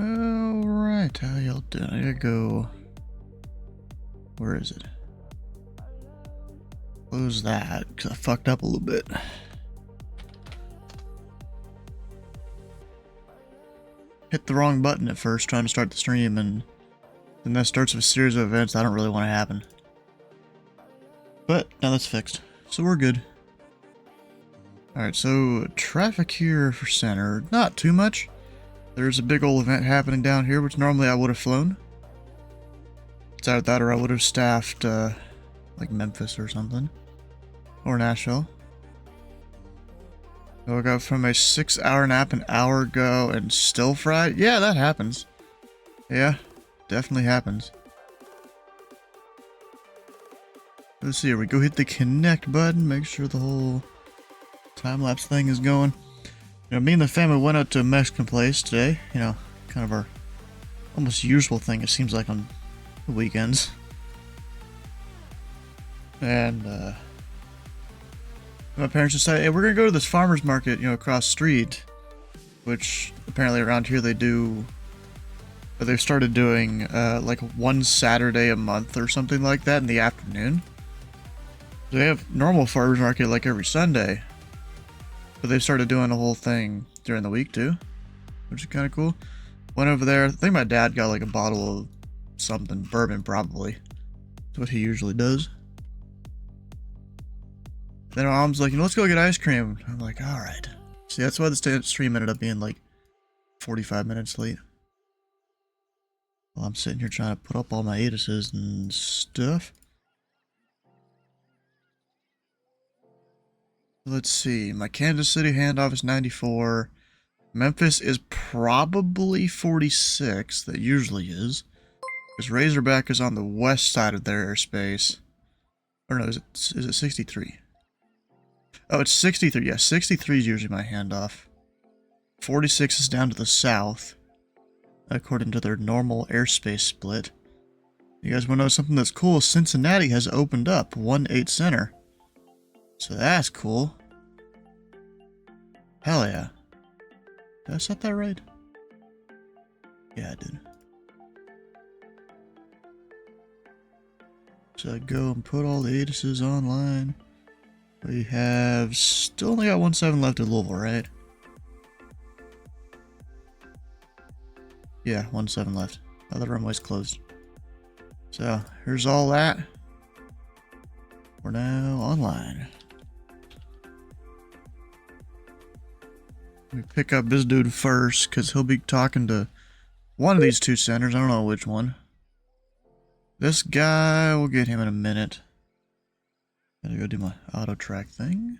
Alright, how y'all doing? I gotta go. Where is it? Close that, because I fucked up a little bit. Hit the wrong button at first trying to start the stream, and then that starts a series of events I don't really want to happen. But now that's fixed, so we're good. Alright, so traffic here for center, not too much. There's a big old event happening down here, which normally I would have flown. It's either that or I would have staffed, like Memphis or something. Or Nashville. So I got from a 6-hour nap an hour ago and still fried? Yeah, that happens. Yeah, definitely happens. Let's see here, we go hit the connect button, make sure the whole time-lapse thing is going. You know, me and the family went out to a Mexican place today. You know, kind of our almost usual thing, it seems like, on the weekends. And, my parents decided, hey, we're gonna go to this farmer's market, you know, across the street. Which, apparently around here they do... But they've started doing, like, one Saturday a month or something like that in the afternoon. They have normal farmer's market, like, every Sunday. But they started doing a whole thing during the week too, which is kind of cool. Went over there. I think my dad got like a bottle of something, bourbon probably. That's what he usually does. Then my mom's like, you know, let's go get ice cream. I'm like, all right. See, that's why the stream ended up being like 45 minutes late. While I'm sitting here trying to put up all my ATISes and stuff. Let's see, my Kansas City handoff is 94. Memphis is probably 46, that usually is. Because Razorback is on the west side of their airspace. Or no, is it 63? Oh, it's 63, yeah, 63 is usually my handoff. 46 is down to the south, according to their normal airspace split. You guys want to know something that's cool? Cincinnati has opened up 1-8 center. So that's cool. Hell yeah. Did I set that right? Yeah, I did. So I go and put all the ATISes online. We have still only got 1-7 left at Louisville, right? Yeah, 1-7 left. Other runway's closed. So here's all that. We're now online. Let me pick up this dude first, because he'll be talking to one of these two centers. I don't know which one. This guy, we'll get him in a minute. Gotta go do my auto track thing.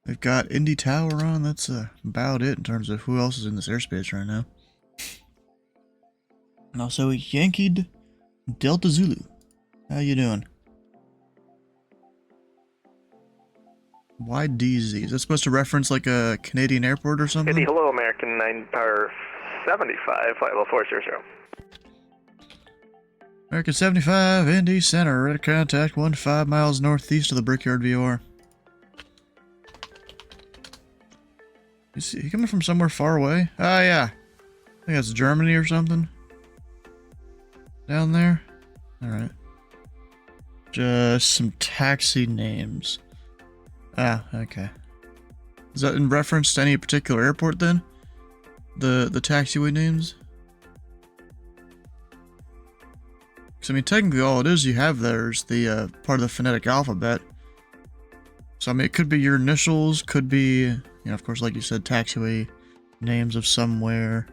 We've got Indy Tower on. That's about it in terms of who else is in this airspace right now. And also Yankee Delta Zulu. How you doing? Why DZ? Is that supposed to reference like a Canadian airport or something? Indy, hello, American 9 Power 75, flight level 400. American 75, Indy Center, ready to contact 15 miles northeast of the Brickyard VOR. Is he coming from somewhere far away? Ah, yeah. I think that's Germany or something. Down there? Alright. Just some taxi names. Ah, okay. Is that in reference to any particular airport then? The taxiway names? Because I mean, technically all it is you have there is the part of the phonetic alphabet. So I mean, it could be your initials, could be, you know, of course, like you said, taxiway names of somewhere.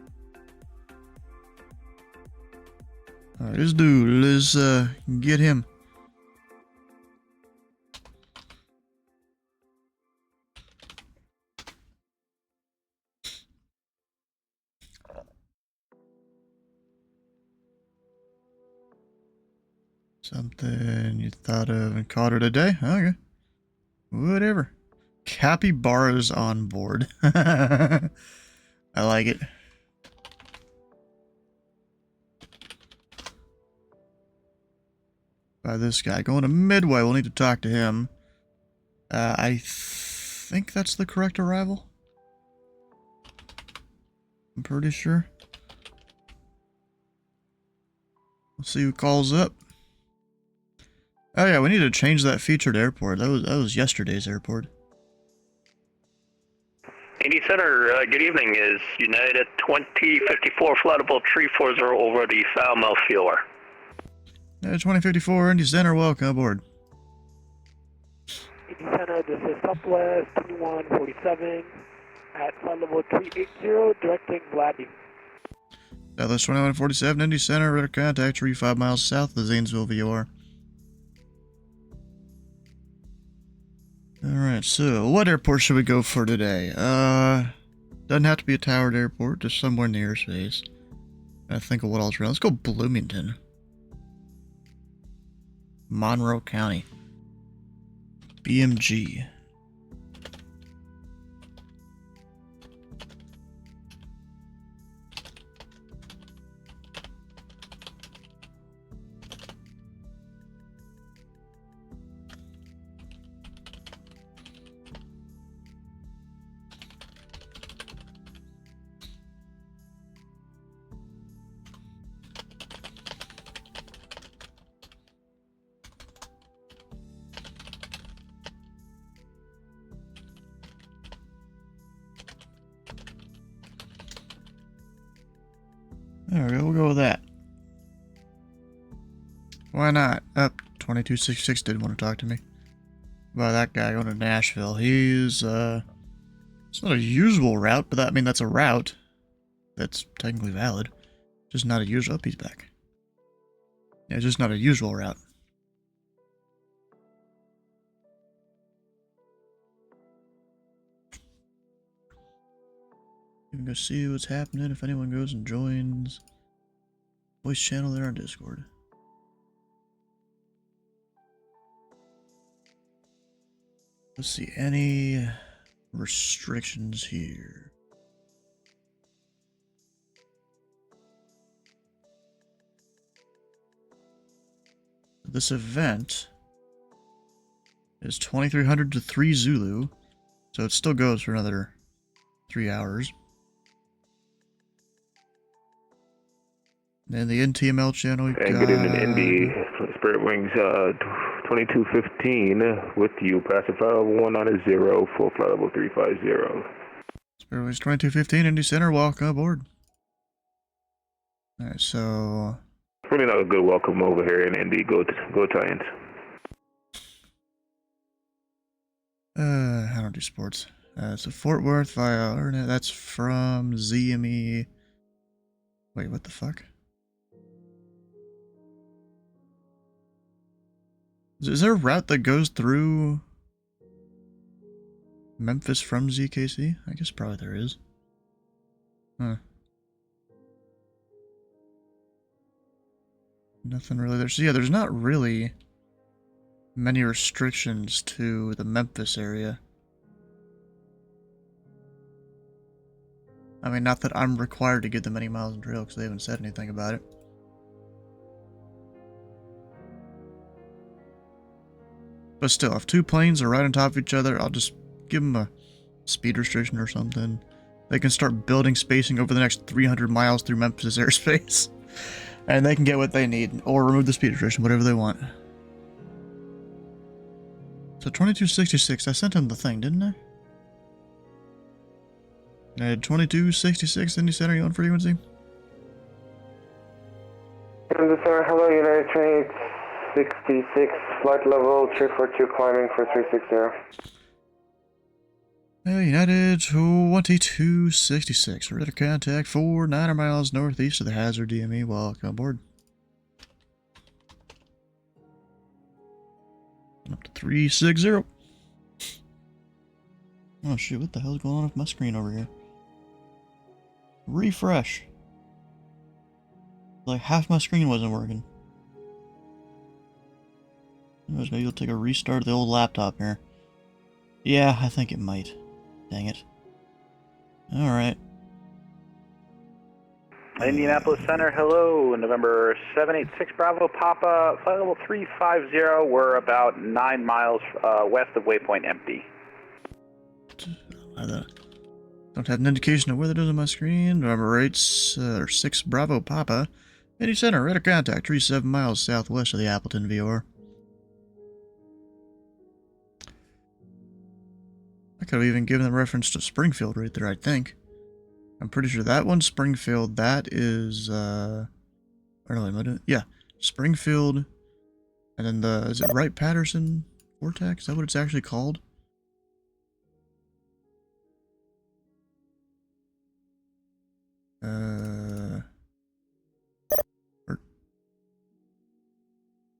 Alright, this dude, let's get him. Something you thought of and caught her today? Okay. Whatever. Capybaras on board. I like it. By this guy. Going to Midway. We'll need to talk to him. I think that's the correct arrival. I'm pretty sure. Let's see who calls up. Oh yeah, we need to change that featured airport. That was yesterday's airport. Indy Center, good evening. Is United 2054 flightable 340 over the Falmouth Fueler. 2054 Indy Center, welcome aboard. Indy Center, this is Southwest 2147 at flight level 380, directing Vladdy. Southwest 2147 Indy Center, radar contact 35 miles south of the Zanesville VOR. Alright, so what airport should we go for today? Doesn't have to be a towered airport, just somewhere in the airspace. I think of what else around. Let's go Bloomington. Monroe County. BMG. There we go, we'll go with that. Why not? Up, 2266 didn't want to talk to me. About that guy going to Nashville. He's, it's not a usual route, but I mean, that's a route. That's technically valid. Just not a usual, oh, he's back. Yeah, just not a usual route. You can go see what's happening if anyone goes and joins voice channel there on Discord. Let's see, any restrictions here? This event is 2300 to 3 Zulu, so it still goes for another 3 hours. And the NTML channel, we got... good evening, Indy. Spirit Wings 2215 with you. Passive file 190 for flight level 350. Spirit Wings 2215, Indy Center, welcome aboard. Alright, so... Really not a good welcome over here in Indy. Go Giants. I don't do sports. So Fort Worth via Arnett, that's from ZME... Wait, what the fuck? Is there a route that goes through Memphis from ZKC? I guess probably there is. Huh. Nothing really there. So yeah, there's not really many restrictions to the Memphis area. I mean, not that I'm required to give them any miles in trail because they haven't said anything about it. But still, if two planes are right on top of each other, I'll just give them a speed restriction or something. They can start building spacing over the next 300 miles through Memphis airspace. And they can get what they need. Or remove the speed restriction, whatever they want. So 2266, I sent him the thing, didn't I? I had 2266 Indy Center, you on frequency? Hello, United 2866, flight level 342, climbing for 360. United 2266, radar contact 49 miles northeast of the Hazard DME, welcome aboard. Up to 360. Oh shit, what the hell's going on with my screen over here? Refresh. Like half my screen wasn't working. Anyways, maybe you'll take a restart of the old laptop here. Yeah, I think it might. Dang it. Alright. Indianapolis Center, hello, November 786 Bravo Papa, flight level 350, we're about 9 miles west of waypoint empty. I don't have an indication of where that is on my screen. November 6 Bravo Papa, Indy Center, radar contact, 37 miles southwest of the Appleton VOR. I could have even given them reference to Springfield right there, I think. I'm pretty sure that one's Springfield. That is, or no, am I doing? Yeah, Springfield. And then is it Wright-Patterson Vortex? Is that what it's actually called? Or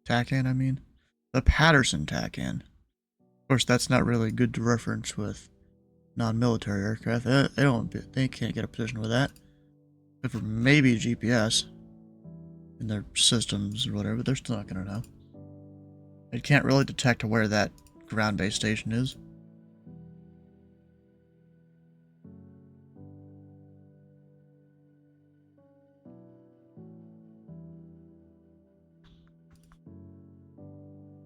TACAN, I mean. The Patterson TACAN. Of course, that's not really good to reference with non-military aircraft. They can't get a position with that. Except for maybe GPS in their systems or whatever, but they're still not gonna know. They can't really detect where that ground-based station is.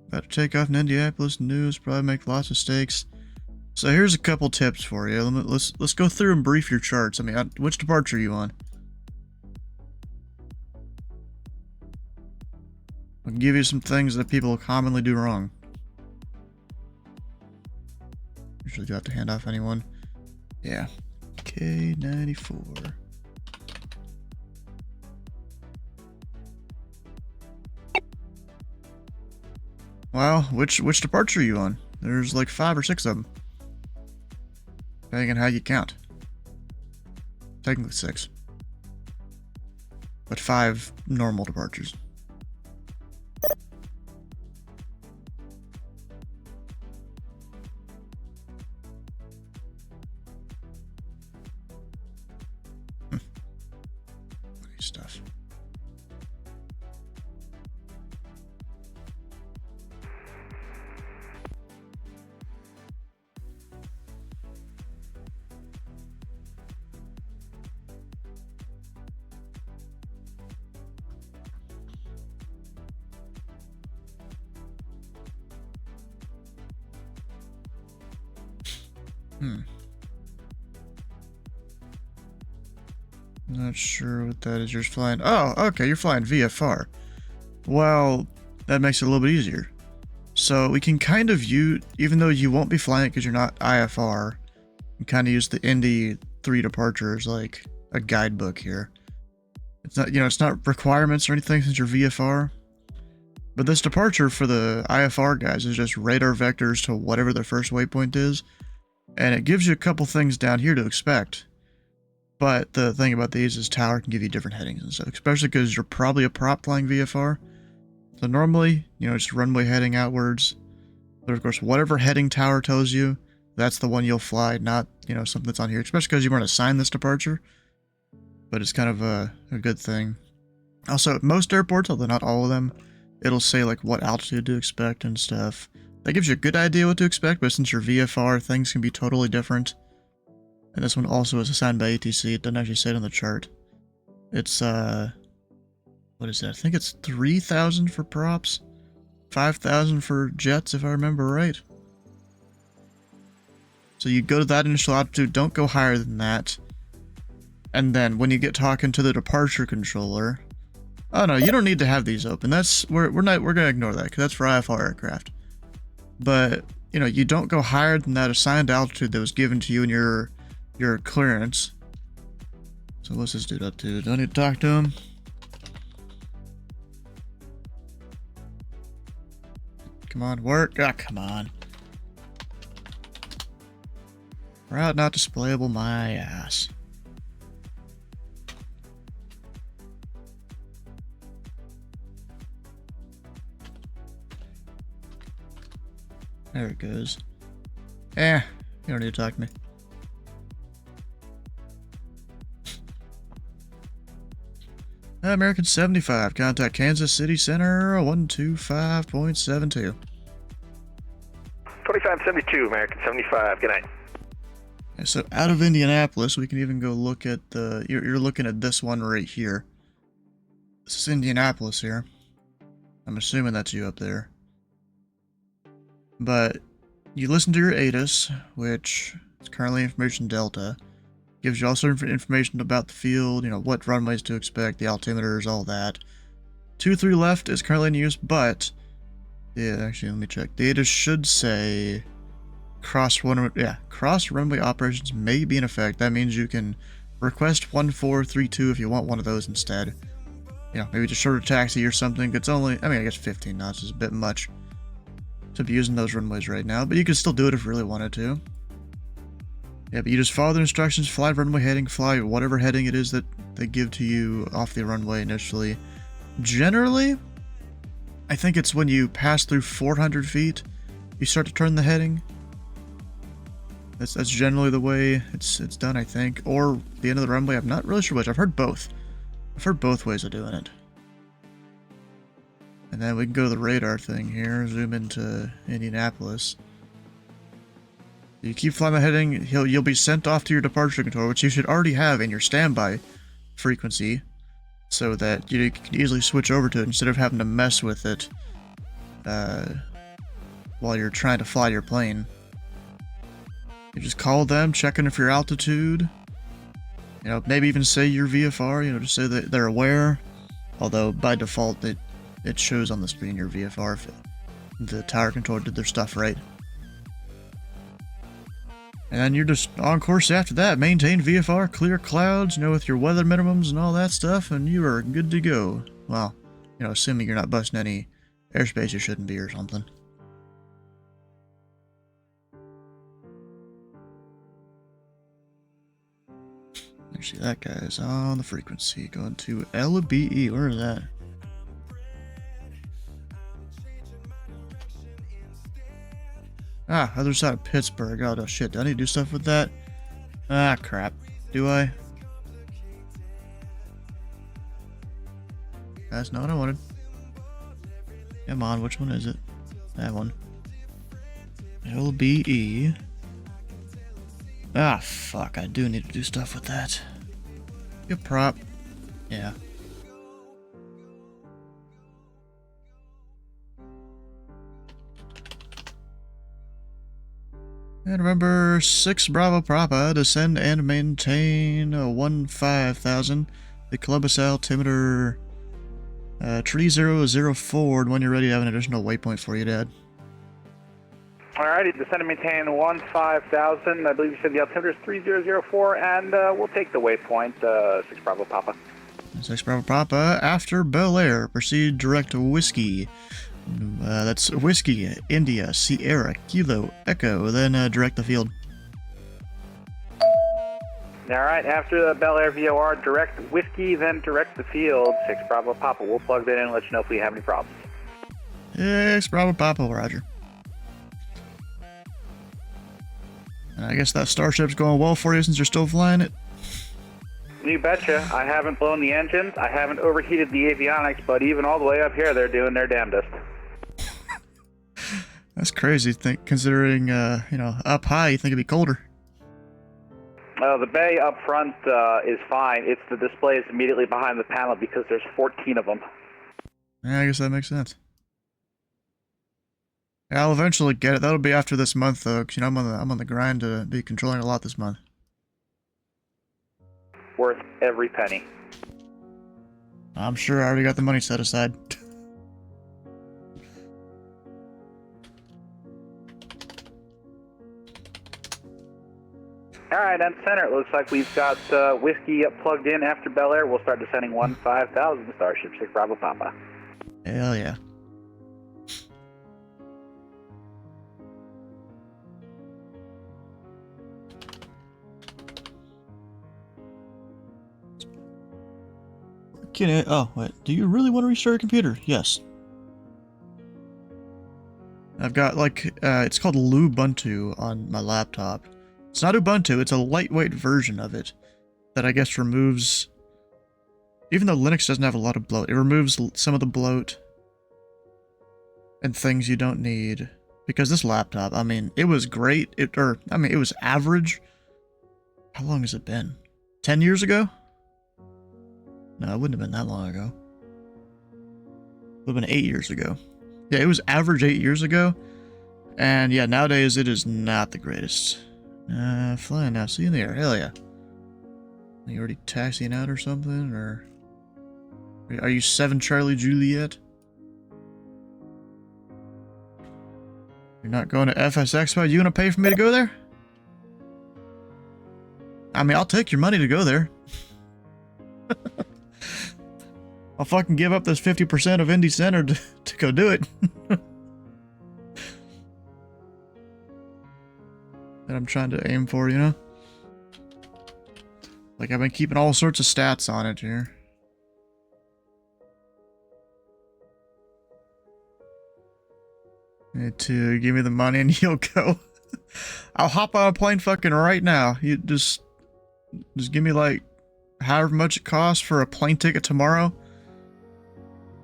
About to take off in Indianapolis news, probably make lots of mistakes. So here's a couple tips for you. Let's go through and brief your charts. I mean, which departure are you on? I can give you some things that people commonly do wrong. Usually do have to hand off anyone. Yeah. K94. Well, which departure are you on? There's like 5 or 6 of them. Depending on how you count. Technically 6. But 5 normal departures. Funny stuff. Not sure what that is. You're flying. Oh, okay. You're flying VFR. Well, that makes it a little bit easier. So we can kind of use, even though you won't be flying it because you're not IFR, you kind of use the Indy 3 departures like a guidebook here. It's not, it's not requirements or anything since you're VFR. But this departure for the IFR guys is just radar vectors to whatever their first waypoint is. And it gives you a couple things down here to expect. But the thing about these is tower can give you different headings and stuff, especially because you're probably a prop flying VFR. So normally, it's runway heading outwards. But of course, whatever heading tower tells you, that's the one you'll fly, not, something that's on here, especially because you weren't assigned this departure. But it's kind of a good thing. Also, most airports, although not all of them, it'll say like what altitude to expect and stuff. That gives you a good idea what to expect, but since you're VFR, things can be totally different. And this one also is assigned by ATC. It doesn't actually say it on the chart. It's, what is that? I think it's 3,000 for props, 5,000 for jets, if I remember right. So you go to that initial altitude, don't go higher than that. And then when you get talking to the departure controller, oh no, you don't need to have these open. We're gonna ignore that because that's for IFR aircraft. But you don't go higher than that assigned altitude that was given to you in your clearance. So what's this dude up to? Do I need to talk to him? Come on, work. Ah, come on. Route not displayable, my ass. There it goes. You don't need to talk to me. American 75, contact Kansas City Center 125.72. 2572, American 75, good night. Okay, so out of Indianapolis, we can even go look at the... You're looking at this one right here. This is Indianapolis here. I'm assuming that's you up there. But you listen to your ATIS, which is currently information delta. Gives you all sorts of information about the field, you know, what runways to expect, the altimeters, all that. 2-3 left is currently in use, but... Yeah, actually, let me check. The ATIS should say... cross runway operations may be in effect. That means you can request 1432 if you want one of those instead. You know, maybe just shorter taxi or something. It's only, I mean, I guess 15 knots is a bit much to be using those runways right now, but you could still do it if you really wanted to. Yeah, but you just follow the instructions, fly runway heading, fly whatever heading it is that they give to you off the runway initially. Generally, I think it's when you pass through 400 feet, you start to turn the heading. That's generally the way it's done, I think. Or the end of the runway, I'm not really sure which. I've heard both. I've heard both ways of doing it. And then we can go to the radar thing here, zoom into Indianapolis. You keep flying the heading, you'll be sent off to your departure control, which you should already have in your standby frequency, so that you can easily switch over to it instead of having to mess with it while you're trying to fly your plane. You just call them, check in for your altitude, you know, maybe even say your VFR, you know, just say that they're aware, although by default it shows on the screen your VFR if the tower control did their stuff right. And then you're just on course after that. Maintain VFR, clear clouds, you know, with your weather minimums and all that stuff, and you are good to go. Well, you know, assuming you're not busting any airspace you shouldn't be or something. Actually, that guy is on the frequency, going to LBE. Where is that? Ah, other side of Pittsburgh. Oh, shit. Do I need to do stuff with that? Ah, crap. Do I? That's not what I wanted. Come on, which one is it? That one. LBE. Ah, fuck. I do need to do stuff with that. Good prop. Yeah. And remember, 6 Bravo Papa, descend and maintain 15,000. The Columbus altimeter 3004, and when you're ready, I have an additional waypoint for you, Dad. Alrighty, descend and maintain 15,000. I believe you said the altimeter is 3004, and we'll take the waypoint, 6 Bravo Papa. 6 Bravo Papa, after Bel Air, proceed direct to Whiskey. That's Whiskey, India, Sierra, Kilo, Echo, then direct the field. Alright, after the Bel Air VOR, direct Whiskey, then direct the field. 6 Bravo Papa. We'll plug that in and let you know if we have any problems. 6 Bravo Papa, roger. I guess that Starship's going well for you since you're still flying it. You betcha. I haven't blown the engines, I haven't overheated the avionics, but even all the way up here, they're doing their damnedest. That's crazy, considering, you know, up high, you think it'd be colder. The bay up front is fine. It's the displays immediately behind the panel because there's 14 of them. Yeah, I guess that makes sense. Yeah, I'll eventually get it. That'll be after this month, though, because, you know, I'm on the grind to be controlling a lot this month. Worth every penny. I'm sure I already got the money set aside. Alright, and center, it looks like we've got Whiskey plugged in after Bel Air. We'll start descending 15,000 Starship 6 Bravo Papa. Hell yeah. Oh, wait. Do you really want to restart your computer? Yes. I've got, like, it's called Lubuntu on my laptop. It's not Ubuntu, it's a lightweight version of it that I guess removes... Even though Linux doesn't have a lot of bloat, it removes some of the bloat and things you don't need. Because this laptop, I mean, it was great, it was average, How long has it been? 10 years ago? No, it wouldn't have been that long ago. It would have been 8 years ago. Yeah, it was average 8 years ago. And yeah, nowadays it is not the greatest. Flying now. See you in the air. Hell yeah. Are you already taxiing out or something? Or are you 7 Charlie Juliet? You're not going to FSX, but you gonna pay for me to go there? I mean, I'll take your money to go there. I'll fucking give up this 50% of Indy Center to go do it. That I'm trying to aim for, you know? Like, I've been keeping all sorts of stats on it here. Need to give me the money and you'll go. I'll hop on a plane fucking right now. You just give me like however much it costs for a plane ticket tomorrow.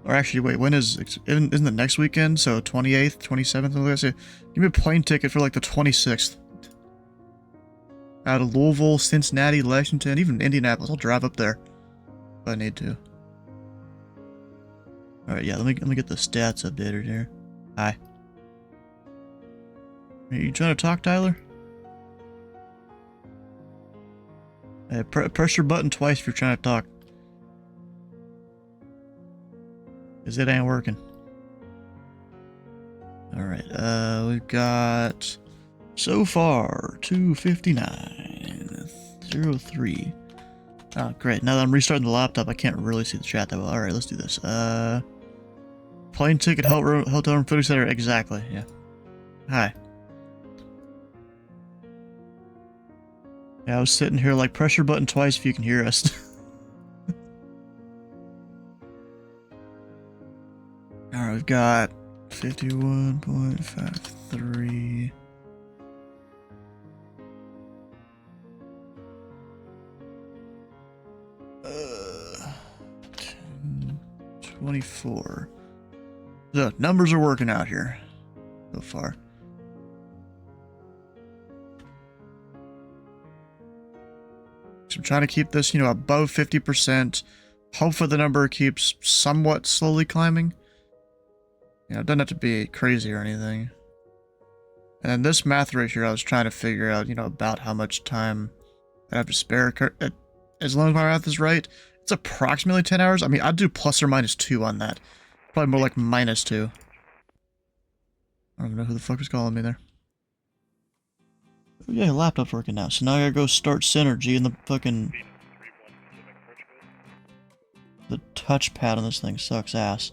Or actually, wait, when isn't the next weekend? So 28th, 27th, something like that. Give me a plane ticket for like the 26th. Out of Louisville, Cincinnati, Lexington, even Indianapolis. I'll drive up there if I need to. Alright, yeah, let me get the stats updated here. Hi. Are you trying to talk, Tyler? Hey, press your button twice if you're trying to talk. Because it ain't working. Alright, we've got... So far, 259, 03. Oh, great. Now that I'm restarting the laptop, I can't really see the chat that well. Alright, let's do this. Plane ticket, hotel room, food center. Exactly, yeah. Hi. Yeah, I was sitting here like, press your button twice if you can hear us. Alright, we've got 51.53. 24. The numbers are working out here so far. So I'm trying to keep this, you know, above 50%. Hopefully the number keeps somewhat slowly climbing. You know, it doesn't have to be crazy or anything. And then this math rate here, I was trying to figure out, you know, about how much time I have to spare. As long as my math is right, it's approximately 10 hours. I mean, I'd do plus or minus 2 on that. Probably more like minus 2. I don't know who the fuck was calling me there. Oh, yeah, laptop's working now. So now I gotta go start Synergy and the fucking... The touchpad on this thing sucks ass.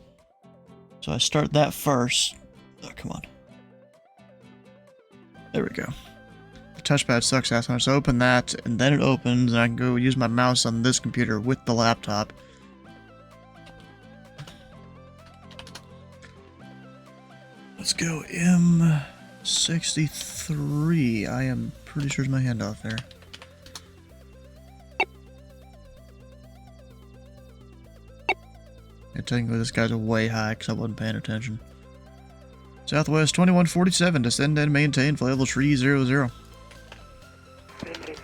So I start that first. Oh, come on. There we go. The touchpad sucks ass. I just open that, and then it opens, and I can go use my mouse on this computer with the laptop. Let's go M63. I am pretty sure it's my handoff there. Yeah, technically this guy's way high because I wasn't paying attention. Southwest 2147, descend and maintain flight level 300. Maintain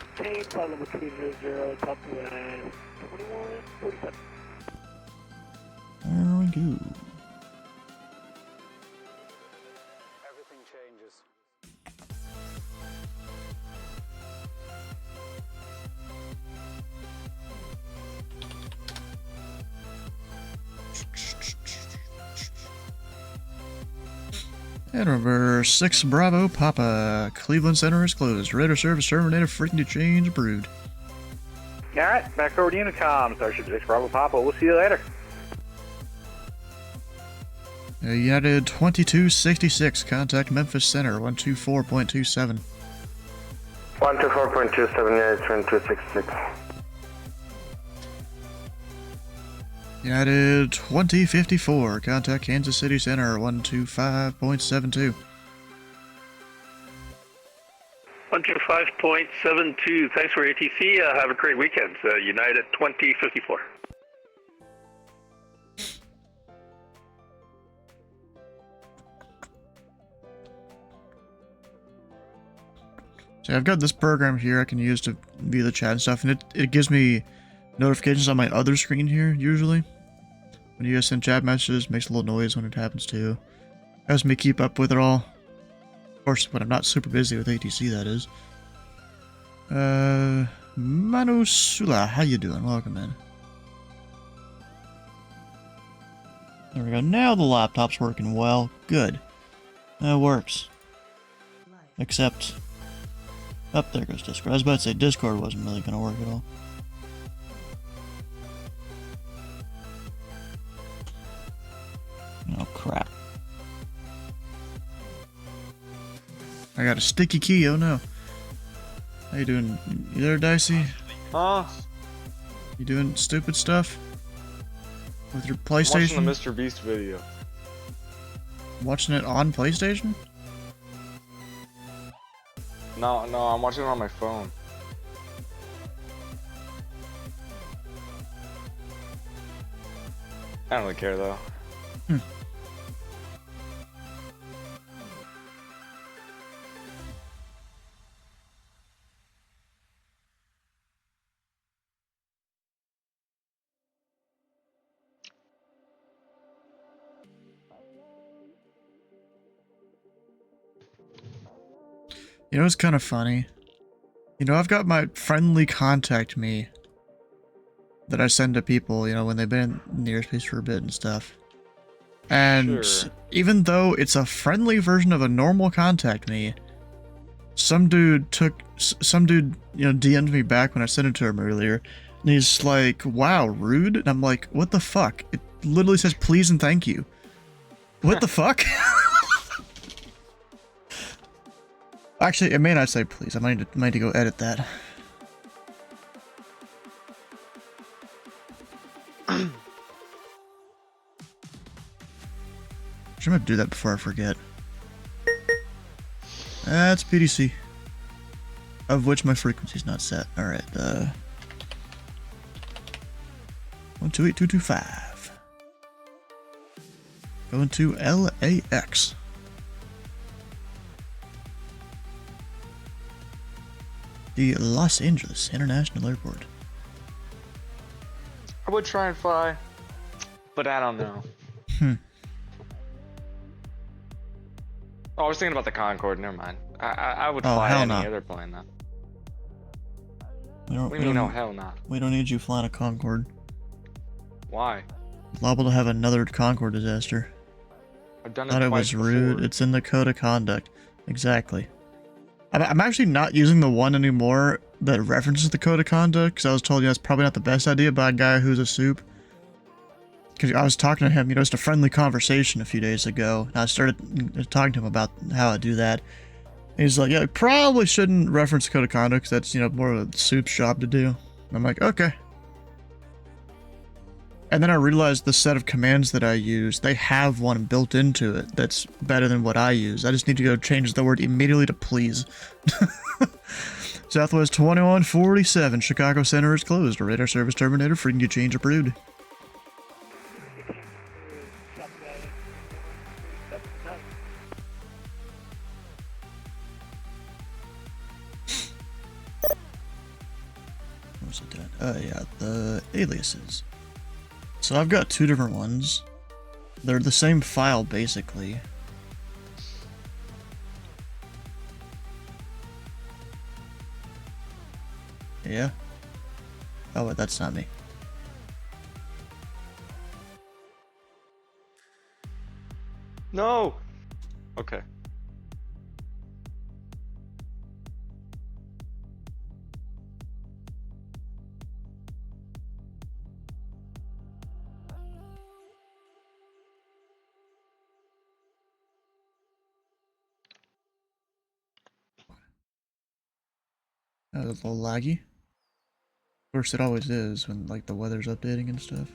flight level 300, top to 2147. There we go. Everything changes. And number 6 Bravo Papa. Cleveland Center is closed. Radar service terminated. Freaking to change approved. Alright, back over to Unicom. Starship 6 Bravo Papa. We'll see you later. United 2266. Contact Memphis Center 124.27. 124.27, United 2266. United 2054. Contact Kansas City Center 125.72. 125.72. Thanks for ATC. Have a great weekend. United 2054. So I've got this program here I can use to view the chat and stuff, and it gives me notifications on my other screen here, usually. When you guys send chat messages, makes a little noise when it happens too. Helps me keep up with it all. Of course, when I'm not super busy with ATC, that is. Manusula, how you doing? Welcome in. There we go. Now the laptop's working well. Good. That works. Except... Up there goes Discord. I was about to say Discord wasn't really going to work at all. Oh, crap. I got a sticky key, oh no. How you doing? You there, Dicey? Huh? You doing stupid stuff? With your I'm watching PlayStation? the Mr. Beast video. Watching it on PlayStation? No, I'm watching it on my phone. I don't really care though. You know what's kind of funny? You know, I've got my friendly contact me that I send to people, you know, when they've been in the airspace for a bit and stuff. And Sure. even though it's a friendly version of a normal contact me, some dude, you know, DM'd me back when I sent it to him earlier, and he's like, wow, rude? And I'm like, what the fuck? It literally says please and thank you. What the fuck? Actually, it may not say please. I might need to go edit that. I'm gonna do that before I forget. That's PDC. Of which my frequency's not set. Alright, 128225. Going to LAX. The Los Angeles International Airport. I would try and fly, but I don't know. Oh, I was thinking about the Concorde. Never mind. I would Oh, fly hell any no. other plane then. We don't, What do you mean, no, hell no? we don't need you flying a Concorde. Why? Liable to have another Concorde disaster. I've done it Thought it twice was rude. before. It's in the code of conduct. Exactly. I'm actually not using the one anymore that references the code of conduct, because I was told, that's probably not the best idea by a guy who's a soup. Because I was talking to him, just a friendly conversation a few days ago, and I started talking to him about how I do that. And he's like, yeah, probably shouldn't reference the code of conduct, because that's, more of a soup's job to do. And I'm like, okay. And then I realized the set of commands that I use, they have one built into it that's better than what I use. I just need to go change the word immediately to please. Southwest 2147, Chicago Center is closed. Radar service terminated. Frequency change approved. What was it doing? Yeah, the aliases. So I've got two different ones. They're the same file, basically. Yeah? Oh, wait, that's not me. No! Okay. A little laggy. Of course, it always is when, the weather's updating and stuff.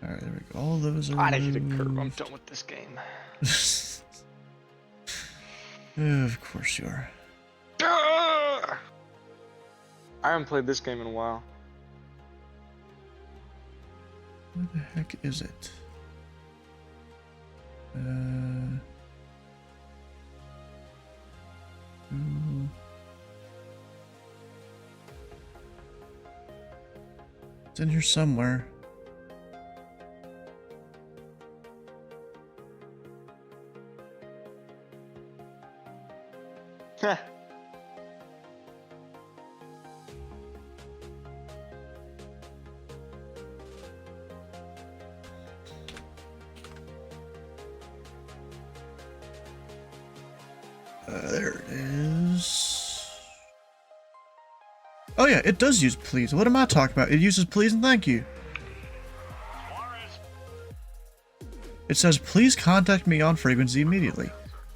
Alright, there we go. All those are I hit a curve. I'm removed. done with this game. Of course you are. I haven't played this game in a while. Where the heck is it? It's in here somewhere. Heh. There it is. Oh yeah, it does use please. What am I talking about? It uses please and thank you. It says please contact me on frequency immediately.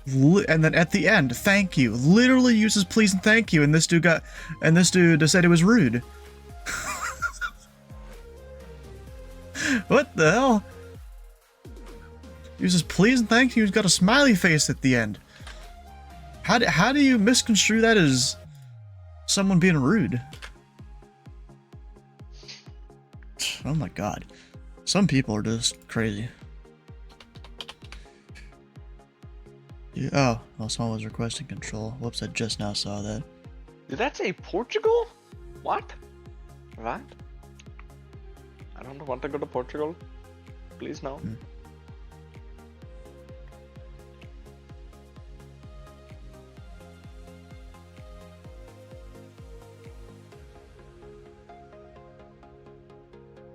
And then at the end, thank you. Literally uses please and thank you, and this dude said it was rude. What the hell? Uses please and thank you, he's got a smiley face at the end. How do you misconstrue that as someone being rude? Oh my god. Some people are just crazy. Yeah, oh, well, someone was requesting control. Whoops, I just now saw that. Did that say Portugal? What? What? I don't want to go to Portugal. Please no.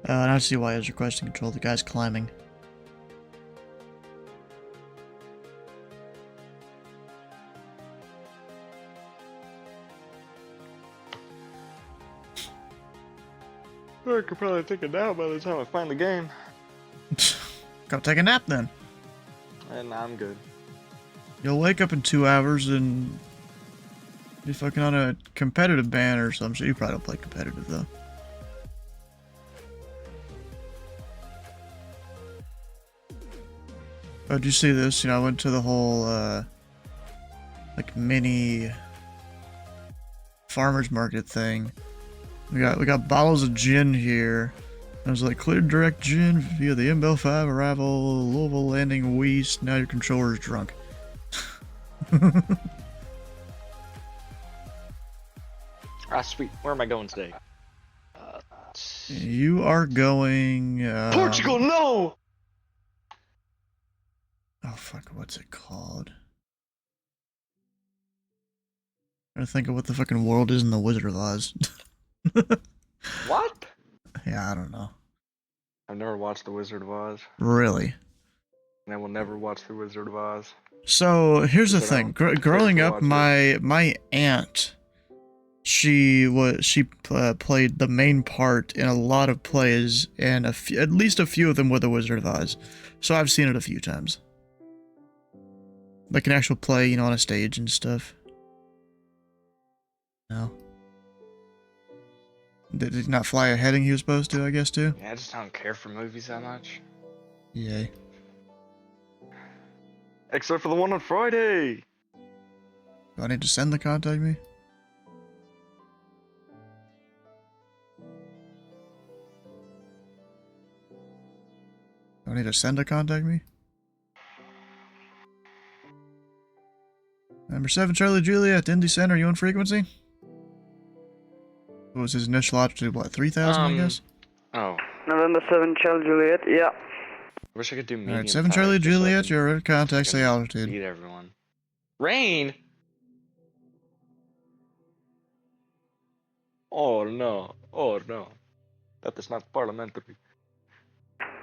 I don't see why he's requesting control. The guy's climbing. I could probably take a nap by the time I find the game. Go take a nap then. And I'm good. You'll wake up in 2 hours and be fucking on a competitive ban or some shit. You probably don't play competitive though. Oh, did you see this? You know, I went to the whole, like, mini farmer's market thing. We got bottles of gin here. I was like, cleared direct gin via the MBL 5 arrival, Louisville landing west. Now your controller's drunk. Ah, sweet. Where am I going today? You are going, Portugal, no! Oh fuck, what's it called? I'm trying to think of what the fucking world is in the Wizard of Oz. What? Yeah, I don't know. I've never watched The Wizard of Oz. Really? And I will never watch The Wizard of Oz. So here's the Because I thing. don't Growing care up, to watch my aunt, she played the main part in a lot of plays, and at least a few of them were The Wizard of Oz. So I've seen it a few times. Like an actual play, you know, on a stage and stuff. No. Did he not fly a heading he was supposed to, I guess, too? Yeah, I just don't care for movies that much. Yay. Except for the one on Friday! Do I need to send the contact me? Do I need to send a contact me? Number 7, Charlie Juliet, Indy Center, you on frequency? What was his initial altitude, what, 3,000, I guess? Oh. November 7, Charlie Juliet, yeah. I wish I could do medium. Alright, 7 Charlie Juliet, you're at contact, say altitude. Beat everyone. Rain! Oh no. Oh no. That is not parliamentary.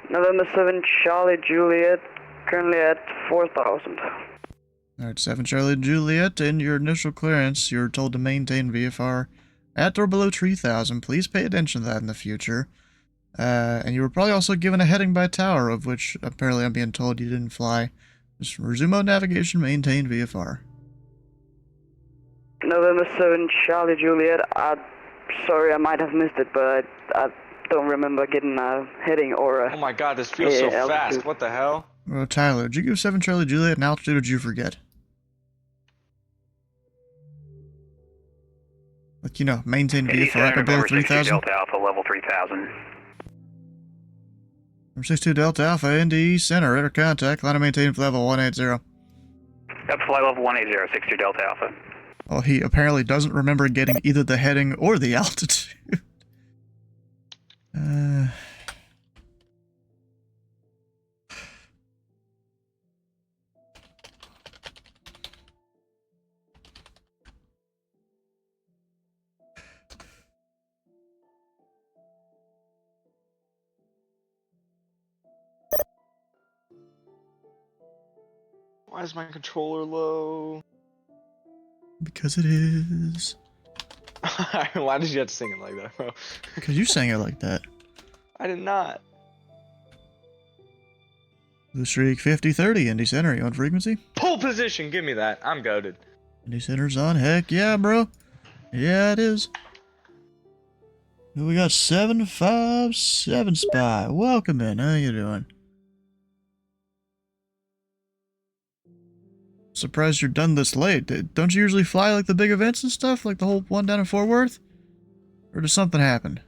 November 7, Charlie Juliet, currently at 4,000. Alright, 7 Charlie Juliet, in your initial clearance, you're told to maintain VFR at or below 3,000. Please pay attention to that in the future. And you were probably also given a heading by tower, of which apparently I'm being told you didn't fly. Just resume mode navigation, maintain VFR. November 7, Charlie Juliet, sorry I might have missed it, but I don't remember getting a heading or a... Oh my god, this feels so altitude. fast. What the hell? Well, Tyler, did you give 7 Charlie Juliet an altitude or did you forget? Like, you know, maintain VFR at or below 3,000? Delta Alpha, level 3000. Number 62 Delta Alpha, Indy Center, radar contact, line of maintain level 180. Yep, fly level 180, 62 Delta Alpha. Well, he apparently doesn't remember getting either the heading or the altitude. Why is my controller low? Because it is. Why did you have to sing it like that, bro? Because you sang it like that. I did not. Blue Streak 5030, Indy Center. You on frequency? Pole position, give me that. I'm goaded. Indy Center's on. Heck yeah, bro. Yeah, it is. Who we got? 757 Spy. Welcome in. How you doing? Surprised you're done this late. Don't you usually fly like the big events and stuff? Like the whole one down in Fort Worth? Or does something happen?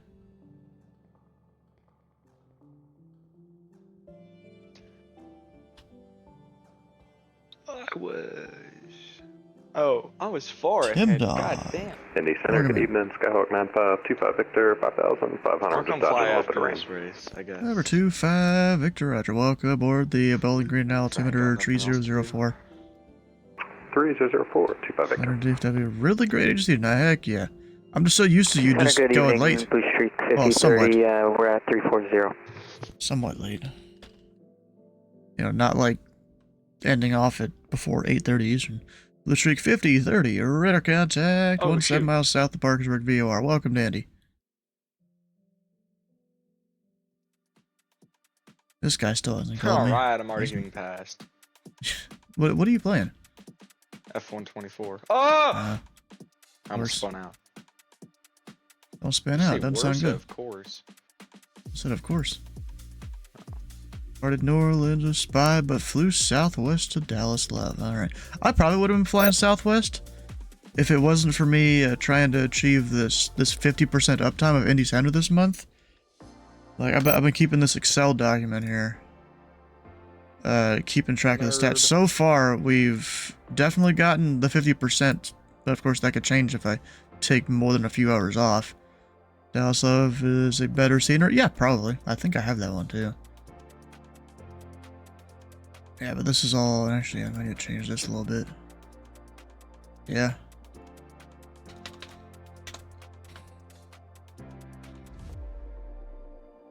I was... Oh, I was far Tim ahead. Dog. God damn. Indy Center, Welcome good in. evening. Skyhawk 9525 Victor, 5,500. I'll come Just fly dodging a little bit of after rain. this race, I guess. Number 25, Victor Roger. Welcome aboard the Bowling Green altimeter 3004. 3004, 25 Victor. Leonard DFW. Really great agency tonight. Heck yeah. I'm just so used to you just Good going evening, late. Blue Streak Well, 5030, we're at 340. Somewhat late. You know, not like ending off at before 8:30 Eastern. Blue Streak 5030, radar contact, Oh, 17 shoot. miles south of Parkersburg, VOR. Welcome to Indy. This guy still hasn't called me. Alright, I'm already He's- getting past. What are you playing? F124. Oh! Uh, I'm worse. spun out. don't spin out. Say Doesn't sound worse, good. Of course. I said, of course. Started New Orleans a spy, but flew southwest to Dallas Love. Alright. I probably would have been flying southwest if it wasn't for me trying to achieve this 50% uptime of Indy Center this month. Like, I've been keeping this Excel document here. Keeping track of the stats. So far, we've definitely gotten the 50%, but of course that could change if I take more than a few hours off. Dallas Love is a better scenery? Yeah, probably. I think I have that one too. Yeah, but this is all... Actually, I might change this a little bit. Yeah.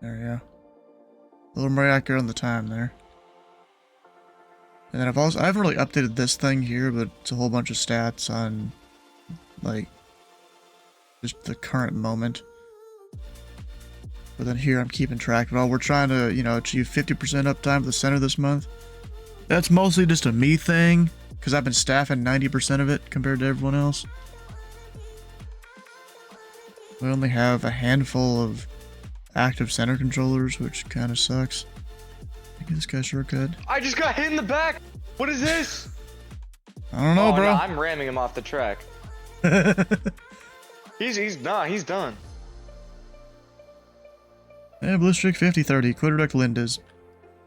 There we go. A little more accurate on the time there. And then I haven't really updated this thing here, but it's a whole bunch of stats on, like, just the current moment. But then here I'm keeping track of it all. We're trying to, you know, achieve 50% uptime at the center this month. That's mostly just a me thing, because I've been staffing 90% of it compared to everyone else. We only have a handful of active center controllers, which kind of sucks. Give this guy a shortcut. I just got hit in the back! What is this? I don't know, Oh, bro. no, I'm ramming him off the track. He's done. Yeah, Blue Streak 5030, Quiddirect Lindes.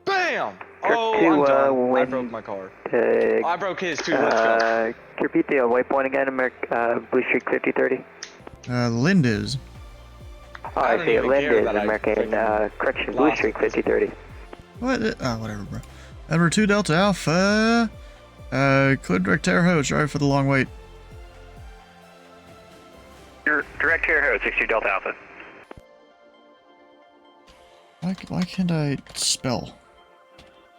Bam! Oh, two, I'm done. I when- broke my car. Uh, I broke his too, let's go. can you repeat the waypoint again, Blue Streak 5030? Lindes. Oh, I I don't see. even care Lindes, that I American, freaking correction, Blue lost Streak it. 5030. What? Oh, whatever, bro. Number 2 Delta Alpha. Quiddirect Terre Haute, sorry for the long wait. Your direct Terre Haute, 62 Delta Alpha. Why can't I spell?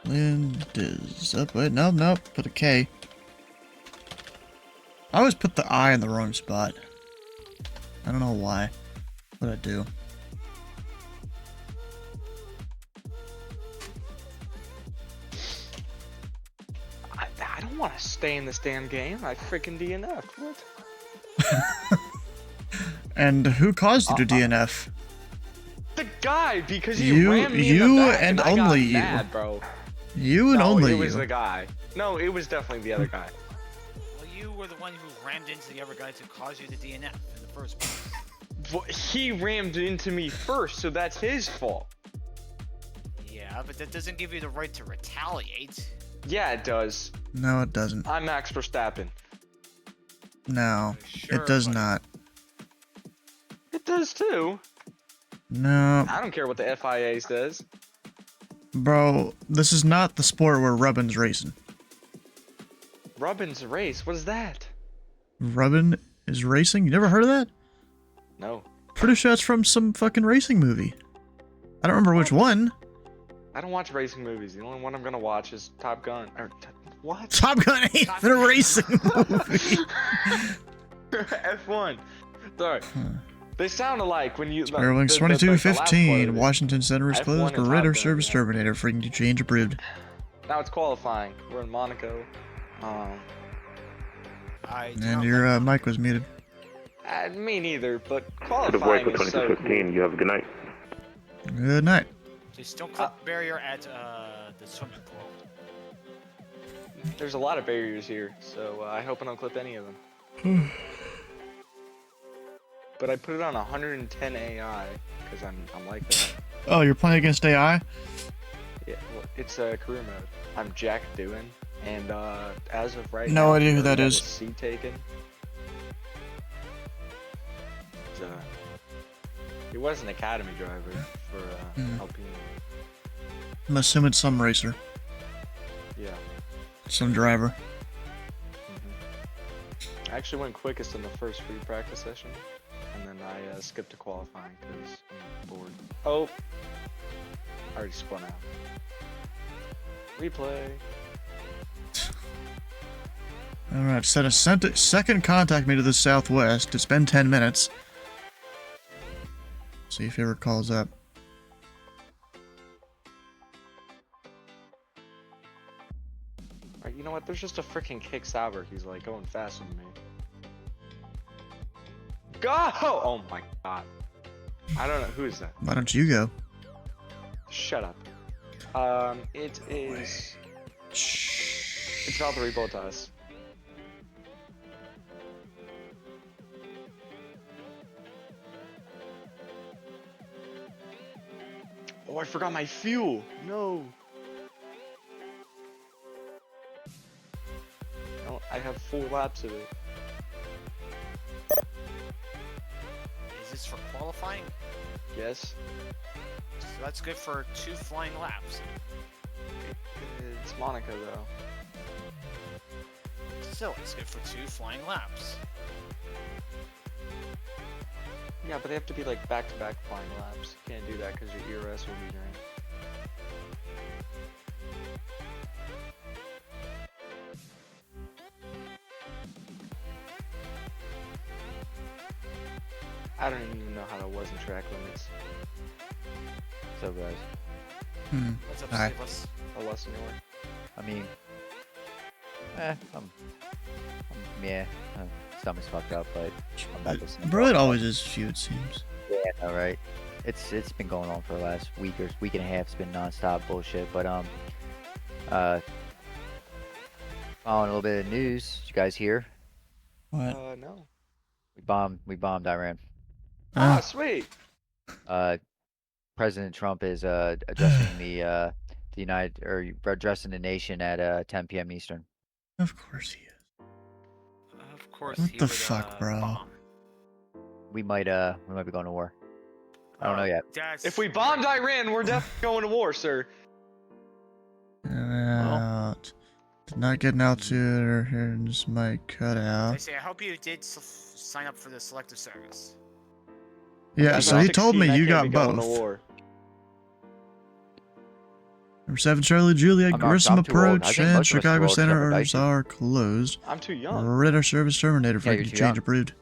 Lindes. Oh, wait, nope. Put a K. I always put the I in the wrong spot. I don't know why. What I do. I don't want to stay in this damn game. I freaking DNF'd. What? And who caused you to DNF? The guy, because he You- rammed me you in the back and I only got you. mad, bro. You and No, only it was you. the guy. No, it was definitely the other guy. Well, you were the one who rammed into the other guy to cause you to DNF in the first place. He rammed into me first, so that's his fault. Yeah, but that doesn't give you the right to retaliate. Yeah, it does. No, it doesn't. I'm Max Verstappen. No, Sure, it does but- not. It does too. No, I don't care what the FIA says. bro, this is not the sport where Rubbin's racing. Rubbin's race. What is that? Rubbin is racing? You never heard of that? No. Pretty sure that's from some fucking racing movie. I don't remember which one. I don't watch racing movies. The only one I'm gonna watch is Top Gun. What? Top Gun ain't a racing movie. F1. Sorry. They sound alike when you. Airwings the last 2215, part Washington Center is F1 closed for and radar Top Gun, service yeah. terminator. Freaking change approved. Now it's qualifying. We're in Monaco. I do And not your like- mic was muted. Me neither, but To the qualifying voice of is so 2215, cool. you have a good night. Good night. Just don't click barrier at the swimming pool. There's a lot of barriers here, so I hope I don't clip any of them. But I put it on 110 AI because I'm like that. Oh, you're playing against AI? Yeah, well, it's a career mode. I'm Jack Doohan, and as of right No now, idea who I that already is. got a seat taken. He was an academy driver for Alpine. I'm assuming some racer. Yeah. Some driver. I actually went quickest in the first free practice session, and then I skipped to qualifying because I'm bored. Oh! I already spun out. Replay. Alright, sent a second contact me to the southwest. It's been 10 minutes. See if he ever calls up. Alright, you know what? There's just a freaking Kick Sauber. He's like going faster than me. Go! Oh my god. I don't know. Who is that? Why don't you go? Shut up. It is. It's Valtteri Bottas. Oh, I forgot my fuel. No. No, I have 4 laps of it. Is this for qualifying? Yes. So that's good for 2 flying laps. It's Monaco though. Still, it's good for 2 flying laps. Yeah, but they have to be like back-to-back flying laps. You can't do that because your ERS will be drained. I don't even know how that was in track limits. So guys, What's up, Hi. Silas? A lesson you learned. I mean, yeah, stomach's fucked up, but I'm back listening. Bro, it always is few, it seems. Yeah, all right. It's been going on for the last week and a half. It's been nonstop bullshit. But following a little bit of news. Did you guys hear? What? No. We bombed Iran. Ah, sweet. President Trump is addressing the addressing the nation at 10 p.m. Eastern. Of course he is. Of course. What he the would, fuck, bro? bomb. We might be going to war. I don't know yet. That's If we bombed Iran, we're definitely going to war, sir. Out. Did not get an altitude or hearing this mic cut I out. say, I hope you did sign up for the selective service. Yeah, I'm so he told 16, me I you can't got be going to both. war. Number 7 Charlie Juliet, I'm Grissom too old. I Approach, think and most of us are Chicago old, except for Center Dicey. are closed. I'm too young. Radar service terminated. Yeah, you're Freaking too change young. approved.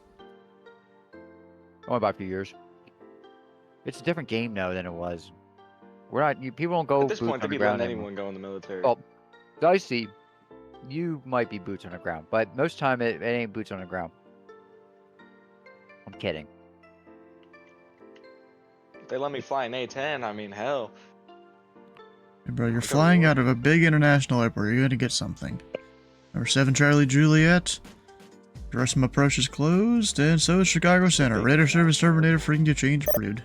Only about a few years. It's a different game now than it was. We're not. People don't go At this boots point, on they'd the be letting ground anymore. anyone go in the military. Well, Dicey, you might be boots on the ground, but most time it ain't boots on the ground. I'm kidding. If they let me fly an A-10, I mean, hell. Hey, bro, you're I'll go to flying war. out of a big international airport. You're gonna get something. Number 7 Charlie Juliet, Grissom Approach is closed, and so is Chicago Center. Radar service terminated. Freaking change approved.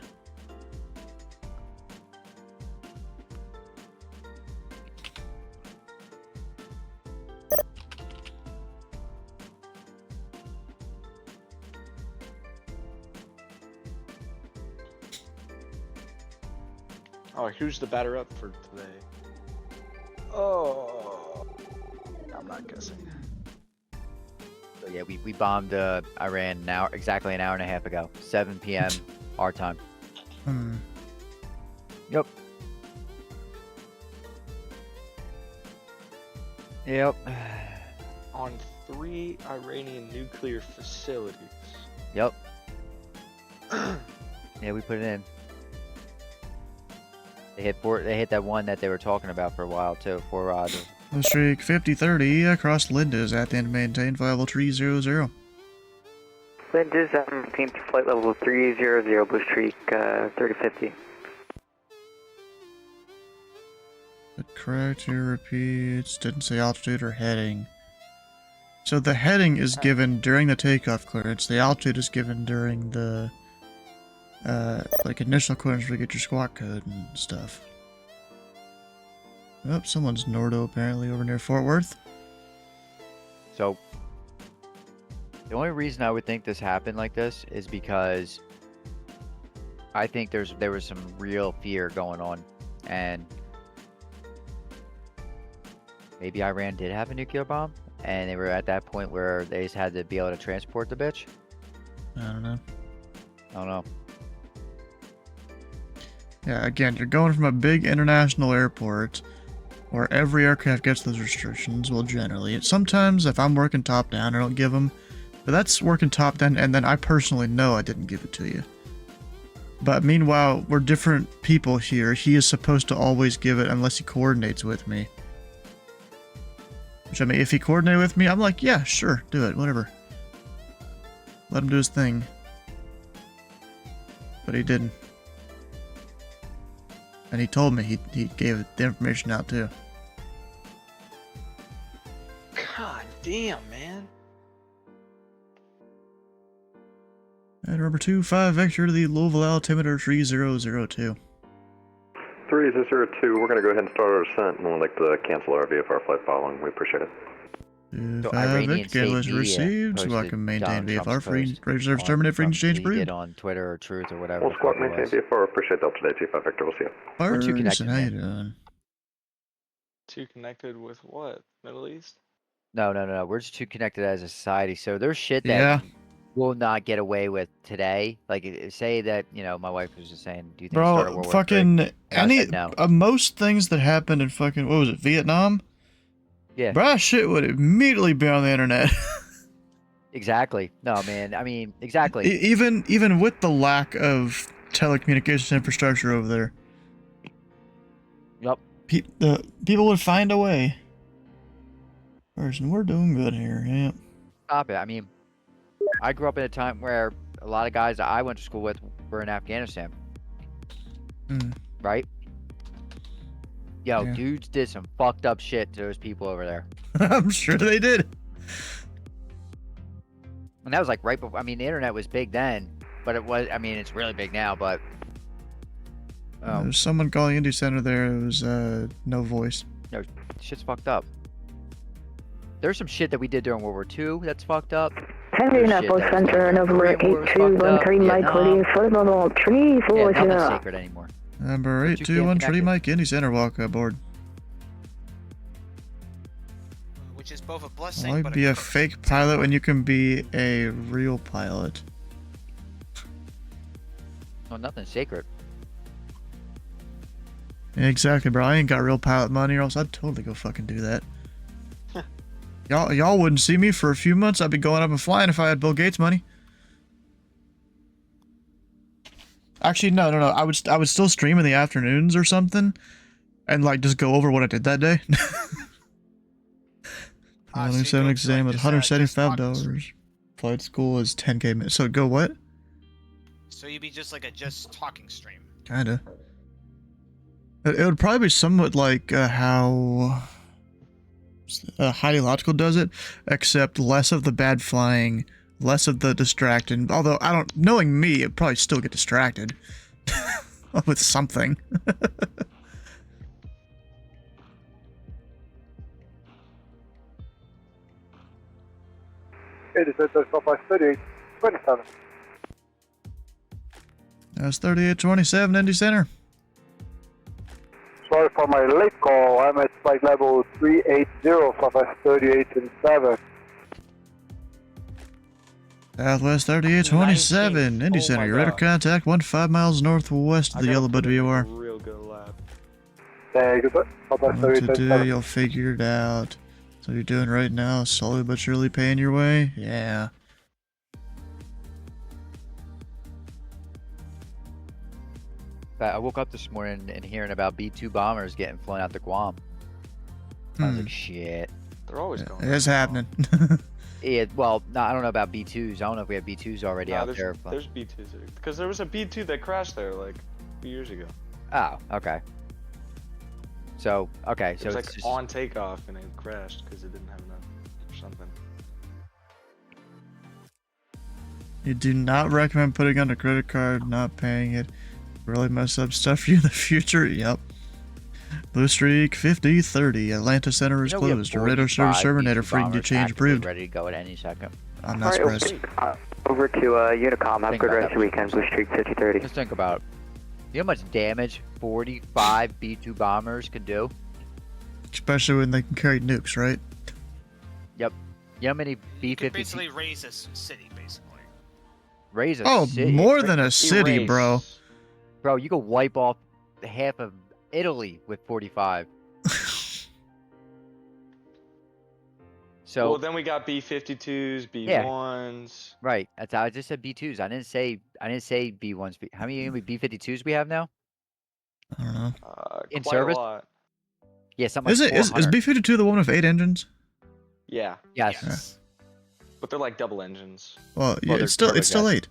Oh, who's the batter up for today? Oh, I'm not guessing. So yeah, we bombed Iran exactly an hour and a half ago, 7 p.m. our time. Yep. Yep. On 3 Iranian nuclear facilities. Yep. Yeah, we put it in. They hit that one that they were talking about for a while too. 4 Rogers. Blue Streak 5030 across Linda's at the end maintain flight level 300. Linda's 17th, flight level 300, Blue Streak 3050. Correct, your repeats. Didn't say altitude or heading. So the heading is given during the takeoff clearance. The altitude is given during the like initial clearance where you get your squawk code and stuff. Oh, someone's Nordo apparently over near Fort Worth. So the only reason I would think this happened like this is because I think there was some real fear going on, and maybe Iran did have a nuclear bomb, and they were at that point where they just had to be able to transport the bitch. I don't know. I don't know. Yeah, again, you're going from a big international airport where every aircraft gets those restrictions. Well, generally. Sometimes, if I'm working top down, I don't give them. But that's working top down, and then I personally know I didn't give it to you. But meanwhile, we're different people here. He is supposed to always give it unless he coordinates with me. Which, I mean, if he coordinated with me, I'm like, yeah, sure, do it, whatever. Let him do his thing. But he didn't. And he told me he gave the information out too. God damn, man. And number 25 Vector to the Louisville altimeter 3002. 3002, we're going to go ahead and start our descent, and we'd like to cancel our VFR flight following. We appreciate it. So Iranian Vector was state received. media Welcome, maintain posted VFR. Donald Free Trump's reserves post terminate for from exchange he brood. did on Twitter or Truth or whatever. We'll the squawk fuck it maintain was. VFR. Appreciate Delta Day 25 Vector. We'll see you. We're too connected, How you man. doing? Too connected with what? Middle East? No. We're just too connected as a society. So there's shit that Yeah. will not get away with today. Like, say that, my wife was just saying, do you think it started Bro, World War fucking III? And I said no. most things that happened in fucking, what was it, Vietnam? Yeah. Bro, shit would immediately be on the internet. Exactly. No, man. I mean, exactly. Even with the lack of telecommunications infrastructure over there. Yep. People would find a way. Person, we're doing good here, yeah. Stop it. I mean, I grew up in a time where a lot of guys that I went to school with were in Afghanistan. Right? Yo, Yeah. dudes did some fucked up shit to those people over there. I'm sure they did. And that was like right before, I mean, the internet was big then, but it was, I mean, it's really big now, but. There's someone calling Indy Center there. It was no voice. No, shit's fucked up. There's some shit that we did during World War II that's fucked up. Henry Naples Center, November 8213, Mike Cody, flight level 340. Yeah, nothing's sacred anymore. Number 8213 Mike Indy Center, welcome aboard. Which is both a blessing, Why but be a curse. fake pilot when you can be a real pilot? No, nothing's sacred. Yeah, exactly, bro. I ain't got real pilot money, or else I'd totally go fucking do that. Y'all wouldn't see me for a few months. I'd be going up and flying if I had Bill Gates money. Actually, no. I would still stream in the afternoons or something, and like just go over what I did that day. Only 7 exam was $175. Flight school is 10K minutes. So go what? So you'd be just like a just talking stream. Kinda. It would probably be somewhat like how Highly Logical does it, except less of the bad flying, less of the distracting. Although knowing me, I'd probably still get distracted with something. It is at the stop by 3827. That's 3827 Indy Center. Bravo, I'm at flight level 380, Southwest 3827. Southwest 3827, Indy Center. Your radar contact 15 miles northwest of the yellow bud VOR. Real good lap. Thank you, sir. Southwest What to do, 3827. you'll figure it out. So you're doing right now, slowly but surely paying your way? Yeah. I woke up this morning and hearing about B-2 bombers getting flown out to Guam. I was like, shit. They're always going. It's happening. Yeah, well, no, I don't know about B-2s. I don't know if we have B-2s already out there. But... There's B-2s. Because there was a B-2 that crashed there like a few years ago. Oh, okay. So, okay. It So was it's like just... on takeoff and it crashed because it didn't have enough or something. You do not recommend putting on a credit card, not paying it. Really mess up stuff for you in the future? Yep. Blue Streak 5030. Atlanta Center is closed. Your radar service terminator free to change approved. Ready to go at any second. I'm not surprised. Over to Unicom. Have a good rest of your weekend. Blue Streak 5030. Just think about it. You know how much damage 45 B-2 bombers could do? Especially when they can carry nukes, right? Yep. You know how many You could B-52... basically raise this city, basically. Raise a city? More than a city, Erase. bro. Bro, you could wipe off half of Italy with 45. So Well, then we got B-52s, B-1s. right, that's how I just said B-2s. I didn't say B-1s. How many B-52s we have now? I don't know. In Quite service? a lot. Yeah, something like Is 400. B-52 the one with 8 engines? Yeah. Yes. But they're like double engines. Well, yeah, they're it's still turbojets. 8.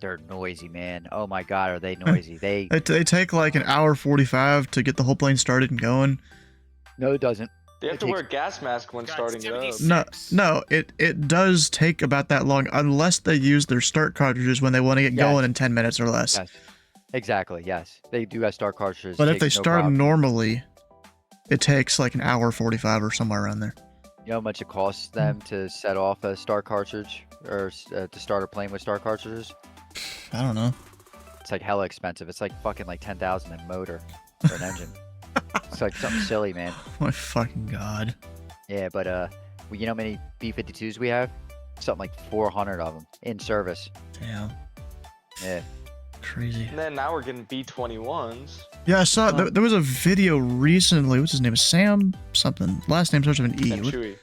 They're noisy, man. Oh my god, are they noisy? They They take like an hour 45 to get the whole plane started and going. No, it doesn't. They have to wear a gas mask when starting it up. No, it does take about that long unless they use their start cartridges when they want to get going in 10 minutes or less. Yes. Exactly, yes. They do have start cartridges. But if Takes they no start problem. normally, it takes like an hour 45 or somewhere around there. You know how much it costs them to set off a start cartridge or to start a plane with start cartridges? I don't know. It's like hella expensive. It's like fucking like 10,000 a motor for an engine. It's like something silly, man. Oh my fucking god. Yeah, but you know how many B-52s we have? Something like 400 of them in service. Damn. Yeah. Crazy. And then now we're getting B-21s. Yeah, I saw there was a video recently. What's his name? Sam something. Last name starts with an E. And Chewie.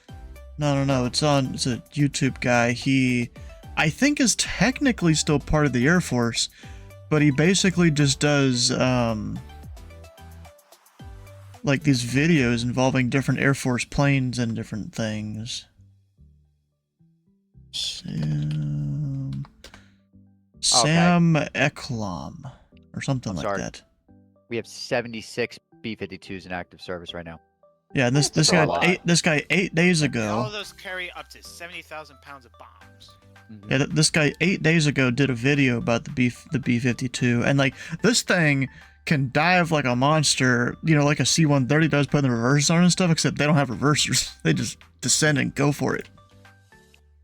No. It's a YouTube guy. He, I think, is technically still part of the Air Force, but he basically just does like these videos involving different Air Force planes and different things. Sam Eklam or something like that. We have 76 B-52s in active service right now. Yeah, and this guy 8 days All ago. of those carry up to 70,000 pounds of bombs. Yeah, this guy 8 days ago did a video about the B-52, and like this thing can dive like a monster, you know, like a C-130 does, putting the reversers on and stuff. Except they don't have reversers; they just descend and go for it.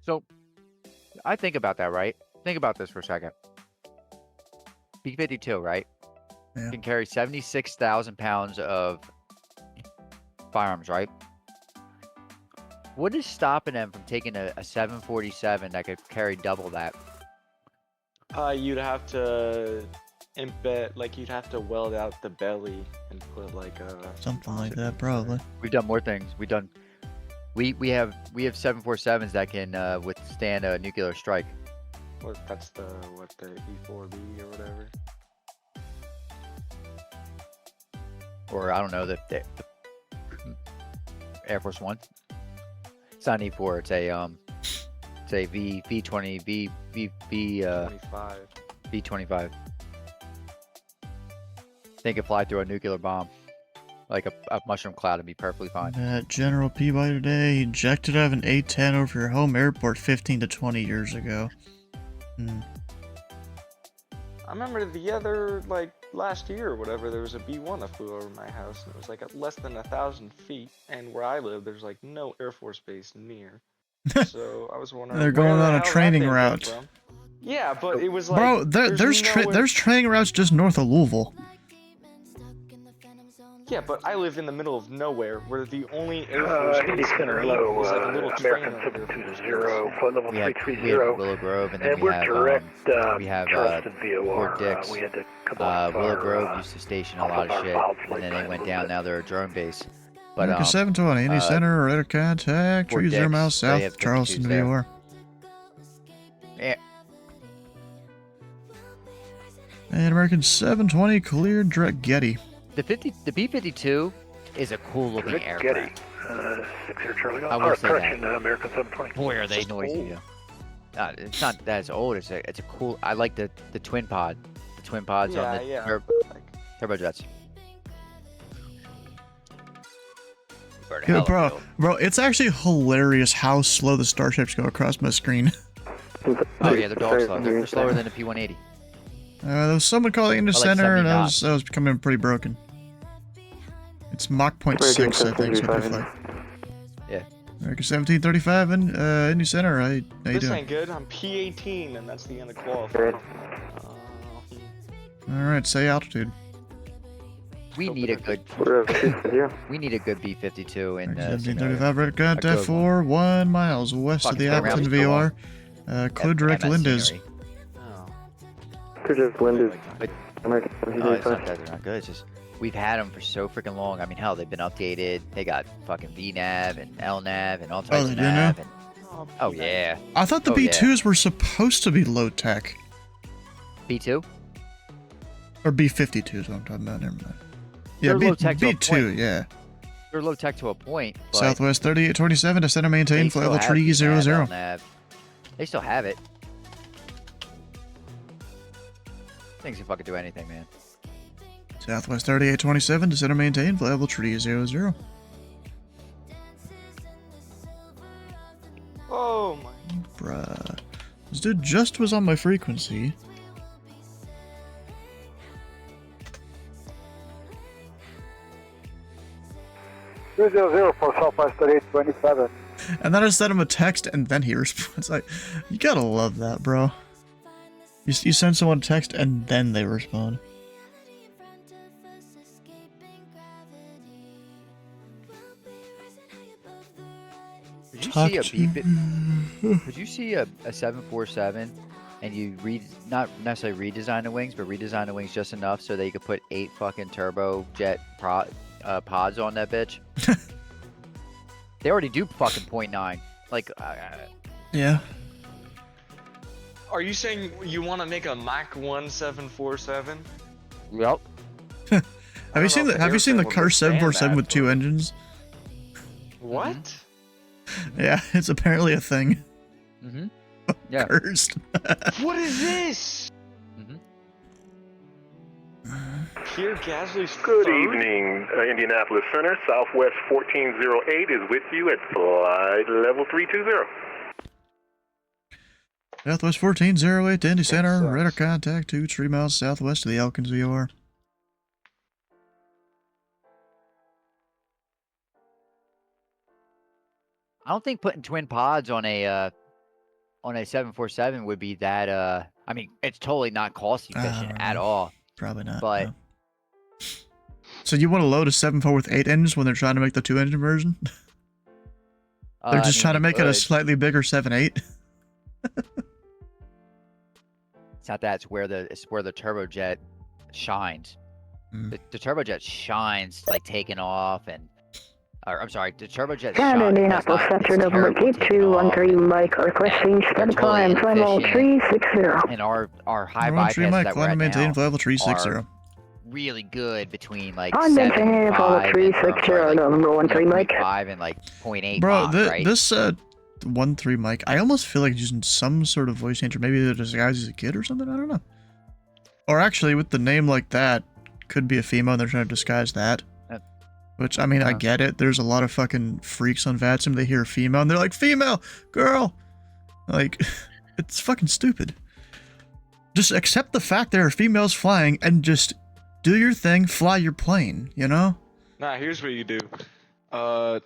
So, I think about that, right? Think about this for a second. B-52, right? Yeah. Can carry 76,000 pounds of firearms, right? What is stopping them from taking a 747 that could carry double that? You'd have to embed, like you'd have to weld out the belly and put like a Something like that, probably. We've done more things. We have 747s that can withstand a nuclear strike. That's the E4B or whatever. Or I don't know the Air Force One. It's not an E4. It's a V20 25. V25. They can fly through a nuclear bomb, like a mushroom cloud, and be perfectly fine. General Peabody today ejected out of an A-10 over your home airport 15 to 20 years ago. I remember the other, like, last year or whatever, there was a B-1 that flew over my house, and it was like at less than 1,000 feet, and where I live, there's like no Air Force base near. So I was wondering. They're going where on the a hell training that thing came route. from. Yeah, but it was like. Bro, there's training routes just north of Louisville. Yeah, but I live in the middle of nowhere, where the only Air Force Indy base Center, is hello, like a little American trailer. 720, flight level We have 330. Willow Grove, and then And we we're have direct, we have Charleston VOR. Fort Dix. We had to come off Willow our, Grove used to station a off lot of of our shit, filed and flight then plan they a went little down. bit. Now they're a drone base. But America 720, Indy Center, radar contact, Fort 30 Dix, miles they south have of Charleston 52s there. VOR. Yeah. And American 720 cleared direct Getty. The B-52 is a cool looking Direct Getty. aircraft. 60 Charlie. I will say correction, that. American 720. Boy, are they noisy. It's not that old. It's a cool. I like the twin pod. The twin pods on the turbojets. Yeah, bro, it's actually hilarious how slow the starships go across my screen. Oh yeah, they're dog slow. They're slower than a P-180. There was someone called Indy Like Center, 70 and knots. that was becoming pretty broken. It's Mach 0.6, I think, is what they fly. Yeah. American 1735 and Indy Center, how you This doing? ain't good. I'm P18, and that's the end of qualifying. Alright, say altitude. We need a good. We need a good B-52 in. 1735, radar contact for 1 miles west of Fucking the go around Appleton the VOR. Clear direct MS Lindes. scenery. Just Lindes. But American no, it's not that they're not good. It's just we've had them for so freaking long. I mean, hell, they've been updated. They got fucking VNav and LNav and all types they of do now? nav. And, oh yeah. I thought the Oh, yeah. B2s were supposed to be low tech. B2. Or B-52 is what I'm talking about, never mind. Yeah, They're low tech to a B2, point. yeah. They're low tech to a point. But Southwest 3827 to center maintain, they flight still level have tree VNav, 00. LNav. They still have it. Things can fucking do anything, man. Southwest 3827 to center maintain, flight level tree 00. Oh my. Bruh. This dude just was on my frequency. Three 0 for Southwest 3827. And then I sent him a text and then he responds. Like, you gotta love that, bro. You send someone a text and then they respond. Could you see a Could you see a 747 and you not necessarily redesign the wings, but redesign the wings just enough so that you could put 8 fucking turbojet pods on that bitch? They already do fucking 0.9. Like, yeah. Are you saying you want to make a Mach 1 747? Yep. Have you seen the car 747 with 2 engines? What? Yeah, it's apparently a thing. Mm-hmm. Yeah. Cursed. What is this? Pierre Gasly's Good third? evening, Indianapolis Center. Southwest 1408 is with you at flight level 320. Southwest 1408 to Indy Center, radar contact 3 miles southwest of the Elkins VOR. I don't think putting twin pods on a 747 would be that. I mean, it's totally not cost efficient at all. Probably not. But no. So you want to load a 7.4 with 8 engines when they're trying to make the 2-engine version? They're just trying to make it a slightly bigger 7.8. It's not that. It's where the turbojet shines. The turbojet shines like taking off and. Or, I'm sorry, the turbojet shot. Indianapolis Center, November 8213, Mike, requesting step climb, flight level 360. And our high 113 bypass Mike, that we're climb at and maintain now flight level 360. are really good between like I'm maintaining flight level 360, November 13 Mike. 5 and like 0.8 Bro, Mach, right? this 1.3 Mike, I almost feel like using some sort of voice changer. Maybe they're disguised as a kid or something. I don't know. Or actually, with the name like that, could be a female and they're trying to disguise that. Which, I mean, I get it. There's a lot of fucking freaks on VATSIM. They hear female and they're like, female, girl. Like, it's fucking stupid. Just accept the fact there are females flying and just do your thing, fly your plane, you know? Nah, here's what you do.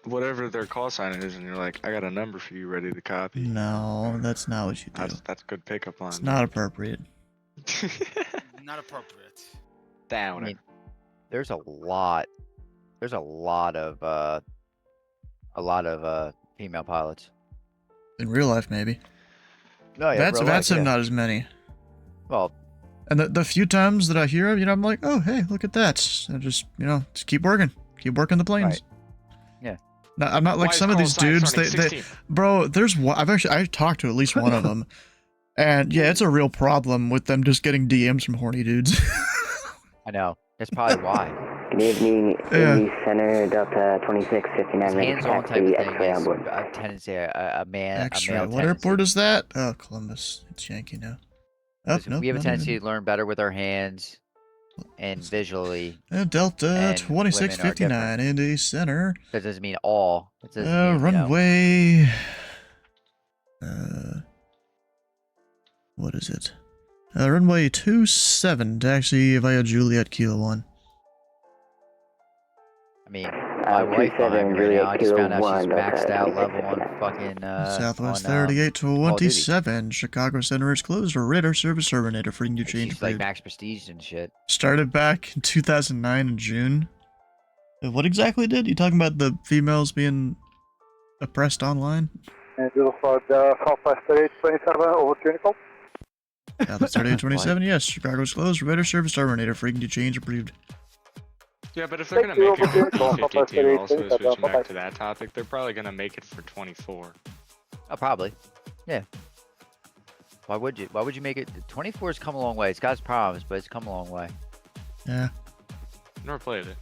Whatever their call sign is, and you're like, I got a number for you ready to copy. No, that's not what you do. That's a good pickup line. It's not appropriate. Not appropriate. Down I it. mean, there's a lot there's a lot of female pilots. In real life, maybe. No, yeah, real life, Vatsum, yeah. not as many. Well, and the few times that I hear him, I'm like, oh, hey, look at that. And just keep working the planes. Right. Yeah. No, I'm not like some of these dudes. Bro, there's one. I've talked to at least one of them, and yeah, it's a real problem with them just getting DMs from horny dudes. I know. That's probably why. Good evening, Indy Center, Delta 2659. Hands-on type of thing is a tendency, a male X-ray. What tendency. airport is that? Oh, Columbus. It's Yankee now. Oh, Listen, we have a tendency to learn better with our hands and visually. Delta 2659, Indy Center. That doesn't mean all. It doesn't mean, runway. What is it? Runway 27, taxi via Juliet Kilo 1. I mean, my wife right now, I just found out she's maxed out level on fucking, Southwest 3827, Chicago Center is closed for radar service terminator, freeing you change. She's like max prestige and shit. Started back in 2009 in June. What exactly did? You talking about the females being oppressed online? Angel for the Southwest 3827, over to Nicole. Southwest 3827, yes, Chicago's closed for radar service terminator, freeing you change approved. Yeah, but if they're going to make it for P52, also switching back to that topic, they're probably going to make it for 24. Oh, probably. Yeah. Why would you? Why would you make it? 24's come a long way. It's got its problems, but it's come a long way. Yeah. Never played it.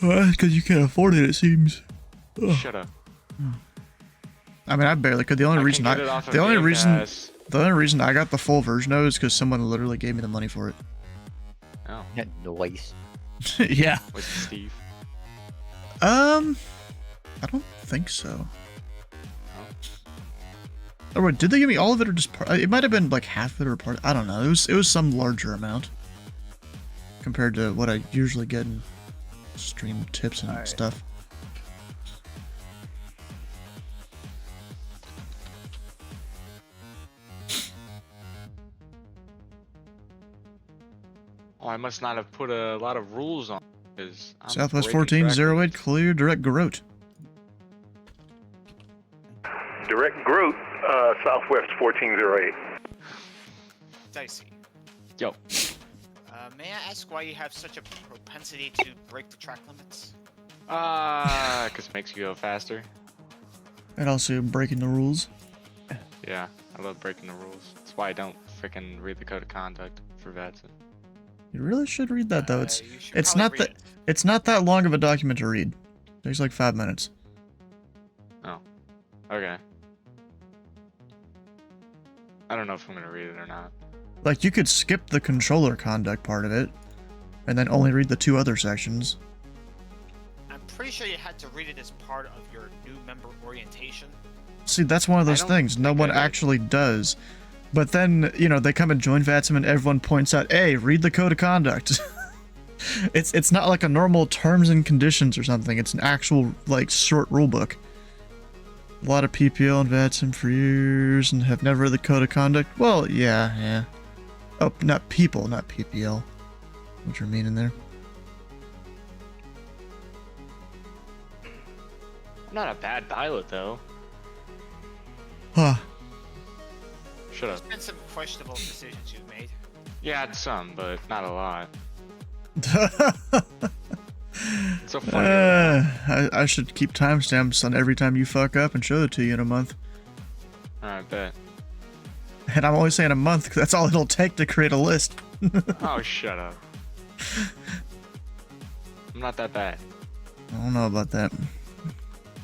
Well, because you can't afford it, it seems. Shut up. I mean, I barely could. The only reason I got the full version of it is because someone literally gave me the money for it. Oh. Noise. Yeah. Was it Steve? I don't think so. Oh, wait, did they give me all of it or just part? It might have been like half of it or part. I don't know. It was some larger amount compared to what I usually get in stream tips and stuff. Oh, I must not have put a lot of rules on. Southwest 1408, clear, direct Grote. Direct Grote, Southwest 1408. Dicey. Yo. May I ask why you have such a propensity to break the track limits? Because it makes you go faster. And also breaking the rules. Yeah, I love breaking the rules. That's why I don't freaking read the code of conduct for vets. You really should read that though. It's not that long of a document to read. It takes like 5 minutes. Oh. Okay. I don't know if I'm gonna read it or not. Like, you could skip the controller conduct part of it, and then only read the 2 other sections. I'm pretty sure you had to read it as part of your new member orientation. See, that's one of those things no one actually does. But then, they come and join VATSIM and everyone points out, hey, read the code of conduct. It's not like a normal terms and conditions or something. It's an actual, like, short rule book. A lot of PPL and VATSIM for years and have never read the code of conduct. Well, yeah. Oh, not people, not PPL. What you're meaning there? I'm not a bad pilot, though. Huh. Shut up. There's been some questionable decisions you've made. Yeah, some, but not a lot. So funny. I should keep timestamps on every time you fuck up and show it to you in a month. I bet. And I'm only saying a month because that's all it'll take to create a list. Oh, shut up. I'm not that bad. I don't know about that.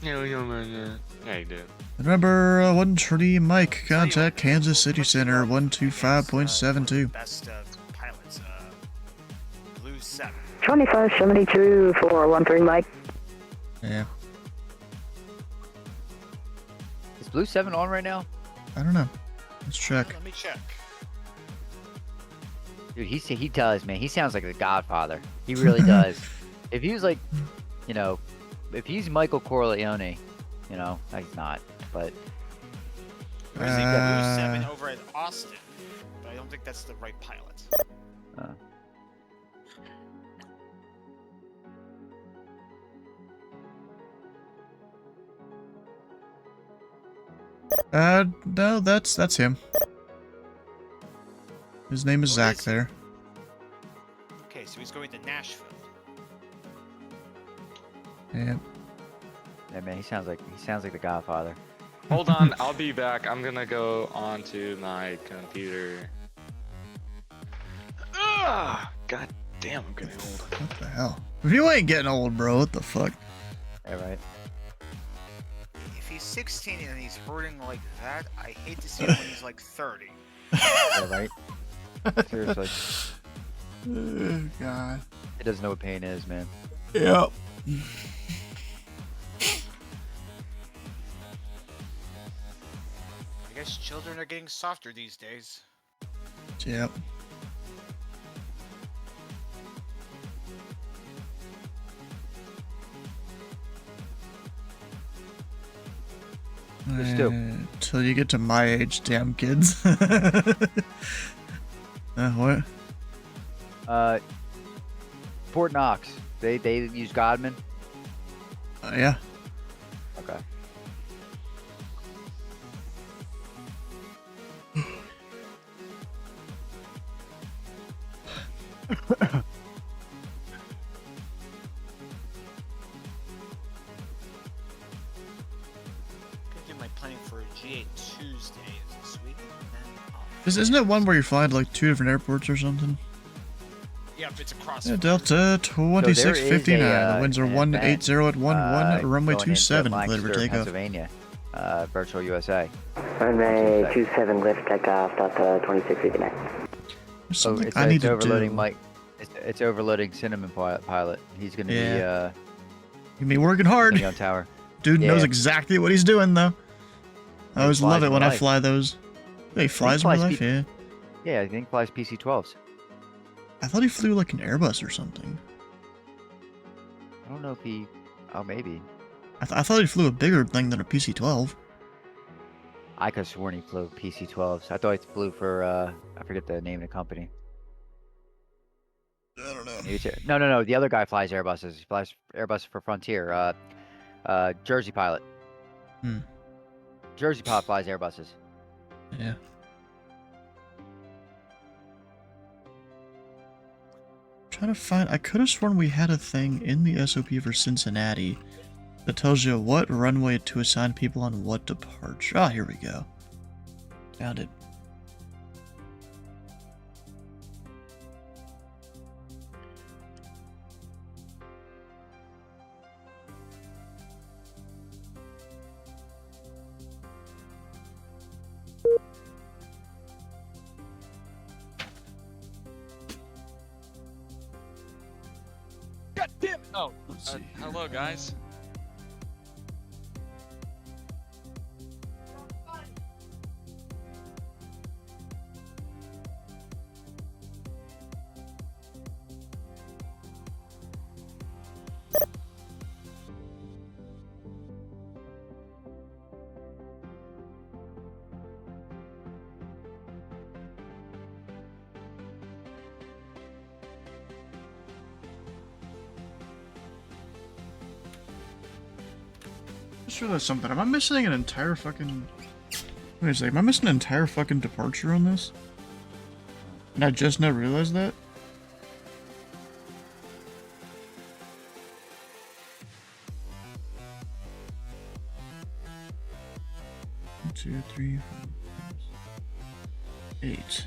Yeah, you do. Remember, 130 Mike, contact Kansas City Center, 125.72. Best pilots, Blue 7. 2572 for 13 Mike. Yeah. Is Blue 7 on right now? I don't know. Let's check. Let me check. Dude, he does, man. He sounds like the Godfather. He really does. If he was like, if he's Michael Corleone, he's not, but... There's a Blue 7 over at Austin, but I don't think that's the right pilot. No, that's him. His name is Zach there. Okay, so he's going to Nashville. Yeah. Yeah, man, he sounds like the Godfather. Hold on, I'll be back. I'm gonna go onto my computer. Ugh, God damn, I'm getting old. What the hell? If you ain't getting old, bro, what the fuck? Yeah, right. If he's 16 and he's hurting like that, I hate to see him when he's like 30. Yeah, right. Seriously. Oh, God. He doesn't know what pain is, man. Yep. I guess children are getting softer these days. Yep. Just do. Till you get to my age, damn kids. What? Fort Knox. They use Godman. Yeah. Okay. Gonna do my planning for a GA Tuesday this week, and then off. Isn't it one where you're flying to like 2 different airports or something? Yeah, if it's across. Yeah, Delta 2659. The winds are an 180 at 11, runway going into 27, cleared Lancaster, for takeoff. Pennsylvania. Virtual USA. Runway 27, lift takeoff, Delta 2659. There's something I need it's to overloading do. Mike. It's overloading Cinnamon Pilot. He's gonna Yeah. be You'll be working hard. on tower. Dude Yeah. knows exactly what he's doing, though. I always flies love it in when I life. fly those. Yeah, he flies in flies real life, P- yeah. Yeah, I think flies PC-12s. I thought he flew like an Airbus or something. I don't know if he. Oh, maybe. I thought he flew a bigger thing than a PC-12. I could have sworn he flew PC-12s. I thought he flew for I forget the name of the company. I don't know. Maybe no. The other guy flies Airbuses. He flies Airbus for Frontier. Jersey Pilot. Hmm. Jersey Pilot flies Airbuses. Yeah. Trying to find. I could have sworn we had a thing in the SOP for Cincinnati that tells you what runway to assign people on what departure. Ah, here we go. Found it. God damn it! Oh, hello guys. Just realized something. Am I missing an entire fucking... Wait a second. Am I missing an entire fucking departure on this? And I just now realized that? One, 2, 3, 4, 5, 8.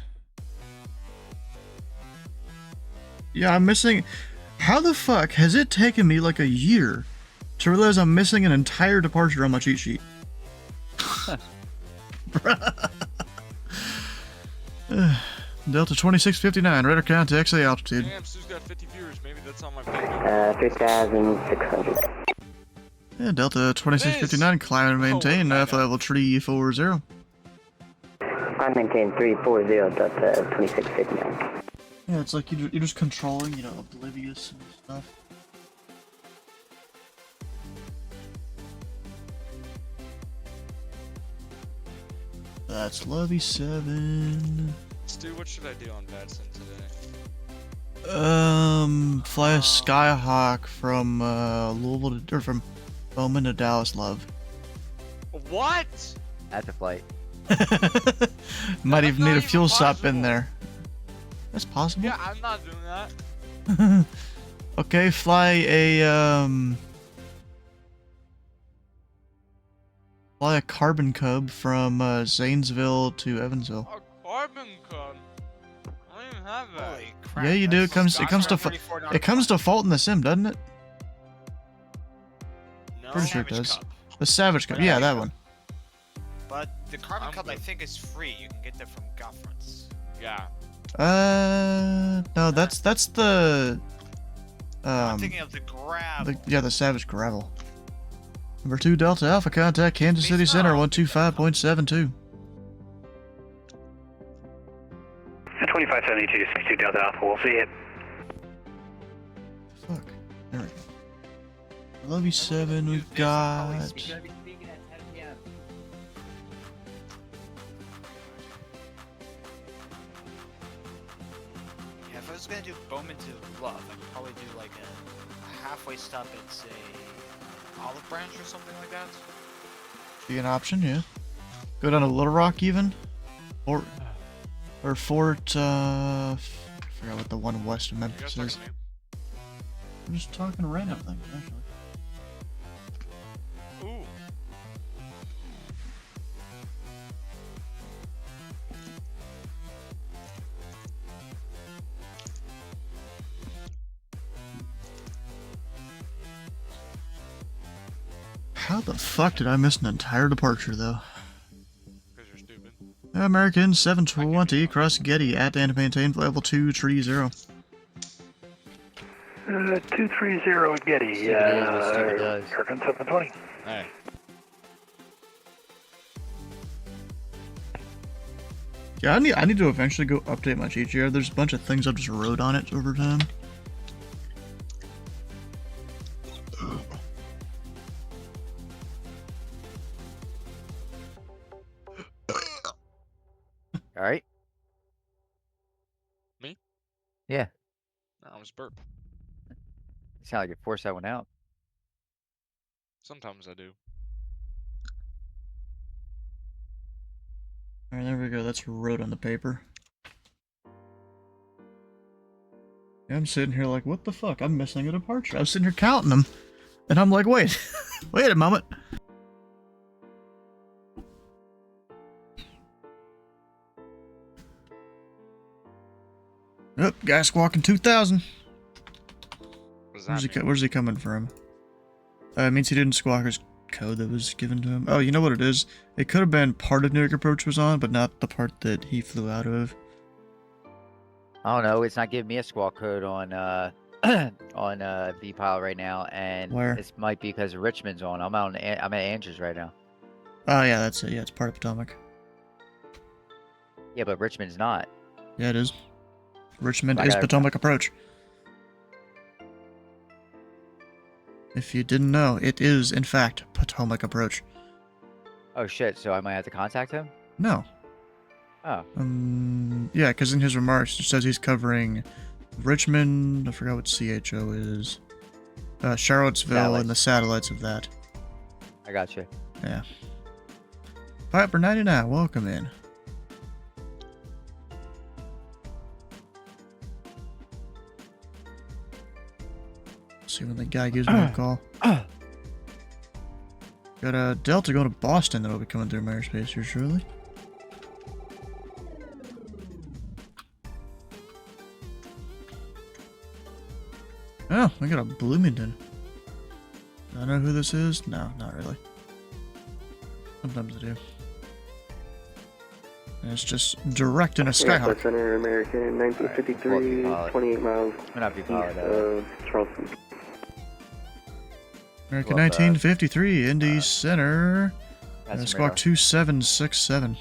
Yeah, I'm missing... How the fuck has it taken me like a year to realize I'm missing an entire departure on my cheat sheet? Delta 2659, radar count to XA altitude. Damn, Sue's got 50 viewers. Maybe that's on my video. 3,600. Yeah, Delta 2659, climb and maintain, flight level 340. I maintain 340, Delta 2659. Yeah, it's like you're just controlling, you know, oblivious and stuff. That's Lovey 7. Stu, what should I do on Batson today? Fly a Skyhawk from Louisville to, or from Bowman to Dallas, love. What? at the flight. Might even need a not fuel even stop in possible. there. That's possible. Yeah, I'm not doing that. Okay, fly a carbon cub from Zanesville to Evansville. A carbon cub. I don't even have that. Holy crap. Yeah, you do. It comes $34 default in the sim, doesn't it? No. Pretty sure it Savage does. Cup. The Savage Cup. Yeah, that one. But the carbon cup, I think, is free. You can get that from Guffrance. Yeah. No, that's the I'm thinking of the grab. the Savage Gravel. Number 2 Delta Alpha, contact Kansas City Center 125.72. 2572, 62 Delta Alpha, we'll see it. Fuck. There we go. Lobby 7, we've got. Yeah, if I was gonna do Bowman to Love, I'd probably do like a halfway stop at, say, Olive Branch or something like that. Be an option, yeah. Go down to Little Rock even, or Fort. I forgot what the one west of Memphis is. I'm just talking random things, actually. Ooh. How the fuck did I miss an entire departure, though? Because you're stupid. American 720, cross Getty at and maintain level 230. 230 Getty, See what it is, what Stupid does. Kirkin 720. Alright. Yeah, I need to eventually go update my GTR. There's a bunch of things I've just wrote on it over time. Alright? Me? Yeah. No, I was burp. You sound like you forced that one out. Sometimes I do. Alright, there we go. That's wrote on the paper. Yeah, I'm sitting here like, what the fuck? I'm missing a departure. I was sitting here counting them. And I'm like, wait. Wait a moment. Yep, guy squawking 2,000. Where's he coming from? It means he didn't squawk his code that was given to him. Oh, you know what it is? It could have been part of Newark Approach was on, but not the part that he flew out of. I don't know. It's not giving me a squawk code on V-Pile right now, and Where? it might be because Richmond's on. I'm at Andrews right now. Oh, yeah, that's it. Yeah, it's part of Potomac. Yeah, but Richmond's not. Yeah, it is. Richmond is Potomac Approach. If you didn't know, it is, in fact, Potomac Approach. Oh shit! So I might have to contact him. No. Oh. Yeah, because in his remarks it says he's covering Richmond. I forgot what CHO is. Charlottesville and the satellites of that. I got you. Yeah. Piper 99, welcome in. See when the guy gives me a call. Got a Delta going to Boston that'll be coming through my airspace here shortly. Oh, I got a Bloomington. Do I know who this is? No, not really. Sometimes I do. And it's just direct in a Skyhawk. Center, American 1953, 28 miles east of Charleston. American 1953, Indy Center. Squawk 2767.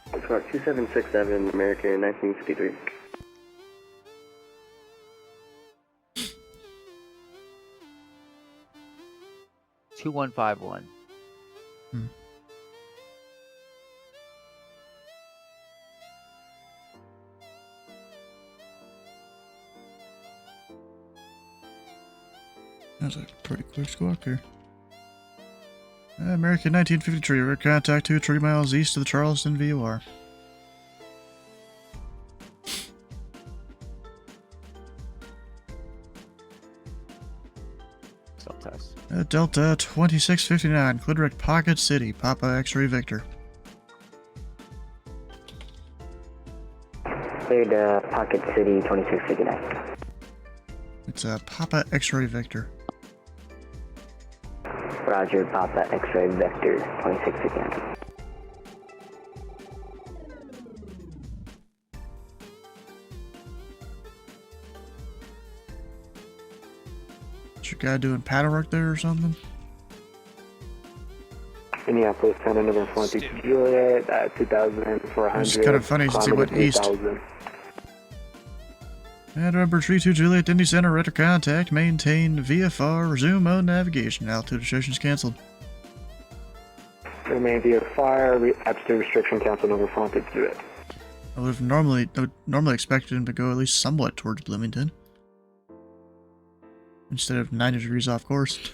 Squawk 2767, American 1953. Two 151. That's a pretty quick squawk here. American 1953, river contact 2 miles east of the Charleston VOR. Self-test. Delta 2659, Cliderick Pocket City, Papa X-Ray Victor. Cleared Pocket City 2659. It's Papa X-Ray Victor. Roger, Papa X-Ray Vector 2659. Is your guy doing paddle work there or something? Minneapolis, Center, November 14th, Juliet, 2,400. It's kind of funny since he went east. 3,000. And November 32 Juliet, Indy Center, radar contact, maintain VFR, resume mode navigation, altitude restrictions canceled. Remain via fire, altitude restriction cancel, November 14th, Juliet. I would normally expected him to go at least somewhat towards Bloomington. Instead of 90 degrees off course.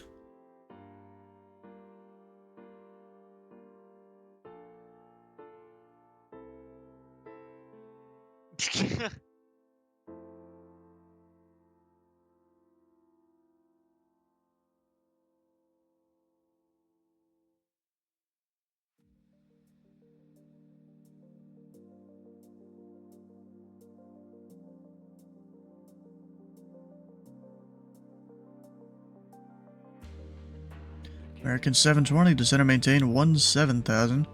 American 720, descender maintain 17,000.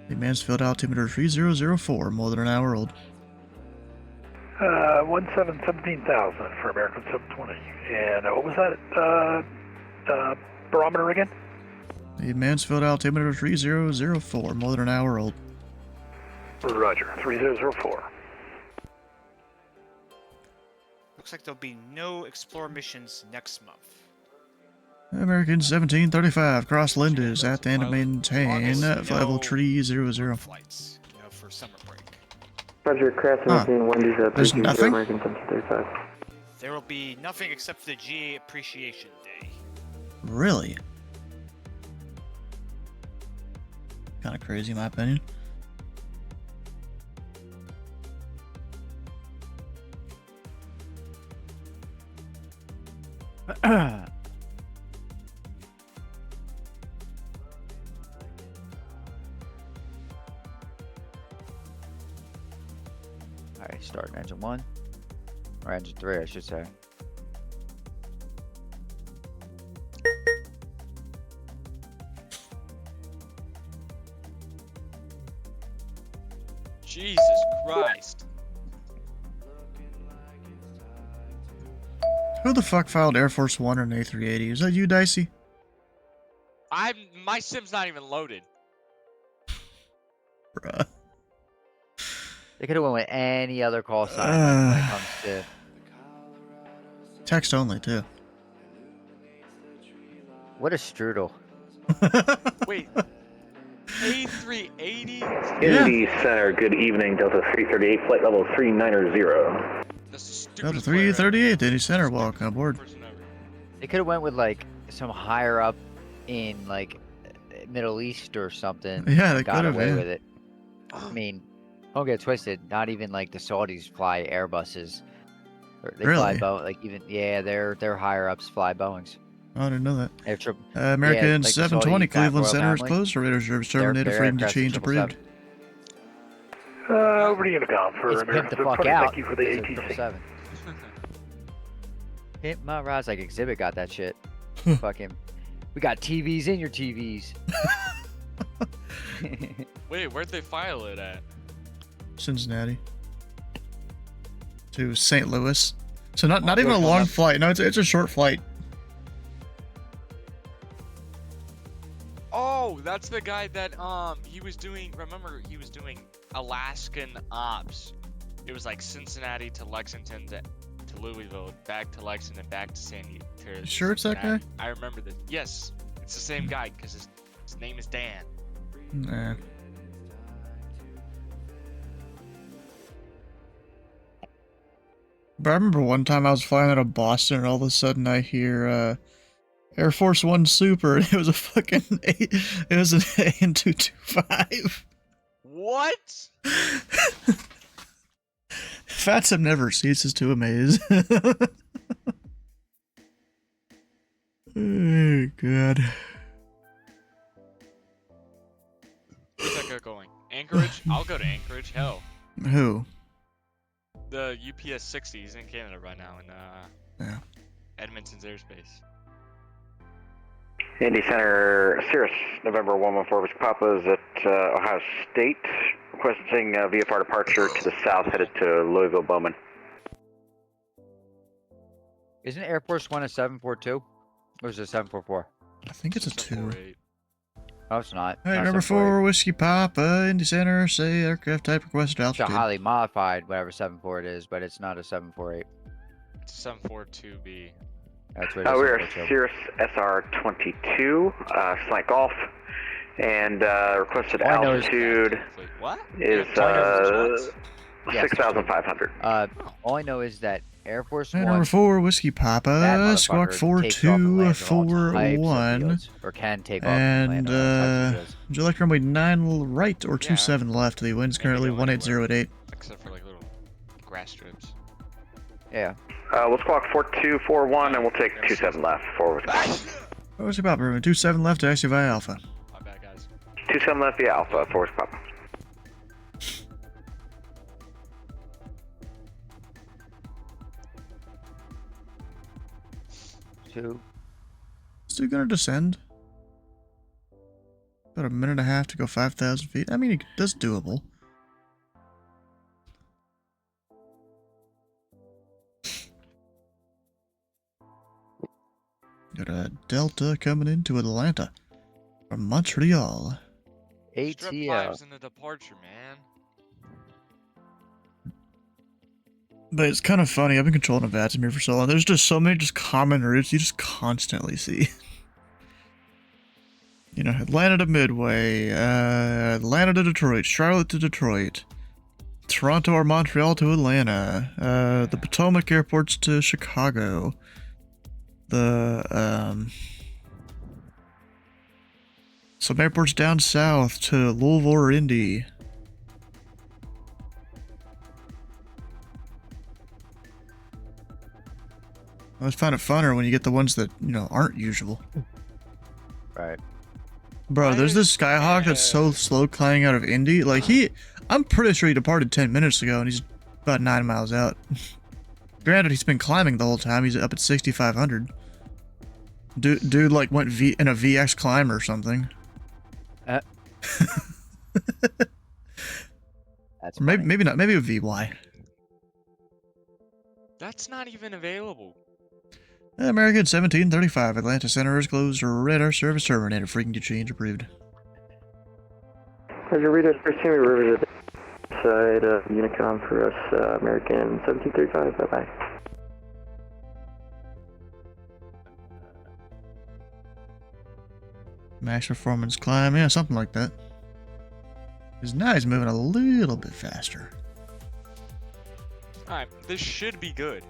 The Mansfield altimeter 3004, more than an hour old. 17,000 for American 720. And what was that barometer again? The Mansfield altimeter 3004, more than an hour old. Roger, 3004. Looks like there'll be no Explorer missions next month. American 1735, cross Lindes at the end of maintain, flight level 300. Flights, for summer break. Roger, crash maintain Wendy's There's nothing? American 1735. There will be nothing except for the GA Appreciation Day. Really? Kind of crazy in my opinion. Alright, starting engine 1. Or engine 3, I should say. Jesus Christ. Who the fuck filed Air Force One and A380? Is that you, Dicey? My sim's not even loaded. Bruh. They could have went with any other call sign when it comes to text only too. What a strudel. Wait. A380? Indy Center, good evening, Delta 338, flight level 390. Delta 338, Indy Center, welcome aboard. They could have went with like some higher up in like Middle East or something. Yeah, they got could have, away yeah. with it. I mean, don't get twisted. Not even like the Saudis fly Airbuses. Or they fly Really? like even their higher ups fly Boeings. Oh, I didn't know that. They're American yeah, like the 720, Saudi Cleveland royal Center is family. closed. Radar service terminated. Their Freedom to aircraft change is approved. Over to Unicom for It's American pimped the fuck 720. out. Thank you for the It's a ATC. 777. Hit my rides like Exhibit got that shit. Fucking, we got TVs in your TVs. Wait, where'd they file it at? Cincinnati to St. Louis. So not even a long flight. No, it's a short flight. Oh, that's the guy that he was doing. Remember, he was doing Alaskan ops. It was like Cincinnati to Lexington to Louisville, back to Lexington, back to San Diego. You sure it's that guy? I remember this. Yes, it's the same guy because his name is Dan. Nah. But I remember one time I was flying out of Boston and all of a sudden I hear Air Force One Super, and it was a fucking it was an AN 225. What? Fatsum never ceases to amaze. Oh, God. Where's that guy going? Anchorage? I'll go to Anchorage. Hell. Who? The UPS 60 is in Canada right now in Yeah. Edmonton's airspace. Indy Center, Cirrus, November 114 Whiskey Papa is at Ohio State, requesting VFR departure to the south, headed to Louisville Bowman. Isn't Air Force One a 742? Or is it 744? I think it's a 2. No, it's not. All right, Not number 4, Whiskey Papa, Indy Center, say aircraft type requested It's a altitude. highly modified, whatever 74 it is, but it's not a 748. It's a 742B. That's what We it is. are Cirrus SR-22, slant golf, and requested altitude is 6,500. All I know is that Air Force All right, One. number 4, Whiskey Papa, Squawk 4241, or can take off and would you like runway 9 right or 27 left? The wind's currently 18088. Except for like little grass strips. Yeah. We'll squawk 4241 and we'll take 27 left for Whiskey Papa. Whiskey Papa, runway 27 left to taxi via Alpha. My bad, guys. 27 left via Alpha for Whiskey Papa. Still gonna descend. About a minute and a half to go 5,000 feet. I mean, that's doable. Got a Delta coming into Atlanta from Montreal. Strip 5's in the departure, man. But it's kind of funny. I've been controlling a Vatimir for so long. There's just so many just common routes you just constantly see. You know, Atlanta to Midway, Atlanta to Detroit, Charlotte to Detroit, Toronto or Montreal to Atlanta, the Potomac airports to Chicago, some airports down south to Louisville or Indy. I always find it funner when you get the ones that, you know, aren't usual. Right. Bro, there's this Skyhawk that's so slow climbing out of Indy. Like, I'm pretty sure he departed 10 minutes ago, and he's about 9 miles out. Granted, he's been climbing the whole time. He's up at 6,500. Dude, like, went in a VX climb or something. That's maybe not. Maybe a VY. That's not even available. American 1735. Atlanta Center is closed. Radar service terminated. Frequency change approved. Roger, reader, first team, River to the side of Unicom for us, American 1735. Bye-bye. Max performance climb. Yeah, something like that. Because now he's moving a little bit faster. Alright, this should be good.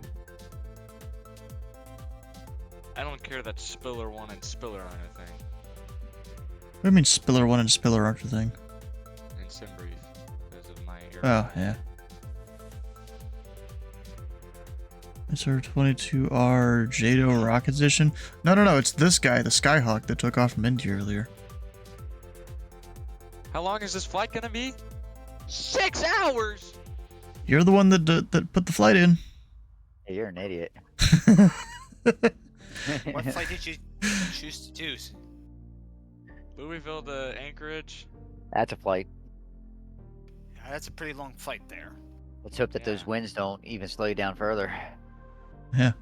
I don't care that Spiller 1 and Spiller aren't a thing. What do you mean Spiller 1 and Spiller aren't a thing? In SimBrief, because of my ear. Oh, yeah. SR-22R Jado Rocket Edition? No, it's this guy, the Skyhawk that took off from Indy earlier. How long is this flight gonna be? 6 hours! You're the one that put the flight in. Hey, you're an idiot. What flight did you choose to do? Louisville to Anchorage. That's a flight. Yeah, that's a pretty long flight there. Let's hope that those winds don't even slow you down further. Yeah.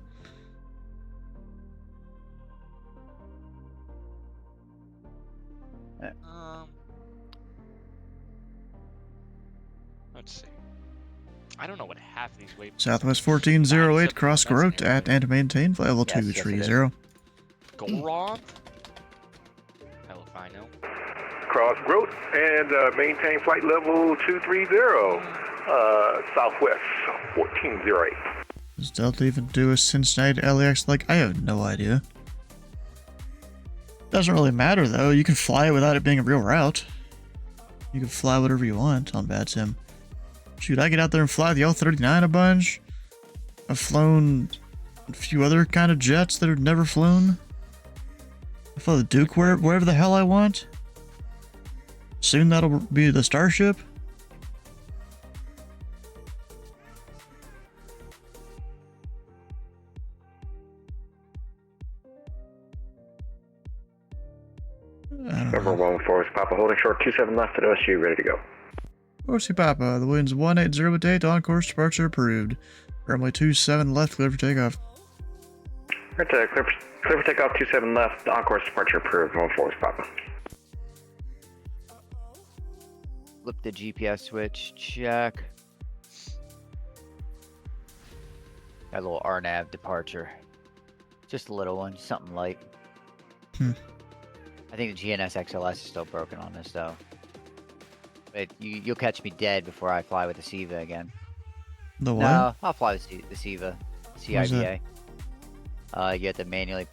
Let's see. I don't know what half of these waypoints. Southwest 1408, cross route at and maintain flight level 230. Go wrong? Hell if I know. Cross route and maintain flight level 230, Southwest 1408. Does Delta even do a Cincinnati to LAX? Like, I have no idea. Doesn't really matter though. You can fly it without it being a real route. You can fly whatever you want on Bad Sim. Shoot, I get out there and fly the L-39 a bunch. I've flown a few other kind of jets that have never flown. I fly the Duke wherever the hell I want. Soon that'll be the Starship. Number 114 Papa, holding short 27 left at OSU, ready to go. Whiskey Papa, the wind's 180 at 8, on course departure approved. Runway 27 left, clear for takeoff. Right, clear for takeoff 27 left, on course departure approved, 114 Papa. Flip the GPS switch, check. Got a little RNAV departure. Just a little one, something light. I think the GNS XLS is still broken on this though. But you'll catch me dead before I fly with the SIVA again. The what? No, I'll fly the SIVA, CIVA. You have to manually,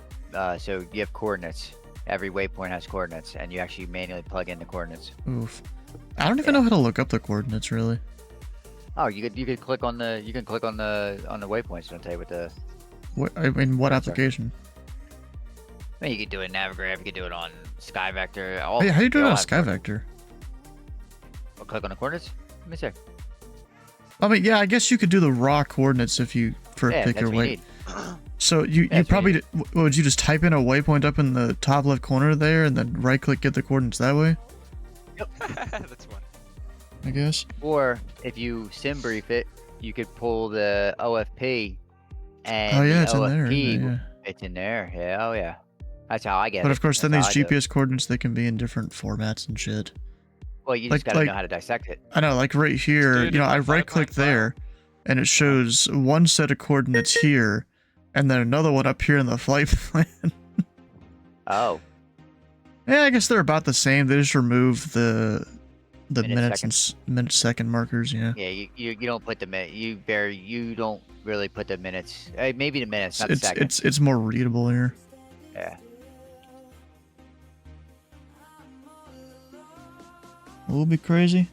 so you have coordinates. Every waypoint has coordinates, and you actually manually plug in the coordinates. Oof. I don't even know how to look up the coordinates really. Oh, you could click on the waypoints. Don't tell you what the. What? I mean, what application? I mean, you could do it in Navigraph. You could do it on SkyVector. Hey, how do you do it on SkyVector? I'll click on the coordinates. Let me see. I mean, yeah, I guess you could do the raw coordinates if you for a particular way. So you probably what would you just type in a waypoint up in the top left corner there and then right click get the coordinates that way? Yep. That's one. I guess. Or if you sim brief it, you could pull the OFP and Oh yeah, the it's in there. OFP, Isn't it? Yeah. it's in there. Yeah, oh yeah. That's how I get it. But of course, then That's these how I do it. GPS coordinates they can be in different formats and shit. Well, you just gotta know how to dissect it. I know, like right here, Dude, you know, I right click there, and it shows one set of coordinates here, and then another one up here in the flight plan. Oh. Yeah, I guess they're about the same. They just remove the Minute, minutes and minute second markers. Yeah. Yeah, you don't put the minute. You don't really put the minutes. Maybe the minutes, not the seconds. It's more readable here. Yeah. Will be crazy.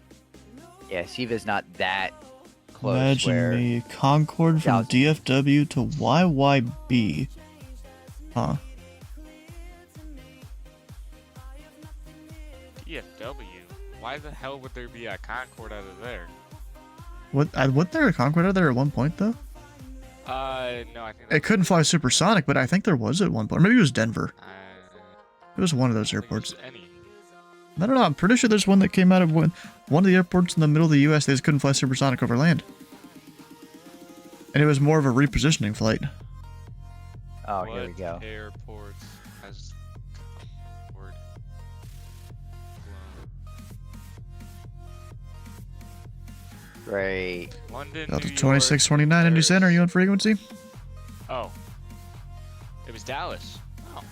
Yeah, SIVA's not that close. Imagine where... me Concorde from DFW to YYB. Huh. DFW? Why the hell would there be a Concorde out of there? Wasn't there a Concorde out there at one point though? No, I think It couldn't fly supersonic, but I think there was at one point. Or maybe it was Denver. It was one of those airports. I don't know. I'm pretty sure there's one that came out of one of the airports in the middle of the U.S. They just couldn't fly supersonic over land, and it was more of a repositioning flight. Oh, here we go. Airports has Concorde flown? Great. London, Delta New York, 2629 Indy Center. You on frequency? Oh. It was Dallas. Oh.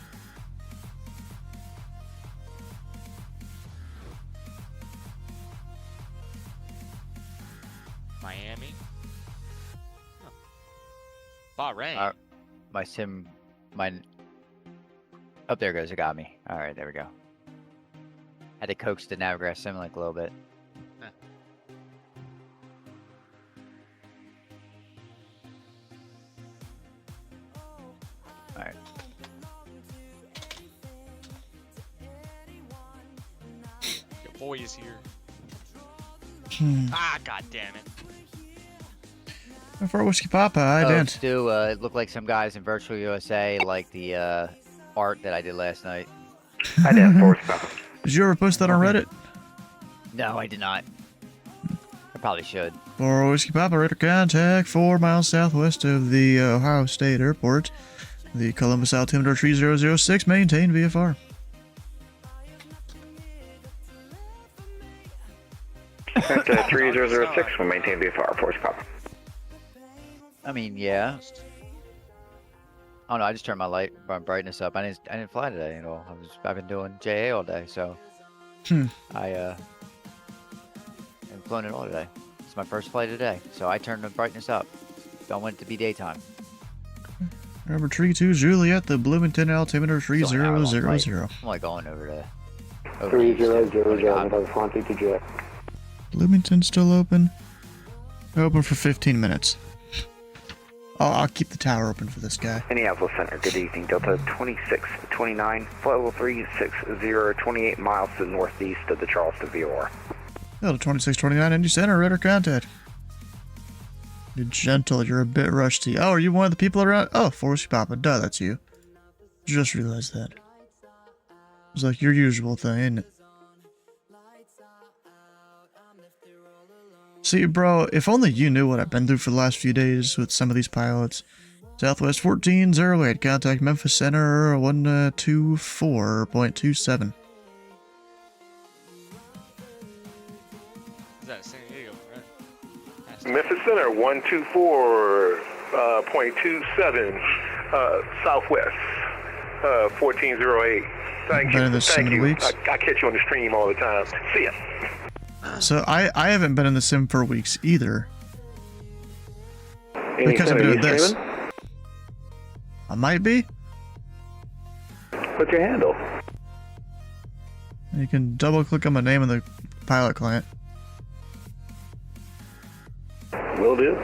Miami. Oh. Bahrain. My sim, oh, there it goes. It got me. All right, there we go. Had to coax the Navigraph Simulink a little bit. All right. Your boy is here. Hmm. Ah, god damn it. For Whiskey Papa, I didn't. Stu, it looked like some guys in Virtual USA like the art that I did last night. I did force Papa. Did you ever post that on Reddit? No, I did not. I probably should. For Whiskey Papa, radar contact 4 miles southwest of the Ohio State Airport. The Columbus altimeter 3006, maintain VFR. At 3006, we'll maintain VFR, force Papa. I mean, yeah. Oh no, I just turned my brightness up. I didn't fly today at all. I've been doing JA all day, so I haven't flown at all today. It's my first flight today, so I turned the brightness up. Don't want it to be daytime. Number 32 Juliet, the Bloomington altimeter 3000. I'm like going over to. 3000, November 132 Juliet. Bloomington's still open. Open for 15 minutes. I'll keep the tower open for this guy. Indianapolis Center, good evening. Delta 2629, flight level 360, 28 miles to the northeast of the Charleston VOR. Delta 2629, Indy Center, radar contact. You're gentle, you're a bit rusty. Oh, are you one of the people around? Oh, Forrest Papa, duh, that's you. Just realized that. It's like your usual thing, ain't it? See, bro, if only you knew what I've been through for the last few days with some of these pilots. Southwest 1408, contact Memphis Center 124.27. Is that San Diego, right? Memphis Center 124.27 Southwest 1408. Thank you. Thank you. I catch you on the stream all the time. See ya. So I haven't been in the sim for weeks either. Because I'm doing this. I might be. What's your handle? You can double click on my name in the pilot client. Will do.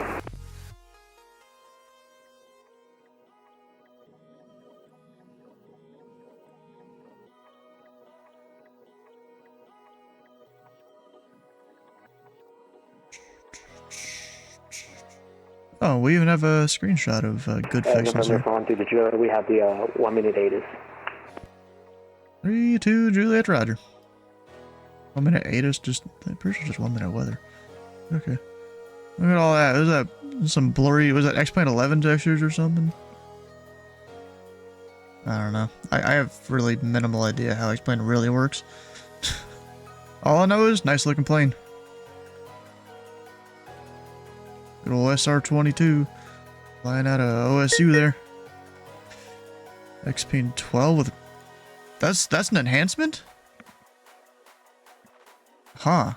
Oh, we even have a screenshot of good fixings here. We have the 1 minute 8s. 3-2 Juliet Roger. 1 minute 8 is just, I'm pretty sure just 1 minute weather. Okay. Look at all that. Was that some blurry, was that X-Plane 11 textures or something? I don't know. I have really minimal idea how X-Plane really works. All I know is nice looking plane. Good old SR-22 flying out of OSU there. XP 12 with... That's an enhancement? Huh.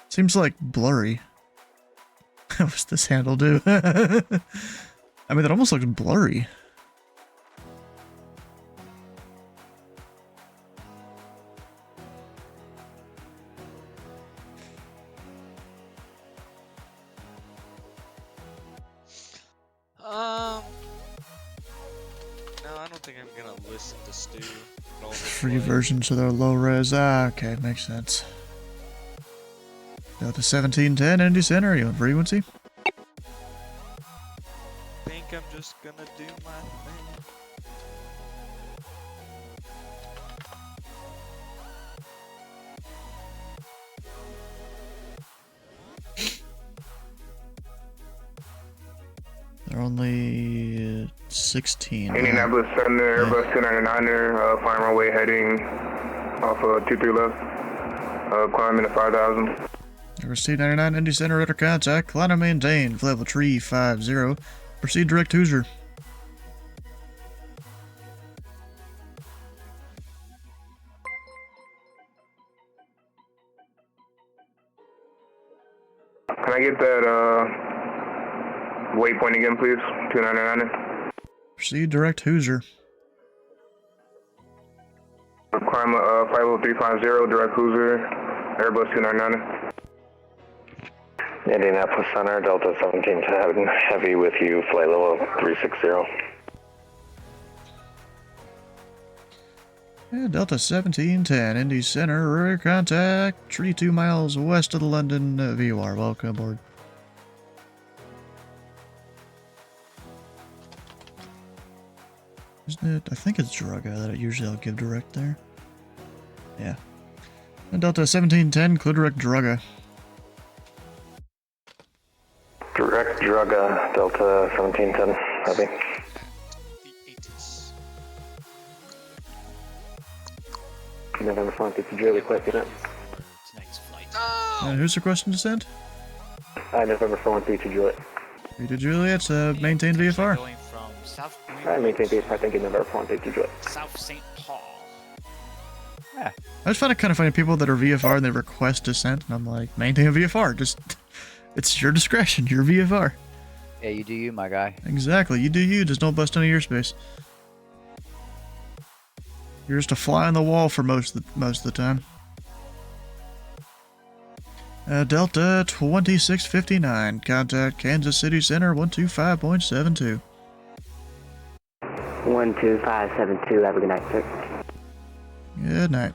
Seems like blurry. What's this handle do? I mean, that almost looks blurry. No, I don't think I'm gonna listen to Stu. Free versions of their low res. Ah, okay, makes sense. Delta 1710, Indy Center, are you on frequency? I think I'm just gonna do my thing. They're only 16. Indianapolis Center, Airbus 299er, flying runway heading off of 23 left, climbing to 5,000. Airbus 299, Indy Center, radar contact, climb and maintain, level 350, proceed direct Hoosier. Can I get that waypoint again, please? 299er. Proceed direct Hoosier. Climb flight level 350, direct Hoosier, Airbus 299er. Indianapolis Center, Delta 1710, heavy with you, flight level 360. Yeah, Delta 1710, Indy Center, radar contact, 32 miles west of the London VOR. Welcome aboard. Isn't it? I think it's Druga that usually I'll give direct there. Yeah. And Delta 1710, clear direct Druga. Direct Druga, Delta 1710, heavy. November 132 Juliet, requesting it. And who's requesting descent? November 132 Juliet. 32 Juliet, maintain VFR. Maintain VFR, thank you, November 132 Juliet. South St. Paul. Yeah. I just find it kind of funny people that are VFR and they request descent, and I'm like, maintain VFR, just, it's your discretion, your VFR. Yeah, you do you, my guy. Exactly, you do you, just don't bust any airspace. You're just a fly on the wall for most of the time. Delta 2659, contact Kansas City Center 125.72. 12572, have a good night, sir. Good night.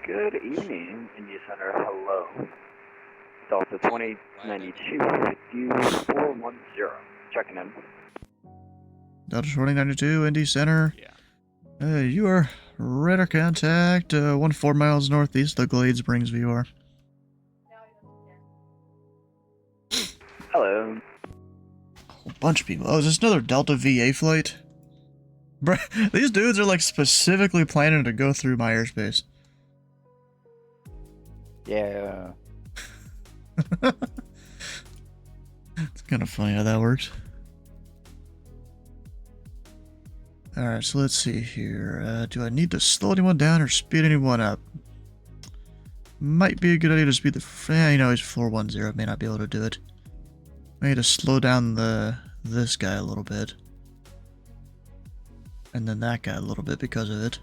Good evening, Indy Center. Hello. Delta 2092 with you 410. Checking in. Delta 2092, Indy Center. Yeah. You are radar contact 14 miles northeast of Glade Springs, VR. Hello. A whole bunch of people. Oh, is this another Delta VA flight? Bruh, these dudes are like specifically planning to go through my airspace. Yeah. It's kind of funny how that works. Alright, so let's see here. Do I need to slow anyone down or speed anyone up? Might be a good idea to speed the... you know, he's 410. May not be able to do it. I need to slow down this guy a little bit. And then that guy a little bit because of it.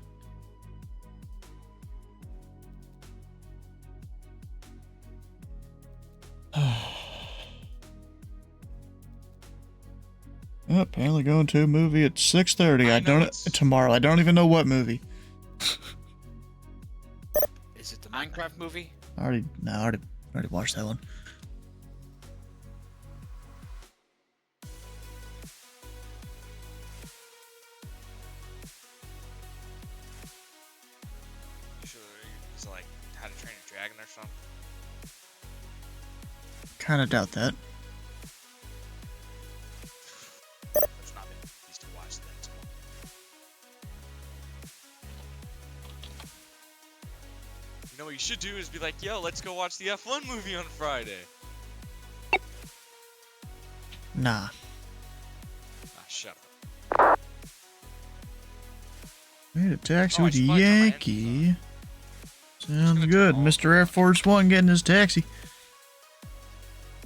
Apparently going to a movie at 6:30. I don't tomorrow. I don't even know what movie. Is it the Minecraft movie? I already watched that one. Is it like How to Train Your Dragon or something? Kind of doubt that. There's not many movies to watch that. You know what you should do is be like, yo, let's go watch the F1 movie on Friday. Nah. Ah, shut up. Made a taxi with Yankee. Sounds good. Mr. Air Force One getting his taxi.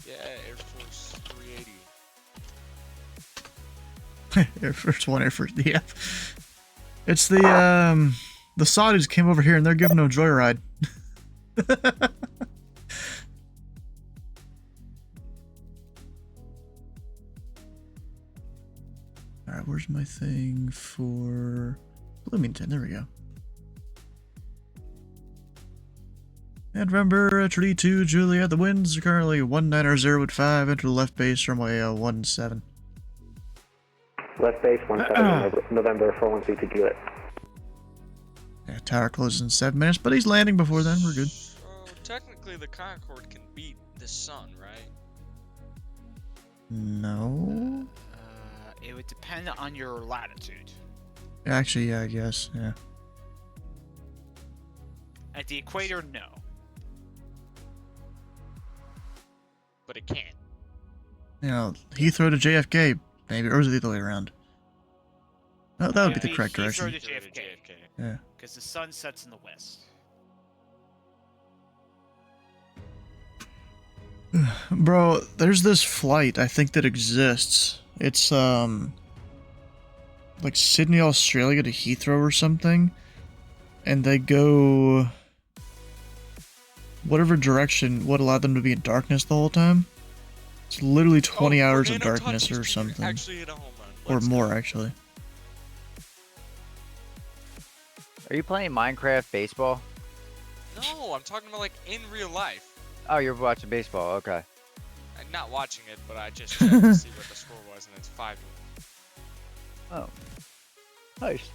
Yeah, Air Force 380. Air Force One, Air Force. Yeah. It's the Saudis came over here and they're giving them a joyride. Alright, where's my thing for Bloomington? There we go. And remember, Tree 2, Juliet, the winds are currently 190 at 5, enter the left base, runway 17. Left base 17, November 413 to Juliet. Yeah, tower closes in 7 minutes, but he's landing before then, we're good. So, technically the Concorde can beat the sun, right? No? It would depend on your latitude. Actually, yeah, I guess, yeah. At the equator, no. But it can. You know, Heathrow to JFK, maybe, or is it the other way around? No, that would be the correct direction. Heathrow to JFK. Yeah. Because the sun sets in the west. Bro, there's this flight I think that exists. It's like Sydney, Australia to Heathrow or something. And they go whatever direction would allow them to be in darkness the whole time. It's literally 20 hours of darkness or something. Actually hit a home run. Or more, actually. Are you playing Minecraft baseball? No, I'm talking about like in real life. Oh, you're watching baseball. Okay. I'm not watching it, but I just checked to see what the score was, and it's 5-1. Oh. Nice.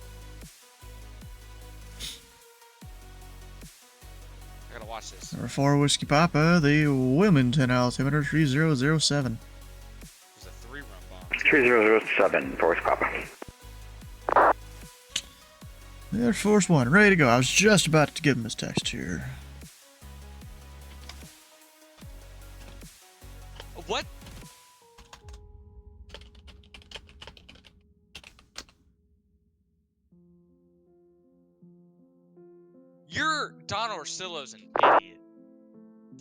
I gotta watch this. Number 4 Whiskey Papa, the Wilmington altimeter 3007. There's a 3-run bomb. 3007 for Whiskey Papa. Air Force One, ready to go. I was just about to give him his text here. What? Don Orsillo's an idiot.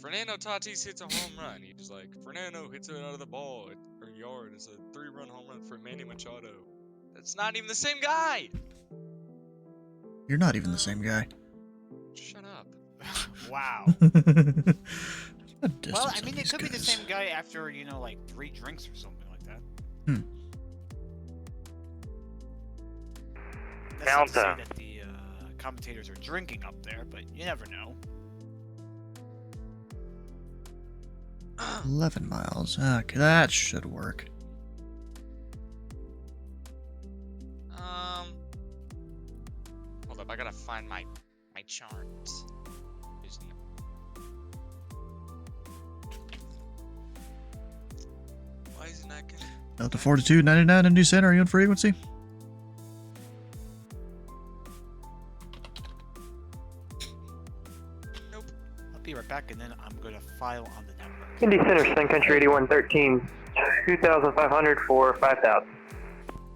Fernando Tatis hits a home run. He's like, Fernando hits it out of the ball or yard. It's a 3-run home run for Manny Machado. That's not even the same guy. You're not even the same guy. Shut up. Wow. What Well, distance I mean, are it these could be the guys? same guy after, you know, like 3 drinks or something like that. Hmm. That's not to say that the commentators are drinking up there, but you never know. 11 miles. Okay, that should work. Hold up, I gotta find my charts. Why isn't that gonna... Delta 4299 Indy Center, are you on frequency? Nope. I'll be right back, and then I'm gonna file on the network. Indy Center, Sun Country 8113, 2,500 for 5,000.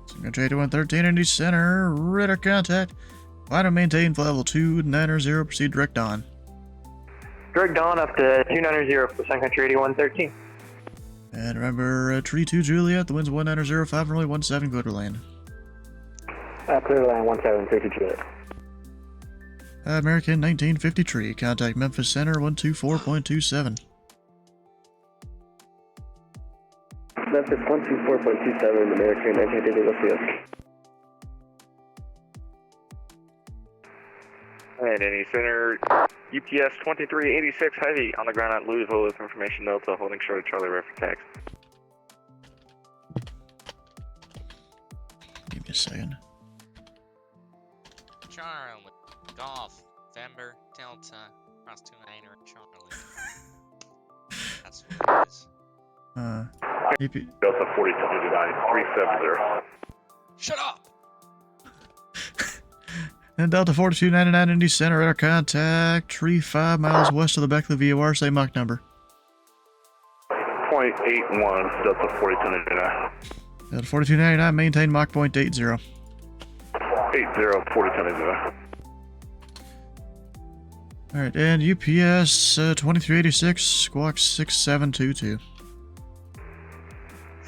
Sun Country 8113 Indy Center, radar contact. Final maintain level 290, proceed direct on. Direct on up to 290 for Sun Country 8113. And remember, tree 2 Juliet, the wind's 190, 5 runway 17, clear to land. Clear line 1732 Juliet. American 1950 tree, contact Memphis Center 124.27. Memphis 124.27, American 1950, let's see us. And Indy Center, UPS 2386 heavy on the ground at Louisville with information Delta holding short of Charlie Red for tax. Give me a second. Charlie, Golf, November, Delta, cross 29er, Charlie. That's what it is. Delta 4229, 370. Shut up! And Delta 4299 Indy Center, radar contact, tree 5 miles west of the Beckley VOR, same Mach number. 0.81, Delta 4299. Delta 4299, maintain Mach point 80. 80, 4299. Alright, and UPS 2386, squawk 6722.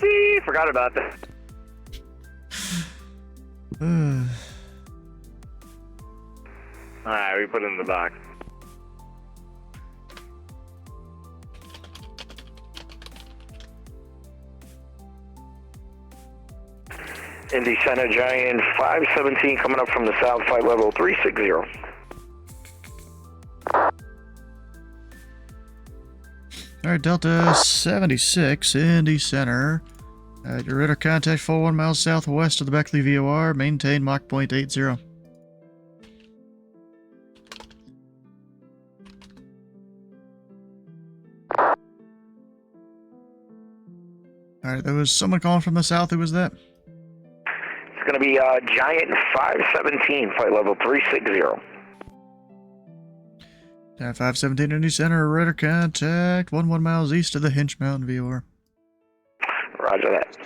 See, forgot about that. Alright, we put it in the box. Indy Center Giant 517 coming up from the south, flight level 360. Alright, Delta 76, Indy Center. Your radar contact 41 miles southwest of the Beckley VOR, maintain Mach point 80. Alright, there was someone calling from the south. Who was that? It's going to be Giant 517, flight level 360. Giant 517 Indy Center, radar contact 11 miles east of the Hinch Mountain VOR. Roger that.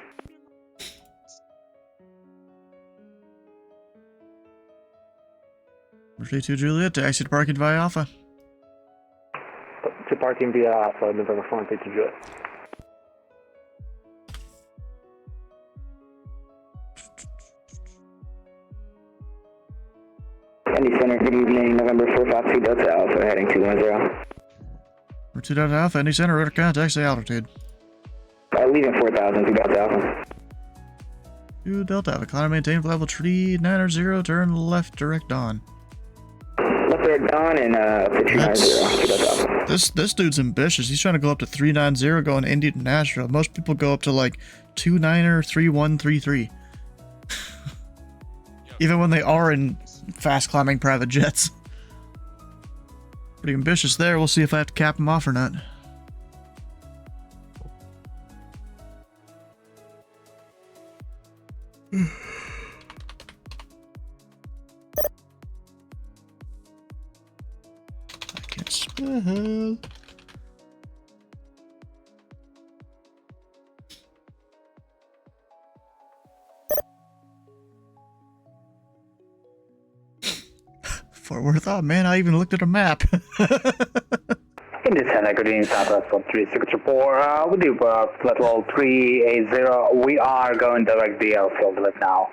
Mercy 2 Juliet, taxi to parking via Alpha. To parking via Alpha, November 432 Juliet. Indy Center, good evening, November 452 Delta Alpha, heading 210. We're 2 Delta Alpha, Indy Center, radar contact, say altitude. Leaving 4,000, 2 Delta Alpha. 2 Delta Alpha, climb maintain level 390, turn left direct on. Left direct on and up to 290, 2 Delta Alpha. This dude's ambitious. He's trying to go up to 390 going Indy to Nashville. Most people go up to like 29er, 3133. Even when they are in fast climbing private jets. Pretty ambitious there. We'll see if I have to cap him off or not. I can't spell. Fort Worth. Oh man, I even looked at a map. Indy Center, good evening, Southwest 136 with you, flight level 380. We are going direct the airfield right now.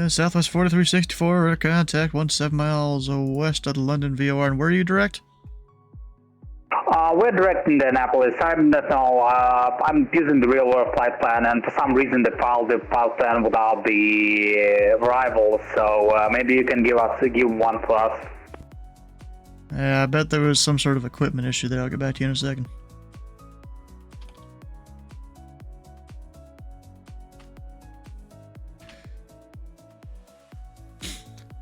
Southwest 4364, radar contact 17 miles west of the London VOR. And where are you direct? We're direct in Indianapolis. I'm not know. I'm using the real world flight plan, and for some reason they filed the flight plan without the arrival. So maybe you can give one for us. Yeah, I bet there was some sort of equipment issue there. I'll get back to you in a second.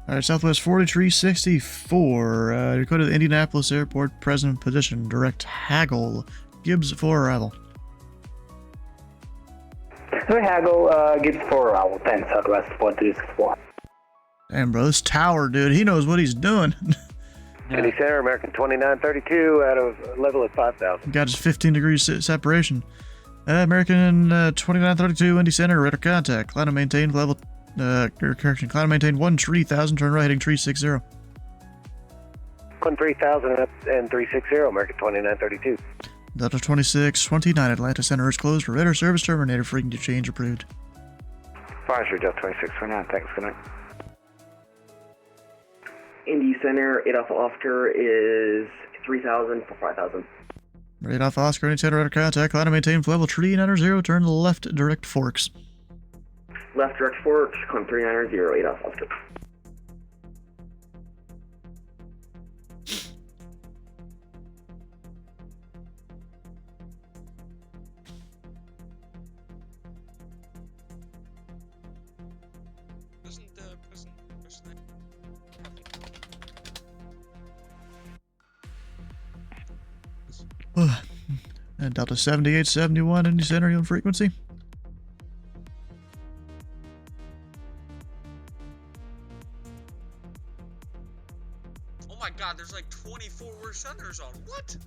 Alright, Southwest 4364. You go to the Indianapolis Airport, present position, direct haggle. Gibbs for arrival. Haggle, Gibbs for arrival, 10 Southwest 4364. Damn, bro, this tower, dude, he knows what he's doing. Indy Center, American 2932, out of level at 5,000. Got his 15 degrees separation. American 2932, Indy Center, radar contact. Climb and maintain level. Correction. Climb and maintain 13,000. Turn right heading 360. 13,000 and 360, American 2932. Delta 2629, Atlanta Center is closed for radar service terminated. Frequency change approved. Fire Street, Delta 2629, thanks, good night. Indy Center, 8 Alpha Oscar is 3,000 for 5,000. 8 Alpha Oscar, Indy Center, radar contact. Climb and maintain level 390. Turn left direct forks. Left direct forks, climb 390, 8 Alpha Oscar. And Delta 7871, Indy Center, on frequency. Oh my god, there's like 24 centers on. What?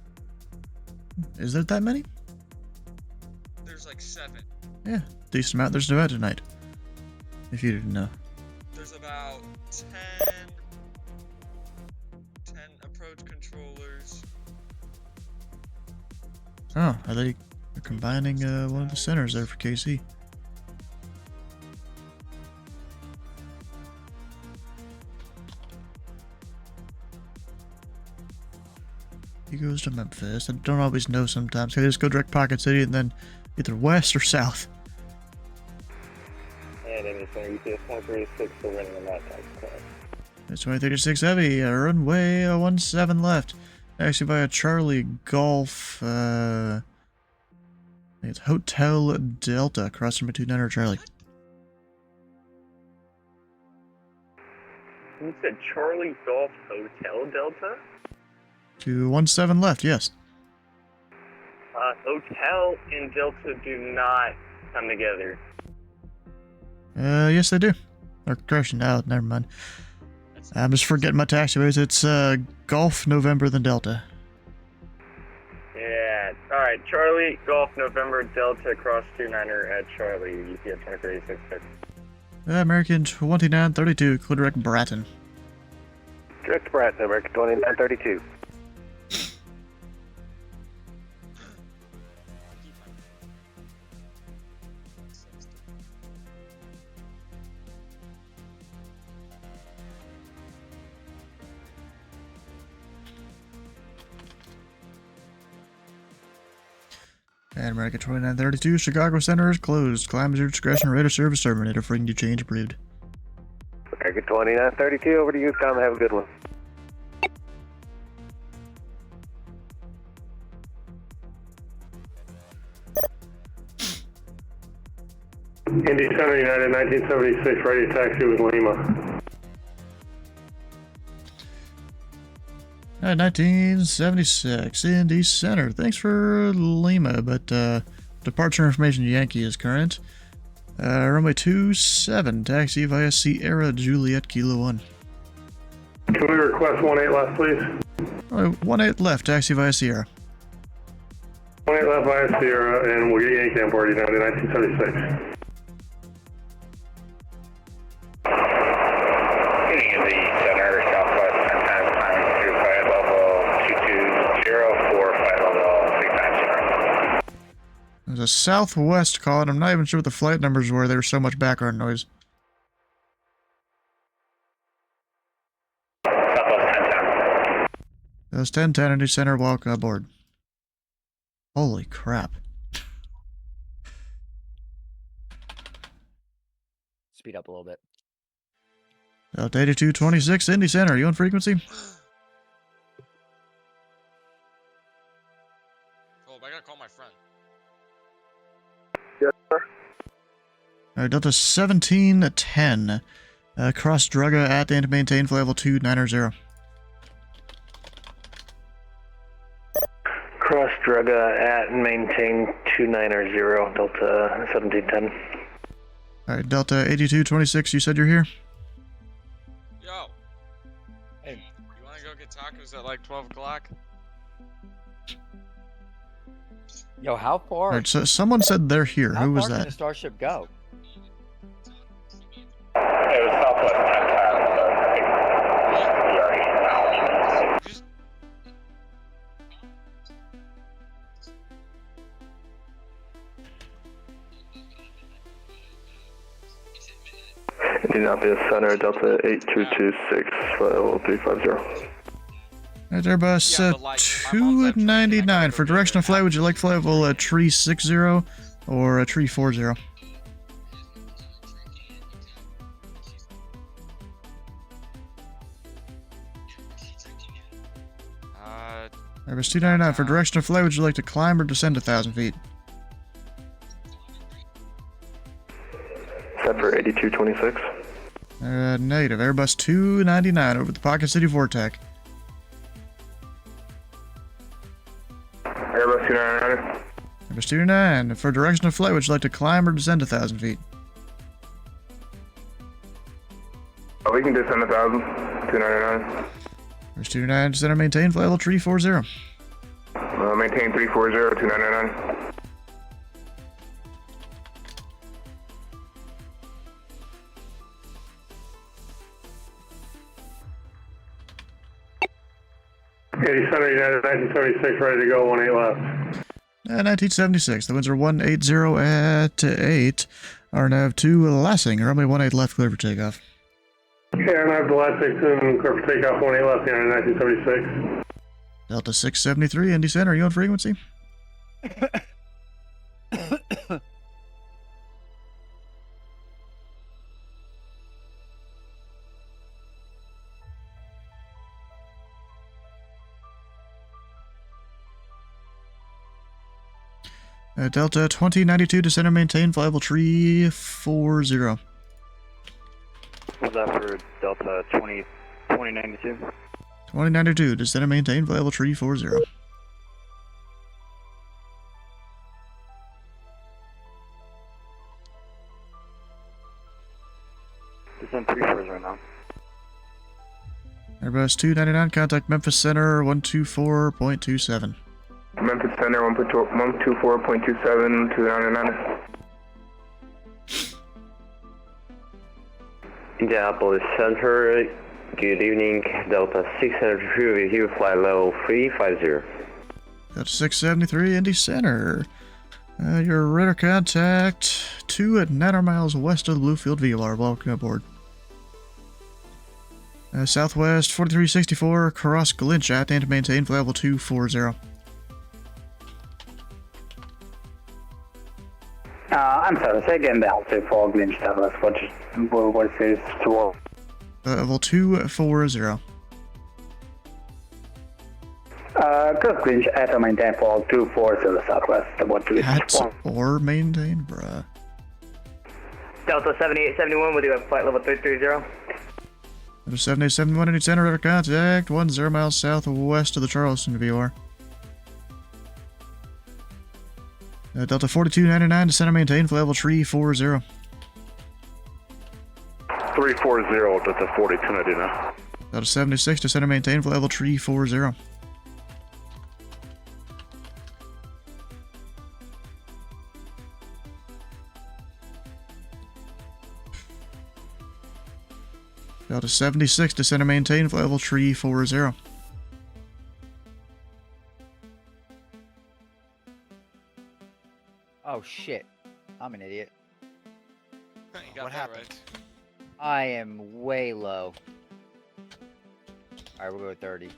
Is there that many? There's like 7. Yeah, decent amount. There's no out tonight. If you didn't know. There's about 10 approach controllers. Oh, are they combining one of the centers there for KC? He goes to Memphis. I don't always know sometimes. They just go direct Pocket City and then either west or south. And Indy Center, UPS 136, still running on that taxi class. It's 2036 Heavy, runway 17 left. Actually by a Charlie Golf, I think it's Hotel Delta, crossing between 29 Charlie. You said Charlie Golf Hotel Delta? To 17 left, yes. Hotel and Delta do not come together. Yes they do. Or correction, never mind. I'm just forgetting my taxiways. It's Golf November then Delta. Yeah, alright, Charlie Golf November Delta cross 29er at Charlie, UPS 2386. American 2932, clear direct Bratton. Direct Bratton, American 2932. And American 2932, Chicago Center is closed. Climb at your discretion, radar service terminator, frequency change approved. American 2932, over to you, Tom, have a good one. Indy Center, United 1976, ready to taxi with Lima. 1976, Indy Center. Thanks for Lima, but departure information Yankee is current. Runway 27, taxi via Sierra Juliet Kilo 1. Can we request 18 left, please? 18 left, taxi via Sierra. 18 left via Sierra, and we'll get Yankee on board you down to 1976. Indy Center, Southwest 10 times climbing to flight level 220 a southwest call, and I'm not even sure what the flight numbers were. There was so much background noise. That was 1010 Indy Center, welcome aboard. Holy crap. Speed up a little bit. Delta 8226 Indy Center, you on frequency? Oh, I gotta call my friend. Yes, sir. Alright, Delta 1710. Cross Drugga at and maintain flight level 290. Cross Drugga at and maintain 290, Delta 1710. Alright, Delta 8226, you said you're here? Yo. Hey. You wanna go get tacos at like 12 o'clock? Yo, how far? Alright, so someone said they're here. Who was How far can that? the Starship go? It was Southwest 1010, Indianapolis Center, Delta 8226, flight level 350. Alright, Airbus 299. For directional flight, would you like flight level tree 60 or a tree 40? Airbus 299. For directional flight, would you like to climb or descend 1,000 feet? Set for 8226. Negative. Airbus 299 over the Pocket City Vortex. Airbus 299. Airbus 299. For directional flight, would you like to climb or descend 1,000 feet? Oh, we can descend 1,000. 299. Airbus 299, descend or maintain flight level 340. Maintain 340, 299. Indy Center, United 1976, ready to go, 18 left. 1976. The winds are 180 at 8. RNAV 2 Lassing. Runway 18 left, clear for takeoff. Okay, I have the last 6 and clear for takeoff, 18 left, United 1976. Delta 673, Indy Center, are you on frequency? Delta 2092, descend and maintain, flight level 340. Was that for Delta 2092? 2092, descend and maintain, flight level 340. Descend 340 right now. Airbus 299, contact Memphis Center 124.27. Memphis Center 124.27, 299. Indianapolis Center, good evening. Delta 603 with you, flight level 350. Delta 673, Indy Center. Your radar contact 2 at 9 miles west of the Bluefield VLR. Welcome aboard. Southwest 4364, cross Glinch at and maintain flight level 240. I'm sorry, say again the altitude for Glinch Towers. What is to Level 240. Cross Glinch at or maintain for 240 southwest. What do you At or maintain, bruh. Delta 7871 with you at flight level 330. Delta 7871, Indy Center, radar contact 10 miles southwest of the Charleston VOR. Delta 4299, descend and maintain, flight level 340. 340, Delta 4299. Delta 76, descend and maintain, flight level 340. Delta 76, descend and maintain, flight level 340. Oh shit. I'm an idiot. You got What that happened? right. I am way low. Alright, we'll go with 30.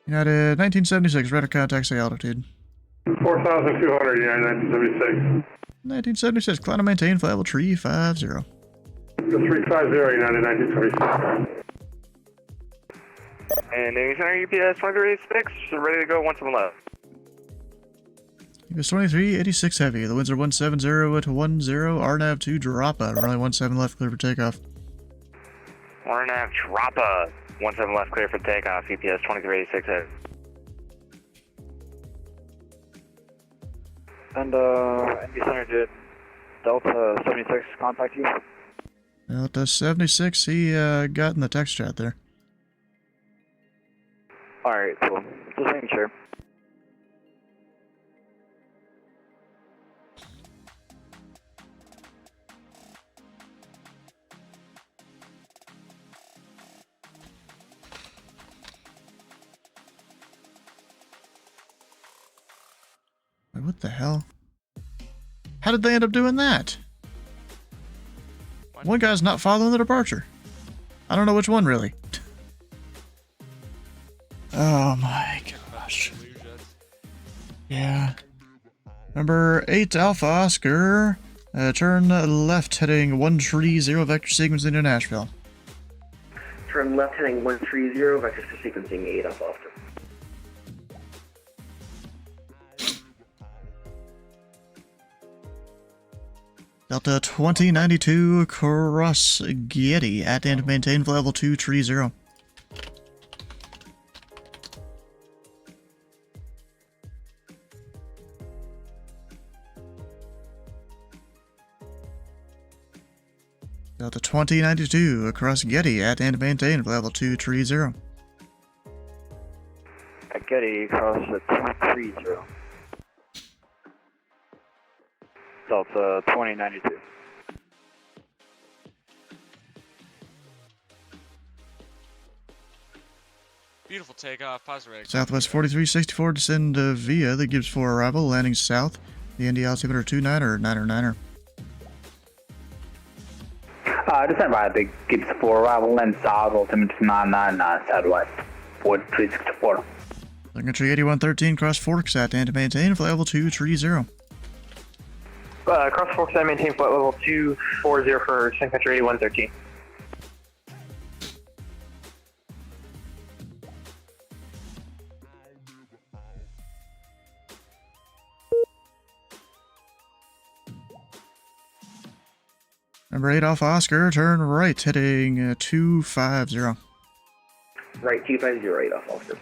United 1976, radar contact, say altitude. 4,200, United 1976. 1976, climb and maintain, flight level 350. 350, United 1976. And Indy Center UPS 2386, ready to go, 17 left. US 2386 heavy, the winds are 170 to 10, RNAV 2 droppa, runway 17 left, clear for takeoff. RNAV droppa, 17 left, clear for takeoff, UPS 2386 heavy. And, Indy Center, did Delta 76 contact you? Delta 76, he got in the text chat there. Alright, cool. Just making sure. Wait, what the hell? How did they end up doing that? One guy's not following the departure. I don't know which one, really. Oh my gosh. Yeah. Number 8 Alpha Oscar. Turn left heading 130 vector sequencing to Nashville. Turn left heading 130, vectors to sequencing 8 Alpha Oscar. Delta 2092 cross Getty at and maintain flight level 230. Delta 2092 across Getty at and maintain flight level 230. At Getty, cross at 230. Delta 2092. Beautiful takeoff. Positive ready. Southwest 4364 descend via the Gibbs 4 arrival, landing south. The Indy altimeter 29er, 9er. Descend via the Gibbs 4 arrival, land south, altimeter 999, southwest 4364. Signature 8113 cross Forks at and maintain flight level 230. Cross Forks, I maintain flight level 240 for Sun Country 8113. Number 8 Alpha Oscar, turn right, heading 250. Right, 250, 8 Alpha Oscar.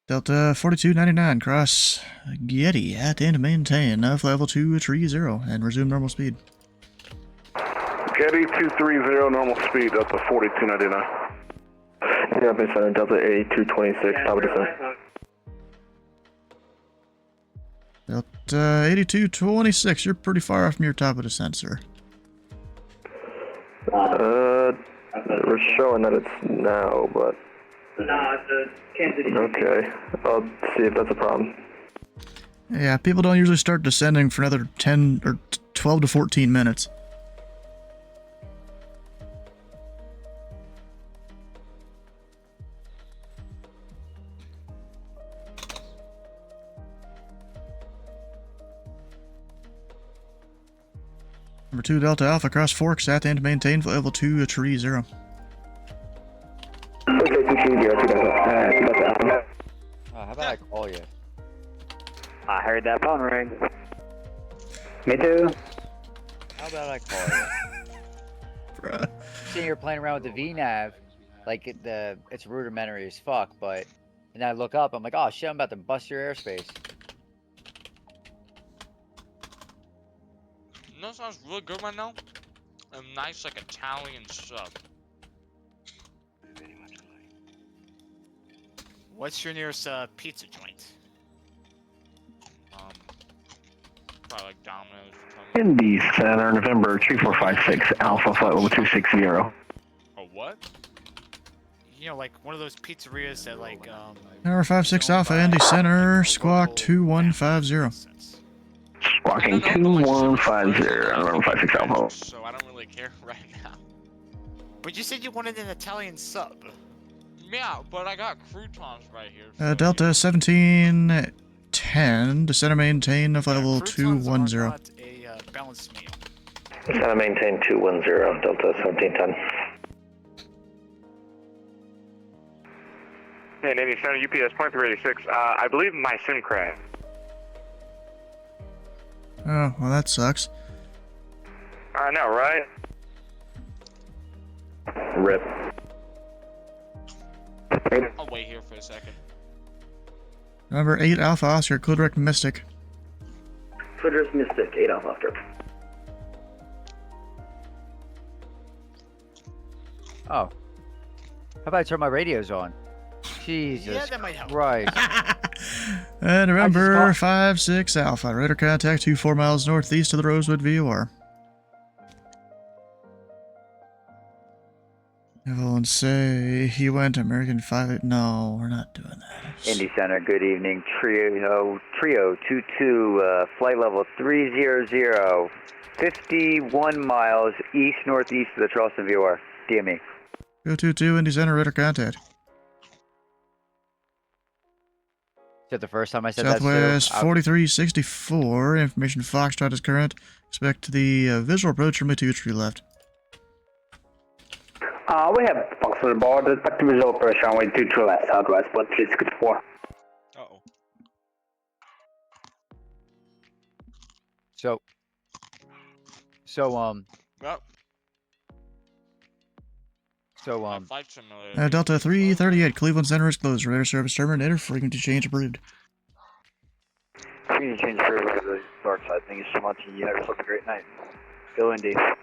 Delta 4299 cross Getty at and maintain flight level 230 and resume normal speed. Getty 230, normal speed, Delta 4299. Yeah, Indy Center, Delta 8226, top of descent. Delta 8226, you're pretty far off from your top of descent, sir. We're showing that it's now, but... No, it's a Kansas City. Okay, I'll see if that's a problem. Yeah, people don't usually start descending for another 10 or 12 to 14 minutes. Number 2 Delta Alpha cross Forks at and maintain flight level 230. Oh, how about I call you? I heard that phone ring. Me too. How about I call you? Bruh. Sitting here playing around with the VNav, like it's rudimentary as fuck, but And then I look up, I'm like, oh shit, I'm about to bust your airspace. You know what sounds really good right now? A nice, like, Italian sub. What's your nearest pizza joint? Probably like Domino's. Indy Center, November 3456, Alpha Flight Level 260. A what? You know, like one of those pizzerias that like Tower 56 Alpha, Indy Center, squawk 2150. Squawking 2150, November 56 Alpha. So I don't really care right now. But you said you wanted an Italian sub. Yeah, but I got croutons right here. Delta 1710, descend and maintain flight level 210. Not a balanced meal. Descend and maintain 210, Delta 1710. Hey, Indy Center, UPS point 386. I believe my SIM crashed. Oh, well that sucks. I know, right? RIP. I'll wait here for a second. Number 8 Alpha Oscar, code direct Mystic. Clitoris Mystic, 8 Alpha Oscar. Oh. How about I turn my radios on? Jesus Yeah, that might help. Christ. November 5-6 Alpha, radar contact 24 miles northeast of the Rosewood VOR. Everyone say he went American 5. No, we're not doing that. Indy Center, good evening. Trio 22, flight level 300, 51 miles east-northeast of the Charleston VOR. DME. 222 Indy Center, radar contact. Is that the first time I said Southwest that? 4364, information Foxtrot is current. Expect the visual approach from a 2 tree left. We have Foxtrot aboard. Expect visual approach runway 22 left, southwest 1364. Uh-oh. So, Yep. Flight simulator. Delta 338, Cleveland Center is closed. Radar service terminator. Frequency change approved. Frequency change for the dark side. Thank you so much. You have yourself a great night. Go Indy. I'm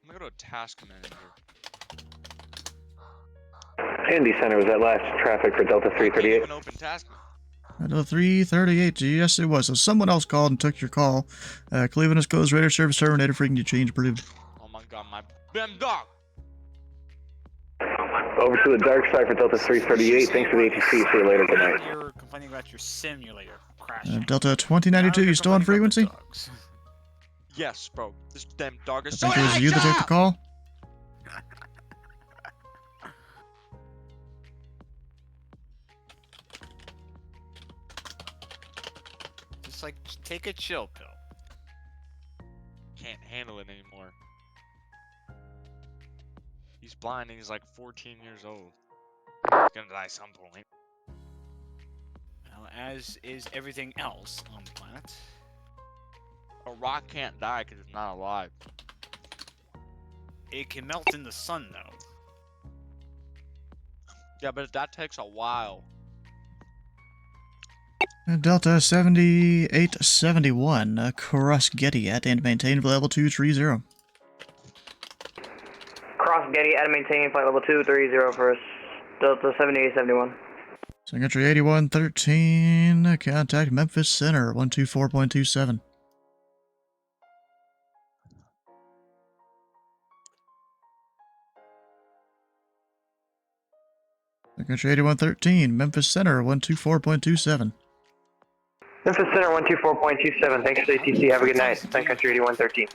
gonna go to task manager. Indy Center, was that last traffic for Delta 338? Even open task. Delta 338, yes it was. So someone else called and took your call. Cleveland is closed. Radar service terminator. Frequency change approved. Oh my god, my damn dog! Over to the dark side for Delta 338. Thanks for the ATC. See you later. Good night. You're complaining about your simulator crashing. Delta 2092, you still on frequency? Yes, bro. This damn dog is I so think it was you that took the call. Just like, take a chill pill. Can't handle it anymore. He's blind and he's like 14 years old. He's gonna die some point. Well, as is everything else on the planet. A rock can't die because it's not alive. It can melt in the sun, though. Yeah, but that takes a while. Delta 7871, cross Getty at and maintain level 230. Cross Getty at maintain flight level 230 first. Delta 7871. Signature 8113, contact Memphis Center 124.27. Signature 8113, Memphis Center 124.27. Memphis Center 124.27. Thanks for the ATC. Have a good night. Sun Country 8113.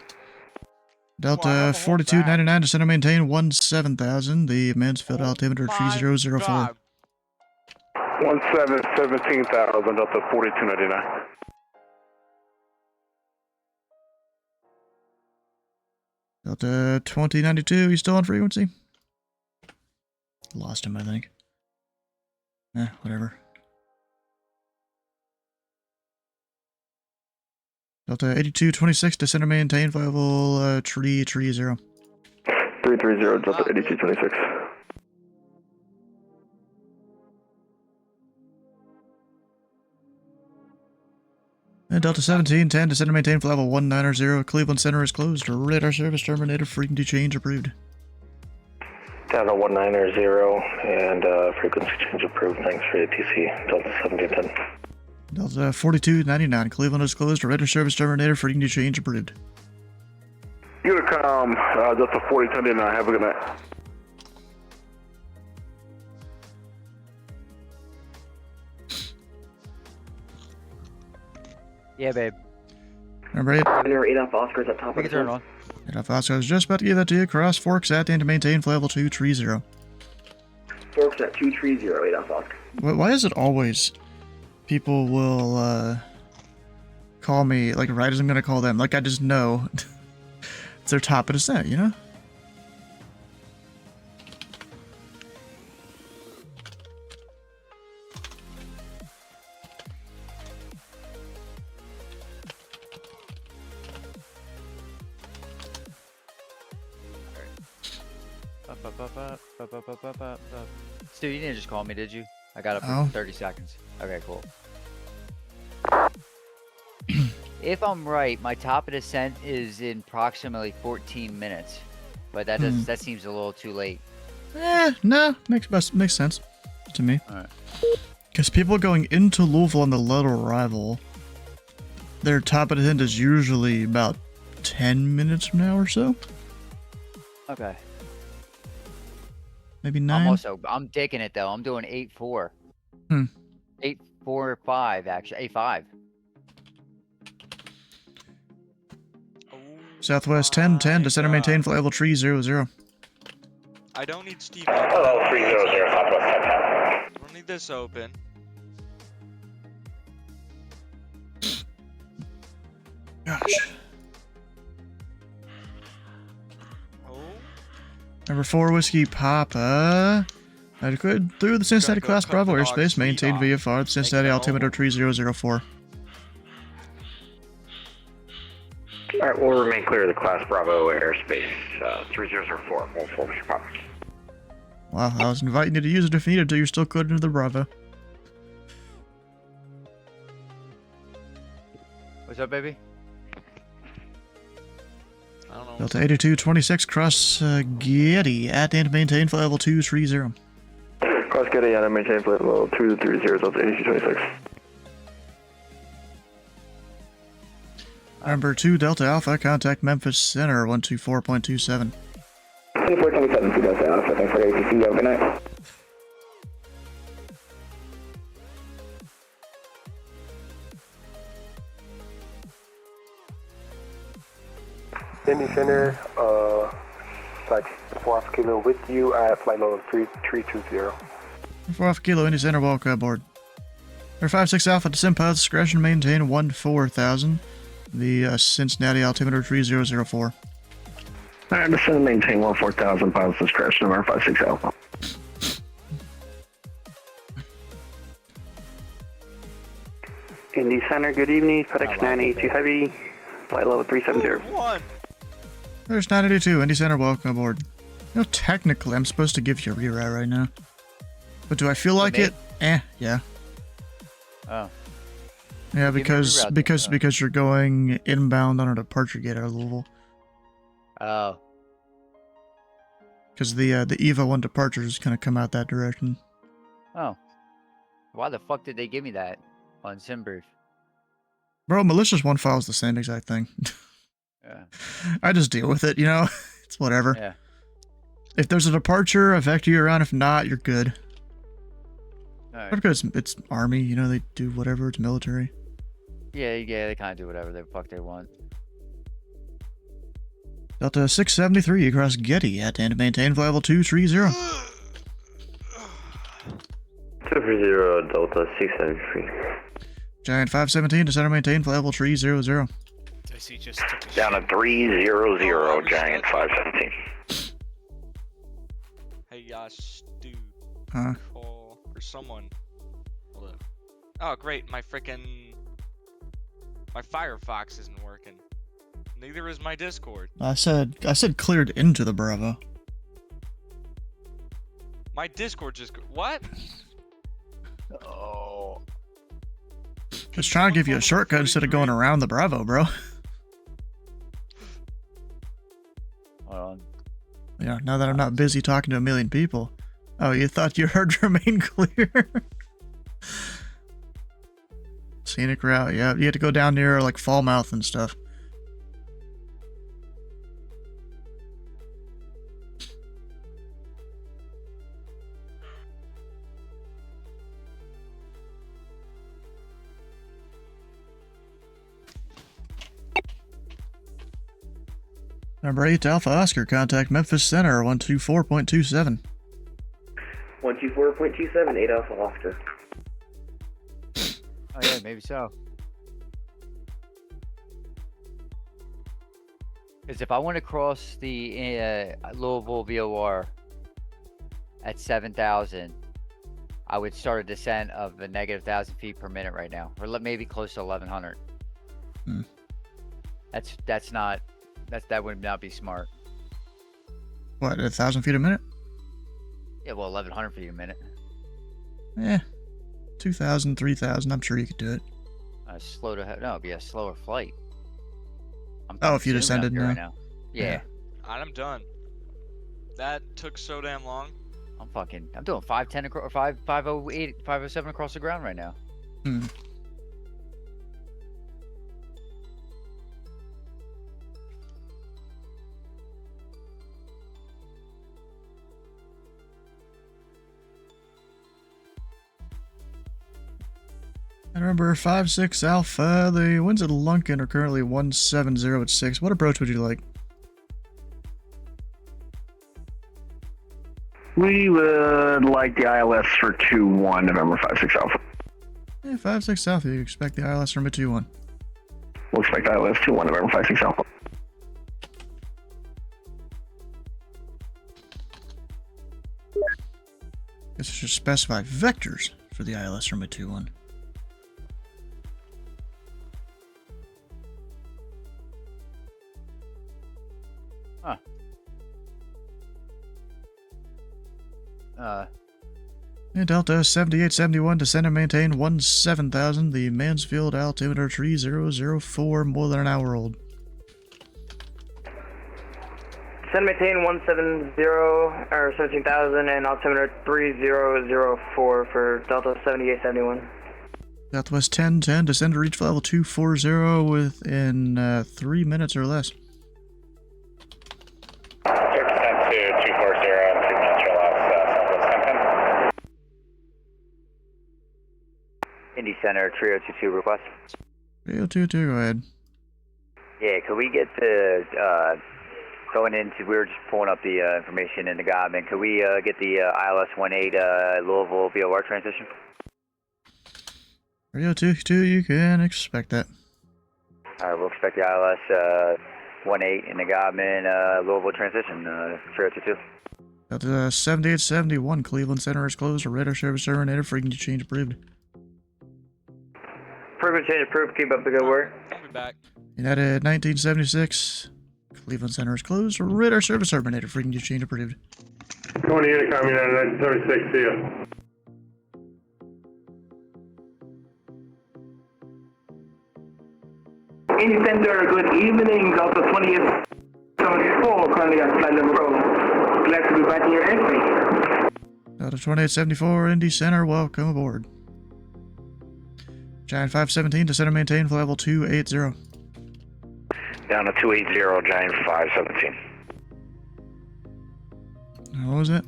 Delta 4299, descend and maintain 17,000. The Mansfield altimeter 3004. 17,000, Delta 4299. Delta 2092, you still on frequency? Lost him, I think. Whatever. Delta 8226, descend and maintain flight level 330. 330, Delta 8226. And Delta 1710, descend and maintain flight level 190. Cleveland Center is closed. Radar service terminated. Frequency change approved. Delta 190 and frequency change approved. Thanks for ATC. Delta 1710. Delta 4299, Cleveland is closed. Radar service terminated. Frequency change approved. Unicom, Delta 4029. Have a good night. Yeah, babe. Number 8. Near 8 off Oscar's at top We of can the turn hill. on. And Alfonso, I was just about to give that to you. Cross Forks at and to maintain flight level 230. Forks at 230, 8 off Oscar. Why is it always people will call me like right as I'm gonna call them? Like I just know it's their top of descent, you know? Stu, you didn't just call me, did you? I got up Oh. for 30 seconds. Okay, cool. If I'm right, my top of descent is in approximately 14 minutes, but that does that seems a little too late. No, makes sense to me. All right. Because people going into Louisville on the late arrival, their top of descent is usually about 10 minutes from now or so. Okay. Maybe 9. I'm digging it though. I'm doing 8-4. 8-4-5 actually. 8-5. Southwest 1010, descend and maintain flight level 300. I don't need Steve. Hello, 300, Southwest 1010. I don't need this open. Gosh. Oh. Number 4, Whiskey Papa. Adequate through the Cincinnati class Bravo airspace, maintain VFR, the Cincinnati altimeter 3004. Alright, we'll remain clear of the class Bravo airspace, 3004. We'll forward your Papa. Well, I was inviting you to use it if needed, till you're still coded into the Bravo. What's up, baby? I don't know. Delta 8226, cross Getty at and maintain flight level 230. Cross Getty and maintain flight level 230, Delta 8226. Number 2, Delta Alpha, contact Memphis Center 124.27. 2427 to Delta Alpha. Thanks for ATC. Have a good night. Indy Center, flight 4 Alpha Kilo with you at flight level 3320. 4 Alpha Kilo, Indy Center, welcome aboard. Number 56 Alpha, descent path discretion, maintain 14,000. The Cincinnati altimeter 3004. Alright, descend and maintain 14,000 pilots discretion, number 56 Alpha. Indy Center, good evening. FedEx 982 Heavy. Flight level 370. There's 982, Indy Center, welcome aboard. You know, technically, I'm supposed to give you a reroute right now. But do I feel like it? Yeah. Oh. Yeah, Give me a reroute then. because you're going inbound on a departure gate out of Louisville. Oh. Because the EVA 1 departure is going to come out that direction. Oh. Why the fuck did they give me that on SimBrief? Bro, malicious 1 files the same exact thing. Yeah. I just deal with it, you know? It's whatever. Yeah. If there's a departure, I vector you around. If not, you're good. Alright. Because it's Army, you know, they do whatever, it's military. Yeah, they kind of do whatever the fuck they want. Delta 673 across Getty at and maintain flight level 230. 230, Delta 673. Giant 517 to center maintain flight level 300. Down to 300, Giant 517. Hey, Stu. Huh? Call or someone. Hello. Oh, great. My Firefox isn't working. Neither is my Discord. I said cleared into the Bravo. My Discord just what? Oh. Just trying to give you a shortcut instead of going around the Bravo, bro. Hold on. Yeah, now that I'm not busy talking to a million people. Oh, you thought you heard remain clear? Scenic route, yeah. You had to go down near like Falmouth and stuff. Number 8, Alpha Oscar, contact Memphis Center, 124.27. 124.27, 8 Alpha Oscar. Oh yeah, maybe so. Because if I want to cross the Louisville VOR at 7,000, I would start a descent of a negative 1,000 feet per minute right now, or maybe close to 1,100. Hmm. That would not be smart. What, 1,000 feet a minute? Yeah, well, 1,100 feet a minute. Eh, 2,000, 3,000, I'm sure you could do it. It'd be a slower flight. Oh, if you descended right now. now. Yeah. Alright, I'm done. That took so damn long. I'm doing 510 across, 508, 507 across the ground right now. Hmm. And remember, 5-6 Alpha, the winds at Lunken are currently 170 at 6. What approach would you like? We would like the ILS for 2-1, November 5-6 Alpha. Yeah, 5-6 Alpha, you expect the ILS from a 2-1. We'll expect ILS 2-1, November 5-6 Alpha. Guess I should specify vectors for the ILS from a 2-1. Huh. Yeah, Delta 7871, descend and maintain 17,000. The Mansfield altimeter 3004, more than an hour old. Send maintain 170 or 17,000 and altimeter 3004 for Delta 7871. Southwest 1010, descend to reach level 240 within 3 minutes or less. 2% to 240, 3 minutes or less, Southwest 1010. Indy Center, Trio 22 request. Trio 22, go ahead. Yeah, could we get the, going into, we were just pulling up the information in the Godman. Could we get the ILS 18 Louisville VOR transition? Trio 22, you can expect that. Alright, we'll expect the ILS 18 in the Godman Louisville transition, Trio 22. Delta 7871, Cleveland Center is closed. Radar service terminated. Frequency change approved. Frequency change approved. Keep up the good work. I'll be back. United 1976, Cleveland Center is closed. Radar service terminated. Frequency change approved. 20 Unicom, United 1976, see ya. Indy Center, good evening. Delta 2074, currently at flight level row. Glad to be back in your airspace. Delta 2874, Indy Center, welcome aboard. Giant 517, descend and maintain for level 280. Down to 280, Giant 517. What was it?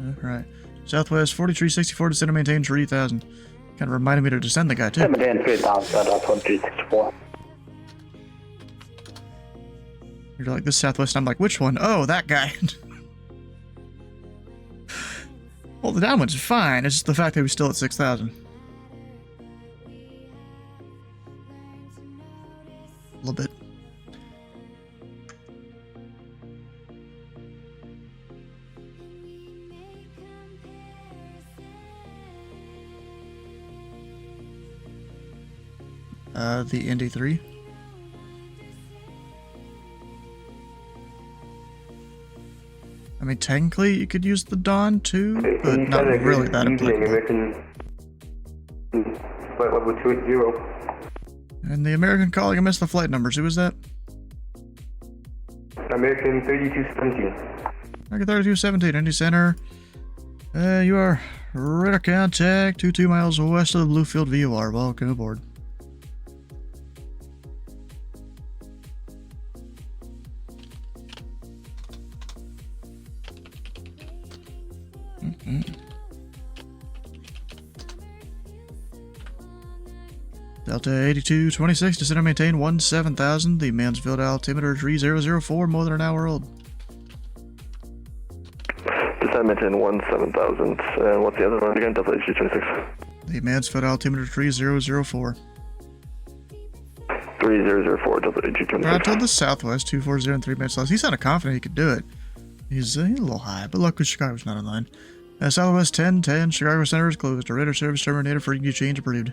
Alright. Southwest 4364, descend and maintain 3000. Kind of reminded me to descend the guy, too. 17 3000, 2364. You're like, this Southwest, and I'm like, which one? Oh, that guy. Well, the downwind's fine. It's just the fact that he was still at 6,000. A little bit. The Indy 3. mean, technically you could use the Dawn too, but not really that applicable. Flight level 280. And the American calling, I missed the flight numbers. Who was that? American 3217. American 3217, Indy Center. You are radar contact 22 miles west of the Bluefield VOR. Welcome aboard. Delta 8226, descend and maintain 17,000. The Mansfield altimeter 3004, more than an hour old. Descend maintain 17,000. And what's the other one again? Delta 8226. The Mansfield altimeter 3004. 3004, Delta 8226. Right to the southwest, 240 and 3 minutes less. He sounded confident he could do it. He's a little high, but luckily Chicago's not online. Southwest 1010, Chicago Center is closed. Radar service terminated, frequency change approved.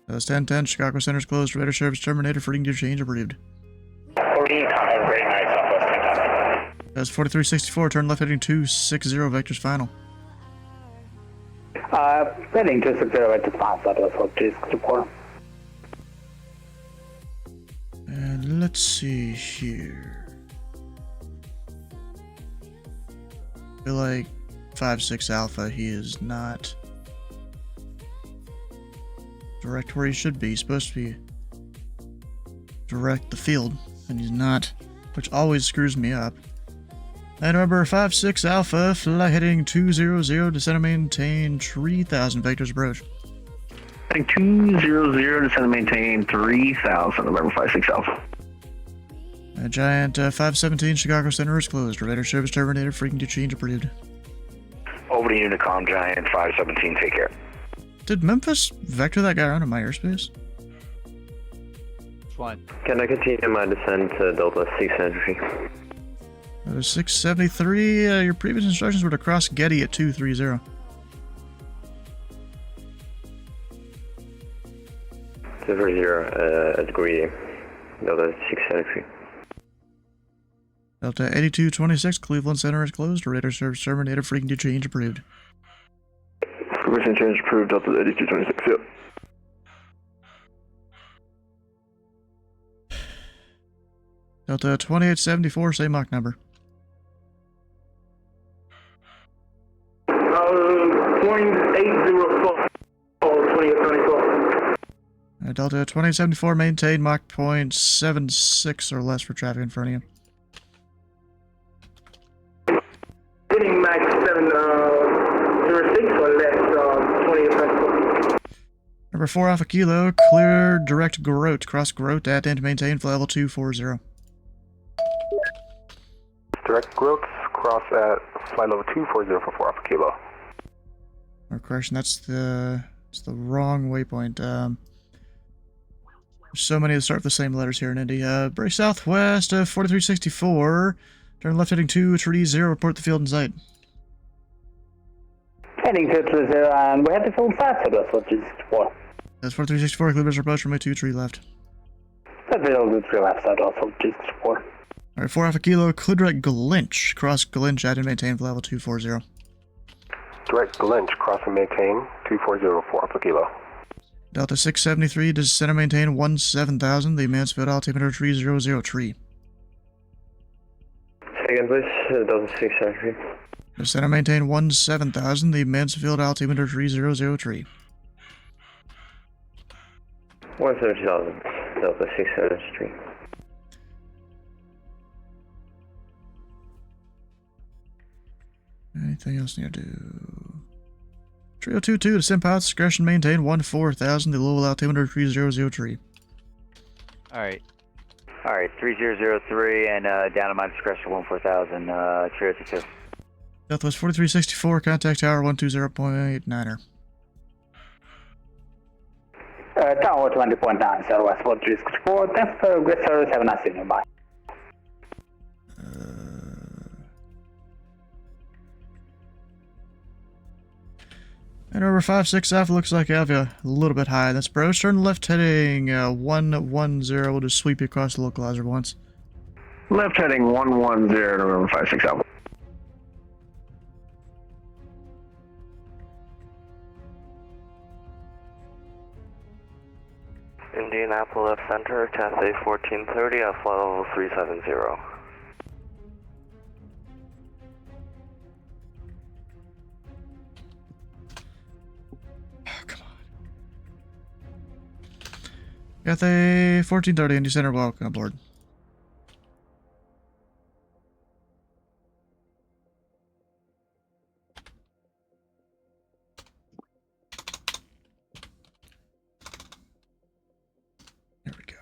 That's 1010, Chicago Center is closed. Radar service terminated, frequency change approved. 14, contact, very nice, Southwest 1010. That's 4364, turn left heading 260, vectors final. Heading 260 vectors final, Southwest 4364. And let's see here. I feel like 5-6 Alpha, he is not direct where he should be. He's supposed to be direct the field, and he's not, which always screws me up. And remember, 5-6 Alpha, fly heading 200, descend and maintain 3,000, vectors approach. Heading 200, descend and maintain 3,000, November 5-6 Alpha. Giant 517, Chicago Center is closed. Radar service terminated, frequency change approved. Over to Unicom, Giant 517, take care. Did Memphis vector that guy around in my airspace? Which one? Can I continue my descent to Delta 673? That was 673. Your previous instructions were to cross Getty at 230. At Greedy. Delta 673. Delta 8226, Cleveland Center is closed. Radar service terminated, frequency change approved. Frequency change approved, Delta 8226, yep. Delta 2874, same Mach number. 2804. 2824. Delta 2874, maintain Mach 0.76 or less for traffic in front of you. Getting Mach 706 or less, 2824. Number 4 Alpha Kilo, clear direct Grote. Cross Grote at and maintain flight level 240. Direct Grote, cross at flight level 240 for 4 Alpha Kilo. Or correction, that's the wrong waypoint. There's so many that start with the same letters here in Indy. Brace southwest, 4364. Turn left heading 230, report the field in sight. Heading 230, and we have the field fast, Southwest 4364. That's 4364, clear visual approach, runway 23 left. That's field 23 left, Southwest 4364. Alright, 4 Alpha Kilo, clear direct Glinch. Cross Glinch at and maintain flight level 240. Direct Glinch, cross and maintain 240 4 Alpha Kilo. Delta 673, descend and maintain 17,000. The Mansfield altimeter 300 tree. Second, please. Delta 673. Descend and maintain 17,000. The Mansfield altimeter 300 tree. 130,000. Delta 673. Anything else need to do? Trio 22, descend pilots, discretion maintain 14,000. The Louisville altimeter 300 tree. Alright. Alright, 3003 and down to my discretion 14,000, Trio 22. Southwest 4364, contact tower 120.9er. Tower 20.9, Southwest 4364. Thanks for great service. Have a nice evening. Bye. And over 5-6 Alpha looks like Alpha a little bit high. That's bros. Turn left heading 110. We'll just sweep you across the localizer once. Left heading 110 November 56 Alpha. Indianapolis Center, Cathay 1430 at flight level 370. Cathay 1430, Indy Center, welcome aboard. There we go.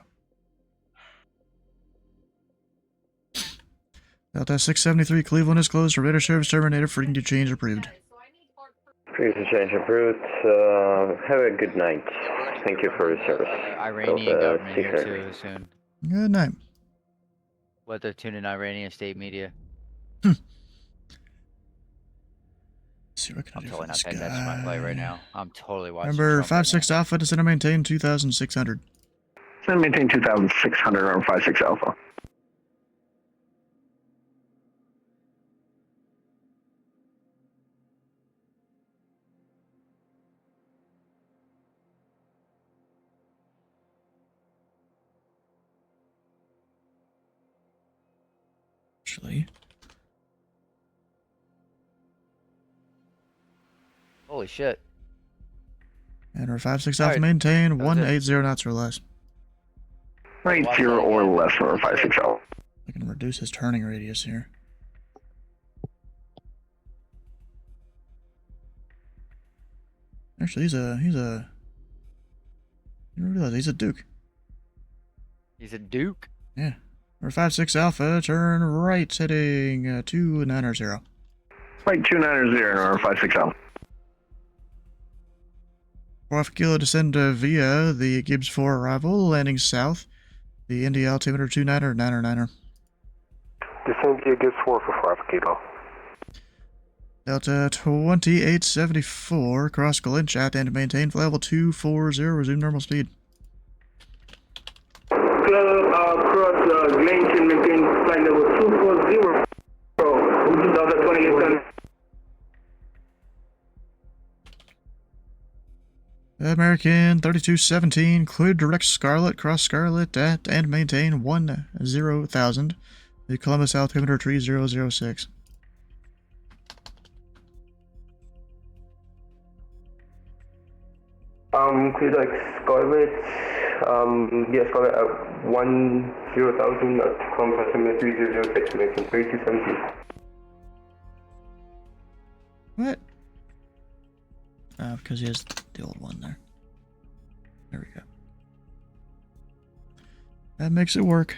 Delta 673, Cleveland is closed. Radar service terminated. Frequency to change approved. Frequency change approved. Have a good night. Thank you for your service. Iranian government here too soon. Good night. What they're tuning Iranian state media. See what I'm totally not paying attention to my flight right now. I'm totally watching. Remember, Trump 5-6 Alpha, descend and maintain 2,600. Descend and maintain 2,600 on 5-6 Alpha. Actually. Holy shit. And we're 5-6 Alpha, maintain 180 knots or less. 80 or less for 5-6 Alpha. I can reduce his turning radius here. Actually, he's a. You don't realize he's a Duke. He's a Duke? Yeah. We're 5-6 Alpha, turn right, heading 290. Right, 290 or 5-6 Alpha. 4 Kilo, descend via the Gibbs 4 arrival, landing south. The Indy altimeter 29er. Descend via Gibbs 4 for 5 Kilo. Delta 2874, cross Glench at and maintain flight level 240, resume normal speed. Cross Glench and maintain flight level 240. Delta 2874. American 3217, clear direct Scarlet, cross Scarlet at and maintain 10,000. The Columbus altimeter 3006. Clear like Scarlet, Scarlet at 10,000 at Columbus altimeter 3006, making 3217. What? Because he has the old one there. There we go. That makes it work.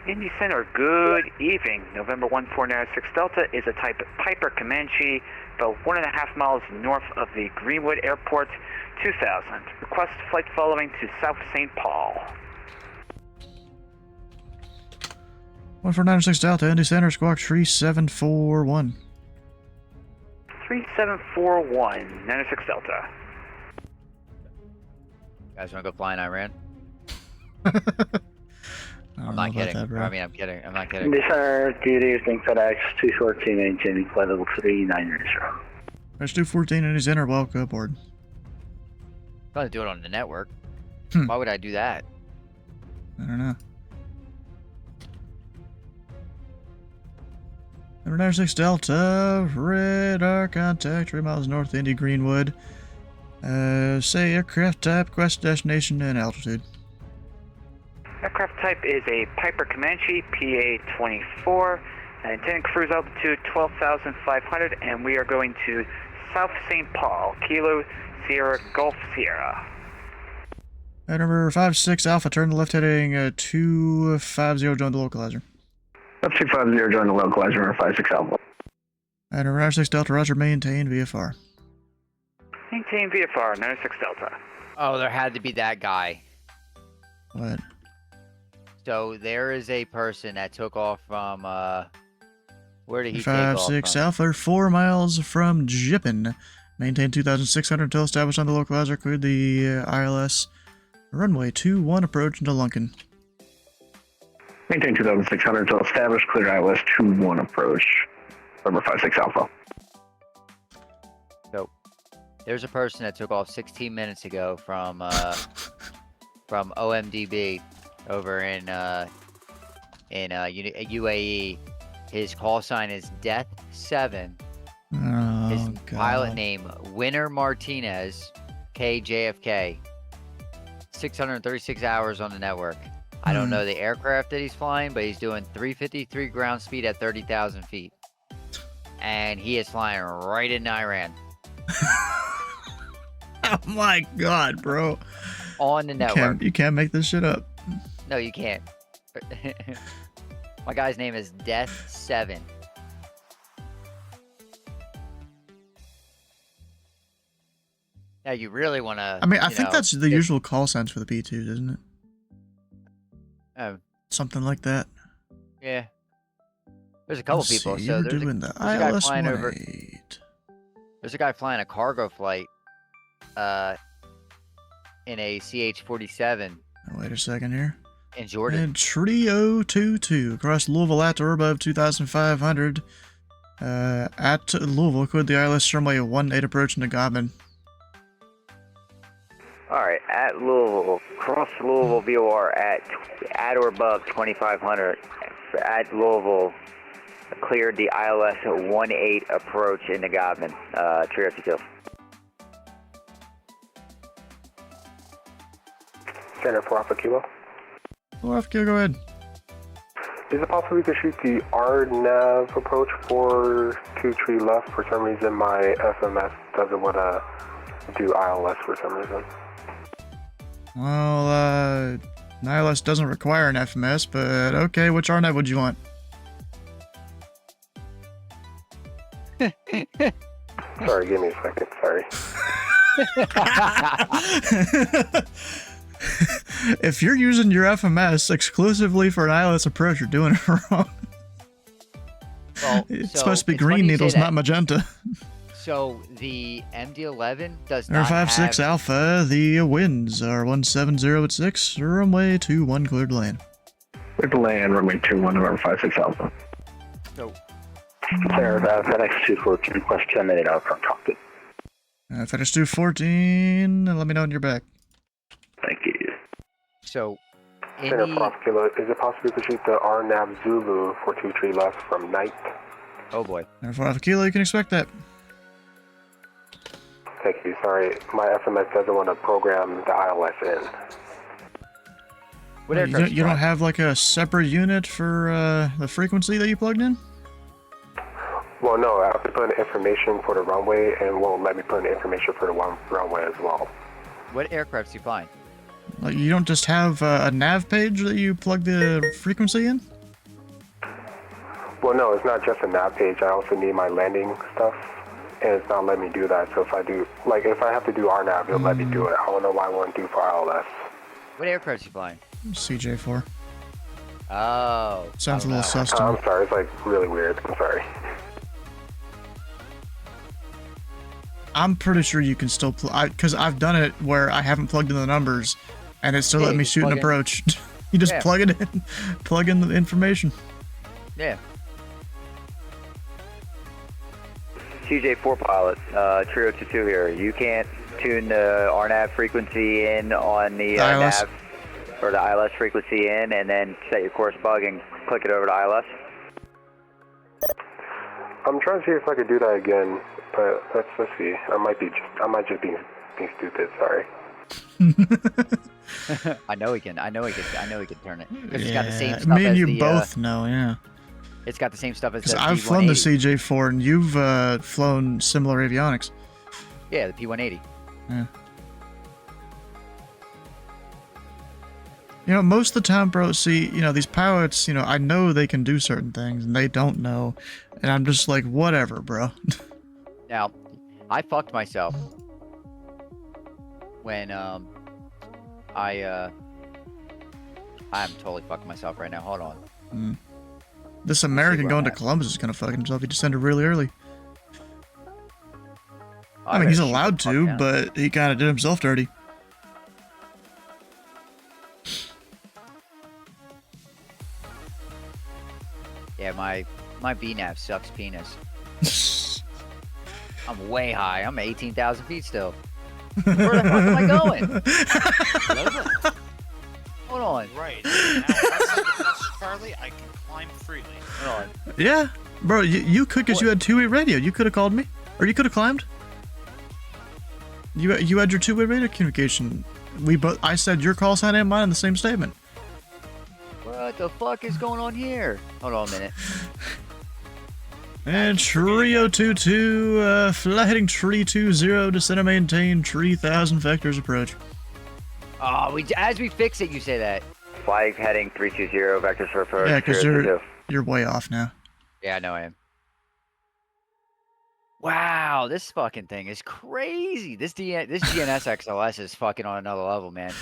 Indy Center, good evening. November 1496 Delta is a type Piper Comanche, about 1.5 miles north of the Greenwood Airport, 2000. Request flight following to South St. Paul. 1496 Delta, Indy Center, squawk 3741. 3741, 96 Delta. You guys want to go fly in Iran? I'm not kidding. I mean, I'm kidding. I'm not kidding. Indy Center, good evening, FedEx 214, maintaining flight level 390. Let's do 14 Indy Center, welcome aboard. I'm going to do it on the network. Why would I do that? I don't know. 96 Delta, radar contact 3 miles north Indy Greenwood. Say aircraft type, quest destination, and altitude. Aircraft type is a Piper Comanche PA-24, and intended cruise altitude 12,500, and we are going to South St. Paul, Kilo Sierra Golf Sierra. Number 5-6 Alpha, turn left heading 250, join the localizer. Up 250, join the localizer for 5-6 Alpha. Number 6 Delta, roger, maintain VFR. Maintain VFR, 96 Delta. Oh, there had to be that guy. What? So there is a person that took off from, where did he take off 56 from? Alpha, 4 miles from Jippin. Maintain 2,600 until established on the localizer. Cleared the ILS runway 21 approach into Lunken. Maintain 2,600 until established. Clear ILS 21 approach. Number 56 Alpha. So there's a person that took off 16 minutes ago from OMDB over in UAE. His call sign is Death 7. Oh, His God. pilot name Winner Martinez, KJFK. 636 hours on the network. I don't know the aircraft that he's flying, but he's doing 353 ground speed at 30,000 feet. And he is flying right in Iran. Oh my God, bro. On the network. You can't make this shit up. No, you can't. My guy's name is Death 7. Now you really want to. I mean, I think that's the usual call signs for the P2s, isn't it? Oh. Something like that. Yeah. There's a couple Let's people. see, So you were there's doing a the guy ILS flying over. 18. There's a guy flying a cargo flight, in a CH-47 Oh, wait a second here. in Jordan. And Trio 22 across Louisville at or above 2,500. At Louisville, cleared the ILS runway 18 approach into Godman. Alright, at Louisville, cross Louisville VOR at or above 2,500. At Louisville, cleared the ILS 18 approach into Godman, Trio 22. Center for Alpha Kilo. Well, go ahead. Is it possible we could shoot the RNAV approach for 23 left? For some reason, my FMS doesn't want to do ILS for some reason. Well, ILS doesn't require an FMS, but okay, which RNAV would you want? Sorry, give me a second. Sorry. If you're using your FMS exclusively for an ILS approach, you're doing it wrong. Well, It's so supposed to be it's funny green you say needles, that. not magenta. So the MD-11 does not 56 have... Alpha, the winds are 170 at 6, runway 21 cleared to land. Clear to land, runway 21, November 56 Alpha. So, Clear, FedEx 214, request 10 minute out from cockpit. FedEx 214, let me know when you're back. Thank you. So, Center for Alpha Kilo, is it possible we could shoot the RNAV Zulu for 23 left from night? Oh boy. For Alpha Kilo, you can expect that. Thank you. Sorry, my FMS doesn't want to program the ILS in. What You don't have like a separate unit for the frequency that you plugged in? Well, no, I have to put in information for the runway and won't let me put in information for the runway as well. What aircraft's you flying? Like, you don't just have a nav page that you plug the frequency in? Well, no, it's not just a nav page. I also need my landing stuff, and it's not letting me do that. So if I do, like, if I have to do RNAV, it'll let me do it. I don't know why I won't do for ILS. What aircraft's you flying? CJ4. Oh. Sounds a little sus to me. I'm sorry, it's like really weird. I'm sorry. I'm pretty sure you can still because I've done it where I haven't plugged in the numbers, and it still Yeah, let you me just shoot an plug in. approach. You just Yeah. plug it in, plug in the information. Yeah. CJ4 pilot, Trio 22 here. You can't tune the RNAV frequency in on the ILS. nav, or the ILS frequency in, and then set your course bug and click it over to ILS? I'm trying to see if I could do that again, but let's see. I might just be being stupid. Sorry. I know he can turn it. Because it's got the same Yeah, stuff me and as you the, both know, yeah. It's got the same stuff as Because the I've flown the P180. CJ4 and you've flown similar avionics. Yeah, the P180. Yeah. You know, most of the time, bro, see, you know, these pilots, you know, I know they can do certain things and they don't know. And I'm just like, whatever, bro. Now, I fucked myself when I'm totally fucking myself right now. Hold on. This American going to Columbus is gonna fuck himself. He descended really early. I mean, he's allowed to, but he kind of did himself dirty. Yeah, my VNAV sucks penis. I'm way high. I'm 18,000 feet still. Where the fuck am I going? Hold on. Right. Now, that's Charlie, I can climb freely. Hold on. Yeah, bro, you could because you had two-way radio. You could have called me, or you could have climbed. You had your two-way radio communication. I said your call sign and mine in the same statement. What the fuck is going on here? Hold on a minute. And Trio 22, flight heading tree 20, descend and maintain 3,000 vectors approach. Oh, as we fix it, you say that. Flag heading 320, vectors for approach. Yeah, because you're way off now. Yeah, I know I am. Wow, this fucking thing is crazy. This GNS XLS is fucking on another level, man.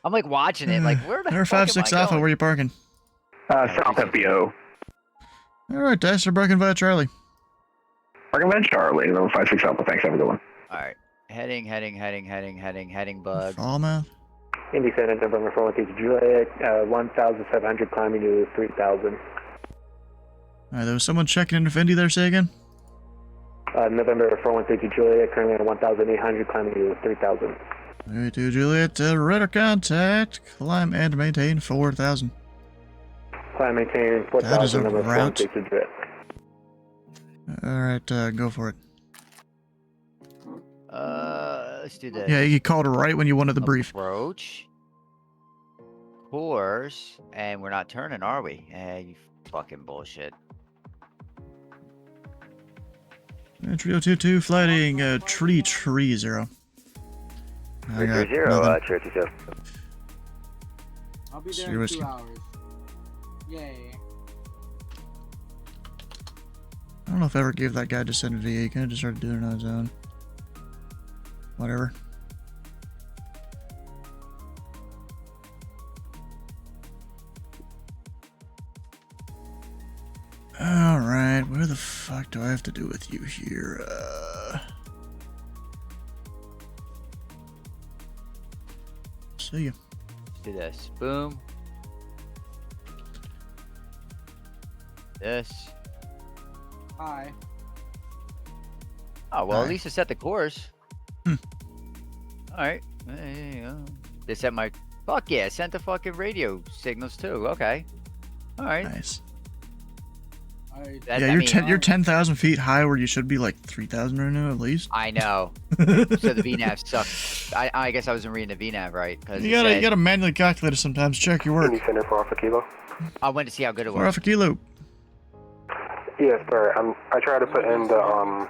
I'm like watching it, like where the Air fuck 56 am I Alpha, going? where you parking? South FBO. Alright, Dice, we're parking via Charlie. Parking via Charlie, number 56 Alpha, thanks, have a good one. Alright, heading, bug. Fallmouth. Indy Center, November 413 Juliet, 1,700 climbing to 3,000. Alright, there was someone checking in with Indy there, say again? November 413 Juliet, currently at 1,800 climbing to 3,000. 32 Juliet, radar contact, climb and maintain 4,000. Climb maintain That is a 4,000, number route. 413 Juliet. Alright, go for it. Let's do this. Yeah, you called right when you wanted the brief. Approach. Course. And we're not turning, are we? You fucking bullshit. Trio 22, flighting tree 30. 330, Trio 22. I'll be there See in whiskey. 2 hours. Yay. I don't know if I ever gave that guy descended VA. He kind of just started doing it on his own. Whatever. Alright, where the fuck do I have to do with you here? See ya. Let's do this. Boom. This. Hi. Oh, well, Alright. at least it set the course. Alright. There you go. They set my... Fuck yeah, it sent the fucking radio signals too. Okay. Alright. Nice. That- Yeah, I mean, you're 10,000 feet high where you should be like 3,000 right now at least. I know. So the VNAV sucks. I guess I wasn't reading the VNAV right. Cause You gotta manually calculate it sometimes. Check your work. Indy Center for Alpha Kilo. I went to see how good it For was. Alpha Kilo. Yes, sir. I tried to put in the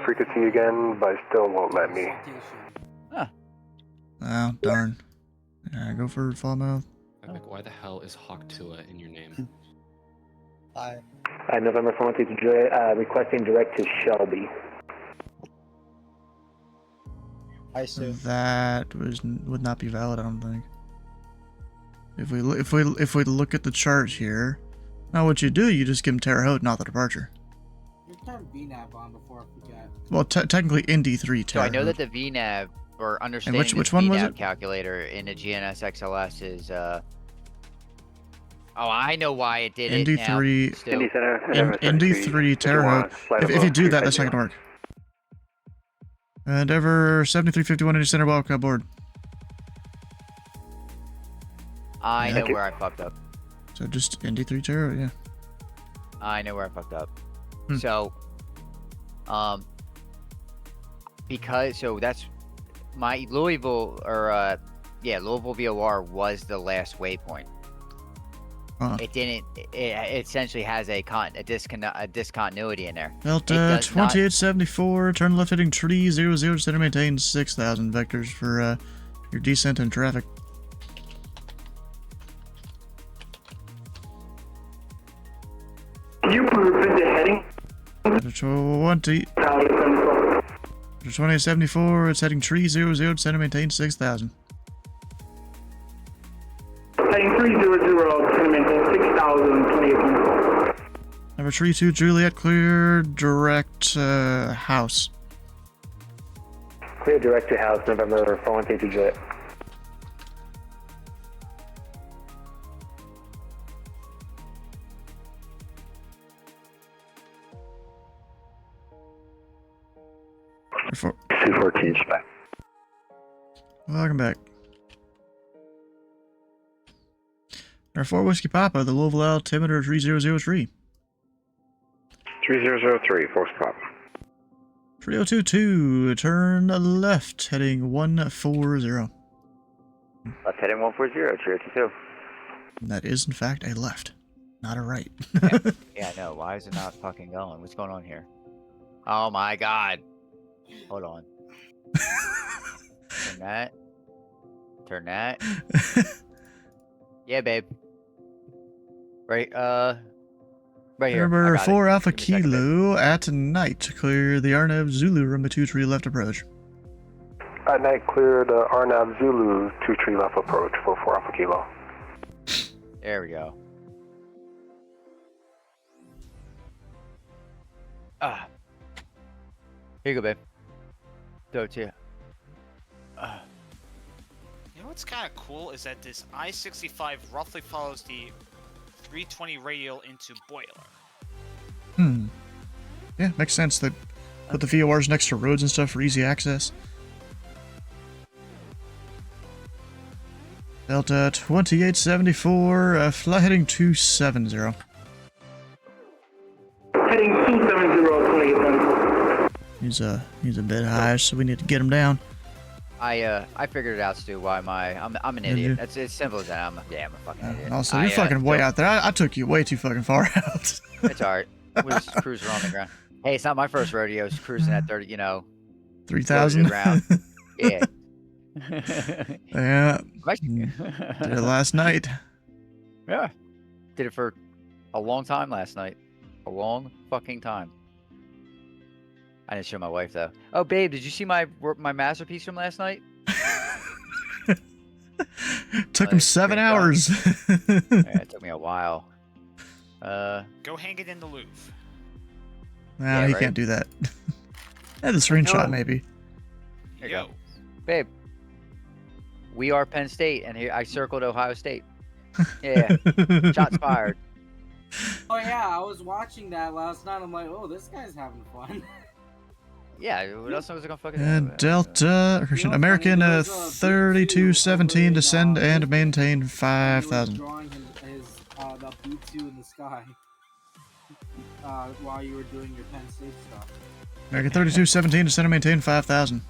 frequency again, but it still won't let me. Oh, darn. Alright, go for Fallmouth. Why the hell is Hawktua in your name? Hi. November 413 Juliet, requesting direct to Shelby. Hi, Sue. That would not be valid, I don't think. If we look at the chart here, now what you do, you just give him Terre Haute, not the departure. You turned VNAV on before I forget. Well, technically Indy 3 So Terre I know Haute. that the VNAV, or understanding which the one was VNAV it? calculator in the GNS XLS is, Oh, I know why it did Indy it now. 3, Still. Indy Center. Indy 3 Terre Haute. If you do that, that's not gonna work. Endeavor 7351 Indy Center, welcome aboard. I know Okay. where I fucked up. So just Indy 3 Terre Haute, yeah. I know where I fucked up. So, so that's my Louisville, or Louisville VOR was the last waypoint. It didn't. It essentially has a discontinuity in there. Delta 2874, turn left heading tree 00, center maintain 6,000 vectors for your descent and traffic. Can you repeat the heading? 2874, it's heading tree 00, center maintain 6,000. Hi, flying 300, descend and maintain 6,000, 2800. Number 32 Juliet, clear direct house. Clear direct to house, November 413 Juliet. C14 spec. Welcome back. Number 4 Whiskey Papa, the Louisville altimeter 3003. 3003, Force Pop. 3022, turn left, heading 140. Left heading 140, Trio 22. That is, in fact, a left, not a right. Yeah, no. Why is it not fucking going? What's going on here? Oh my god. Hold on. Turn that. Turn that. Yeah, babe. Right, right here. Number I got 4 it. Alpha Give me a second, babe. Kilo at night. Clear the Arnav Zulu runway 23 left approach. At night, clear the Arnav Zulu 23 left approach for 4 Alpha Kilo. There we go. Ah. Here you go, babe. Throw it to you. You know what's kind of cool is that this I-65 roughly follows the 320 radial into Boiler. Yeah, makes sense. They put the VORs next to roads and stuff for easy access. Delta 2874, fly heading 270. Heading 270, 2874. He's a bit high, so we need to get him down. I figured it out, Stu. Why am I'm an Did you? idiot. That's it's simple as that. I'm a fucking idiot. Also, you're fucking way out there. I took you way too fucking far out. It's alright. We'll just cruise around the ground. Hey, it's not my first rodeo. It's cruising at 30, 3,000. around. Yeah. Yeah. Did Did it last night. Yeah. Did it for a long time last night. A long fucking time. I didn't show my wife though. Oh, babe, did you see my masterpiece from last night? Took him 7 hours. Yeah, it took me a while. Go hang it in the Louvre. No, Yeah, he right? can't do that. Yeah, the screenshot maybe. There you go. Babe. We are Penn State, and here I circled Ohio State. Yeah. Shots fired. Oh yeah, I was watching that last night. I'm like, oh, this guy's having fun. Yeah, what else was I gonna fucking And Delta, American 3217, descend and maintain 5,000. Drawing his the B2 in the sky while you were doing your Penn State stuff. American 3217, descend and maintain 5,000.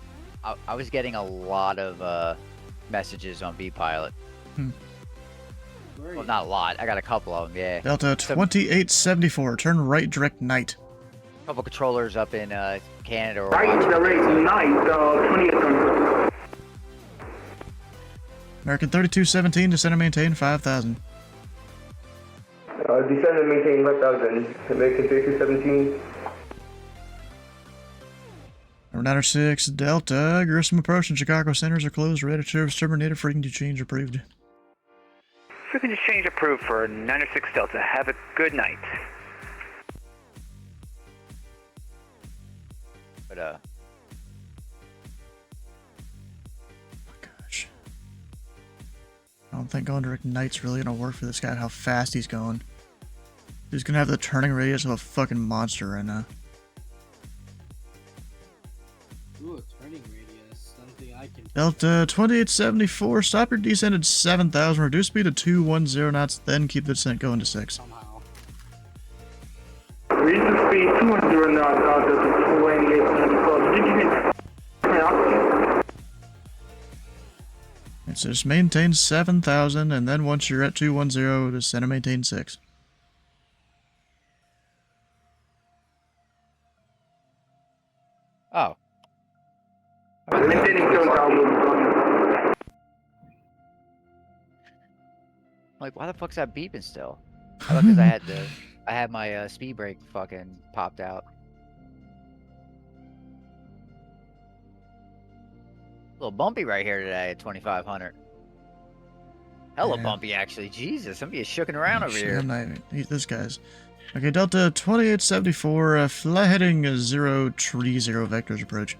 I was getting a lot of messages on B-Pilot. Well, not a lot. I got a couple of them, yeah. Delta 2874, turn right direct night. A couple controllers up in Canada or Right, the rate night, 2800. American 3217, descend and maintain 5,000. Descend and maintain 5,000. American 3217. Number 906, Delta, Grissom approach and Chicago centers are closed. Rate of service terminated. Frequency change approved. Frequency change approved for 906 Delta. Have a good night. But Gosh. I don't think going direct night's really gonna work for this guy, how fast he's going. He's gonna have the turning radius of a fucking monster right now. Ooh, a turning radius. Something I can. Delta 2874, stop your descent at 7,000, reduce speed to 210 knots, then keep the descent going to 6. Somehow. Reach the speed 210 knots out to 2800. Did you get So just maintain 7,000, and then once you're at 210, descend and maintain 6. Oh. Maintaining 7,000. Like, why the fuck's that beeping still? Oh, because I had my speed brake fucking popped out. A little bumpy right here today at 2,500. Hella Yeah. bumpy, actually. Jesus, I'm being shooken around over Shit, here. I'm not even. This guy's. Okay, Delta 2874, fly heading 030 vectors approach.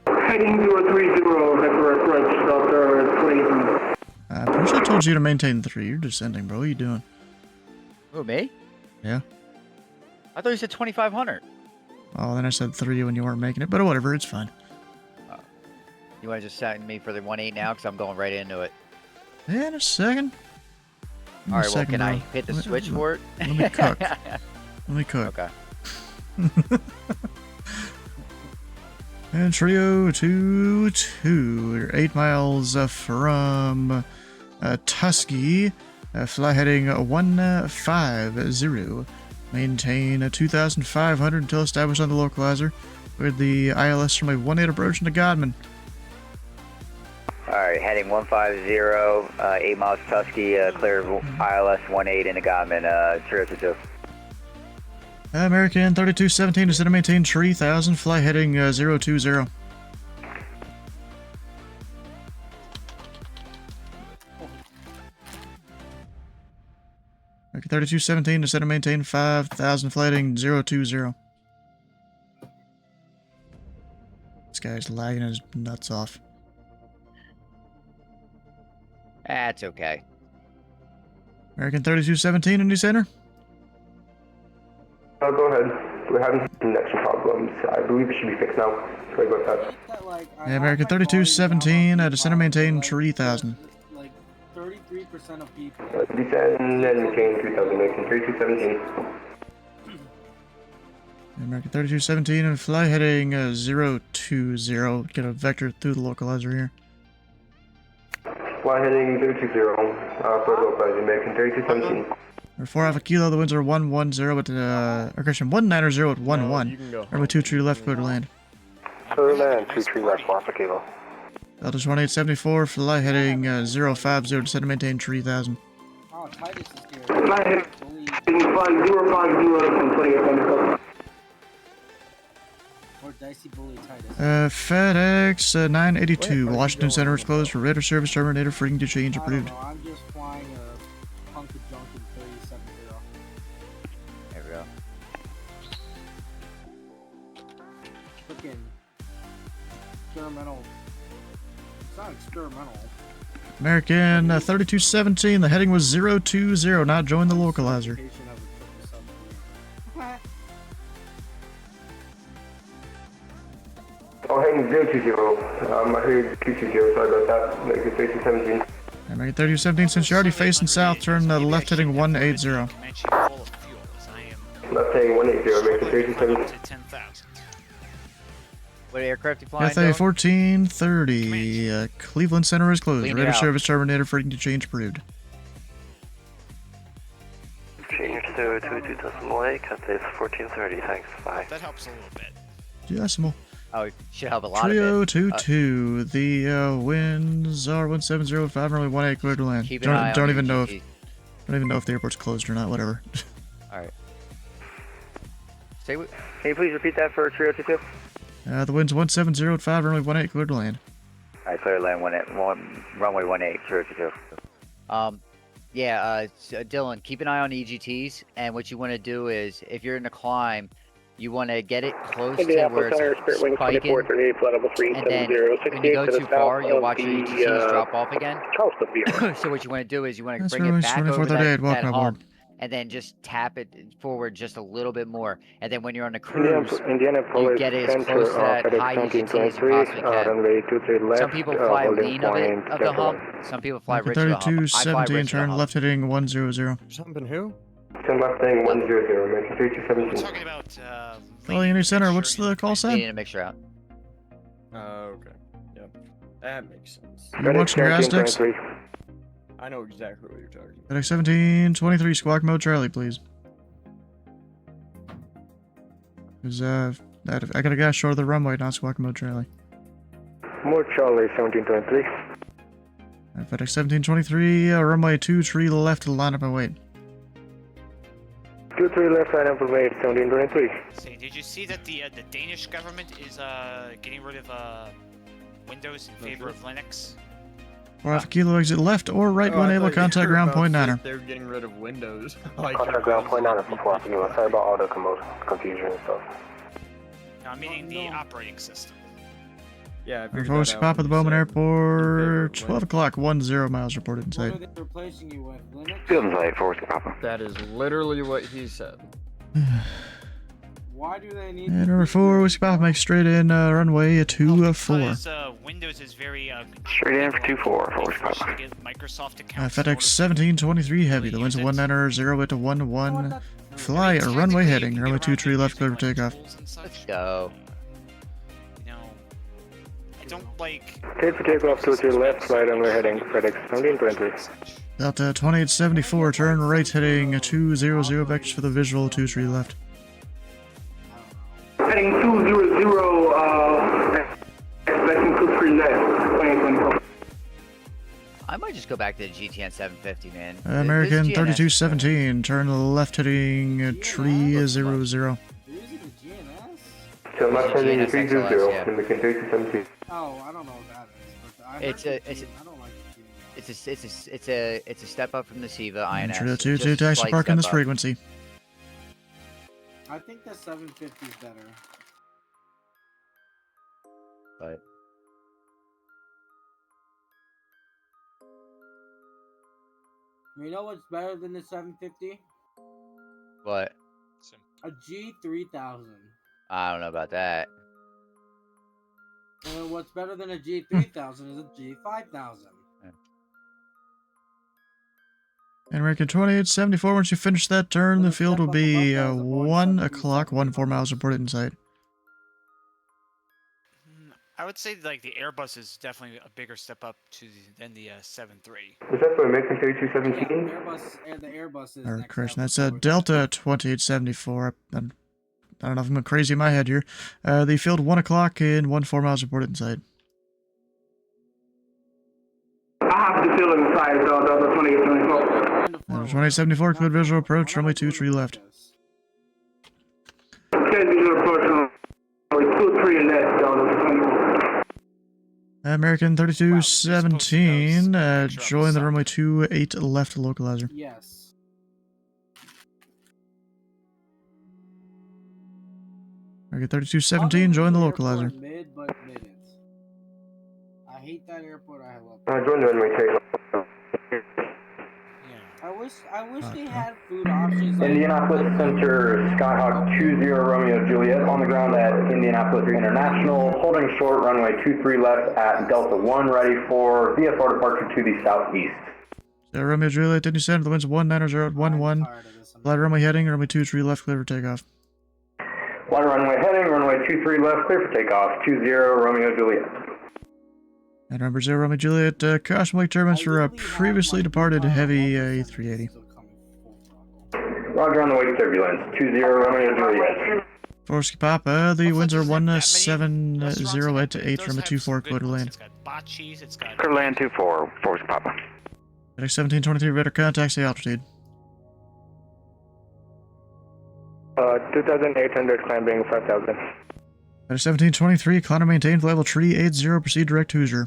Heading 030, vector approach, Delta 28. I'm pretty sure I told you to maintain 3. You're descending, bro. What are you doing? Who, me? Yeah. I thought you said 2,500. Oh, then I said 3 when you weren't making it, but whatever, it's fine. You want to just send me for the 1.8 now? Because I'm going right into it. Yeah, in a second. All right, well, can I hit the switch for it? Let me cook. Let me cook. Okay. And Trio 22, we're 8 miles from Tusky, fly heading 150. Maintain 2,500 until established on the localizer with the ILS from a 18 approach into Godman. Alright, heading 150, 8 miles Tusky, clear ILS 18 into Godman, 022. American 3217 is to maintain 3,000, fly heading 020. American 3217 is to maintain 5,000, fly heading 020. This guy's lagging his nuts off. That's okay. American 3217, Indy Center. Go ahead. We're having connection problems. I believe it should be fixed now. Sorry about that. Yeah, American 3217, descend and maintain 3,000. Like 33% of people. Descend and maintain 3,000. American 3217. American 3217 and fly heading 020. Get a vector through the localizer here. Fly heading 020. For localizer. American 3217. We're 4 Alpha Kilo, the winds are 110, but or correction, 190 at 11. Runway 23 left, clear to land. Clear land, 23 left, 4 Alpha Kilo. Delta 1874, fly heading 050, descend and maintain 3,000. Oh, Titus is here. Fly heading 5050 from 2800. Or Dicey Bully Titus. FedEx 982, Washington Center is closed for radar service terminator, freaking to change approved. I don't know, I'm just flying a Punk of Junkin 370. There we go. Freaking experimental. It's not experimental. American 3217, the heading was 020, not join the localizer. Oh, heading 020. I heard 220, sorry about that. American 3217. American 3217, since you're already facing south, turn left heading 180. Left heading 180, American 3217. What aircraft you flying? FA 1430, Cleveland Center is closed. Clean it Radar out. service terminator, freaking to change approved. Change to 22.8, Cathay 1430, thanks, bye. That helps a little bit. Decimal. Oh, it should help a lot Trio of it. 22, the winds are 1705, runway 18, clear to land. Keep an eye on Don't the even know GT. don't even know if the airport's closed or not, whatever. Alright. Say what? Can you please repeat that for Trio 22? The wind's 1705, runway 18, clear to land. Alright, clear land, runway 18, Trio 22. Yeah, Dylan, keep an eye on EGTs, and what you want to do is, if you're in a climb, you want to get it close to where it's spiking, and then when you go too far, you'll watch your EGTs drop off again. So what you want to do is you want to That's bring it right, back over 2438, that welcome aboard. hump, and then just tap it forward just a little bit more. And then when you're on the cruise, you get it as close to that high EGT as you possibly can. Some people fly lean of the hump, some people fly rich of the hump. I fly 3217, rich of the turn hump. left heading 100. Something who? Turn left heading 100, American 3217. Talking about Calling Indy Center, what's the call sign? Needing a mixture out. Okay. Yep. That makes sense. You watching your Aztecs? I know exactly what you're talking about. FedEx 1723, squawk mode Charlie, please. Cause I got a guy short of the runway, not squawk mode Charlie. More Charlie 1723. FedEx 1723, runway 23 left to line up and wait. 23 left, line up and wait, 1723. Say, did you see that the Danish government is getting rid of Windows in favor of Linux? Or Alpha Kilo exit left or right when able, contact ground point 9er. They're getting rid of windows. Contact ground point 9er for 4 Alpha Kilo. Sorry about all the confusion and stuff. No, meaning the operating system. Yeah, I figured Forward that out pop at when the you Bowman said Airport, 12 o'clock, 10 miles reported in What are sight. they replacing you with? Linux? Field and sight, forward Papa. That is literally what he said. Why do they need And number 4, Whiskey Papa makes straight in runway 24. Because Windows is very Straight in for 24, forward Papa. Microsoft accounts. FedEx 1723 heavy, the winds 190 at 11. Fly a runway heading, runway 23 left, clear for takeoff. Let's go. You know, I don't like. Cleared for takeoff 23 left, flight runway heading FedEx 1723. Delta 2874, turn right heading 200, vectors for the visual 23 left. Heading 200, expecting 23 left, 2024. I might just go back to the GTN 750, man. American This GNS 3217, turn left heading 300. So left heading 300, American 3217. Oh, I don't know what that is. But I It's heard a, the it's G- a, I don't like the G. it's a step up from the SIVA INS. Intro It's 2 just a taxi slight park in step this up. frequency. I think the 750 is better. But You know what's better than the 750? what? A G3000. I don't know about that. And then what's better than a G3000 is a G5000. American 2874, once you finish that turn, the field will be 1 o'clock, 14 miles reported in sight. I would say like the Airbus is definitely a bigger step up than the 7.3. Is that for American 3217? The Airbus is Or next correction, up. that's Delta 2874. I don't know if I'm crazy in my head here. The field 1 o'clock and 14 miles reported in sight. I have the field inside, so the 2824. 2874, clear visual approach, runway 23 left. Clear visual approach, runway 23 left, Delta 24. American 3217, join the runway 28 left localizer. Yes. American 3217, join the localizer. Mid, but didn't. I hate that airport. I love. Join the runway takeoff. I wish they had food options. Like Indianapolis Center, Skyhawk 20 Romeo Juliet on the ground at Indianapolis International, holding short runway 23 left at Delta 1, ready for VFR departure to the southeast. So Romeo Juliet, Indy Center, the winds 190 at 11. Flight runway heading, runway 23 left, clear for takeoff. Flight runway heading, runway 23 left, clear for takeoff, 20 Romeo Juliet. And number 0 Romeo Juliet, caution wake turbines for a previously departed heavy A380. Roger on the wake turbulence, 20 Romeo Juliet. Forsky Papa, the winds are 170 at 8 from a 24 clear to land. Clear land 24, Force Papa. FedEx 1723, radar contact, say altitude. 2800, climbing 5000. FedEx 1723, climb and maintain level 380, proceed direct Hoosier.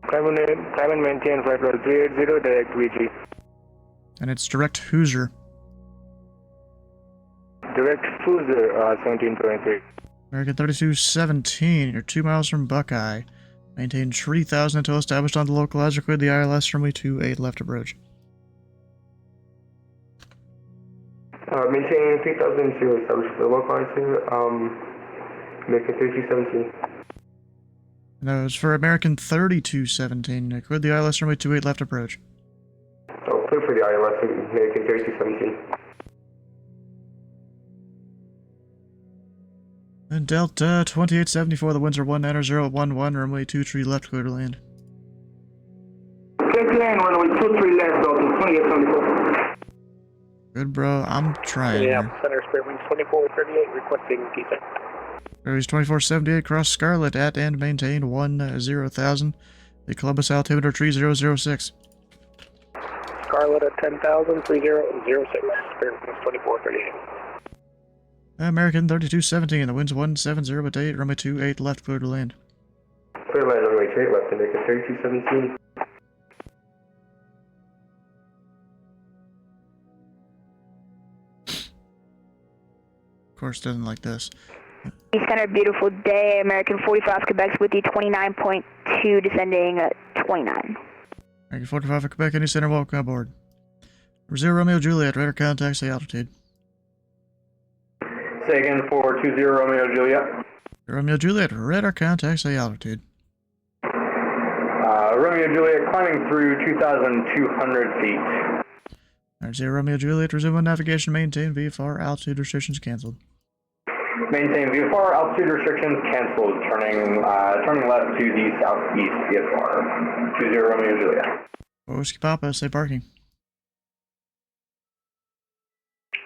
Climb and maintain flight level 380, direct VG. And it's direct Hoosier. Direct Cruiser 1723. American 3217, you're 2 miles from Buckeye. Maintain 3000 until established on the localizer, clear the ILS runway 28 left approach. Maintaining 3000 to establish the localizer, American 3217. And that was for American 3217, clear the ILS runway 28 left approach. Oh, clear for the ILS, American 3217. And Delta 2874, the winds are 190 at 11, runway 23 left, clear to land. Clear to land, runway 23 left, Delta 2874. Good, bro. I'm trying. Yeah, Here. Center Spirit Wings 2438 requesting descent. Aries 2478, cross Scarlet at and maintain 10,000. The Columbus altimeter 3006. Scarlet at 10,000, 3006. Spirit Wings 2438. American 3217, the winds 170 at 8, runway 28 left, clear to land. Clear line runway 28 left, American 3217. Of course, doesn't like this. Indy Center, beautiful day. American 45 Quebec's with you, 29.2, descending 29. American 45 at Quebec, Indy Center, welcome aboard. 0 Romeo Juliet, radar contact, say altitude. Say again for 20 Romeo Juliet. Romeo Juliet, radar contact, say altitude. Romeo Juliet climbing through 2,200 feet. Alright, 0 Romeo Juliet, resume on navigation, maintain VFR, altitude restrictions cancelled. Maintain VFR, altitude restrictions canceled. Turning left to the southeast VFR. 20 Romeo Juliet. Whiskey Papa, say parking.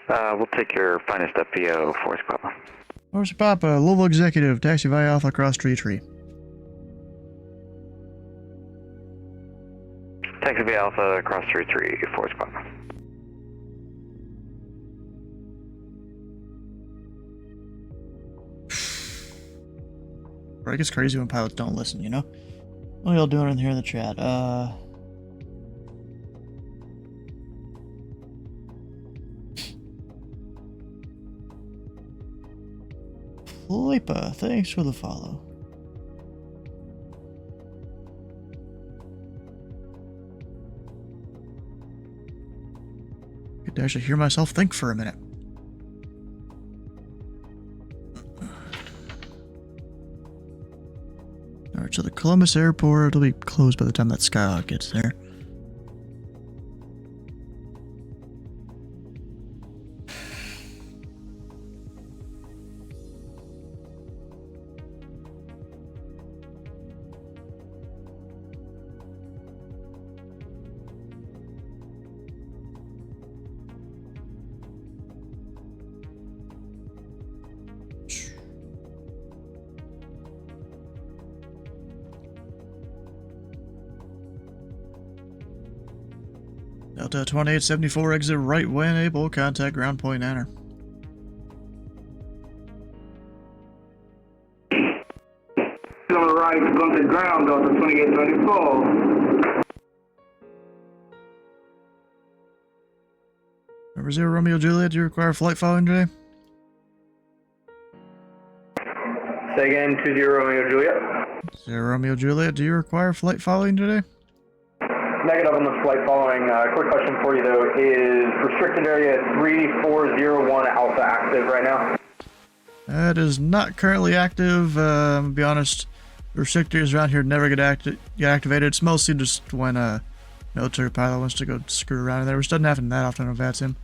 We'll take your finest FPO, Force Papa. Whiskey Papa, Louisville Executive, taxi via Alpha across Tree. Taxi via Alpha across 3-3, Force Papa. Right, it gets crazy when pilots don't listen, you know? What are y'all doing in here in the chat? Flipa, thanks for the follow. I could actually hear myself think for a minute. Alright, so the Columbus Airport will be closed by the time that Skyhawk gets there. Delta 2874, exit right when able, contact ground point Nanner. On the right, contact ground, Delta 2824. Number 0 Romeo Juliet, do you require flight following today? Say again, 20 Romeo Juliet. 0 Romeo Juliet, do you require flight following today? Negative on the flight following. Quick question for you though, is restricted area 3401 Alpha active right now? That is not currently active. To be honest, restrictors around here never get activated. It's mostly just when a military pilot wants to go screw around in there, which doesn't happen that often on VATSIM.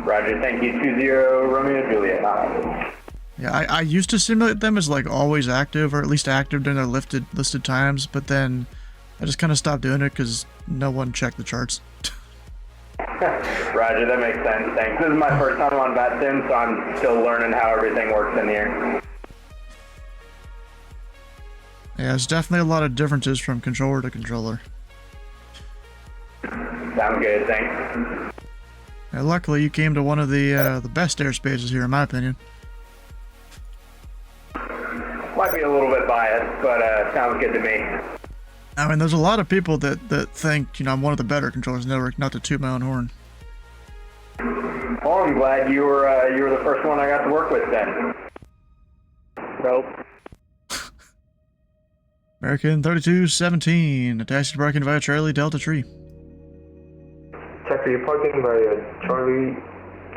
Roger, thank you. 20 Romeo Juliet. Yeah, I used to simulate them as like always active, or at least active during their listed times, but then I just kind of stopped doing it because no one checked the charts. Roger, that makes sense. Thanks. This is my first time on VATSIM, so I'm still learning how everything works in here. Yeah, there's definitely a lot of differences from controller to controller. Sounds good, thanks. Yeah, luckily, you came to one of the best airspaces here, in my opinion. Might be a little bit biased, but sounds good to me. I mean, there's a lot of people that think, you know, I'm one of the better controllers in the network, not to toot my own horn. Well, I'm glad you were the first one I got to work with then. Nope. American 3217, taxi to parking via Charlie Delta Tree. Taxi parking via Charlie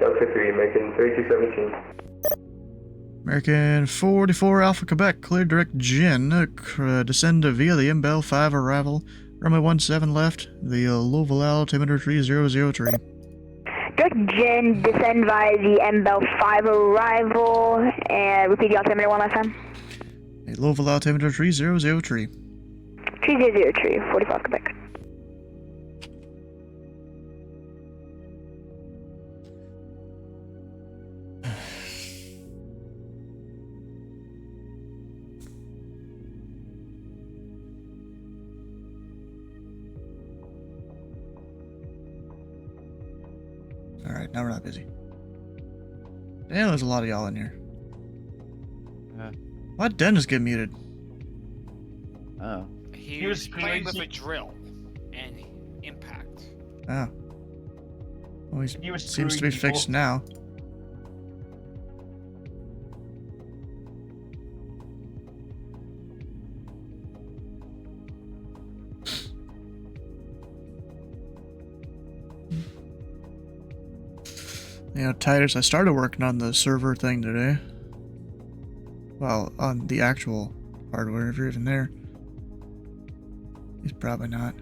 Delta 3, American 3217. American 44 Alpha Quebec, clear direct Gin, descend via the MBell 5 arrival, runway 17 left, the Louisville altimeter 3003. Direct Gin, descend via the MBell 5 arrival, and repeat the altimeter one last time. The Louisville altimeter 3003. 3003, 45 Quebec. Alright, now we're not busy. Damn, there's a lot of y'all in here. Why'd Dennis get muted? Oh. He was playing with a drill and impact. Oh. Well, He was seems to be screwing fixed people. now. You know, Titus, I started working on the server thing today. Well, on the actual hardware, if you're even there. He's probably not.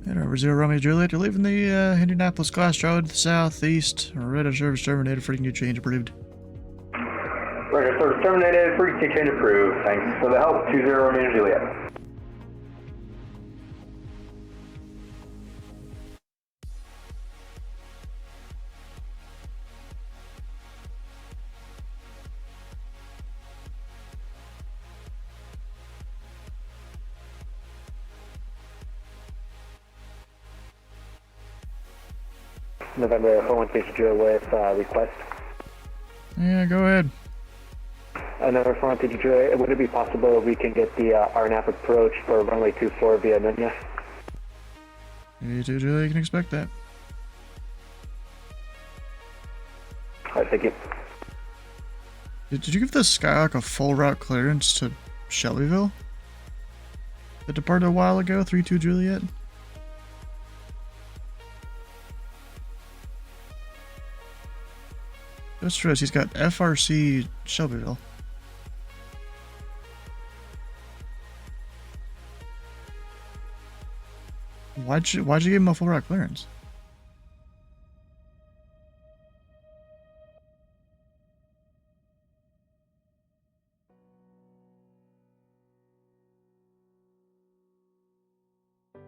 And over 0 Romeo Juliet, you're leaving the Indianapolis Glass Road to the southeast. Red of service terminated, frequency change approved. Roger, service terminated, frequency change approved. Thanks for the help, 20 Romeo Juliet. November 413 with request. Yeah, go ahead. November 413, would it be possible we can get the RNAV approach for runway 24 via Nunya? You too, Julie, you can expect that. Alright, thank you. Did you give the Skyhawk a full route clearance to Shelbyville? That departed a while ago, 32 Juliet? Just true, he's got FRC Shelbyville. Why'd you give him a full route clearance?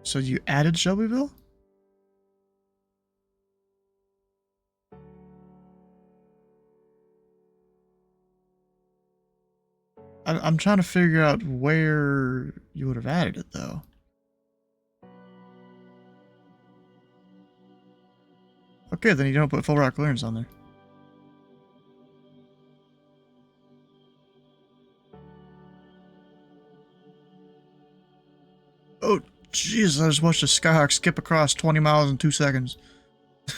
So you added Shelbyville? I'm trying to figure out where you would have added it, though. Okay, then you don't put full rock clearance on there. Oh, jeez, I just watched a Skyhawk skip across 20 miles in 2 seconds. I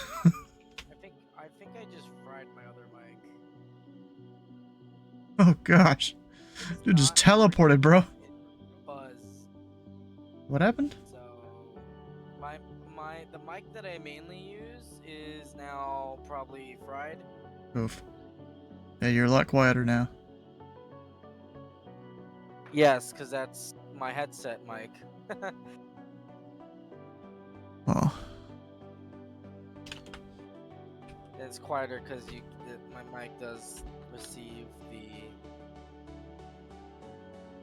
think I just fried my other mic. Oh, gosh. Dude just teleported, bro. Buzz. What happened? So the mic that I mainly use is now probably fried. Oof. Yeah, you're a lot quieter now. Yes, because that's my headset mic. Oh. It's quieter because my mic does receive the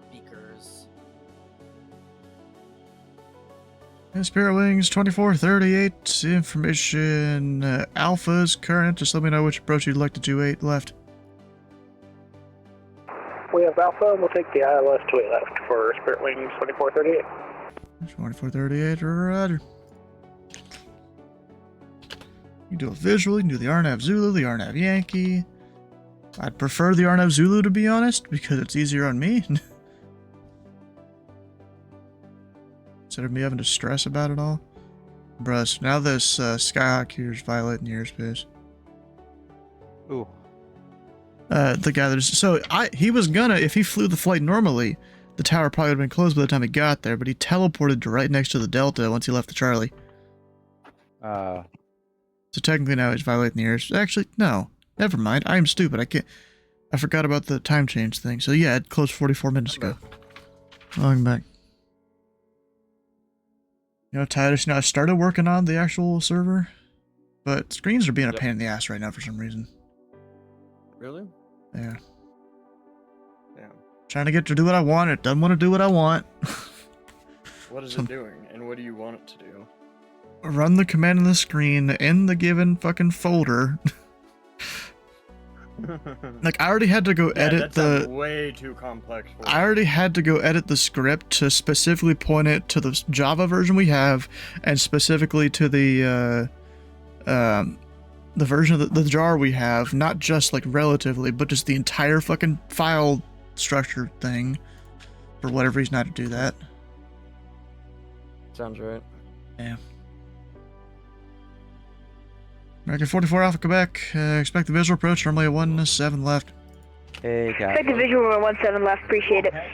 speakers. Spirit Wings 2438. Information Alpha's current. Just let me know which approach you'd like to 28 left. We have Alpha, we'll take the ILS 28 left for Spirit Wings 2438. 2438, roger. You can do a visual, you can do the RNAV Zulu, the RNAV Yankee. I'd prefer the RNAV Zulu, to be honest, because it's easier on me. Instead of me having to stress about it all. Bruh, so now this Skyhawk here is violating the airspace. Ooh. The guy that's... So, he was gonna, if he flew the flight normally, the tower probably would have been closed by the time he got there, but he teleported to right next to the Delta once he left the Charlie. So technically now he's violating the airspace. Actually, no. Never mind. I am stupid. I forgot about the time change thing. So yeah, it closed 44 minutes ago. Welcome back. You know, Titus, I started working on the actual server, but screens are being a pain in the ass right now for some reason. Really? Yeah. Yeah. Trying to get to do what I want. It doesn't want to do what I want. What is it doing, and what do you want it to do? Run the command on the screen in the given fucking folder. Like, I already had to go edit the... way too complex for I already had to go edit the script to specifically point it to the Java version we have, and specifically to the version of the jar we have, not just like relatively, but just the entire fucking file structure thing. For whatever reason, I had to do that. Sounds right. Yeah. American 44 Alpha Quebec, expect the visual approach, normally a 1-7 left. Hey, guys. Expect the visual 17 left, appreciate it. Am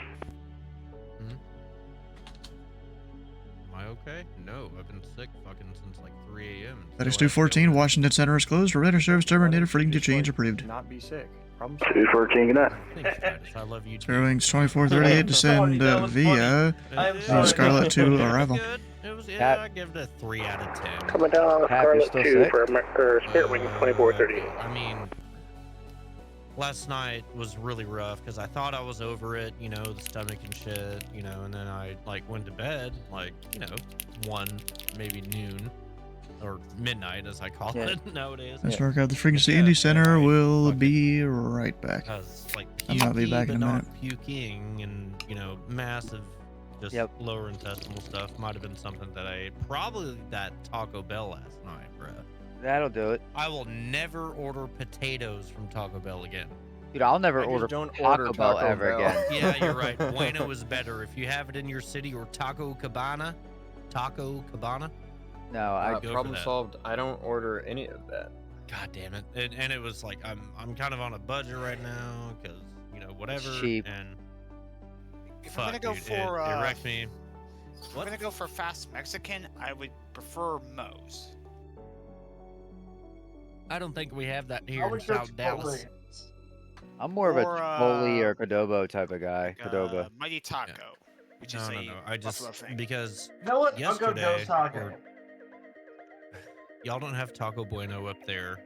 I okay? No, I've been sick fucking since like 3 a.m. That is 214, Washington Center is closed, radar service terminated, freedom to change approved. Not be sick. 214, good night. Thanks, Titus. I love you too. Zero wings 2438 descend via Scarlet to arrival. Yeah, I give it a 3 out of 10. Coming down, Scarlet 2 for Spirit Wing 2430. I mean, last night was really rough because I thought I was over it, you know, the stomach and shit, you know, and then I like went to bed, like, you know, 1, maybe noon, or midnight as I call it nowadays. Let's work out the frequency. Indy Center will be right back. Like, I might be back in a minute. Puking and, you know, massive just lower intestinal stuff might have been something that I ate. Probably that Taco Bell last night, bruh. That'll do it. I will never order potatoes from Taco Bell again. Dude, I'll never order Taco Bell ever again. Yeah, you're right. Bueno is better. If you have it in your city, or Taco Cabana. No, I go problem for that. solved. I don't order any of that. God damn it! And it was like I'm kind of on a budget right now because you know whatever. Cheap. And If I'm fuck, gonna go dude, for it wrecked me. if I'm gonna go for fast Mexican, I would prefer Moe's. I don't think we have that here in South Dallas. I'm more of a Or, Chipotle or Qdoba type of guy. Qdoba. Mighty Taco, which is No. I Buffalo just thing. because You know what? I'll go yesterday Dos Taco. or- y'all don't have Taco Bueno up there.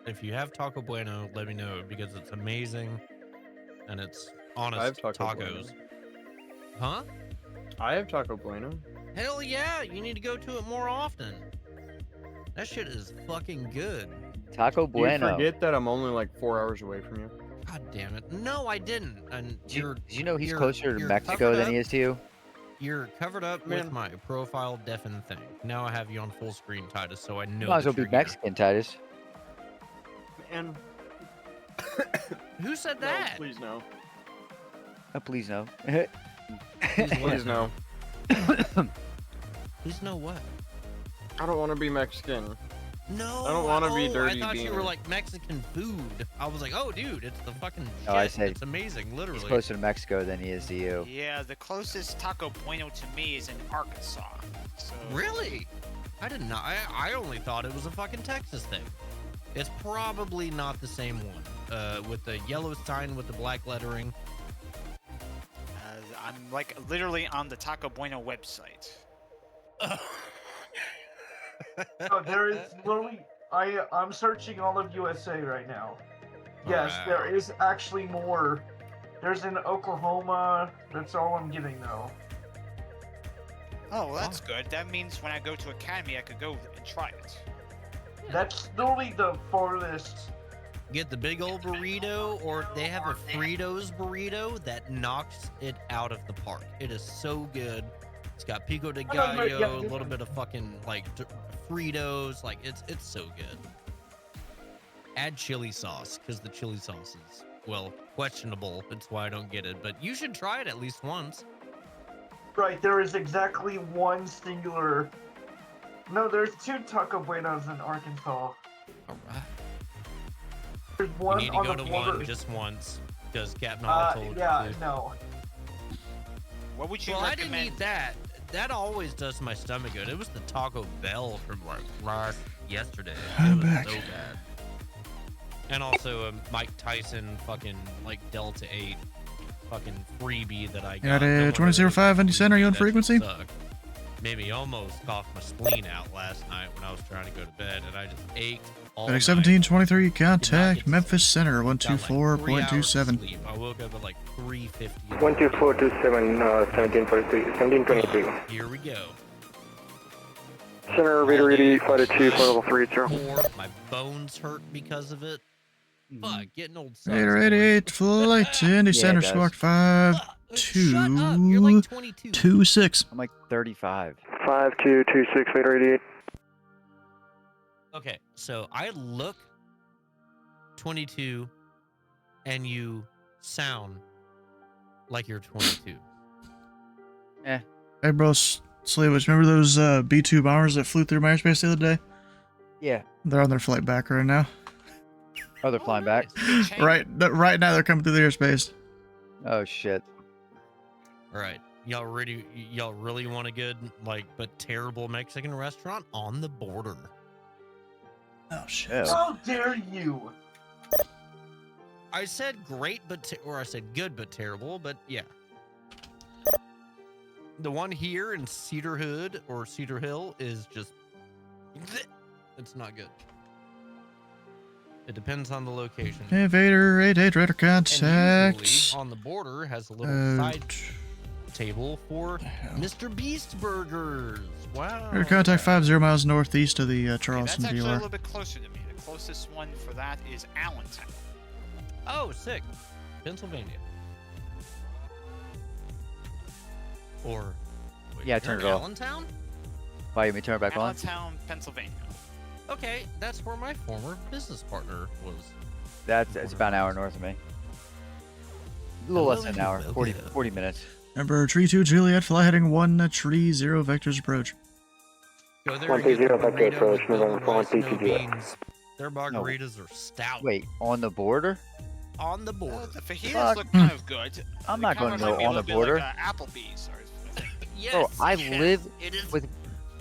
If you have Taco Bueno, let me know because it's amazing and it's honest I have Taco tacos. Bueno. Huh? I have Taco Bueno. Hell yeah! You need to go to it more often. That shit is fucking good. Taco Bueno. You forget that I'm only like 4 hours away from you. God damn it! No, I didn't. And Did you know he's closer to Mexico than he is to you? You're covered up with my profile deafen thing. Now I have you on full screen, Titus, so I know. You might as well that be you're Mexican, Titus. And Who said no, that? please no. Oh, please no. Please no. Please no what? I don't want to be Mexican. No, I don't want to be dirty I thought beaner. you were like Mexican food. I was like, oh, dude, it's the fucking shit. No, I said it's amazing, literally. He's closer to Mexico than he is to you. Yeah, the closest Taco Bueno to me is in Arkansas. So Really? I did not. I only thought it was a fucking Texas thing. It's probably not the same one. With the yellow sign with the black lettering. I'm like literally on the Taco Bueno website. No, there is literally. I'm searching all of USA right now. Yes, there is actually more. There's in Oklahoma. That's all I'm getting though. Oh, well, that's good. That means when I go to Academy, I could go and try it. That's literally the farthest. Get the big old burrito, or they have a Fritos burrito that knocks it out of the park. It is so good. It's got pico de gallo, a little bit of fucking like Fritos. Like it's so good. Add chili sauce because the chili sauce is well questionable. That's why I don't get it. But you should try it at least once. Right, there is exactly one singular. No, there's 2 Taco Buenos in Arkansas. All right. There's one You need to on go the to border. one just once because Captain Hall told yeah, you. no. What would you Well, I recommend? didn't eat that. That always does my stomach good. It was the Taco Bell from like yesterday. It was so bad. And also Mike Tyson fucking like Delta 8 fucking freebie that I got. Got a 2005 Indy Center, you on frequency? Made me almost cough my spleen out last night when I was trying to go to bed, and I just ached all Got a night. 1723, contact Memphis Center, Got, like, 3 hours of 124.27. sleep. I woke up at like 3:50. 12427, 1723, 1723. Here we go. Center, Raider 80, flight of 2, flight level 30. My bones hurt because of it. Fuck, getting old sucks. Vader 88, flight to Indy Center, it does. squawk 5, Shut up, you're like 22. 26. I'm like 35. 5226 Vader 88. Okay, so I look 22 and you sound like you're 22. Eh. Hey, bro, Slavage, remember those B-2 bombers that flew through my airspace the other day? Yeah. They're on their flight back right now. Oh, they're flying back? Right now, they're coming through the airspace. Oh, shit. All right, y'all really want a good, like, but terrible Mexican restaurant on the border? Oh, shit. How dare you? I said great, or I said good, but terrible, but yeah. The one here in Cedar Hood or Cedar Hill is just, it's not good. It depends on the location. Hey, Vader 88, radar And contact. usually on the border has a little side table for Mr. Beast burgers. Wow. Radar contact 50 miles northeast of the That's Charleston actually a VOR. little bit closer to me. The closest one for that is Allentown. Oh, sick. Pennsylvania. Or wait, Yeah, you're turn in it off. Allentown? Why, you may turn it back on? Allentown, Pennsylvania. Okay, that's where my former business partner was. It's about an hour north of me. A little less than an hour. 40 minutes. Number 32 Juliet, fly heading 130 vectors approach. Go there and 130 get the vector burrito approach, with November double rice, 412 no Juliet. beans. Their margaritas are stout. Wait, on the border? On the border. The fajitas Fuck. look kind of good. I'm They not kinda going to remind me go a on the little bit border. Like, Applebee's. Yes, Bro, I yes, live it is.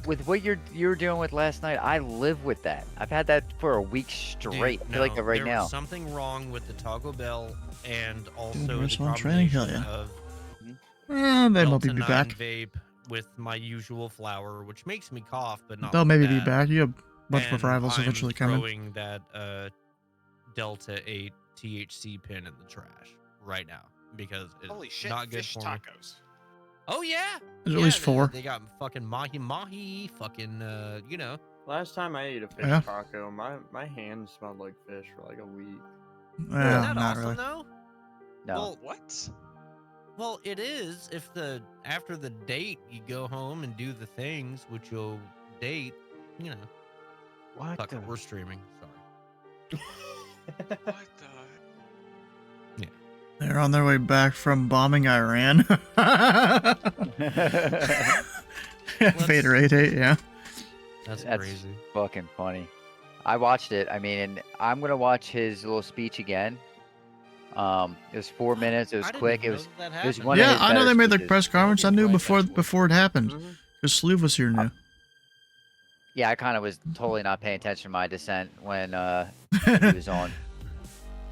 with what you were dealing with last night. I live with that. I've had that for a week straight. Dude, I feel like that right there now. was something wrong with the Taco Bell and also the Restaurant training, hell combination yeah. of They might Delta be 9 back. vape with my usual flour, which makes me cough, but not They'll like maybe be that. back. You have a bunch And of rivals I'm eventually coming. throwing that Delta 8 THC pin in the trash right now because it's Holy shit, not good fish for me. tacos. Oh yeah, There's at least they- 4. They got fucking mahi, fucking you know. Last time I ate a fish Yeah. taco, my hands smelled like fish for like a week. Isn't Yeah, that not awesome really. though? No. Well, What? well, it is if after the date you go home and do the things which you'll date, you know. What? Fuck the- it, we're streaming. Sorry. What the? They're on their way back from bombing Iran. Vader 88, yeah. That's That's crazy. fucking funny. I watched it. I mean, and I'm gonna watch his little speech again. It was 4 minutes. It was I didn't quick. even It was. know that It was happened. one Yeah, of his I know better they made the speeches. press conference. I knew before it happened. Mhm. Because Sleeve was here now. Yeah, I kind of was totally not paying attention to my descent when he was on.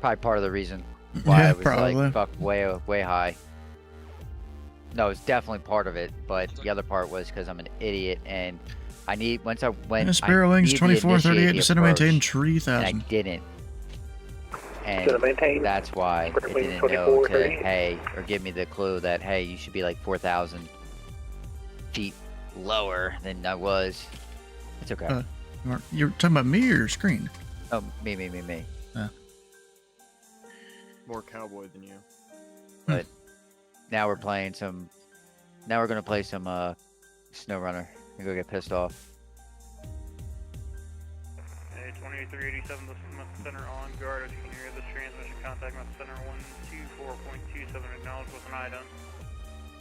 Probably part of the reason why Yeah, I was probably. like fucked way high. No, it's definitely part of it, but the other part was because I'm an idiot and I need once I went. Yeah, Sparrow Wings 2438, descend to maintain 3000. And I didn't. Descend to maintain. And that's why it Sparrow Wings didn't know to 2438. hey or give me the clue that hey you should be like 4,000 feet lower than I was. It's okay. You're talking about me or your screen? Oh, me. More cowboy than you. But now we're playing some. Now we're gonna play some SnowRunner and go get pissed off. Hey, 2387, this is Mesa Center on guard. If you can hear this transmission, contact Mesa Center 124.27, acknowledge with an item.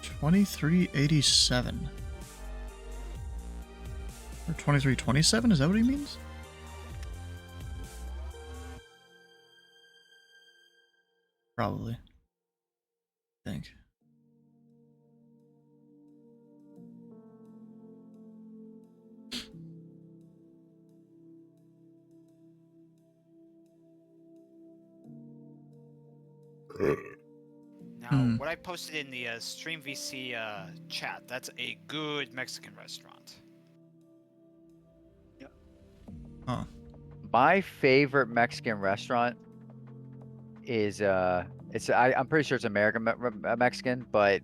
2387. Or 2327? Is that what he means? Probably. I think. Now, what I posted in the Stream VC chat, that's a good Mexican restaurant. Huh. My favorite Mexican restaurant is I'm pretty sure it's American Mexican, but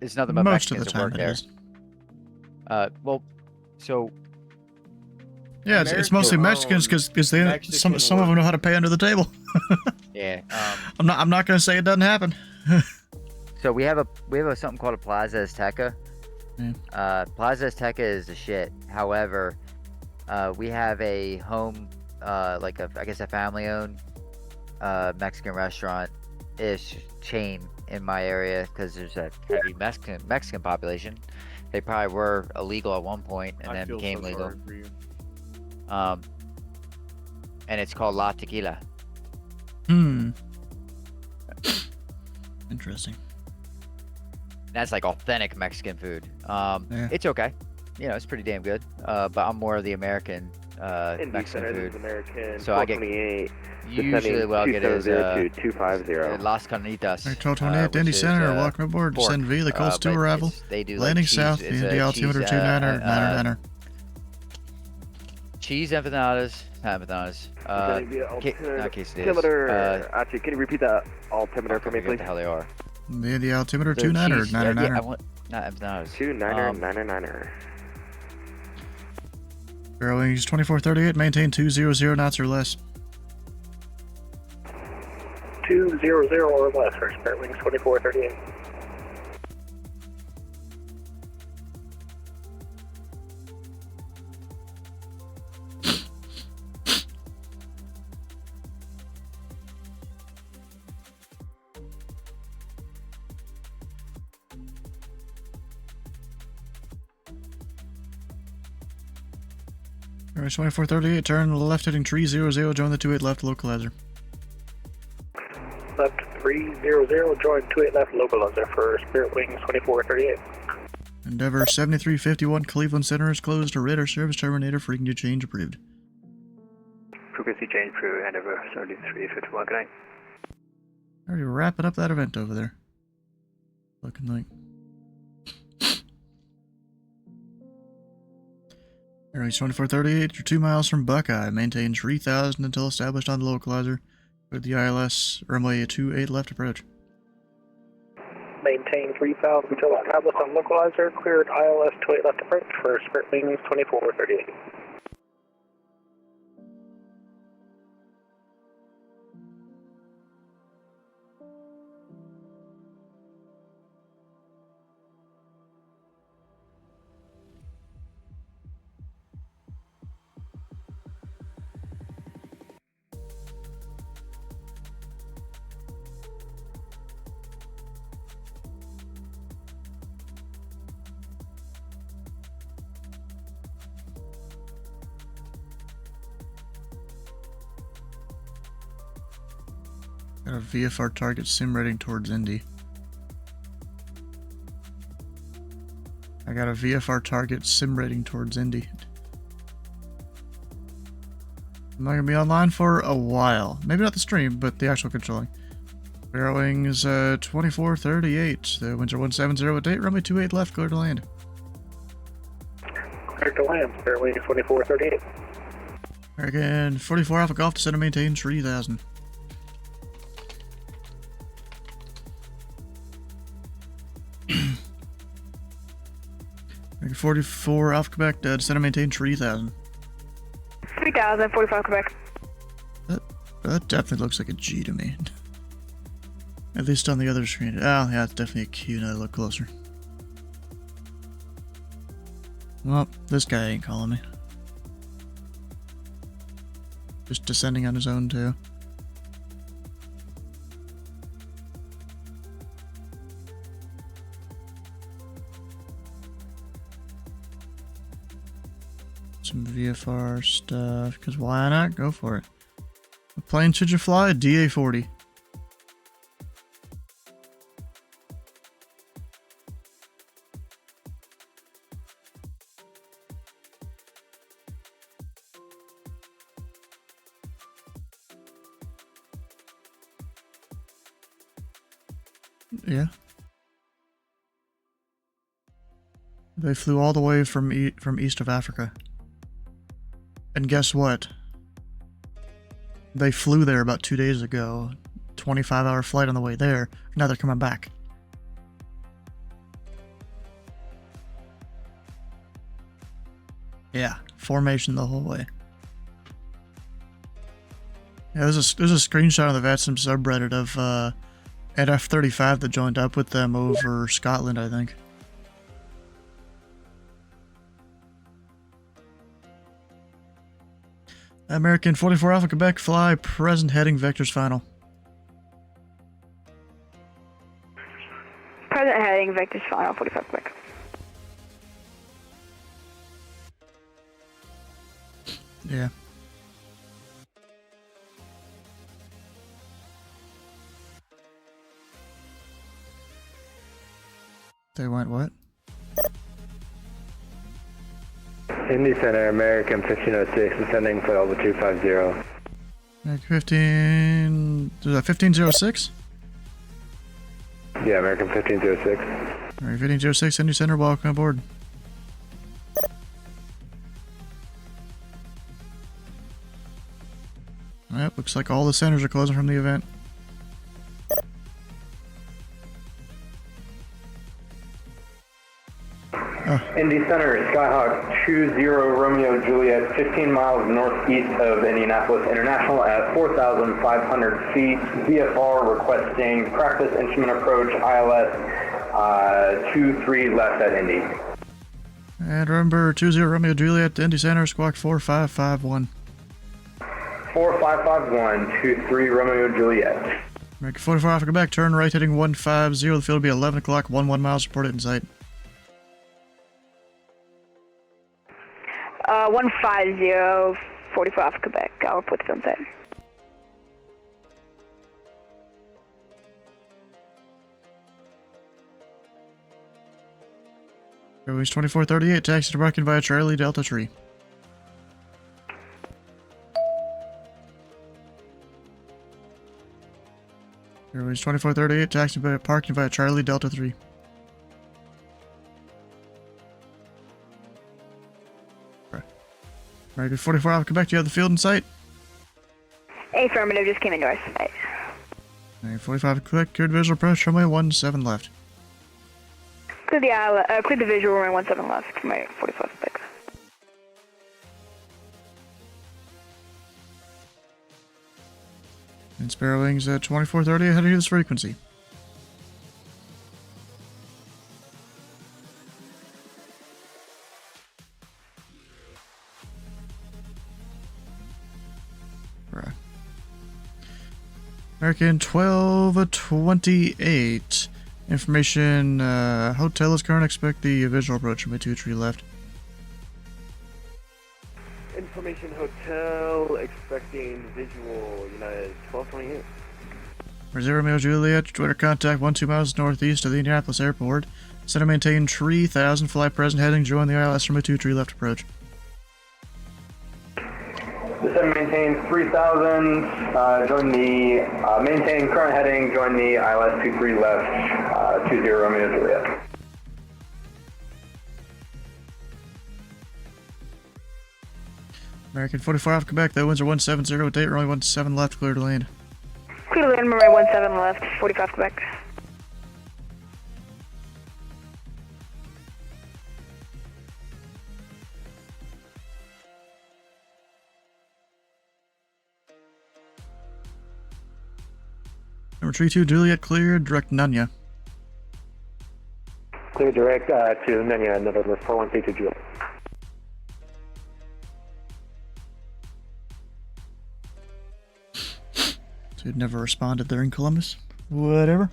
it's nothing but Most of Mexicans the that work time it there. is. Well, so Yeah, it's mostly Mexicans because some of them know how to pay under the table. Yeah. I'm not gonna say it doesn't happen. So we have something called a Plaza Azteca. Yeah. Plaza Azteca is the shit. However, we have a home, like I guess a family-owned Mexican restaurant-ish chain in my area because there's a heavy Mexican population. They probably were illegal at one point and then became legal. And it's called La Tequila. Interesting. That's like authentic Mexican food. Yeah. It's okay. You know, it's pretty damn good. But I'm more of the American Indy Mexican Center, food. American, So I get 28, usually what I'll get is 250. Las Carnitas. 1228 Indy Center, welcome aboard. pork, Descend V, the Colts 2 but arrival. they do Landing like cheese, south, it's Indy a altimeter cheese, 29er. cheese empanadas, not empanadas. Not quesadillas. Altimeter. Actually, can you repeat that altimeter for me, What please? the hell they are? The Indy altimeter They're 29er, cheese- yeah, 99er. I want not empanadas. 29er. Aero wings 2438, maintain 200 knots or less. 200 or less for Spirit Wings 2438. Aero 2438, turn left heading 300, join the 28 left localizer. Left 300, join 28 left localizer for Spirit Wings 2438. Endeavor 7351, Cleveland Center is closed to radar service terminator, frequency change approved. Frequency change approved, Endeavor 7351, good night. Already wrapping up that event over there. Looking like. Airway 2438, you're 2 miles from Buckeye. Maintain 3000 until established on the localizer. With the ILS runway 28 left approach. Maintain 3000 until established on localizer. Cleared ILS 28 left approach for Spirit Wings 2438. Got a VFR target sim rating towards Indy. I got a VFR target sim rating towards Indy. I'm not gonna be online for a while. Maybe not the stream, but the actual controlling. Arrowing is 2438. The winds are 170 at date. Runway 28 left. Clear to land. Clear to land. Spirit Wings 2438. Again, 44 Alpha Golf to center maintain 3000. 44 Alpha Quebec, center maintain 3000. 3000, 45 Quebec. That definitely looks like a G to me. At least on the other screen. Oh, yeah, it's definitely a Q now I look closer. Well, this guy ain't calling me. Just descending on his own, too. Some VFR stuff, because why not? Go for it. What plane should you fly? DA-40. Yeah. They flew all the way from east of Africa. And guess what? They flew there about 2 days ago. 25-hour flight on the way there. Now they're coming back. Yeah, formation the whole way. Yeah, there's a screenshot on the VATSIM subreddit of an F-35 that joined up with them over Scotland, I think. American 44 Alpha Quebec, fly, present heading, vectors final. Present heading, vectors final, 45 Quebec. Yeah. They went what? Indy Center, American 1506, descending for level 250. American 15... Is that 1506? Yeah, American 1506. Alright, 1506, Indy Center, welcome aboard. Yep, looks like all the centers are closing from the event. Indy Center, Skyhawk 20 Romeo Juliet, 15 miles northeast of Indianapolis International at 4,500 feet. VFR requesting practice instrument approach, ILS 23 left at Indy. And remember, 20 Romeo Juliet, Indy Center, squawk 4551. 4551, 23 Romeo Juliet. American 44 Alpha Quebec, turn right heading 150. The field will be 11 o'clock, 11 miles, reported in sight. 150, 44 Alpha Quebec. I'll report the film site. Airways 2438, taxi to parking via Charlie Delta Tree. Airways 2438, taxi by parking via Charlie Delta 3. American 44 Alpha Quebec, do you have the field in sight? Affirmative, just came into our site. American 45 Quebec, cleared visual approach, runway 17 left. Clear the visual, runway 17 left, my 45 Quebec. And Sparrow Wings at 2438, heading to this frequency. Right. American 1228. Information, hotel is current, expect the visual approach from a 2-tree left. Information Hotel, expecting visual, United 1228. Zero Romeo Juliet, Twitter contact 12 miles northeast of the Indianapolis airport. Center maintain 3000, fly present heading, join the ILS from a 2-tree left approach. Descend maintain 3000, join the, maintain current heading, join the ILS 23 left, 20 Romeo Juliet. American 44 Alpha Quebec, the winds are 170, date runway 17 left, clear to land. Clear to land, runway 17 left, 45 Quebec. Number 32, Juliet cleared, direct Nunya. Clear direct to Nunya, November 4132 Juliet. So you'd never responded there in Columbus? Whatever.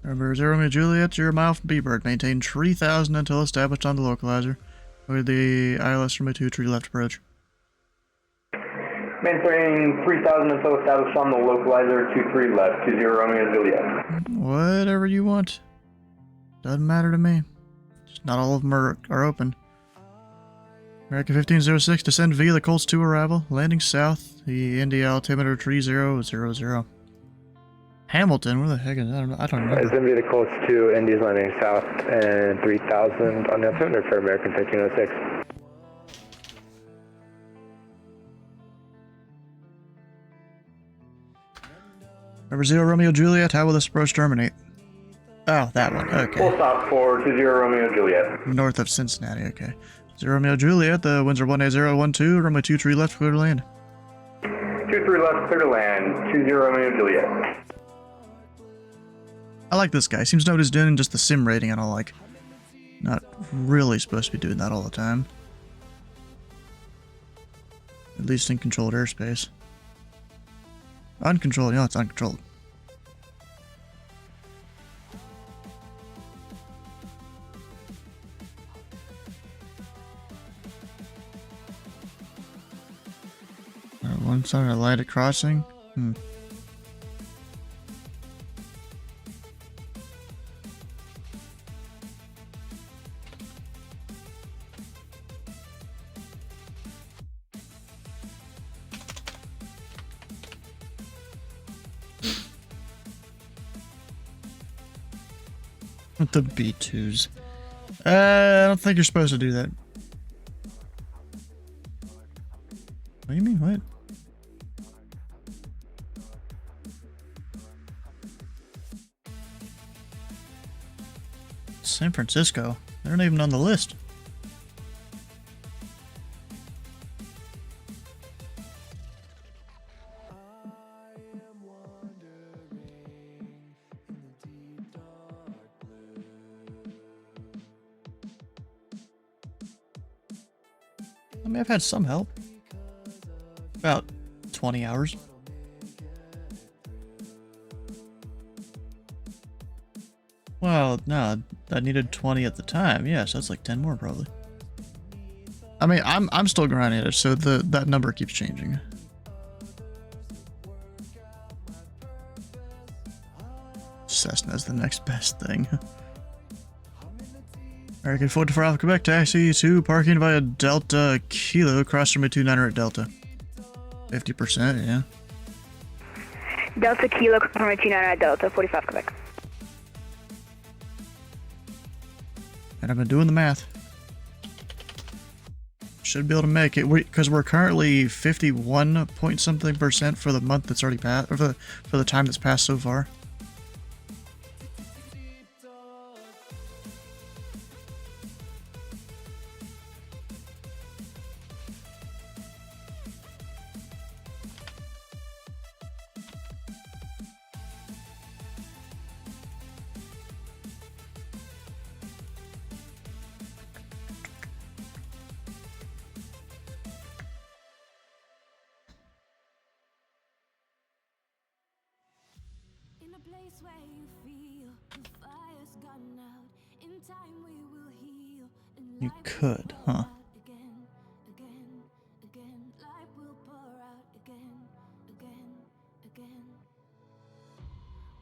Remember, 0 Romeo Juliet, 0 mile from B-Bird. Maintain 3000 until established on the localizer. With the ILS from a 2-tree left approach. Maintain 3000 until established on the localizer, 23 left, 20 Romeo Juliet. Whatever you want. Doesn't matter to me. Just not all of them are open. American 1506, descend via the Colts 2 arrival. Landing south, the Indy altimeter 3000. Hamilton, where the heck is that? I don't remember. It's going to be the Colts 2, Indy's landing south, and 3000 on the altimeter for American 1506. Number 0 Romeo Juliet, how will this approach terminate? Oh, that one. Okay. Full stop for 20 Romeo Juliet. North of Cincinnati. Okay. 0 Romeo Juliet. The winds are 18012. Runway 23 left. Clear to land. 23 left, clear to land. 20 Romeo Juliet. I like this guy. Seems to know what he's doing. Just the sim rating, and all like. Not really supposed to be doing that all the time. At least in controlled airspace. Uncontrolled. You know, it's uncontrolled. One side of light at crossing. With the B2s. I don't think you're supposed to do that. What do you mean, what? San Francisco? They're not even on the list. I mean, I've had some help. About 20 hours. Well, no, I needed 20 at the time. Yeah, so that's like 10 more probably. I mean, I'm still grinding it, so that number keeps changing. Cessna's the next best thing. American 44 Alpha Quebec, taxi to parking via Delta Kilo, cross runway 29 at Delta. 50%, yeah. Delta Kilo, cross runway 29 at Delta, 45 Quebec. And I've been doing the math. Should be able to make it, because we're currently 51 point something % for the month that's already passed, or for the time that's passed so far. You could, huh?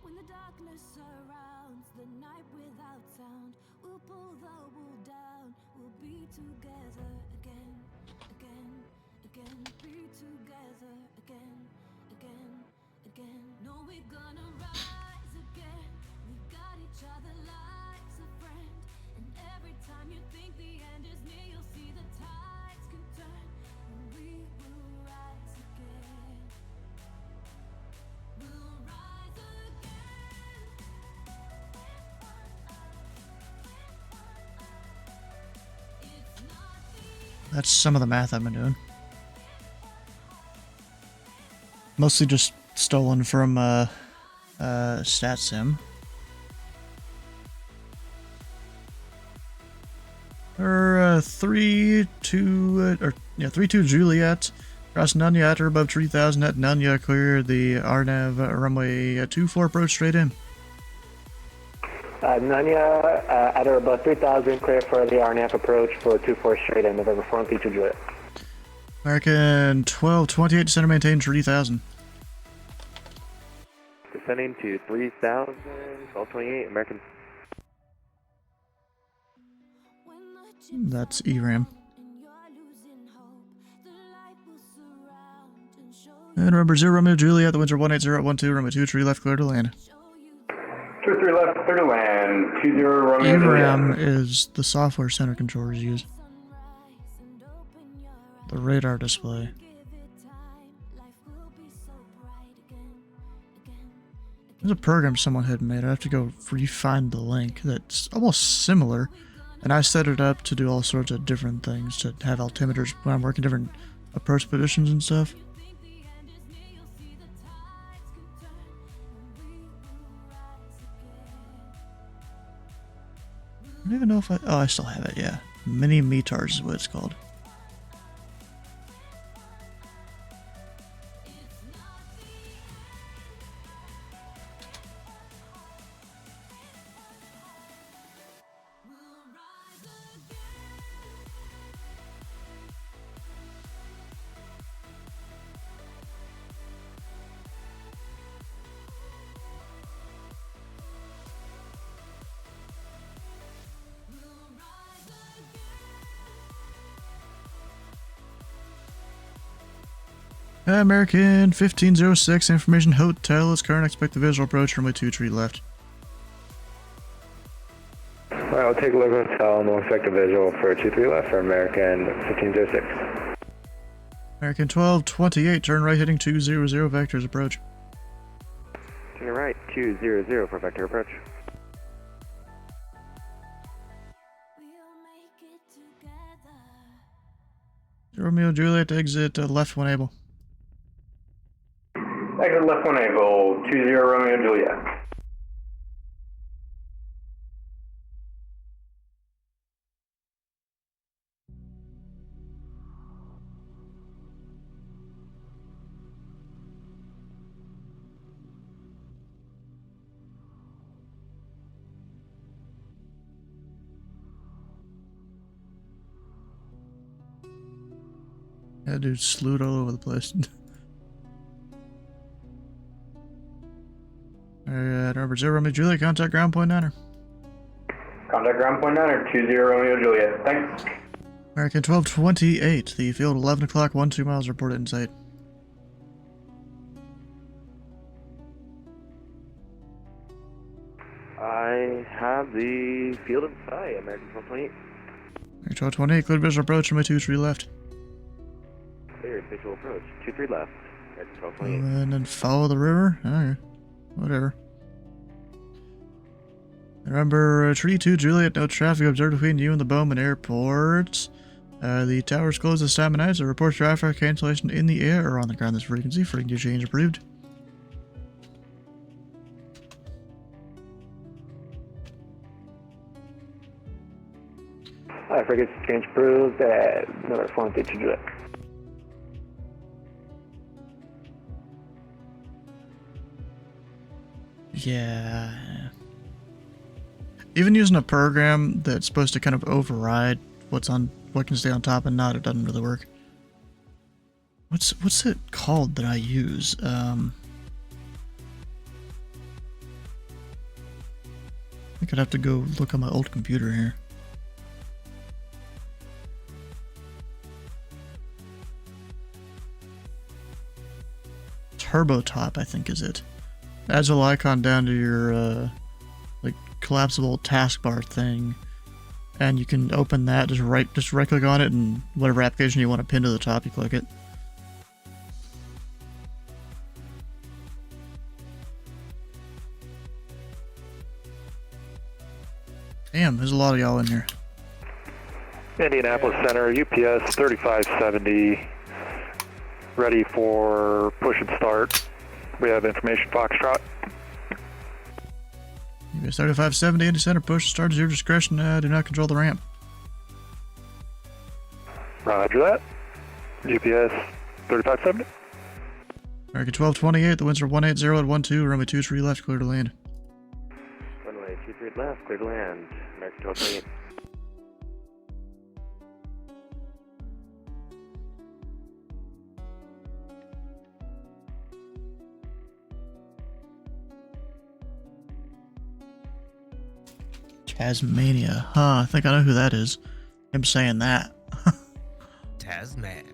When the darkness surrounds the night without sound, we'll pull the wool down, we'll be together again, be together again. No, we're gonna rise again. We got each other life's a friend. And every time you think the end is near, you'll see the tides can turn. And we will rise again. We'll rise again. It's not the That's some of the math I've been doing. Mostly just stolen from StatSim. Or 3-2 Juliet. Cross Nunya at or above 3000 at Nunya. Clear the RNAV runway 24 approach straight in. Nunya at or above 3000, clear for the RNAV approach for 24 straight in, November 4 and 2 Juliet. American 1228 center maintain 3000. Descending to 3000, 1228, American. That's ERAM. And remember 0 Romeo Juliet, the winds are 18012, runway 23 left, clear to land. 23 left, clear to land. 20 Romeo ERAM Juliet. is the software center controllers use. The radar display. There's a program someone had made. I have to go re-find the link that's almost similar. And I set it up to do all sorts of different things, to have altimeters when I'm working different approach positions and stuff. I don't even know if I still have it, yeah. Mini METARs is what it's called. American 1506, information hotel is current, expect the visual approach, runway 23 left. Alright, I'll take a look at hotel and we'll expect a visual for 23 left for American 1506. American 1228, turn right heading 200, vectors approach. Turn right, 200 for vector approach. Romeo Juliet, exit left when able. Exit left 1 able, 20 Romeo Juliet. That dude slewed all over the place. Alright, Robert 0 Romeo Juliet, contact ground point 9er. Contact ground point 9er, 20 Romeo Juliet. Thanks. American 1228, the field 11 o'clock, 12 miles reported in sight. I have the field in sight, American 1228. American 1228, cleared visual approach, runway 23 left. Cleared visual approach, 23 left, American 1228. And then follow the river? Alright, whatever. Remember, Tree 2 Juliet, no traffic observed between you and the Bowman Airport. The tower is closed this time of night, so report traffic cancellation in the air or on the ground this frequency. Frequency change approved. Frequency change approved at number 432 Juliet. Yeah. Even using a program that's supposed to kind of override what can stay on top and not, it doesn't really work. What's it called that I use? I think I'd have to go look on my old computer here. TurboTop, I think, is it. Adds a little icon down to your like collapsible taskbar thing, and you can open that. Just right click on it, and whatever application you want to pin to the top, you click it. Damn, there's a lot of y'all in here. Indianapolis Center, UPS 3570, ready for push and start. We have information, Foxtrot. UPS 3570, Indy Center, push and start at your discretion. Do not control the ramp. Roger that. UPS 3570. American 1228, the winds are 180 at 12, runway 23 left, clear to land. Runway 23 left, clear to land, American 1228. Tasmania. Huh, I think I know who that is. Him saying that. Tasman.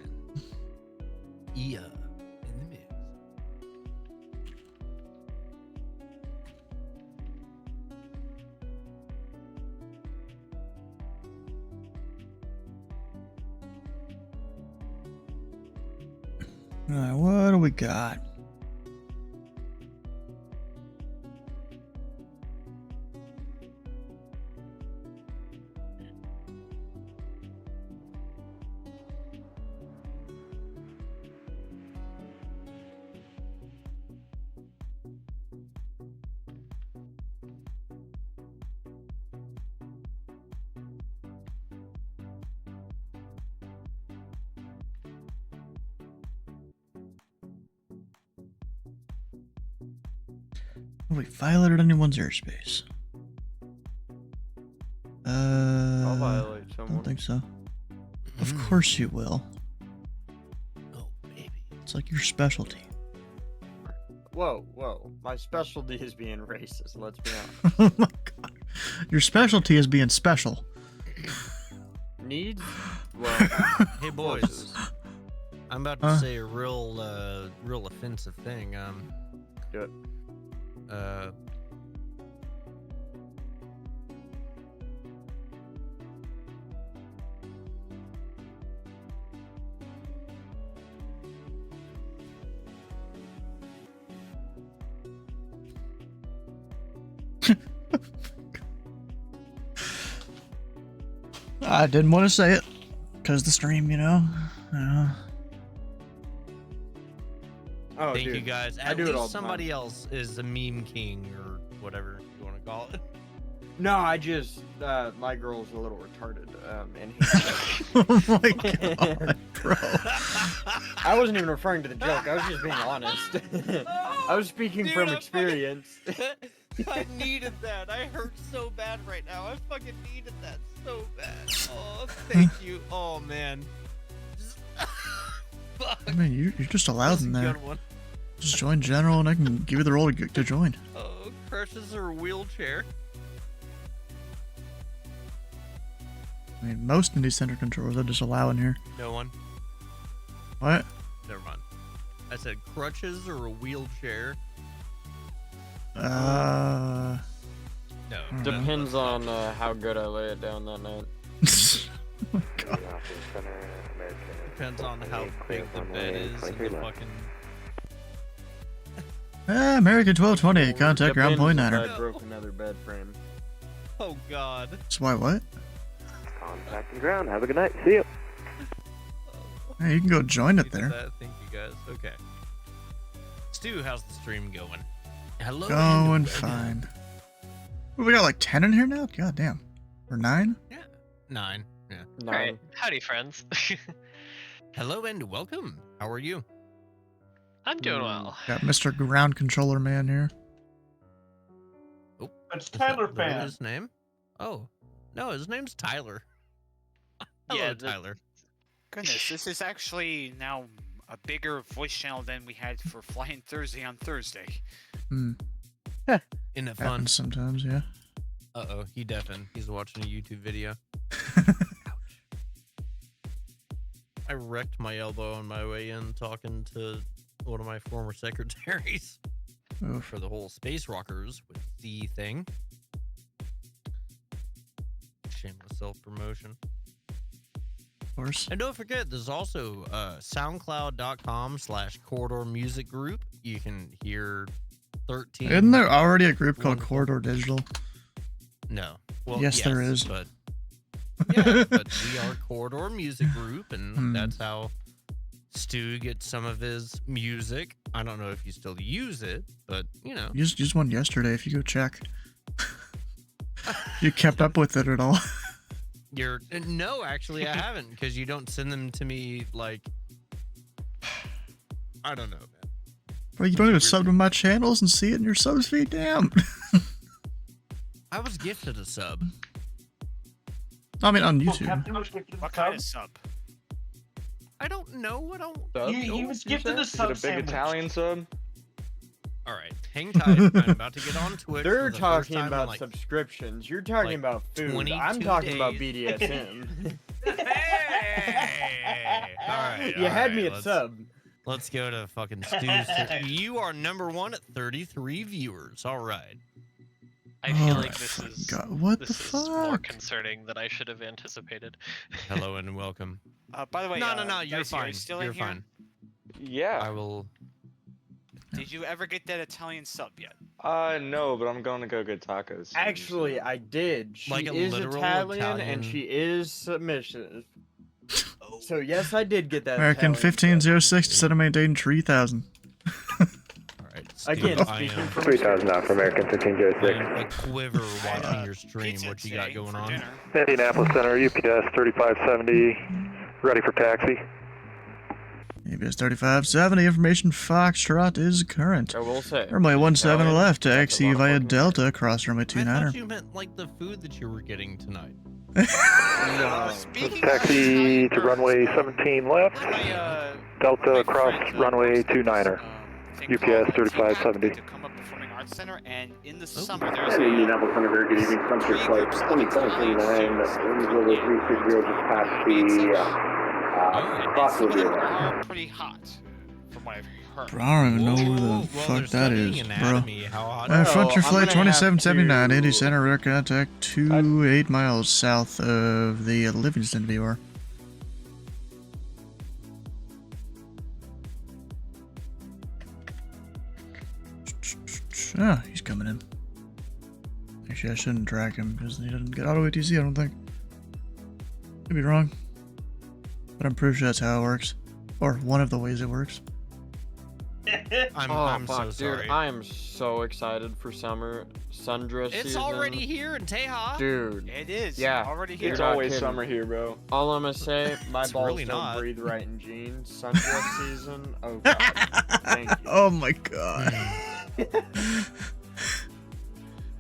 Yeah. In the mix. Alright, what do we got? We violated anyone's airspace. I'll violate I someone. don't think so. Of course you will. Oh, baby. It's like your specialty. Whoa, whoa. My specialty is being racist, let's be honest. Oh my god. Your specialty is being special. Needs? Well, Hey boys, I'm about to say a real offensive thing. Do it. I didn't want to say it because the stream, you know. Oh, Thank dude. you guys. I At do it all least the time. somebody else is a meme king or whatever you want to call it. No, I just my girl's a little retarded, and Oh my god, bro. I wasn't even referring to the joke. I was just being honest. I was speaking Dude, from I experience. I needed that. I hurt so bad right now. I fucking needed that so bad. Oh, thank you. Oh man. Fuck. I mean, you're just allowed That's in a there. good one. Just join general and I can give you the role to join. Oh, crushes her wheelchair. I mean, most Indy Center controllers I just allow in here. No one. What? Never mind. I said crutches or a wheelchair. No. Depends on how good I lay it down that night. Depends on how big the bed is and the fucking. American 1220, contact ground point Depends if niner. I broke another bed frame. Oh god. That's why what? Contacting ground. Have a good night. See you. Hey, you can go join it We did there. that. Thank you guys. Okay. Stu, how's the stream going? Hello. Going and- fine. Well, we got like 10 in here now? God damn. Or 9? Yeah. 9. Yeah. Alright, howdy friends. Hello and welcome. How are you? I'm doing well. Got Mr. Ground Controller Man here. Oh, It's is that Tyler really Fan. his name? Oh, no, his name's Tyler. Hello, Yeah, Tyler. Goodness, this is actually now a bigger voice channel than we had for Flying Thursday on Thursday. Hmm. Isn't it fun? Happens sometimes, yeah. Uh-oh, he deafened. He's watching a YouTube video. I wrecked my elbow on my way in talking to one of my former secretaries Oof. for the whole Space Rockers with the thing. Shameless self-promotion. Of course. And don't forget, there's also soundcloud.com/corridor music group. You can hear 13. Isn't there already a group called Corridor Digital? No. Well, Yes, there is. But yeah, but we are Corridor Music Group, and that's how Stu gets some of his music. I don't know if you still use it, but you know. Used one yesterday if you go check. You kept up with it at all? No, actually I haven't, because you don't send them to me like I don't know, man. Bro, you don't even sub to my channels and see it in your subs feed? Damn. I was gifted a sub. I mean, on YouTube. What kind of sub? I don't know. I don't. He was gifted a sub sandwich. Italian sub? All right, hang tight. I'm about to get on Twitch. They're for the first talking time in, about like, subscriptions. You're talking like about food. 22 I'm talking about days. BDSM. All right, You had me at sub. Let's go to fucking Stu's. You are number 1 at 33 viewers. All right. I feel Oh like my this fucking is God, what this the is more fuck? concerning than I should have anticipated. Hello and welcome. By the way, No, you you're guys here, fine. still You're in here? fine. Yeah. I will. Did you ever get that Italian sub yet? No, but I'm gonna go get tacos. Actually, I did. She Like a is literal Italian, Italian- and she is submissive. So yes, I did get that. American Italian 1506 to Cinema Dayton 3000. All right. Again, I speaking am, from 3,000 out for American I 1506. am a quiver watching your stream. What you got going on? Indianapolis Center, UPS 3570, ready for taxi. UPS 3570, information Foxtrot is current. I will say. Runway 17 Italian, left, that's a taxi lot of via fucking Delta, across runway I 29er. thought you meant like the food that you were getting tonight. Taxi to runway 17 left. Delta across runway 29er. UPS 3570. Arts Center, and in the Oh. summer there's Hey, Indianapolis Center, very good evening. Sunset flight 2739. Louisville 360 just past the some of them are pretty hot, from what I've heard. Bro, I don't even know who the fuck that is, bro. Anatomy, how hot? Front your I'm flight gonna have 2779, to- Indy Center, rear contact 28 miles south of the Livingston VR. Ah, he's coming in. Actually, I shouldn't track him because he doesn't get auto ATC, I don't think. Could be wrong. But I'm pretty sure that's how it works. Or one of the ways it works. I'm fuck, so sorry. dude. I am so excited for summer sundress It's season. already here in Teja. Dude. It is. Yeah. Already you're here. not Always kidding. summer here, bro. All I'm gonna say, my It's balls really don't not. breathe right in jeans. Sundress season. Oh god. Thank you. Oh my god.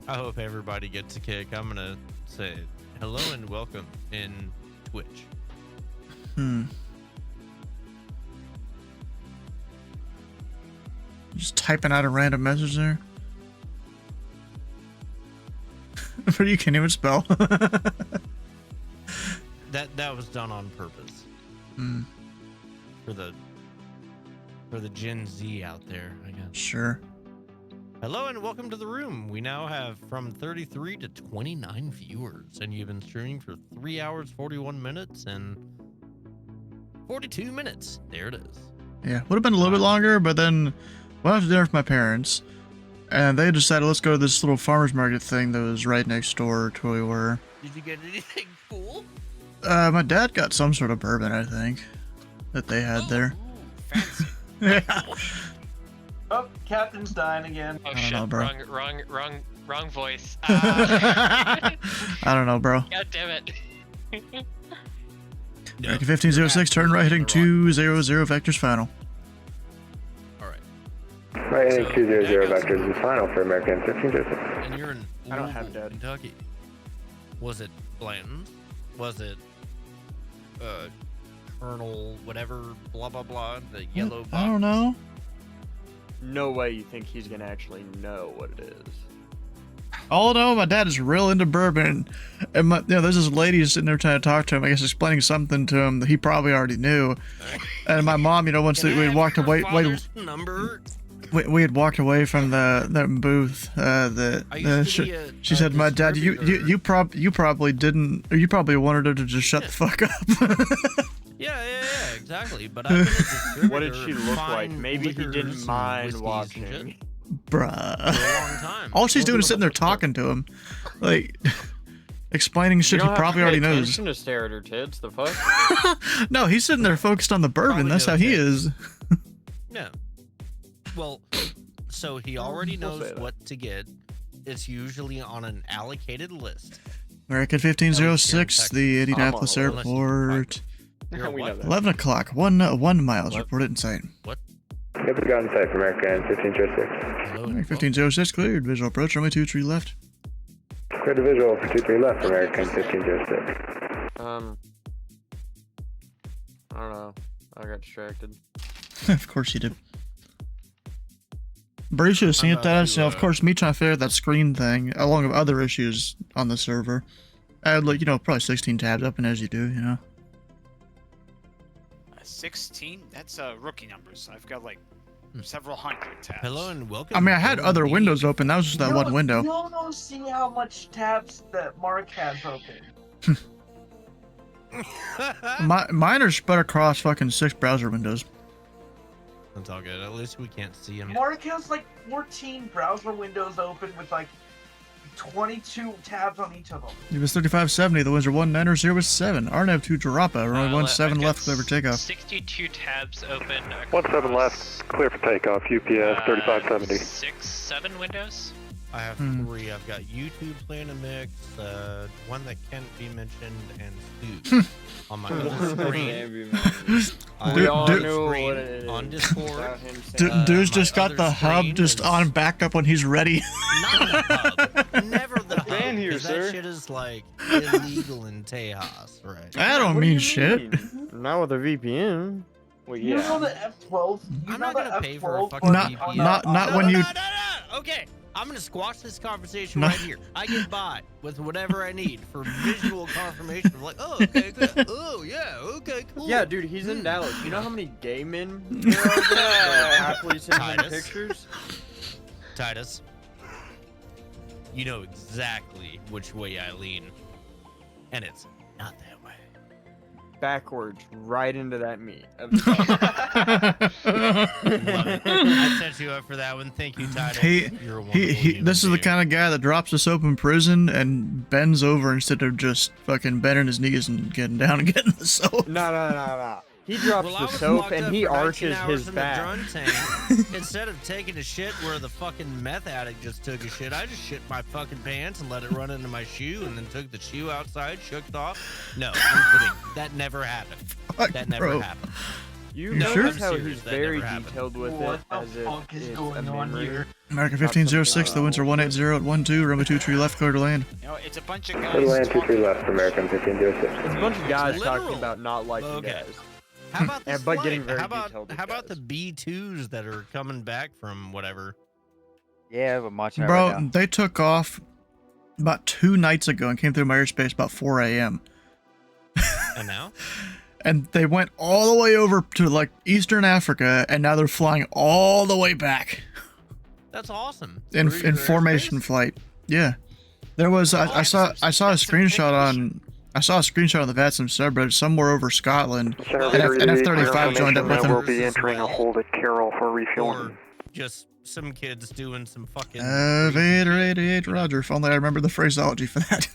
I hope everybody gets a kick. I'm gonna say hello and welcome in Twitch. Just typing out a random message there. But you can't even spell. That was done on purpose. For the Gen Z out there, I guess. Sure. Hello and welcome to the room. We now have from 33 to 29 viewers, and you've been streaming for 3 hours, 41 minutes, and 42 minutes. There it is. Yeah, would have been a little bit longer, but then went out to dinner with my parents, and they decided let's go to this little farmer's market thing that was right next door to where we were. Did you get anything cool? My dad got some sort of bourbon, I think, that they had there. Yeah. Oh, Captain's dying again. Oh I don't shit! know, bro. Wrong voice. I don't know, bro. God damn it. American 1506, turn right heading 200 vectors final. Right heading 200 vectors is final for American 1506. And you're in I don't have Louisville, Kentucky. Was it Blanton's? Was it Colonel whatever blah blah blah, the yellow box? I don't know. No way you think he's gonna actually know what it is. All I know, my dad is real into bourbon, and there's this lady sitting there trying to talk to him, I guess explaining something to him that he probably already knew. And my mom, once we had walked away, we had walked away from the booth. She said, "My dad, you probably didn't, or you probably wanted her to just shut the fuck up." Yeah, exactly. But I've been a distributor. What did she look like? fine Maybe he liquors didn't and mind whiskeys and watching. shit Bruh. For a long time. All she's doing is sitting there talking to him, like explaining shit he probably already knows. Attention to stare at her tits. The fuck? No, he's sitting there focused on the bourbon. That's how he is. No. Well, so he already knows what to get. It's usually on an allocated list. American 1506, the Indianapolis I'm on- Airport. You're We know what? that. 11 o'clock, 1 miles, reported in sight. What? Yep, we got in sight for American 1506. Hello. 1506 cleared, visual approach, runway 23 left. Clear the visual for 23 left for American 1506. I don't know. I got distracted. Of course you did. Brady should have seen it that. So of course, me trying to figure out that screen thing, along with other issues on the server. I had probably 16 tabs open as you do, 16? That's rookie numbers. I've got like several hundred tabs. Hello and welcome. I mean, I had other windows open. That was just that one window. You don't see how much tabs that Mark has open. Mine are spread across fucking 6 browser windows. That's all good. At least we can't see him. Mark has like 14 browser windows open with like 22 tabs on each of them. It was 3570. The winds are 19007. RNAV 2 Jarapa. Runway 17 left, clear for takeoff. 62 tabs open. 17 left, clear for takeoff. UPS 3570. 6, 7 windows. I have three. I've got YouTube playing a mix, one that can't be mentioned, and Stu on my other screen. We all Dude, know what it is. On Discord. Dude's my just got other the hub screen just is on backup when he's ready. Not the hub. Never the hub. Stand here, 'cause sir. that shit is like illegal in Tejas, right? I don't mean shit. Not with a VPN. Well, You know the F12? I'm not gonna pay for a fucking Not- VPN. not when you- No. Okay, I'm gonna squash this conversation No. right here. I get by with whatever I need for visual confirmation of like, oh, okay, good. Oh, yeah, okay, cool. Yeah, dude, he's in Dallas. You know how many gay men there are there that happily send him Titus. pictures? Titus, you know exactly which way I lean, and it's not that way. Backwards, right into that meat. Love it. I set you up for that one. Thank you, Titus. You're a wonderful human This is the being. kind of guy that drops us open prison and bends over instead of just fucking bending his knees and getting down and getting the soap. No. He drops Well, I the was soap locked and up he for 19 arches hours his in the back. drunk tank. Instead of taking a shit where the fucking meth addict just took a shit, I just shit my fucking pants and let it run into my shoe and then took the shoe outside, shook it off. No, I'm kidding. That never happened. That never bro. happened. You No, notice I'm how serious, he's that very never happened. detailed with What it the as if fuck is it's going a on memory. here? American 1506, the winds are 180 at 12, runway 23 left, clear to land. You know, it's a bunch of guys Land talking 23 left, American 1506. It's a bunch of guys Literal. talking about not liking Okay. guys. How about this But flight? getting very how about detailed with how about the guys. B2s that are coming back from whatever? Yeah, I'm watching it Bro, right now. they took off about 2 nights ago and came through my airspace about 4 a.m. And now? And they went all the way over to like Eastern Africa, and now they're flying all the way back That's awesome. in Through your formation airspace? flight. Yeah, there was I saw a screenshot on. I saw a screenshot on the VATSIM subreddit somewhere over Scotland. An F-35 joined up with them. We'll be entering a hold at Carroll for Or refueling. just some kids doing some fucking. Vader 88, Roger. If only I remember the phraseology for that.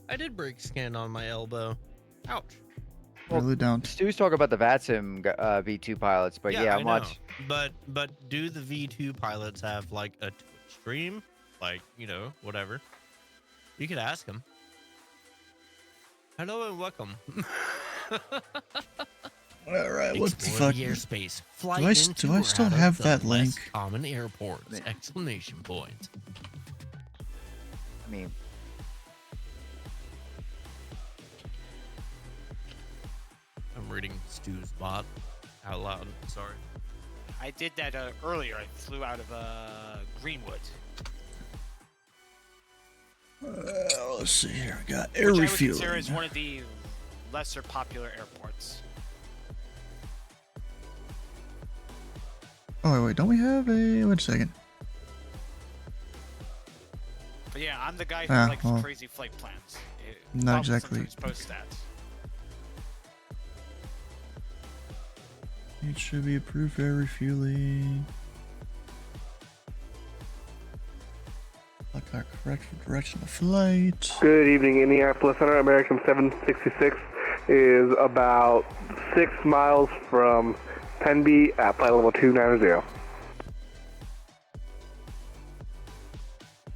I did break skin on my elbow. Ouch. Really don't. Stu's talking about the VATSIM V2 pilots, but yeah, I I'm know. watching. But do the V2 pilots have like a Twitch stream? Like, you know, whatever. You could ask them. Hello and welcome. All right, what the Explore fuck? the airspace. Fly Do I into or still out of have the that less link? common airports! Exclamation point. I mean, I'm reading Stu's bot out loud. Sorry. I did that earlier. I flew out of Greenwood. Let's see here. We got air which I would consider refueling. is one of the lesser popular airports. Oh wait, don't we have a? Wait a second. But yeah, I'm the guy who Ah, likes well, crazy flight plans. not I'll exactly. sometimes post stats. It should be approved for air refueling. Like our correct direction of flight. Good evening, Indianapolis Center. American 766 is about 6 miles from Tenby at flight level 290.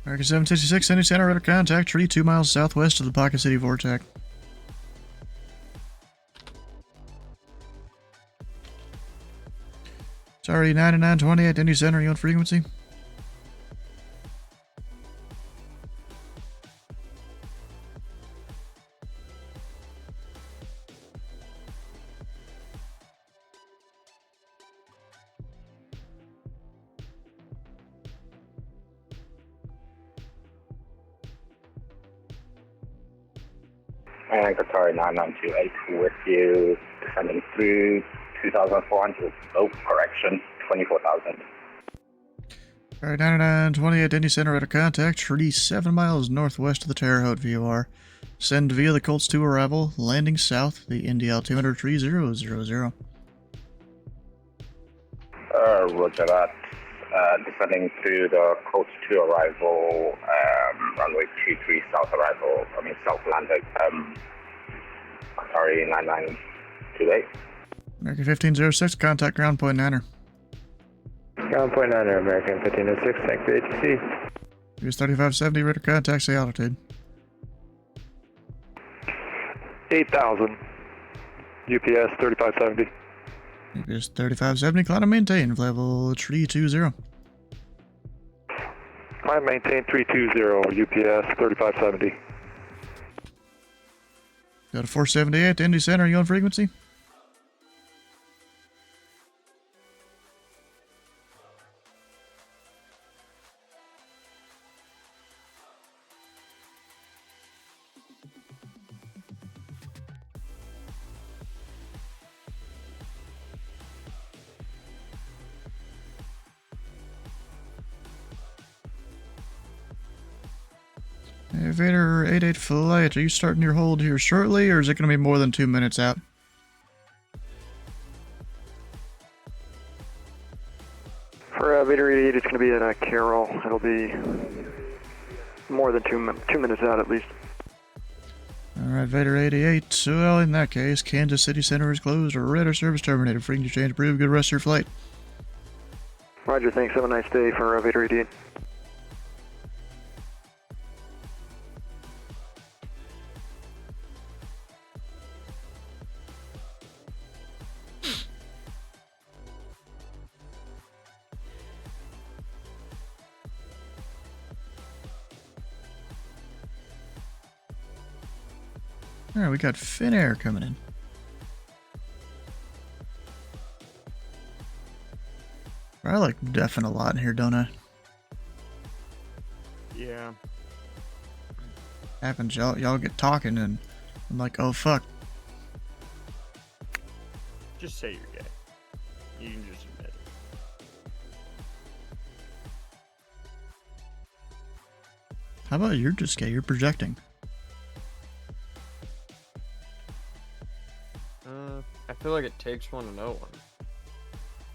American 766, Indy Center, radar contact, tree 2 miles southwest of the Pocket City Vortex. Sorry, 9928, Indy Center, you on frequency? And Qatar 9928 with you, descending through 2,400. Oh, correction, 24,000. Alright, 9928, Indy Center, radar contact, tree 7 miles northwest of the Terre Haute VOR. Send via the Colts 2 arrival, landing south, the Indy altimeter 3000. Roger that. Descending through the Coach 2 arrival, runway 33 south arrival, south landing, sorry, 9928. American 1506, contact ground point Niner. Ground point 9 American 1506, thanks for ATC. Here's 3570, radar contact, say altitude. 8,000. UPS 3570. UPS 3570, climb and maintain, level 320. Climb maintain 320, UPS 3570. Got a 478 to Indy Center, you on frequency? Vader 88 flight, are you starting your hold here shortly, or is it going to be more than 2 minutes out? For Vader 88, it's going to be at Carroll. It'll be more than 2 minutes out at least. Alright, Vader 88, well, in that case, Kansas City Center is closed, or radar service terminated. Frequency change approved, good rest of your flight. Roger, thanks. Have a nice day for Vader 88. Alright, we got Finnair coming in. I like deafing a lot in here, don't I? Yeah. Happens, y'all get talking and I'm like, oh fuck. Just say you're gay. You can just admit it. How about you're just gay, you're projecting. I feel like it takes one to know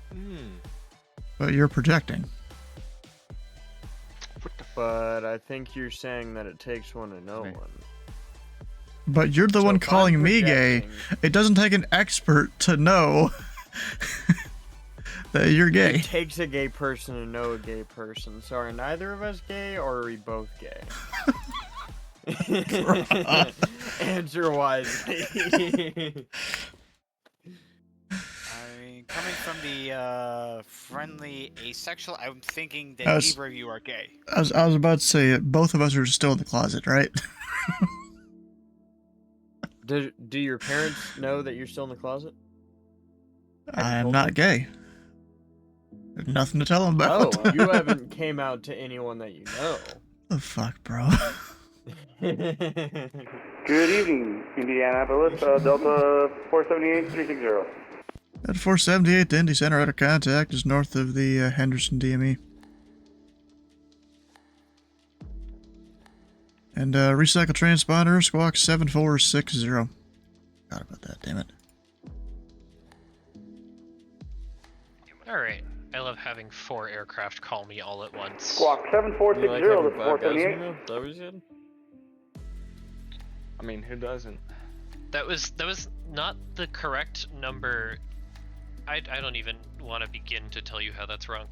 one. But you're projecting. But I think you're saying that it takes one to know one. But you're the one calling me gay. It doesn't take an expert to know that you're gay. It takes a gay person to know a gay person. So are neither of us gay, or are we both gay? Answer wisely. Coming from the friendly asexual, I'm thinking that neither of you are gay. I was about to say, both of us are still in the closet, right? Do your parents know that you're still in the closet? I am not gay. There's nothing to tell them about. Oh, you haven't came out to anyone that you know. The fuck, bro? Good evening, Indianapolis, Delta 478-360. At 478, the Indy Center out of contact is north of the Henderson DME. And recycle transponder, squawk 7460. Forgot about that, damn it. Alright, I love having 4 aircraft call me all at once. Squawk 7460 to 478. Is that what you said? I mean, who doesn't? That was not the correct number. I don't even want to begin to tell you how that's wrong.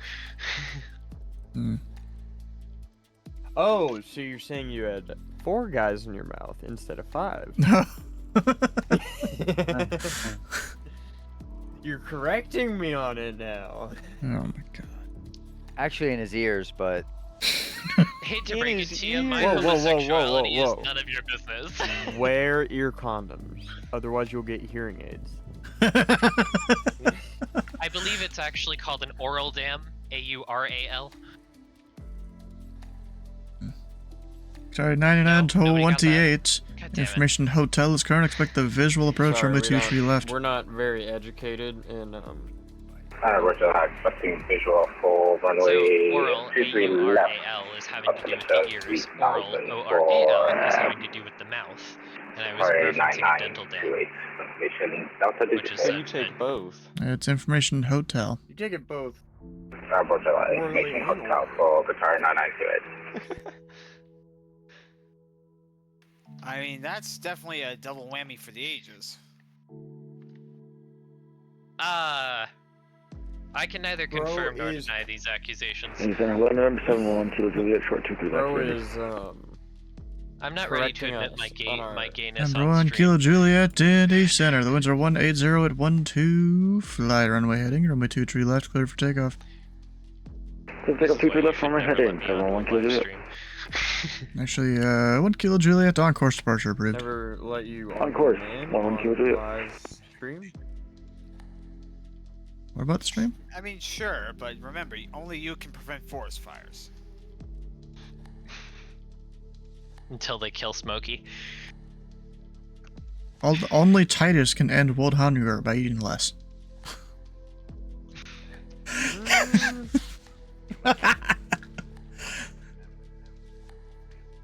Oh, so you're saying you had 4 guys in your mouth instead of 5? You're correcting me on it now. Oh my god. Actually in his ears, but... Hate to break it to you, my Whoa, homosexuality whoa. is none of your business. Wear ear condoms, otherwise you'll get hearing aids. I believe it's actually called an oral dam, AURAL. Sorry, 99 to 28. Information hotel is current. Expect the visual approach Sorry, runway 23 left. We're not very educated in Roger, expecting visual for runway 23 left. AURAL is having to do with the ears. Oral, ORAL, is having to do with the mouth. And I was referencing a dental dam. Which is So you take both. It's information hotel. You take it both. Roger, information hotel for Qatar 998. I mean, that's definitely a double whammy for the ages. I can neither Bro confirm nor is- deny these accusations. Indy Center, let number 711 Kilo Juliet, short 23 left. Bro ready. is I'm not ready to correcting admit us my gayness Number on 1 stream. Kilo Juliet, Indy Center. The winds are 180 at 12. Flight runway heading. Runway 23 left, clear for takeoff. Take up 23 left from my heading. 711 Kilo Juliet. Actually, 1 Kilo Juliet on course departure approved. never let you On course. demand 1 Kilo Juliet. live stream. What about the stream? I mean, sure, but remember, only you can prevent forest fires. Until they kill Smokey. Only Titus can end world hunger by eating less.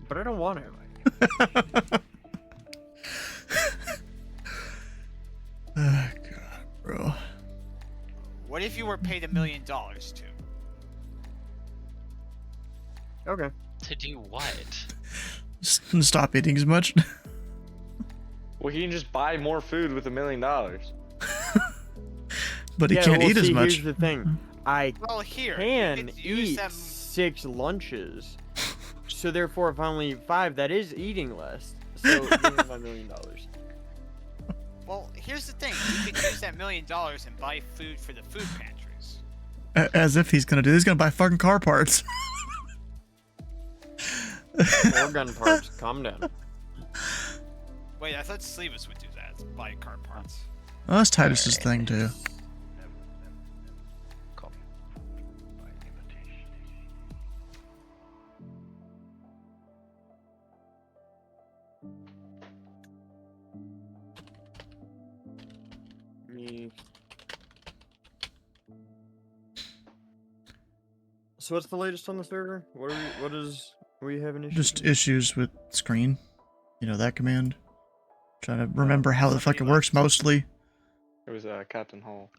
But I don't want to. Oh, God, bro. What if you were paid $1 million to? Okay. To do what? Stop eating as much. Well, he can just buy more food with $1 million. But he can't eat as see, much. Here's the thing. I Well, here, can you could use eat them- 6 lunches. So therefore, if I only eat 5, that is eating less. So give me my $1 million. Well, here's the thing. You could use that $1 million and buy food for the food pantries. As if he's gonna do. He's gonna buy fucking car parts. Or gun parts. Calm down. Wait, I thought Sleevis would do that. Buy car parts. Well, that's Titus's thing too. Me. So what's the latest on the server? What we have an issue? Just issues with screen. You know that command. Trying to remember how the fuck it works mostly. It was Captain Hall.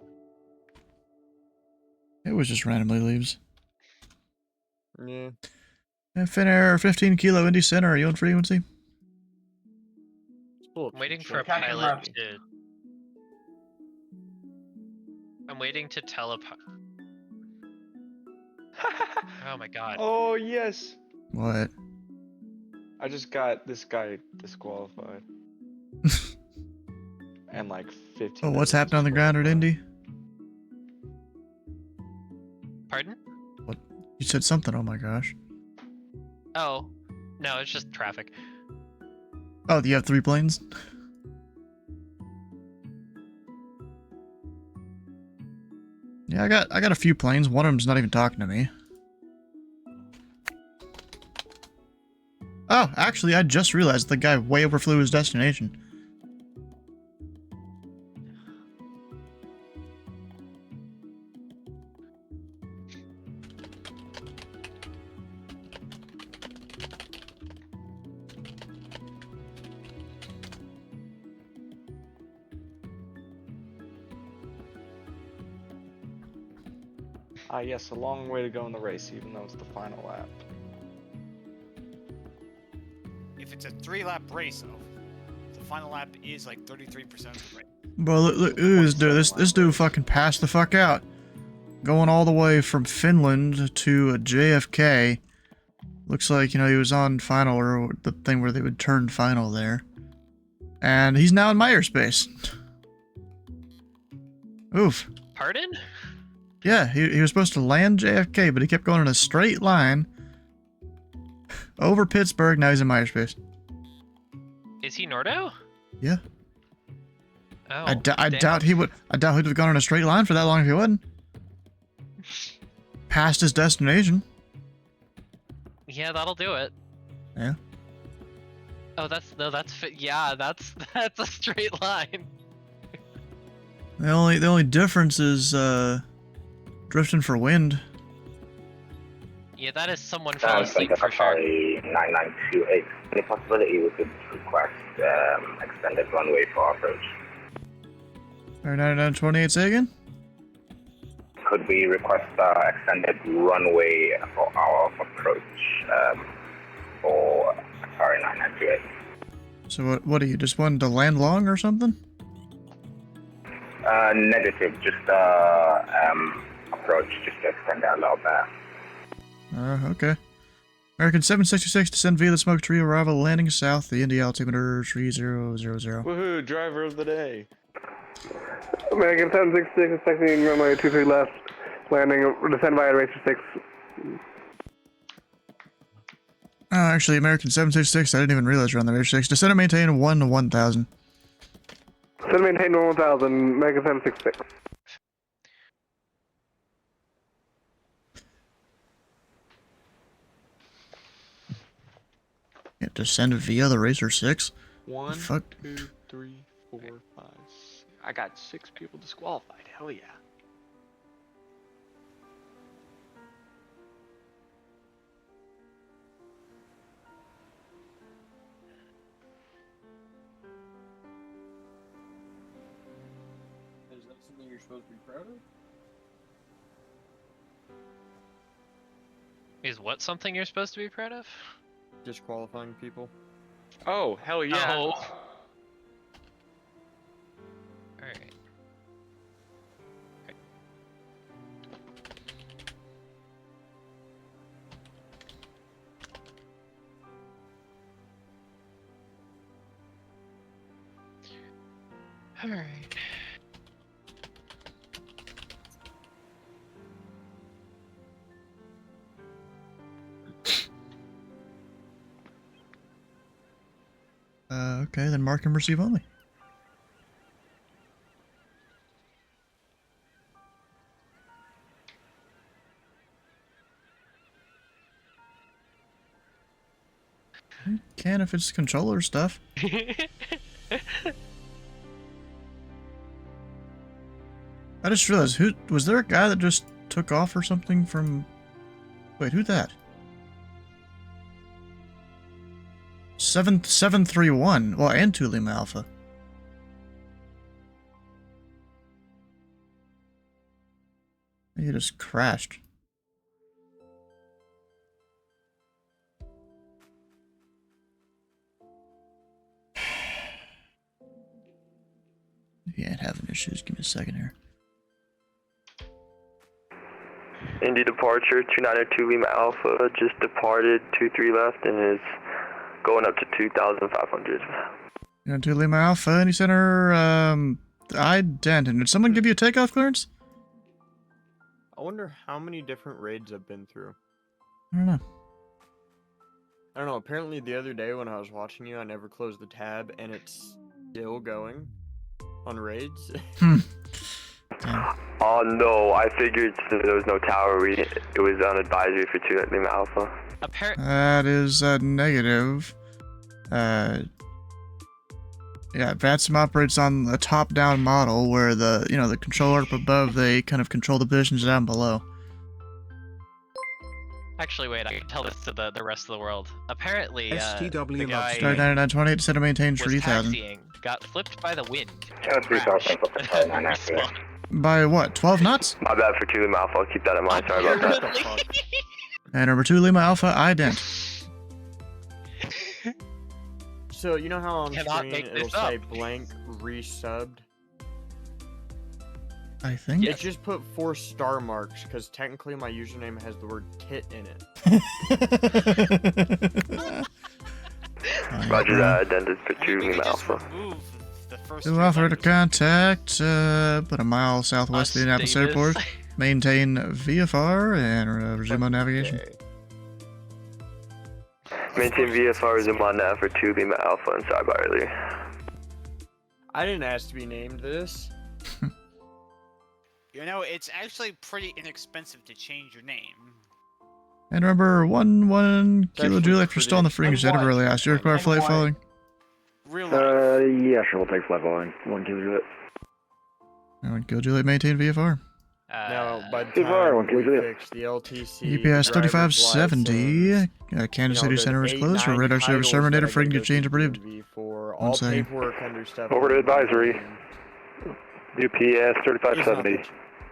It was just randomly leaves. Yeah. Finnair 15 Kilo Indy Center. Are you on frequency? I'm waiting for a pilot to. I'm waiting to tell a. Oh my god. Oh, yes. What? I just got this guy disqualified. And like 15. Oh, what's happening on the ground at Indy? Pardon? What? You said something. Oh my gosh. Oh, no, it's just traffic. Oh, you have 3 planes? Yeah, I got a few planes. One of them's not even talking to me. Oh, actually, I just realized the guy way overflew his destination. Ah, yes, a long way to go in the race, even though it's the final lap. If it's a 3-lap race, though, the final lap is like 33% of the race. Bro, look this dude. This dude fucking passed the fuck out. Going all the way from Finland to JFK. Looks like, you know, he was on final, or the thing where they would turn final there. And he's now in my airspace. Oof. Pardon? Yeah, he was supposed to land JFK, but he kept going in a straight line over Pittsburgh. Now he's in my airspace. Is he Nordo? Yeah. Oh, I damn. doubt he would. I doubt he'd have gone in a straight line for that long if he wouldn't. Past his destination. Yeah, that'll do it. Yeah. Oh, yeah, that's a straight line. The only difference is drifting for wind. Yeah, that is someone fell asleep for sure. 9928. Any possibility we could request extended runway for approach? Or 9928, say again? Could we request extended runway for our approach for 9928? So what do you just wanted to land long or something? Negative. Just approach just to extend that a little bit. Okay. American 766, descend via the smoke tree, arrival landing south, the Indy altimeter 3000. Woohoo, driver of the day. American 766, expecting runway 23 left, landing, descend via Racer 6. Actually, American 766, I didn't even realize you're on the Racer 6. Descend and maintain 1 to 1000. Descend and maintain 1000, American 766. Yeah, descend via the Racer 6? 1, Fuck. 2, 3, 4, 5. I got 6 people disqualified. Hell yeah. Is that something you're supposed to be proud of? Is what something you're supposed to be proud of? Disqualifying people. Oh, hell yeah. No. Alright. Alright. Okay, then mark and receive only. Can if it's controller stuff. I just realized, who was there a guy that just took off or something from... Wait, who'd that? 731. Well, and 2 Lima Alpha. He just crashed. He ain't having issues. Give me a second here. Indy departure, 292 Lima Alpha, just departed, 23 left, and is going up to 2,500. You know, 2 Lima Alpha, Indy Center, ident. And did someone give you a takeoff clearance? I wonder how many different raids I've been through. I don't know. I don't know, apparently the other day when I was watching you, I never closed the tab, and it's still going on raids. Oh no, I figured since there was no tower, it was on advisory for 2 Lima Alpha. That is negative. Yeah, VATSIM operates on a top-down model where the, you know, the controller up above, they kind of control the positions down below. Actually, wait, I can tell this to the rest of the world. Apparently, the STW guy Start 9928, descend and maintain was 3000. taxiing, got flipped by the wind, Yeah, and 3,000 crashed. By what, 12 knots? My bad for 2 Lima Alpha, I'll keep that in mind, sorry about that. And number 2 Lima Alpha, ident. So, you know how on Cannot screen make it'll this say up. blank resubbed? I think. It just put 4 star marks, because technically my username has the word tit in it. Roger that, identity for 2 Lima Alpha. To offer to contact, about a mile southwest of the Indianapolis Airport. Maintain VFR and resume on navigation. Maintain VFR, resume on nav for 2 Lima Alpha and sidebar earlier. I didn't ask to be named this. You know, it's actually pretty inexpensive to change your name. And remember, 1 Kilo actually Juliet, if you're still on the fringe, I never really asked. Do you require flight following? Yeah, sure, we'll take flight following. 1 Kilo Juliet. 1 Kilo Juliet, maintain VFR. Now, by the VFR, time we 1 fix the LTC, EPS the driver's 3570. license, Kansas you know, City Center is the closed for 8-9 radar service titles terminated. that I Friggin' gotta get change go through approved. for 1 all second. paperwork under stuff. Over to advisory. UPS 3570.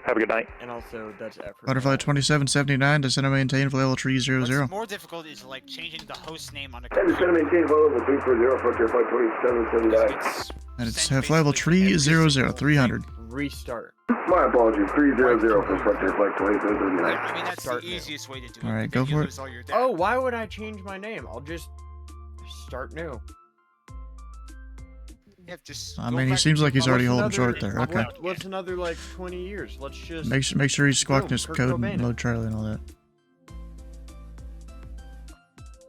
Have a good night. And also, that's effort. Butterfly 2779, descend and maintain for level 300. What's more difficult is like changing the host name on a Descend and maintain level 340, flight 2779. And it's level 300, 300. Restart. My apologies. 300 for Frontier Flight 2239. Yeah, I mean, that's the easiest way to do it. Alright, Then go you for it. lose all your data. Oh, why would I change my name? I'll just start new. Yeah, just I go mean, he back seems to like he's your already mother- holding short there. Okay. What's another like 20 years? Let's just Make sure he's squawking Boom, his Kurt code Cobain and it. load Charlie and all that.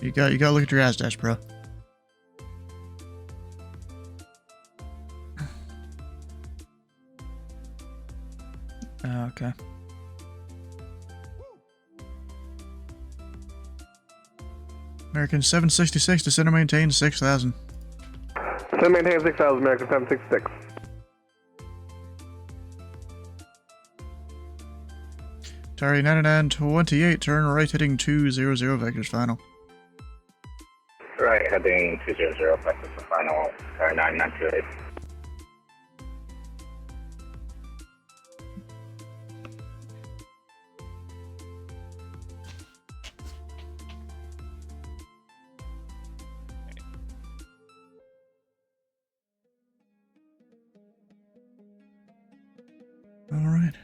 You gotta look at your ass dash, bro. Okay. American 766 to center maintain 6,000. Center maintain 6,000, American 766. Atari 9928, turn right heading 200, vectors final. Right, heading 200, vectors for final, 9928. Alright.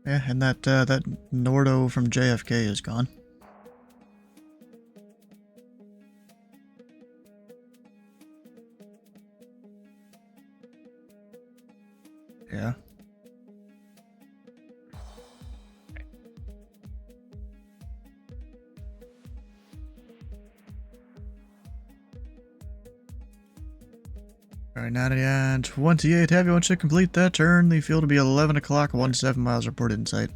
Yeah, and that Nordo from JFK is gone. Yeah. Alright, 9928. Everyone should complete that turn. The field will be 11 o'clock, 17 miles reported in sight.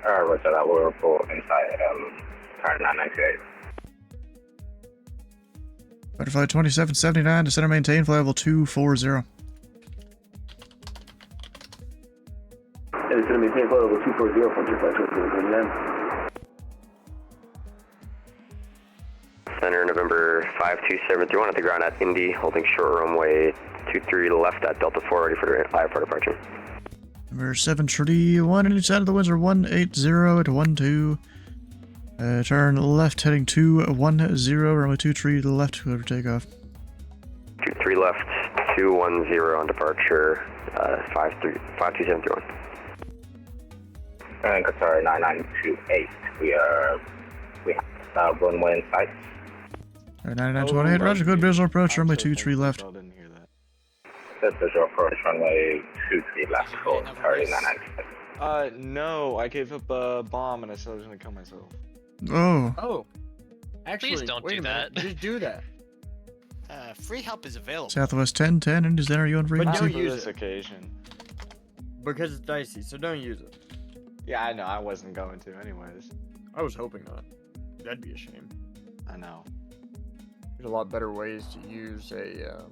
Roger that, we'll report inside, turn 998. Butterfly 2779 to center maintain, flight level 240. And center maintain flight level 240, Frontier Flight 2239. Center November 52731 at the ground at Indy, holding short runway 23 left at Delta 4, ready for departure. Number 731, any side of the winds are 180 at 12. Turn left heading 210, runway 23 left, go for takeoff. 23 left, 210 on departure, 52731. And Qatar 9928, we have runway in sight. Alright, 9928, roger, good visual approach, runway 23 left. Good visual approach, runway 23 left, for Qatar 998. No, I gave up a bomb and I said I was gonna kill myself. Oh. Oh. Actually, Please don't wait do a minute. that. Just do that. Free help is available. Southwest 1010, Indy Center, you on But frequency? don't For use this it. occasion. Because it's dicey, so don't use it. Yeah, I know, I wasn't going to anyways. I was hoping not. That'd be a shame. I know. There's a lot better ways to use a,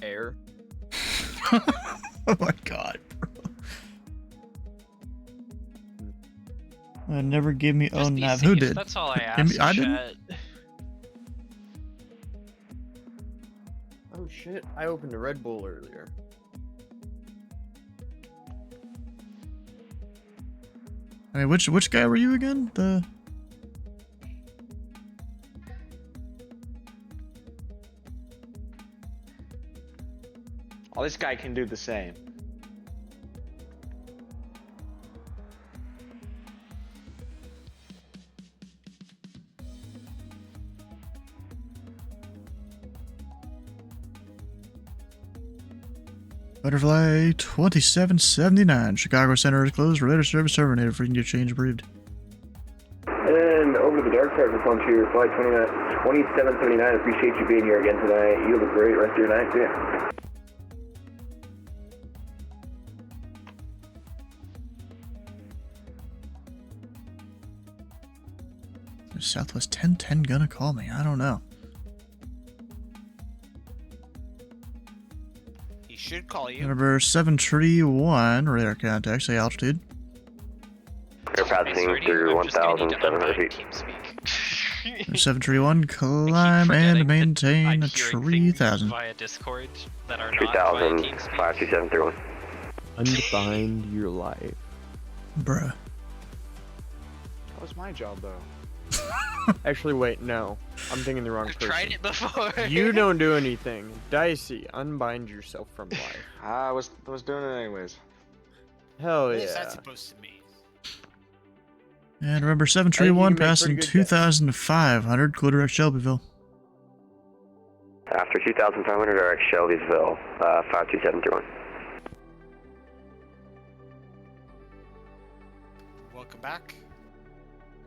air. Oh my god, bro. Never give me Just own be nav. safe, Who did? That's all I Give me- ask. I didn't. chat. Oh shit, I opened a Red Bull earlier. I mean, which guy were you again? The Oh, this guy can do the same. Butterfly 2779, Chicago Center is closed. Radar service terminated. Frequency change approved. And over the dark side for Frontier Flight 2779. Appreciate you being here again tonight. You have a great rest of your night. Yeah. Is Southwest 1010 gonna call me? I don't know. He should call you. Number 731, radar contact, say altitude. Air passing through 1,700 feet. 731, climb and maintain 3,000. Via Discord that are not 3,000, via TeamSpeak. 52731. Undefined your life. Bruh. That was my job though. Actually, wait, no. I'm thinking the wrong I've person. tried it before. You don't do anything. Dicey, unbind yourself from life. I was doing it anyways. Hell What yeah. is that supposed to mean? And remember, I think you 731 can make passing pretty good guesses. 2,500, clear direct Shelbyville. After 2,500, direct Shelbyville, 52731. Welcome back.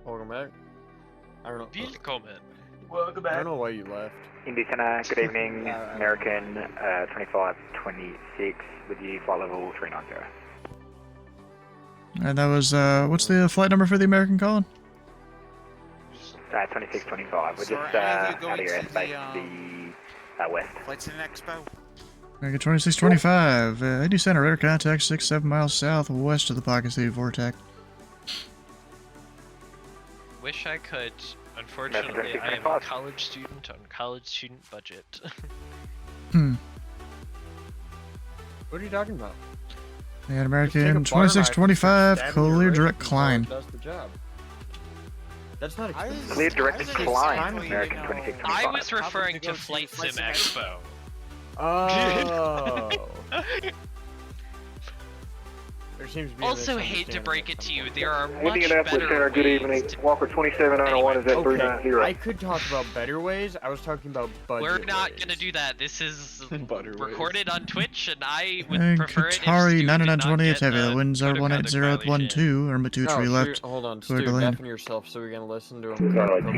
Welcome back. I don't know. Willkommen. Welcome I back. don't know why you left. Indy Center, good evening. American 2526 with you, flight level 390. And that was, what's the flight number for the American calling? 2625. We're So just are any of you out of going your to airspace the, to the west. Flights in Expo? American 2625, Indy Center, radar contact 6-7 miles southwest of the Pocket City Vortex. Wish I could. Unfortunately, I am a college student on college student budget. What are you talking about? And Just American take a butter knife and start 2625, stabbing your clear wrist direct until it climb. does the job. That's not expensive. Clear direct was climb, exactly, American you know, 2625. I was referring to Flight Sim Expo. Oh. There seems to be a Also, hate to misunderstanding break at it some to you, point. there are much Indianapolis better Center, good ways evening. to- Walker 27901 is at Okay, 390. I could talk about better ways. I was talking about budget. We're not ways. gonna do that. This is Butter ways. recorded on Twitch, and I would And prefer it if Qatari Stu did not 9928 get heavy, the winds are code of conduct 18012, Irma 2 No, tree Stu, left. hold on, Clear Stu, to land. deafen yourself so we can listen to him. Landfall,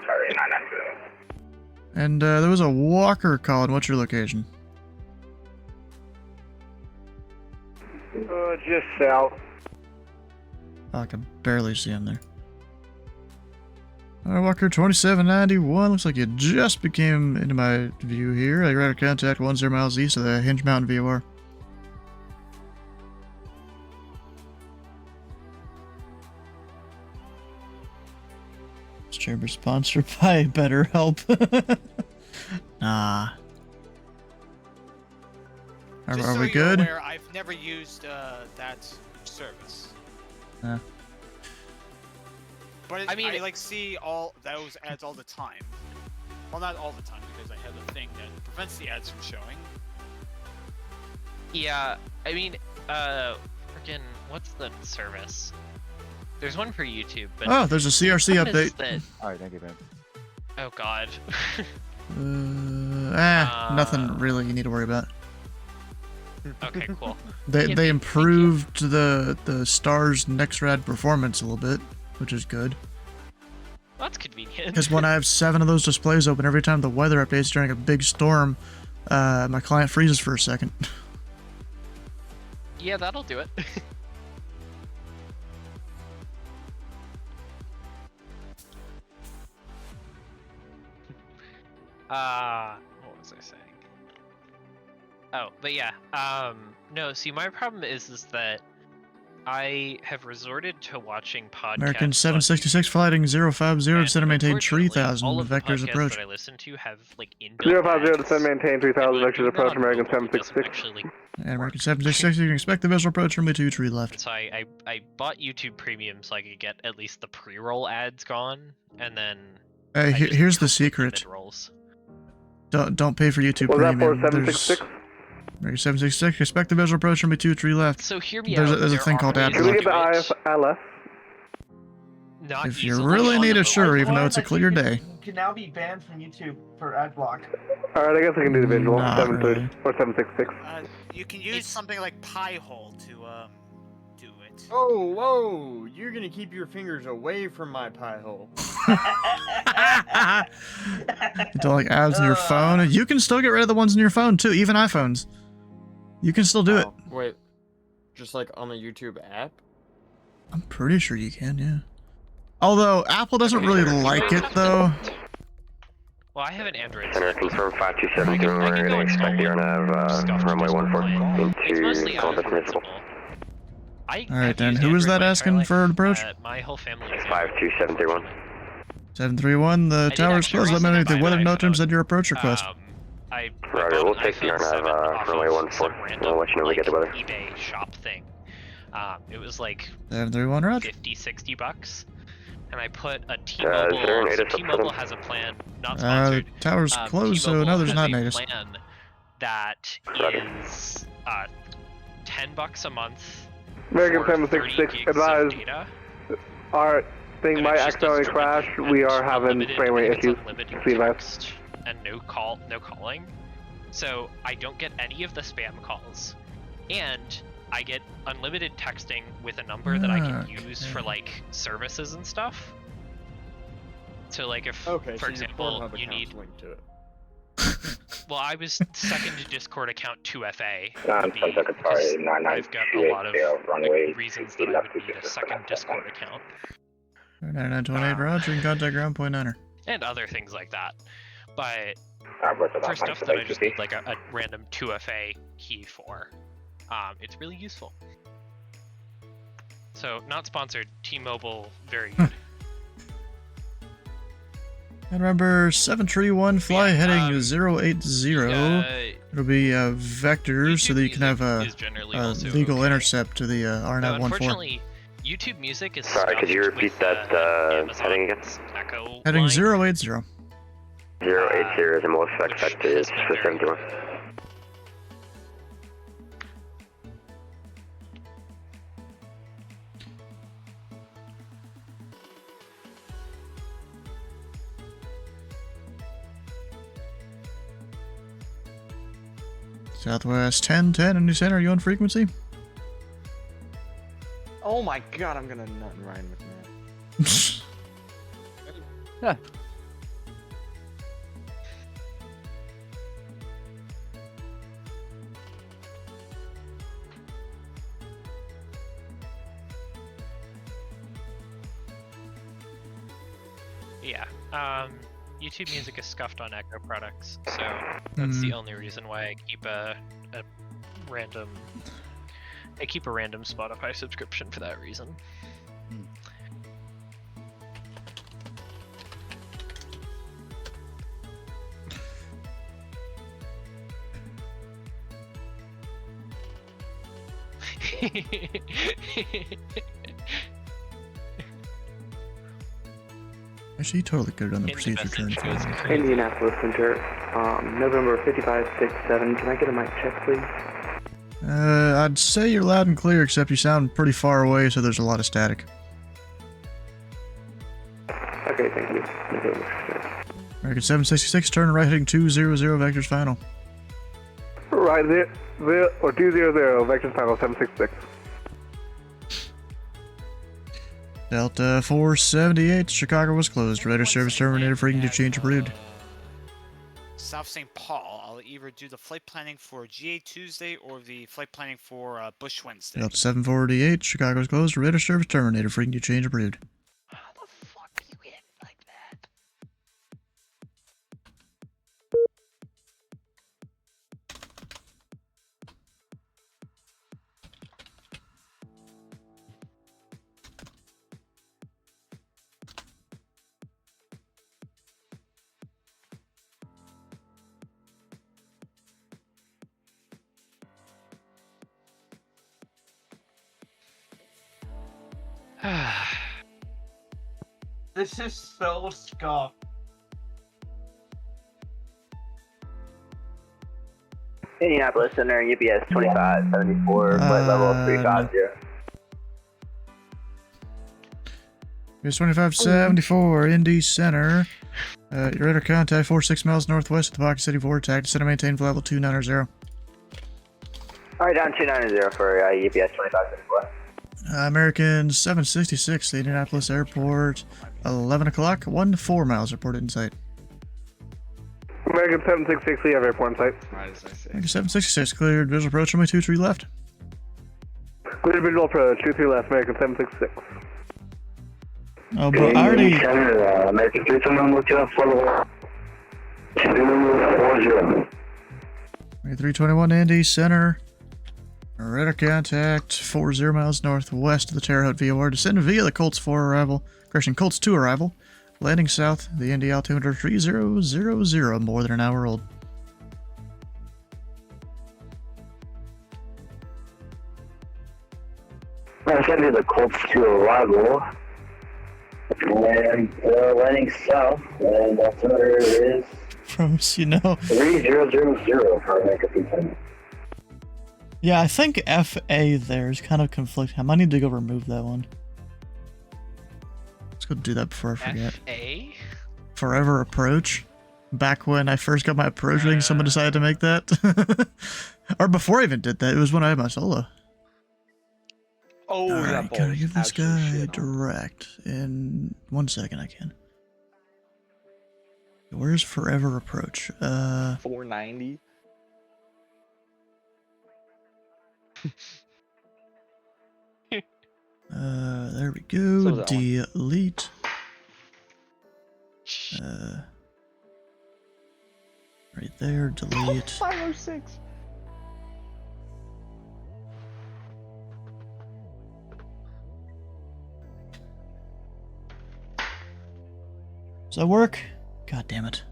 sorry, 990. And there was a Walker calling. What's your location? Just south. Oh, I can barely see him there. Alright, Walker 2791. Looks like you just became into my view here. I radar contact 10 miles east of the Hinge Mountain VOR. This chamber sponsored by BetterHelp. Nah. Just Are so we you're good? aware, I've never used that service. Yeah. But I mean, I like see all those ads all the time. Well, not all the time because I have a thing that prevents the ads from showing. Yeah, I mean, freaking, what's the service? There's one for YouTube, but Oh, there's a CRC the problem is update. that- Alright, thank you, man. Oh God. Nothing really you need to worry about. Okay, cool. They improved the star's NextRad performance a little bit, which is good. That's convenient. Because when I have 7 of those displays open, every time the weather updates during a big storm, my client freezes for a second. Yeah, that'll do it. What was I saying? Oh, but yeah, no, see, my problem is that I have resorted to watching podcasts. American 766 flighting 050 descend and maintain unfortunately, 3000 all of the vectors podcasts approach. that I listen to have like inbuilt 050 descend maintain 3000 vectors approach American doesn't 766. actually And American 766, you can expect the visual approach runway 2 tree left. So I bought YouTube Premium so I could get at least the pre-roll ads gone, and then Hey, here's the secret. mid-rolls. Don't pay for YouTube Was that for Premium. There's 766? American 766, expect the visual approach runway 2 tree left. So hear me There's out. A, there's a there thing are called ways ad Can we block. get the ILS? Not If you easily really on need the a sure, even though Glad it's a that clear you day. can now be banned from YouTube for ad block. Alright, I guess I can do the visual. Not 730 really. or 766. You can use something like Pi-hole to do it. Oh, whoa! You're gonna keep your fingers away from my pie hole. You don't like ads on your phone. You can still get rid of the ones on your phone too, even iPhones. You can still do it. Oh, wait, just like on the YouTube app? I'm pretty sure you can, yeah. Although Apple doesn't really like it though. Well, I have an Android. Center, confirm 527, we're going to expect the RNAV, runway 14 into Columbus Municipal. Alright then, who was that asking for an approach? My whole family is 52731. 731, the tower is closed. Let me know the weather notes and your approach request. Roger, we'll take the RNAV, runway 14. We'll let you know when we get the weather. eBay shop thing. It was like 731, roger. 50, 60 bucks. and I put a is there an T-Mobile. So ATIS up for T-Mobile them? has a plan, not The sponsored. tower's closed, so T-Mobile no, there's has not a native. plan that is $10 a month. American for 766 30 gigs of advised. data. Our thing And might it's just accidentally unlimited- crash. We are having unlimited- frame I rate think it's issues. unlimited See that? text and no calling. So I don't get any of the spam calls, and I get unlimited texting with a number that I can use for like services and stuff. So like if, Okay, for so example, your Pornhub you account's need. linked to it. Well, I was second to Discord account 2FA. Sorry, I've got a lot of runway reasons that I would need a second Discord account. 9928, Roger, and contact ground point 9er. And other things like that. But Roger that, for stuff Mike, that I thank just you. need like a random 2FA key for, it's really useful. So, not sponsored, T-Mobile, very good. And remember, 731 fly heading 080. It'll be vectors so that you can have a legal intercept to the No, RNAV 14. unfortunately, YouTube Music is Sorry, could you repeat that heading again? Echo Heading line. 080. 080 is the most effective is the 71. Southwest 1010, Indy Center, are you on frequency? Oh my god, I'm gonna nut and rhyme with that. Huh. Yeah. YouTube Music is scuffed on Echo products, so that's the only reason why I keep a random. I keep a random Spotify subscription for that reason. Actually, you totally could have done the procedure turn for me. Indianapolis Center, November 5567. Can I get a mic check, please? I'd say you're loud and clear, except you sound pretty far away, so there's a lot of static. Okay, thank you. American 766, turn right heading 200, vectors final. Right there, or 200, vectors final 766. Delta 478, Chicago was closed. Radar service terminated, freaking to change approved. South St. Paul, I'll either do the flight planning for GA Tuesday or the flight planning for Bush Wednesday. Delta 748, Chicago was closed. Radar service terminated, freaking to change approved. This is so scuffed. Indianapolis Center, UPS 2574, flight level 350. Here's 2574, Indy Center. Your radar contact 46 miles northwest of the Pocket City Vortex. Center maintain flight level 290. Alright, down 290 for UPS 2574. American 766, the Indianapolis Airport. 11 o'clock, 4 miles reported in sight. American 766, we have airport in sight. Right as I say. American 766, cleared visual approach, runway 23 left. Clear visual approach, 23 left, American 766. Oh, but I already... American 321, look up for 240. 321 Indy Center. Radar contact 40 miles northwest of the Terre Haute VOR. Descend via the Colts 4 arrival. Correction, Colts 2 arrival. Landing south, the Indy altimeter 3000, more than an hour old. I'm sending the Colts 2 arrival. And landing south, and altimeter is Promise you know. 3000 for America 310. Yeah, I think FA there is kind of conflicting. I might need to go remove that one. Let's go do that before I forget. FA? Forever Approach. Back when I first got my approach ring, someone decided to make that. Or before I even did that, it was when I had my solo. Oh, that Alright, ball gotta is give this absolute guy shit. direct. In 1 second, I can. Where's Forever Approach? 490. There we go. So was that one. Delete. Right there, delete. 506. Does that work? God damn it.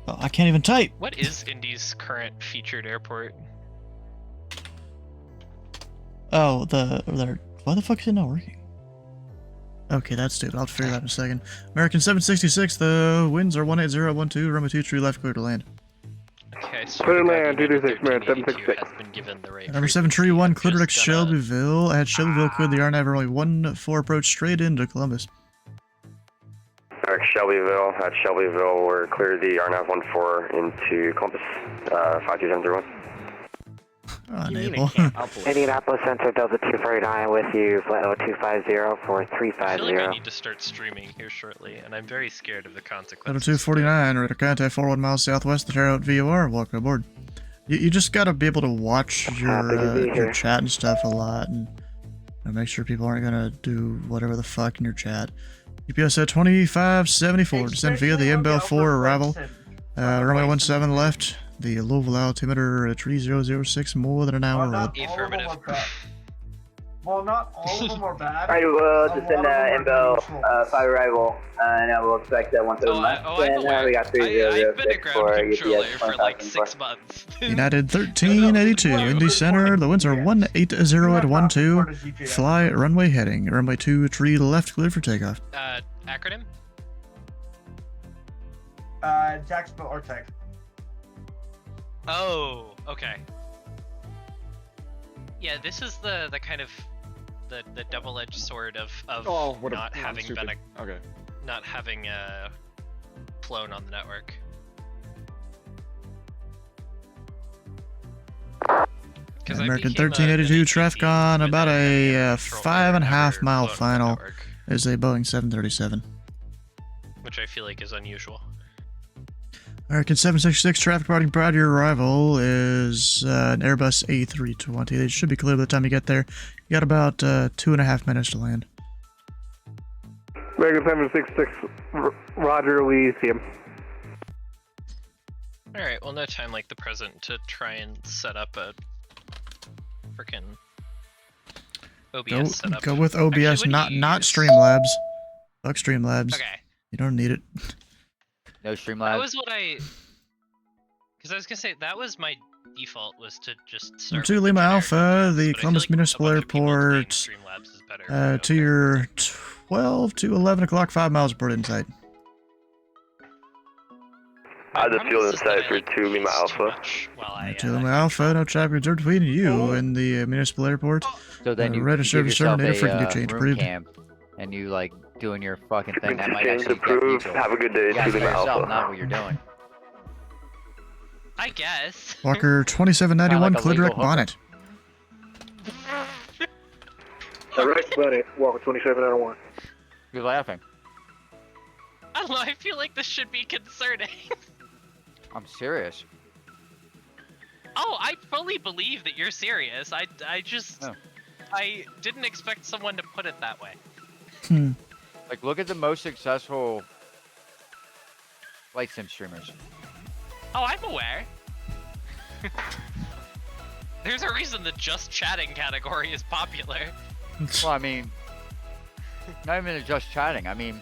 Oh, I can't even type. What is Indy's current featured airport? Oh, why the fuck is it not working? Okay, that's stupid. I'll have to figure that out in a second. American 766, the winds are 18012, runway 23 left, clear to land. Okay, so Clear to land, 226, man, 766 has been given the right Number frequency. 731, clear direct Just gonna- Shelbyville. At Shelbyville, cleared the RNAV runway 14 approach straight into Columbus. Shelbyville, at Shelbyville, we're clear the RNAV 14 into Columbus, 52731. Unable. Indianapolis Center, Delta 249 with you, flight 0250 for I feel like I 350. need to start streaming here shortly, and I'm very scared of the Level consequences. 249, radar contact 41 miles southwest of Terre Haute VOR. Welcome aboard. You just gotta be able to watch your chat and stuff a lot, and make sure people aren't gonna do whatever the fuck in your chat. UPS at 2574, descend via the MBell 4 arrival. Runway 17 left. The Louisville altimeter at 3006, more than an hour old. Affirmative. Well, not all of them are bad. Alright, we'll A descend lot of them are Inbel neutral. 5 arrival, and now we'll expect that 130 left. I'm And aware. we got I've been a 3006 ground for controller UPS for like 1004. 6 months. United 1382, Indy Center. The winds are 180 at 12. Fly runway heading. Runway 23 left, clear for takeoff. Acronym? Jacksonville or Tech. Oh, okay. Yeah, this is the kind of the double-edged sword of not having been not having flown on the network. American 1382 traffic on about a 5.5 mile final is a Boeing 737. Which I feel like is unusual. American 766 traffic departing prior to your arrival is an Airbus A320. They should be clear by the time you get there. You got about 2.5 minutes to land. American 766, Roger, we see him. Alright, well, no time like the present to try and set up a freaking OBS setup. Go with OBS, Actually, what do you not use? Streamlabs. Fuck Streamlabs. Okay. You don't need it. No That Streamlabs. was what I... Because I was going to say, that was my default, was to just Number start 2 with Lima generic Alpha, OBS, the but I feel Columbus like Municipal Airport, Streamlabs is better. to your 12 to 11 o'clock, 5 miles port in sight. I had the fuel in sight for 2 Lima Alpha. 2 Lima Alpha, no traffic reserved between you and the municipal airport. So then you ready to give service yourself terminated, freaking a get change room approved. cam, and you like doing your fucking thing. That might Change actually get approved. people. Have a good day, You gotta 2 know Lima yourself, Alpha. not what you're doing. I guess. Walker 2791, Kinda like a clear direct legal bonnet. Direct bonnet, Walker 2791. You're laughing. I don't know, I feel like this should be concerning. I'm serious. Oh, I fully believe that you're serious. I just... Oh. I didn't expect someone to put it that way. Like, look at the most successful flight sim streamers. Oh, I'm aware. There's a reason the just chatting category is popular. Well, I mean, not even just chatting. I mean,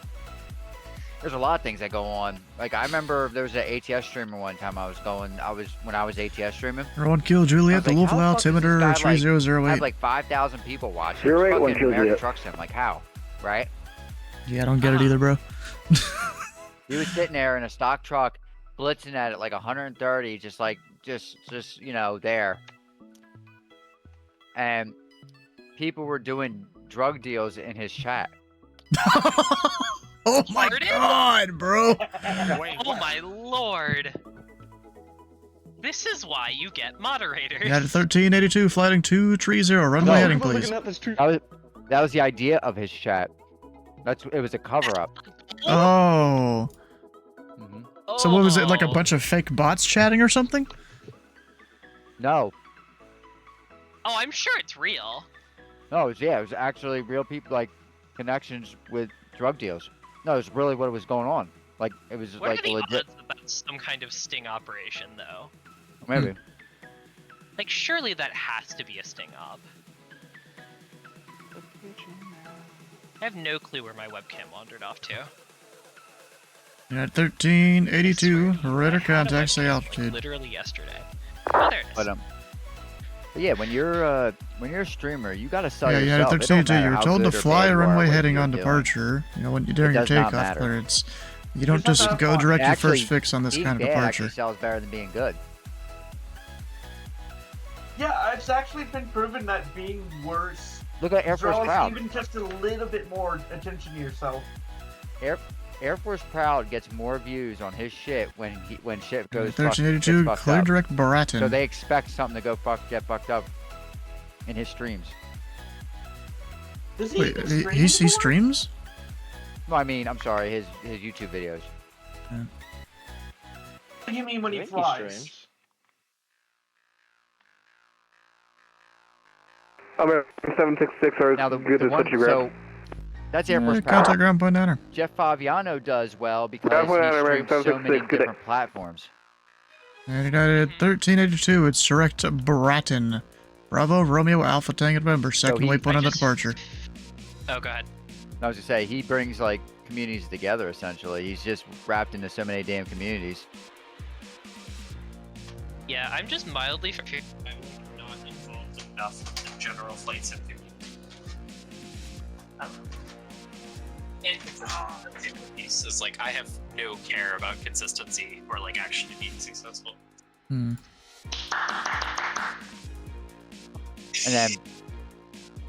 There's a lot of things that go on. Like I remember there was an ATS streamer one time when I was ATS streaming. Everyone kill Juliet, the Louisville altimeter, 3008. Have like 5,000 people watching. 081 Fucking American Juliet. Truck Sim. Like how? Right? Yeah, I don't get it either, bro. He was sitting there in a stock truck, blitzing at it like 130, just you know, there. And people were doing drug deals in his chat. Oh my god, bro! Oh my lord! This is why you get moderators. United 1382, flighting 230, runway heading, please. That was the idea of his chat. It was a cover up. Oh. So what was it, like a bunch of fake bots chatting or something? No. Oh, I'm sure it's real. No, it was actually real people, like connections with drug deals. No, it's really what was going on. Like it was What like are the legit. odds that that's some kind of sting operation, though? Maybe. Like, surely that has to be a sting op. I have no clue where my webcam wandered off to. United 1382, radar contact, say altitude. Literally yesterday. Oh, there it is. But yeah, when you're a streamer, you gotta sell Yeah, yourself. United It don't 1382, matter you're how told to good or fly bad a you are, runway what heading you're on doing. departure. You know, when you're during your It does not takeoff, matter. but it's you don't just go direct your first fix on this being kind of bad departure. actually sells better than being good. Yeah, it's actually been proven that being worse Look at Air Force draws Proud. even just a little bit more attention to yourself. Air Force Proud gets more views on his shit when shit goes 1382, fucked clear up. direct Baratin. So they expect something to get fucked up in his streams. Does Wait, he streams? No, I mean, I'm sorry, his YouTube videos. What do you mean when he think he flies? streams. I'm at 766 are Now good to touch your so that's Air Force Proud. Contact ground point niner. Jeff Faviano does well because Ground point he niner, streams so 766, many good day. different platforms. And United 1382, it's direct Baratin. Bravo, Romeo, Alpha, Tango, November, second waypoint on the departure. Oh, go ahead. I was to say, he brings like communities together essentially. He's just wrapped into so many damn communities. Yeah, I'm just mildly frustrated. I'm not involved enough in the general flight sim community. And the piece is like, I have no care about consistency or like actually being successful. Hmm.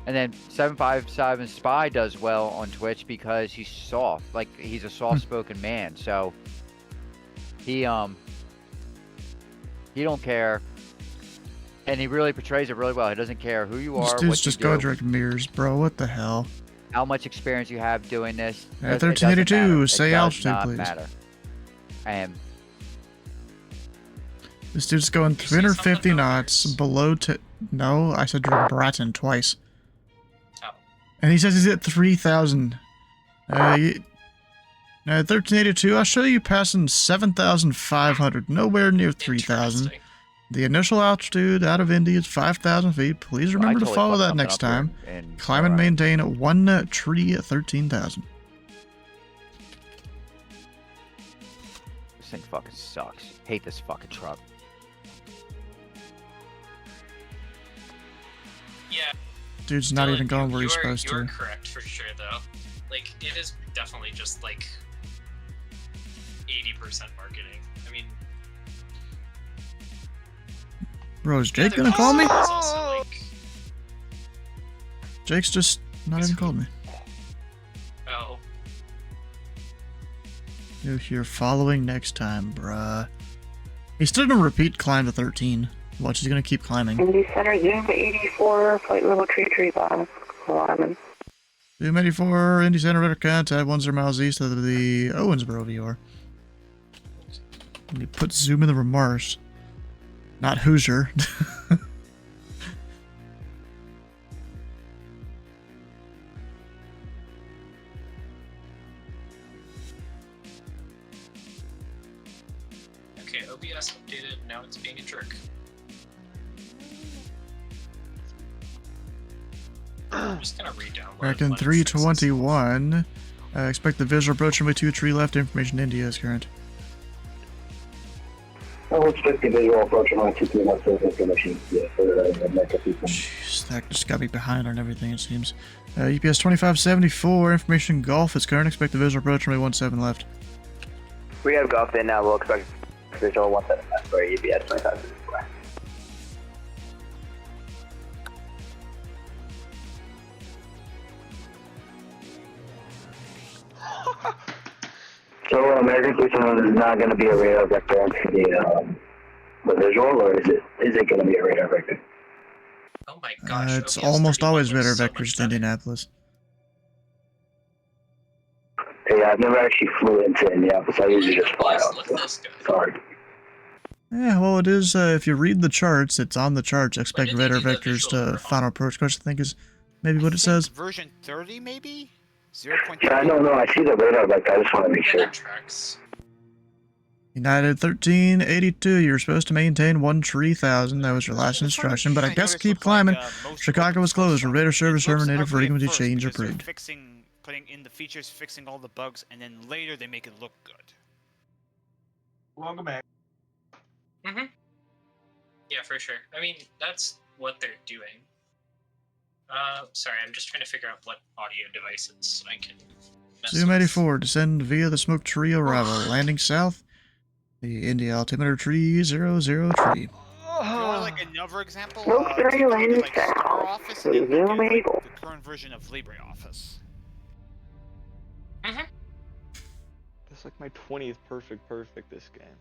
And then 757 Spy does well on Twitch because he's soft. Like he's a soft-spoken man, so he don't care, and he really portrays it really well. He doesn't care who you This are, dude's what you just do, go direct mirrors, bro. What the hell? how much experience you have doing this. Yeah, It doesn't 1382, matter. It say does altitude, not please. matter. And This dude's going 350 knots below no, I said direct Baratin twice. Oh. And he says he's at 3,000. 1382, I'll show you passing 7,500, nowhere near 3,000. The initial altitude out of Indy is 5,000 feet. Please remember to totally follow fucked that something next up here time. and- Climb and maintain at 1 tree at 13,000. this thing fucking sucks. Hate this fucking truck. Yeah. Dude's not Dylan, even going where he's you are- supposed You are to. correct for sure, though. Like, it is definitely just like 80% marketing. I mean, Bro, is Jake the gonna call me? is also, like, Jake's just not even called me. oh, You're following next time, bruh. He's still gonna repeat climb to 13. Watch, he's gonna keep climbing. Indy Center, Zoom 84, flight level 33, bottom, alignment. Zoom 84, Indy Center, radar contact, 10 miles east of the Owensboro VR. You put Zoom in the remarks. Not Hoosier. okay, OBS updated, now it's being a jerk. I'm just gonna re-download. Back in Linux 321. Expect the visual approach runway 23 left. Information India is current. I'll expect the visual approach on 23 left information. Yeah, for the America people. Jeez, that just got me behind on everything, it seems. UPS 2574, information Golf is current. Expect the visual approach runway 17 left. We have golf in now. We'll expect visual 17 left for UPS 2574. So American 371 is not going to be a radar vector for the visual, or is it going to be a radar vector? Oh my gosh. It's almost always radar vectors to Indianapolis. Yeah, I've never actually flew into Indianapolis. I usually just fly out. So. Sorry. Yeah, well, it is. If you read the charts, it's on the charts. Expect radar vectors to final approach course, I think is maybe what it says. Version 30, maybe? 0.30? Yeah, I don't know. I see the radar vector. I just want to make sure. United 1382, you're supposed to maintain 13,000. That was your last instruction, but I guess keep climbing. Chicago was closed. Radar service terminated. Frequency change approved. Putting in the features, fixing all the bugs, and then later they make it look good. Welcome back. Mm-hmm. Yeah, for sure. I mean, that's what they're doing. Sorry, I'm just trying to figure out what audio devices I can Zoom 84, descend via the smoke tree arrival. Landing south. The India altimeter tree 003. You want like another example? Smoke tree landing like Star Office and then Zoom like, 84. the current version of LibreOffice. Mm-hmm. That's like my 20th perfect this game.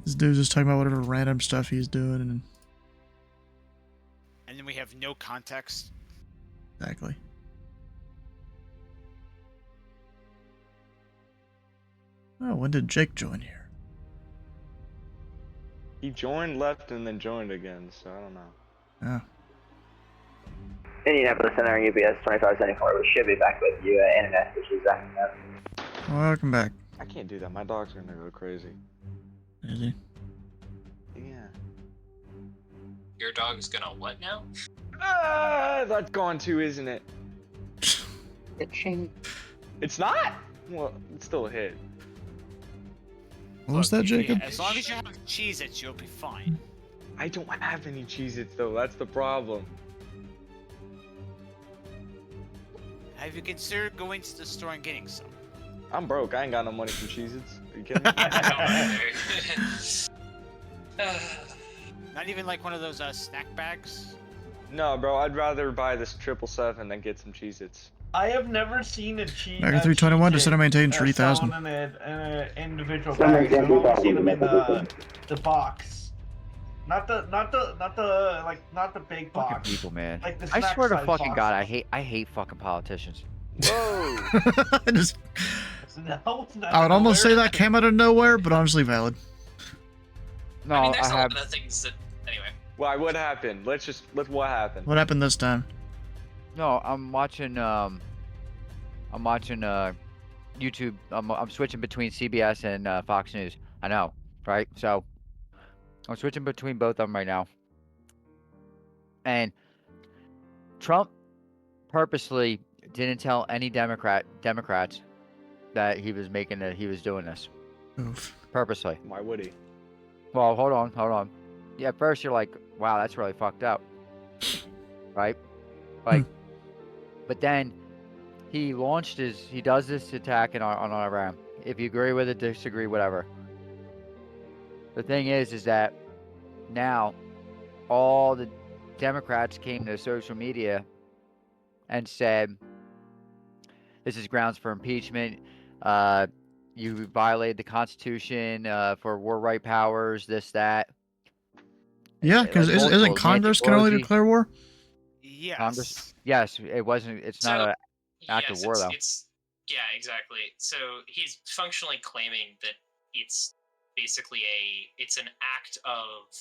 This dude's just talking about whatever random stuff he's doing. And then we have no context. Exactly. Oh, when did Jake join here? He joined, left, and then joined again, so I don't know. Oh. Indianapolis Center UPS 2574. We should be back with you. Internet issues acting up. Welcome back. I can't do that. My dog's gonna go crazy. Is he? Yeah. Your dog is gonna what now? Ah, that's gone too, isn't it? Itching. It's not? Well, it's still a hit. What was that, Jacob? Yeah, as long as you have Cheez-Its, you'll be fine. I don't have any Cheez-Its though, that's the problem. Have you considered going to the store and getting some? I'm broke, I ain't got no money for Cheez-Its. Are you kidding me? Not even like one of those snack bags? No, bro, I'd rather buy this 777 than get some Cheez-Its. I have never seen a American 321, descend and maintain 3,000. in an individual bag. I've only seen them in the box. Not the big box. Fucking people, man. Like the I snack swear to size fucking God, boxes. I hate fucking politicians. Whoa! Just, No, I would almost say that came out of nowhere, but honestly valid. No, I mean, there's a have. lot of things that. Anyway. Why? What happened? What happened? What happened this time? No, I'm watching YouTube. I'm switching between CBS and Fox News. I know, right? So I'm switching between both of them right now. And Trump purposely didn't tell any Democrats that he was doing this. Oof. Purposely. Why would he? Well, hold on. Yeah, at first you're like, wow, that's really fucked up. Right? Like, but then he does this attack on Iran. If you agree with it, disagree, whatever. The thing is that now all the Democrats came to social media and said, this is grounds for impeachment. You violated the Constitution for war right powers, this, that. Yeah, because Like isn't multiple. Congress Nancy can only Pelosi. declare war? Yes. Congress? Yes, it wasn't. It's not an act of war, though. Yeah, exactly. So he's functionally claiming that it's basically it's an act of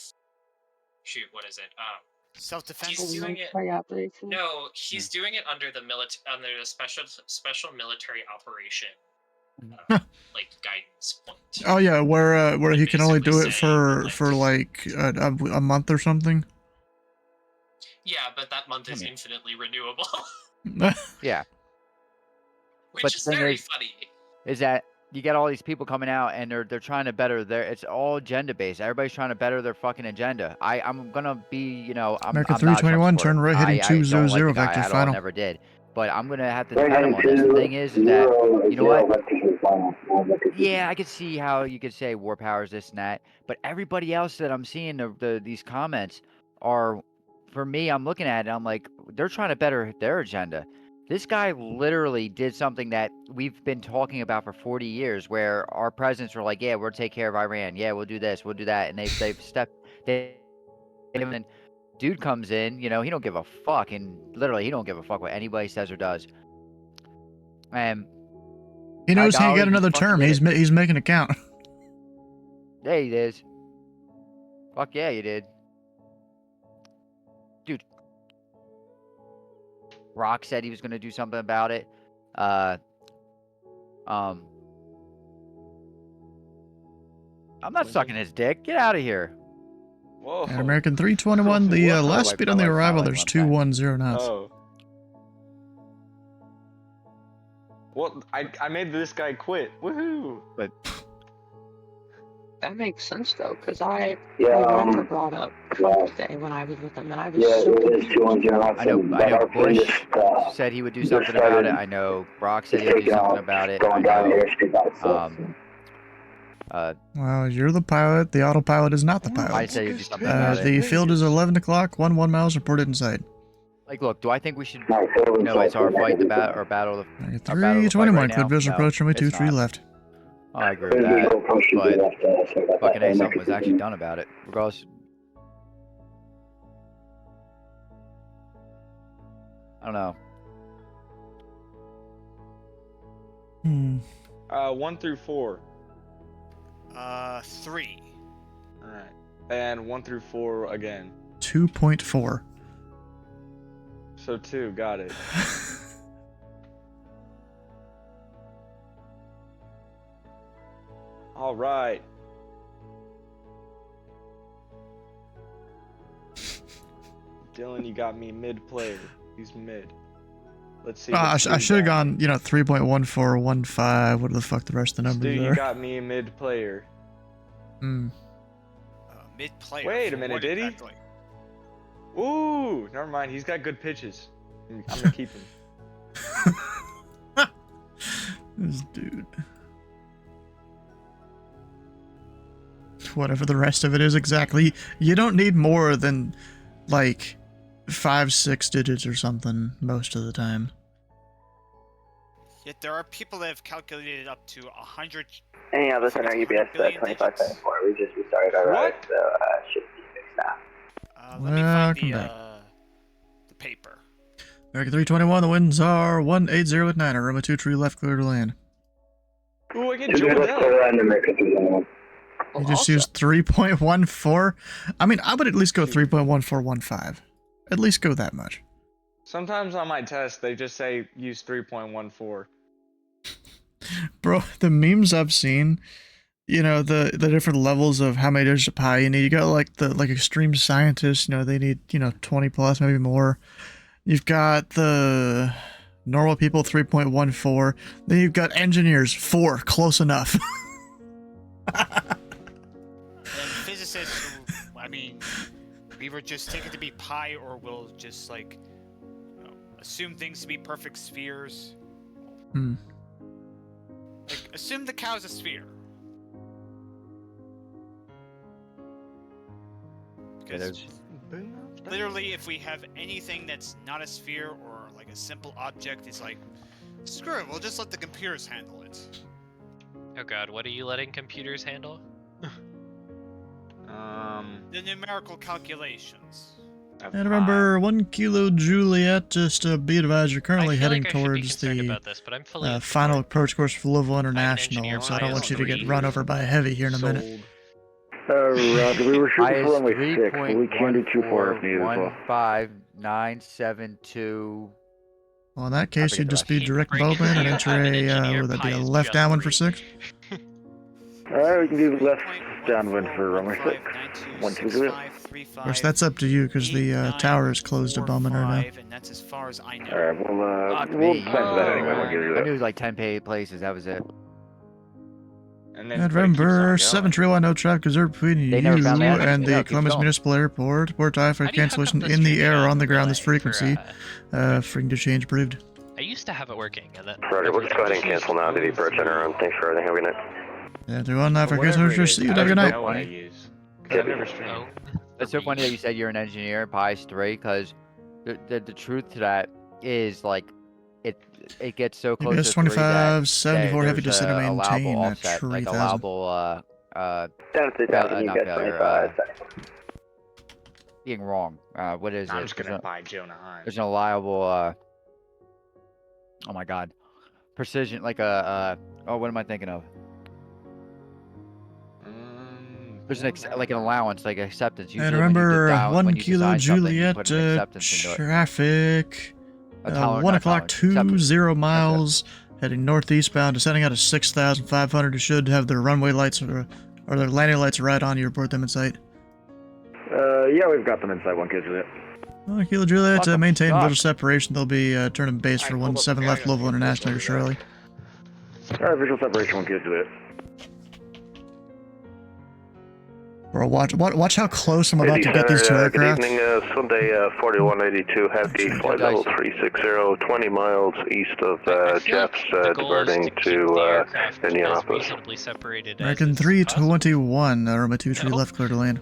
shoot. What is it? Self-defense. He's doing it. Operation. No, he's doing it under the special military operation. Like guidance point. Oh yeah, where he can only do it for like a month or something. Yeah, but that month is infinitely renewable. Yeah. But Which the is thing very is, funny. is that you get all these people coming out and they're trying to better their. It's all agenda based. Everybody's trying to better their fucking agenda. I'm gonna be, I'm America not a Trump 321, supporter. turn right heading I don't like 200, the guy vector at all. final. Never did. But I'm gonna have to Right defend him heading on this. The to thing is that you know what? vector final. Yeah, I could see how you could say war powers, this and that, but everybody else that I'm seeing these comments are, for me, I'm looking at it, I'm like, they're trying to better their agenda. This guy literally did something that we've been talking about for 40 years, where our presidents were like, yeah, we'll take care of Iran, yeah, we'll do this, we'll do that, and and dude comes in, he don't give a fuck, and literally he don't give a fuck what anybody says or does. And He knows he ain't got golly, another fucking term. did He's it. he's making it count. Yeah, he is. Fuck yeah, you did. Dude. Rock said he was going to do something about it. I'm not sucking his dick. Get out of here. Whoa. At American 321, the Whoa. last speed on the arrival, there's 210 knots. Oh. Well, I made this guy quit. Woohoo! But That makes sense though, because I Yeah, brought up Trump's Day when I was with him, and I was Yeah, so it is confused. 210 knots. I know But our plane Bush just, said he would do just something about it. started I know Brock said just he would do taking something off, about it. I going down the know. airspeed by itself. Well, you're the pilot. The autopilot is not the pilot. I said he'd do something about it. The field is 11 o'clock, 11 miles reported inside. Like, look, do I think we should, it's our fight, the battle, or battle, the our battle of the fight 321, right clear now? visual No, approach, runway it's 23 not. left. I agree with that, but fucking A, something was actually done about it. Regardless, I don't know. 1 through 4. 3. Alright. And 1 through 4 again. 2.4. So 2, got it. Alright. Dylan, you got me mid player. He's mid. Let's see. I should have gone, 3.1415. What the fuck the rest of the numbers Dude, are. you got me mid player. Mid player. Wait a minute, did he? Ooh, never mind. He's got good pitches. I'm gonna keep him. This dude. Whatever the rest of it is exactly. You don't need more than, 5-6 digits or something most of the time. Yet there are people that have calculated up to 100. Any other center UBS 2574. We just restarted our ride, so should be fixed now. Let me find Welcome back. the paper. American 321, the winds are 180 at 9. Aroma 2 tree left, clear to land. Ooh, I can Two join minutes clear that. and American 321. You just used 3.14? I mean, I would at least go 3.1415. At least go that much. Sometimes on my test, they just say use 3.14. Bro, the memes I've seen, the different levels of how many digits of pi you need. You got the extreme scientists, they need, 20 plus, maybe more. You've got the normal people, 3.14. Then you've got engineers, 4, close enough. And physicists who, either just take it to be pi or will just assume things to be perfect spheres. Assume the cow's a sphere. Because literally, if we have anything that's not a sphere or a simple object, it's screw it, we'll just let the computers handle it. Oh god, what are you letting computers handle? The numerical calculations. And remember, 1 Kilo Juliet, just be advised, you're currently heading like I should be towards concerned the about this, but I'm fully final approach course for Louisville International, so I don't want you to get run over by a heavy here in a minute. Roger, we were shooting for runway 6, but we can't do too far if needed as well. 15972. Well, in that case, you'd just be direct Bowman and enter would that be a left downwind for 6? We can do left downwind for runway 6. 120. Of course, that's up to you because the tower is closed to bombing right And that's as far as I know. Alright, we'll plan that anyway. We'll give you I that. knew like 10 places. That was it. And now. Remember, 731 no traffic observed between you never found the exit. and Yeah, the keep Columbus going. Municipal Airport. Port I for cancellation in the air or on the ground. This frequency. Frequency change approved. I used to have it working, and then. Roger, let's go ahead and cancel now to the approach and around. Thanks for everything. Have a good night. Yeah, 31 now for cancellation received. Have a good night. What I use. 'Cause I never stream. It's so funny that you said you're an engineer, Pies 3, because the truth to that is like it gets so close It's to 3 25, that 74 heavy there's descent to a allowable maintain at offset, like 3,000. allowable Down to down, not you failure, 25. being wrong. What is I'm it? just gonna buy Jonah Hines. There's an allowable oh my god, precision, like a oh, what am I thinking of? There's like an allowance, like acceptance. And Usually when you remember, design- 1 when you kilo design something, you Juliet put an acceptance into it. traffic. A tolerant- 1 not o'clock, tolerant, 20 miles, heading northeastbound, descending out of 6,500. You should have their runway lights or their landing lights right on you. Report them in sight. Yeah, we've got them inside 1 kilo Juliet. 1 kilo Juliet, What the maintain fuck? visual separation. They'll be turning base for 17 left, Louisville International, Shirley. Alright, visual separation 1 kilo Juliet. Bro, watch how close I'm about to get these two aircraft. Good evening, Sunday 4182 Heavy, flight level 360, 20 miles east of Jeff's, diverting to Indianapolis. Reasonably separated. American 321, Roma 23 left, clear to land.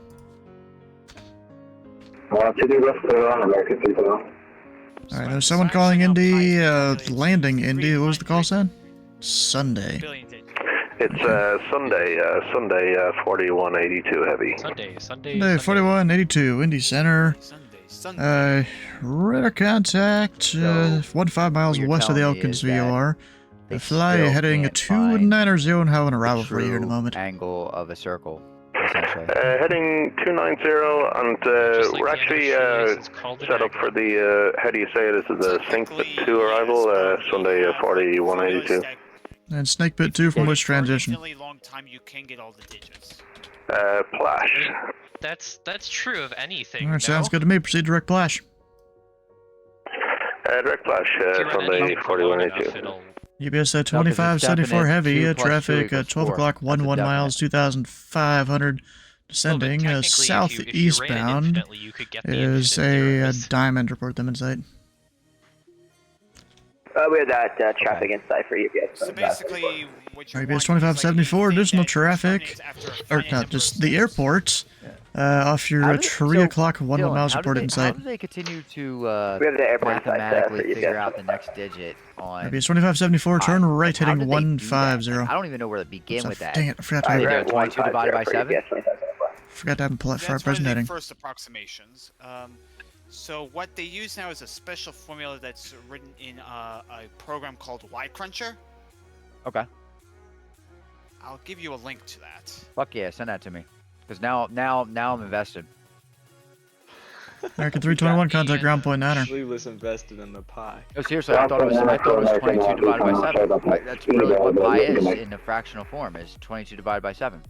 123 left, clear on American 321. Alright, there's someone calling Indy, landing Indy. What was the call sign? Sunday. It's Sunday 4182 Heavy. Sunday 4182, Indy Center. Radar contact, 15 miles west of the Elkins VOR. Fly heading 290 and have an arrival for you here in a moment. Angle of a circle, essentially. Heading 290, and we're actually set up for the, how do you say it? This is the Sync 2 arrival, Sunday 4182. And Snake Pit 2 from which transition? Long time you can get all the digits. Plash. That's true of anything. Alright, sounds good to me. Proceed direct Plash. Direct Plash, Sunday 4182. UBS 2574 heavy, traffic 12 o'clock, 11 miles, 2,500 descending, southeastbound is a diamond. Report them in sight. We have that traffic inside for UBS. So basically, what you UBS 2574, additional traffic, or not, just the airport, off your 3 o'clock, 1 miles reported in sight. How do they continue to We have the airport inside, mathematically for figure UBS. out the next digit on? UBS 2574, turn right, How heading did they do that? 150. I don't even know where to begin with that. Dang it, I forgot to Are they have doing 22 divided by 7? Forgot to have That's one of present the heading. first approximations. So what they use now is a special formula that's written in a program called Y-Cruncher. Okay. I'll give you a link to that. Fuck yeah, send that to me. Because now I'm invested. American 321, contact ground point Niner. Sleeveless invested in the pie. No, seriously, I thought it was 22 divided by 7. That's really what pi is in a fractional form, is 22 divided by 7.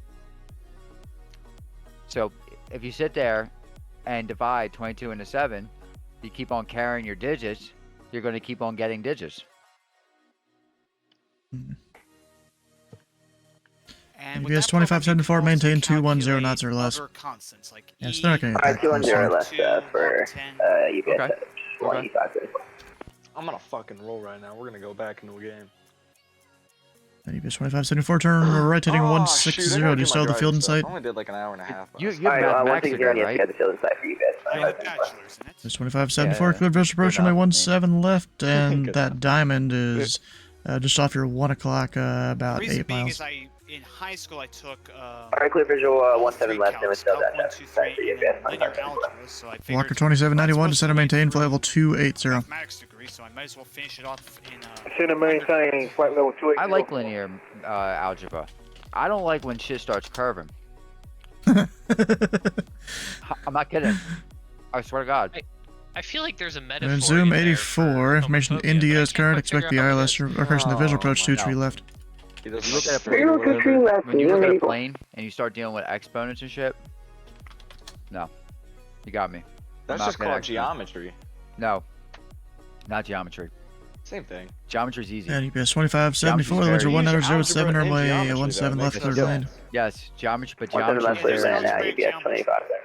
So if you sit there and divide 22 into 7, you keep on carrying your digits, you're going to keep on getting digits. And UBS 2574, maintain 210 knots or less. Constants like Yes, they're not going to get that 210 or close. less for UBS. 185. I'm on a fucking roll right now. We're gonna go back into a game. UBS 2574, turn right, heading Oh, 160. shoot, I gotta Do you do still my have the field in driving sight? stuff. I only did like an hour and a half. You Alright, have mathematics 160 again, yes, right? you have the field inside for UBS. It's 2574, Yeah, clear visual approach, enough, runway man. 17 left, and Good that diamond is just off your 1 o'clock, about reason 8 being miles. is in high school I took Alright, clear visual 17 left, and we still that traffic inside for UBS. linear algebra, so I figured Walker 2791, descend and maintain, flight level 280. mathematics degree, so I might as well finish it off in Center maintain, flight level 280. I like linear algebra. I don't like when shit starts curving. I'm not kidding. I swear to God. I feel like there's a metaphor. And Zoom in there 84, for information homophobia, India but I is can't current, quite expect figure the out what ILS it is. occurs in the visual approach my 23 left. You look at a plane, Zero to three left, when you Zoom look at a 84. plane and you start dealing with exponents and shit, no, you got me. That's I'm just not gonna called exponent. geometry. No, not geometry. Same thing. Geometry's easy. And UPS 2574, the Geometry's winds very are 107 easy. or Algebra and my geometry, 17 though, left makes third no lane. sense. Yes, geometry, but One second geometry left, is clear very. man, UPS 25 there.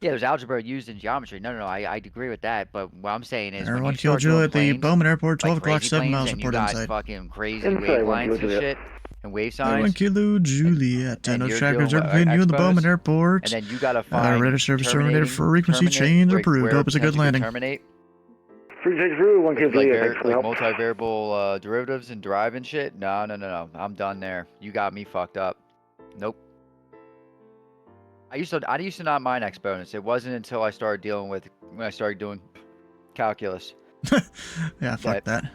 Yeah, there's algebra used in geometry. No, I agree with that. But what I'm saying is, when Everyone you killed start you doing at the planes, Bowman Airport, 12 like o'clock, crazy 7 planes, miles and you report got inside. fucking crazy Inside, wave lines and 120. shit, and wave Everyone signs, kilo Juliet. and No you're trackers dealing are with between you and the Bowman exponents, Airport. and then you gotta find Radar service terminated terminating, frequency change approved. where Hope it's a good potentially landing. terminate, Frequency through, 1 with Juliet, thanks for the like help. multivariable derivatives and drive and shit. No, I'm done there. You got me fucked up. Nope. I used to not mind exponents. It wasn't until I started dealing with when I started doing calculus. Yeah, fuck that.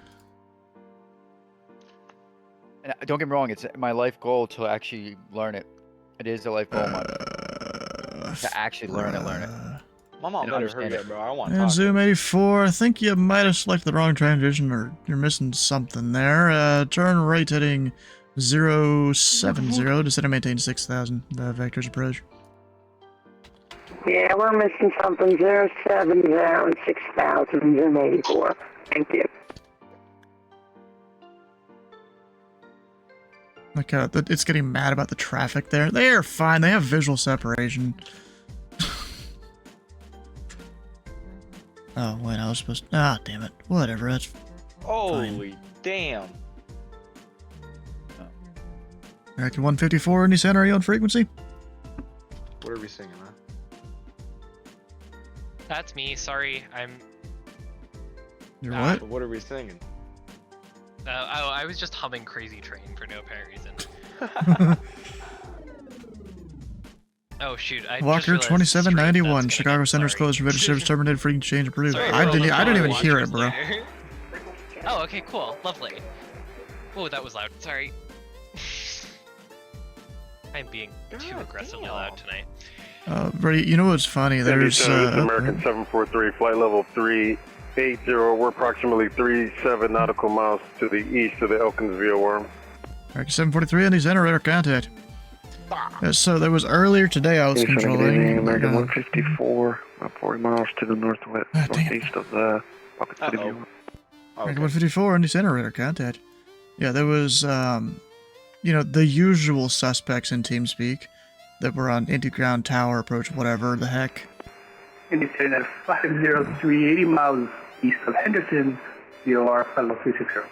And don't get me wrong, it's my life goal to actually learn it. It is a life goal of mine. To actually learn it. My mom And better understand hurry it. up, bro. I don't want to And talk. Zoom 84, I think you might have selected the wrong transition, or you're missing something there. Turn right heading 070, descend and maintain 6,000. Vectors approach. Yeah, we're missing something. 070 and 6000, Zoom 84. Thank you. Like, it's getting mad about the traffic there. They're fine, they have visual separation. Oh, wait, I was supposed to... Ah, damn it. Whatever, that's... Holy damn. American 154, Indy Center, are you on frequency? What are we singing, huh? That's me. Sorry, I'm. You're what? What are we singing? I was just humming Crazy Train for no apparent reason. Oh shoot! I Walker just realized 2791, Chicago Center's closed, registered service terminated, freaking change approved. Sorry, I didn't even watch hear this it, bro. later. Oh, okay, cool, lovely. Oh, that was loud. Sorry. I'm being too aggressively loud tonight. Brady, you know what's funny? Indy There's Center, this is American 743, flight level 380. We're approximately 37 nautical miles to the east of the Elkinsville worm. American 743, Indy Center, radar contact. So there was earlier today I was Indy Center, controlling. American 154, about 40 miles to the northwest, northeast of the Pocket City View. American 154, Indy Center, radar contact. Yeah, there was, you know, the usual suspects in TeamSpeak that were on Indy Ground Tower approach, whatever the heck. Indy Center 503, 80 miles east of Henderson, VOR Fellow 360.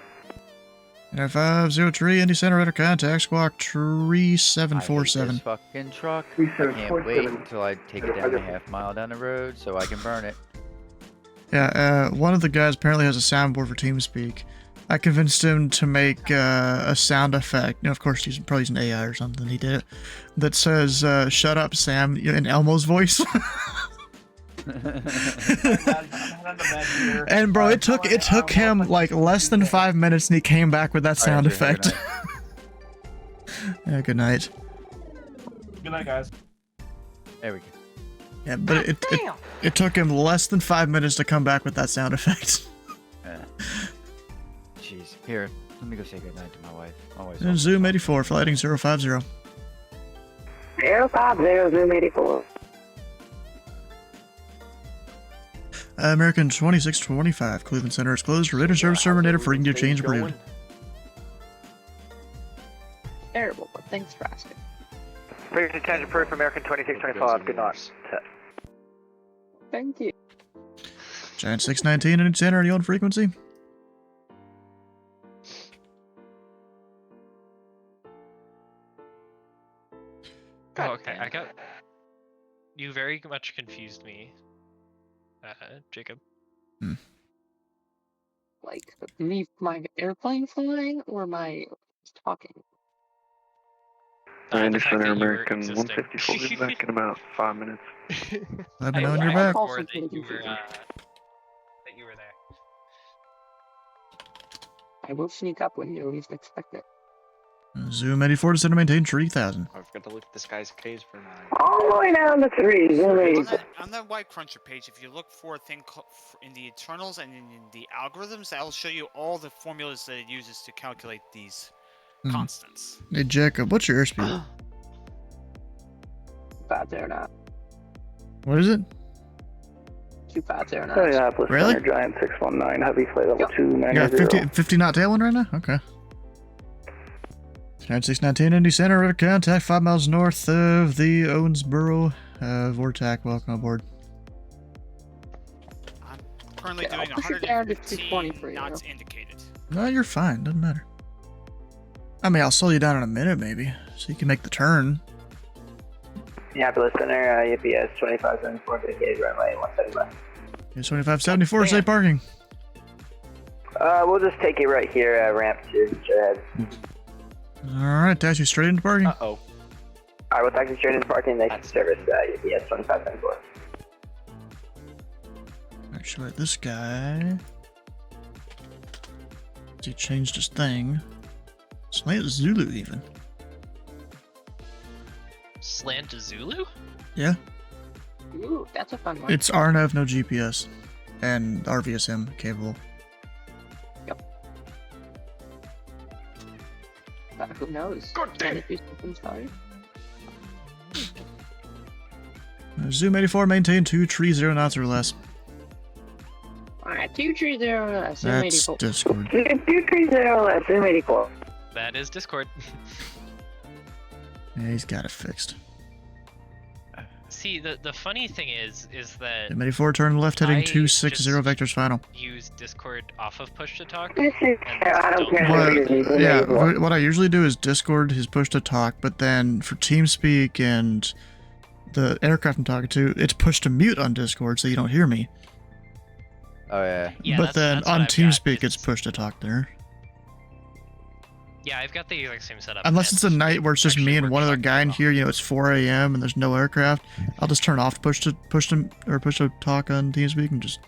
503, Indy Center, radar contact, squawk 3747. This fucking truck. I can't wait until I take it down a half mile down the road so I can burn it. Yeah, one of the guys apparently has a soundboard for TeamSpeak. I convinced him to make a sound effect. You know, of course, he's probably using AI or something. He did it. That says, "Shut up, Sam," in Elmo's voice. And bro, it took him like less than 5 minutes, and he came back with that sound effect. Yeah, good night. Good night, guys. There we go. Yeah, but it took him less than 5 minutes to come back with that sound effect. Jeez. Here, let me go say goodnight to my wife. My wife's And Zoom 84, flighting 050. 050, Zoom 84. American 2625, Cleveland Center is closed. Radar service terminated for radio change approved. Terrible, but thanks for asking. Frequency change approved for American 2625. Good night. Thank you. Giant 619 Indy Center, are you on frequency? Oh, okay, I got. You very much confused me, Jacob. Like, me, my airplane flying or my talking? Indy Center, American 154, is back in about 5 minutes. Let me know when you're back. That you were there. I will sneak up when you least expect it. Zoom 84 to maintain 3000. I forgot to look at this guy's case for 9. All the way down to 3, Zoom 84. On that Y Cruncher page, if you look for a thing in the internals and in the algorithms, that will show you all the formulas that it uses to calculate these constants. Hey, Jacob, what's your airspeed? TheFatRat. What is it? 250 knots. Minneapolis Really? Center, Giant 619, heavy flight level You got 290. 50 knot tailwind right now? Okay. Giant 619 Indy Center, radar contact 5 miles north of the Owensboro Vortac. Welcome aboard. Currently Okay, I'll doing push it down to 220 115 for you. knots indicated. No, you're fine. Doesn't matter. I mean, I'll slow you down in a minute, maybe, so you can make the turn. Minneapolis Center, UPS 2574, dedicated runway 17 left. It's 2574, safe parking. We'll just take it right here, ramp to ahead. Alright, taxi straight into parking. Uh-oh. Alright, we'll taxi straight into parking, next service, UPS 2574. Actually, this guy. He changed his thing. Slant Zulu, even. Slant Zulu? Yeah. Ooh, that's a fun one. It's RNAV, no GPS. And RVSM capable. Who knows? God damn it. Zoom 84, maintain 230 knots or less. Alright, 230, Zoom That's 84. Discord. 230, Zoom 84. That is Discord. Yeah, he's got it fixed. See, the funny thing is that Zoom 84, turn left heading I 260 vectors final. use Discord off of push to talk. I don't care. What I usually do is Discord his push to talk, but then for TeamSpeak and the aircraft I'm talking to, it's push to mute on Discord so you don't hear me. Oh yeah. But then on TeamSpeak it's push to talk there. Yeah, I've got the exact same setup. Unless it's a night where it's just me and one other guy in here, you know, it's 4 a.m. and there's no aircraft, I'll just turn off push to talk on TeamSpeak and just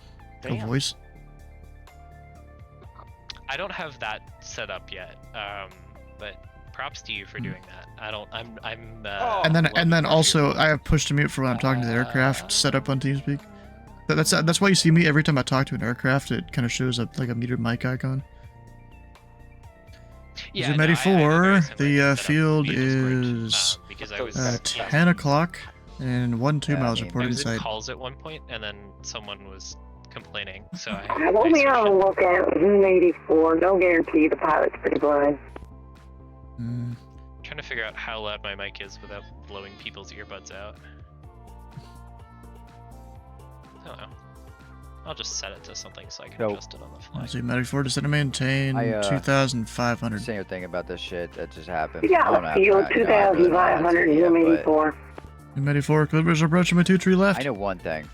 go voice. I don't have that set up yet, but props to you for doing that. And then also I have push to mute for when I'm talking to the aircraft set up on TeamSpeak. That's why you see me every time I talk to an aircraft. It kind of shows up like a muted mic icon. Yeah, Zoom no, 84, the field is 10 o'clock and 2 miles I reported in was in sight. calls at one point, and then someone was complaining, so I'm only on a lookout, Zoom 84, no guarantee, the pilot's pretty blind. trying to figure out how loud my mic is without blowing people's earbuds out. I don't know. I'll just set it to something so I can adjust it on the fly. Zoom 84, descend to maintain 2,500. Same thing about this shit that just happened. Yeah, I don't know, field you know, I really don't know how to 2,500, say it, Zoom but 84. Zoom 84, Clippers are approaching my 2-3 left. I know one thing.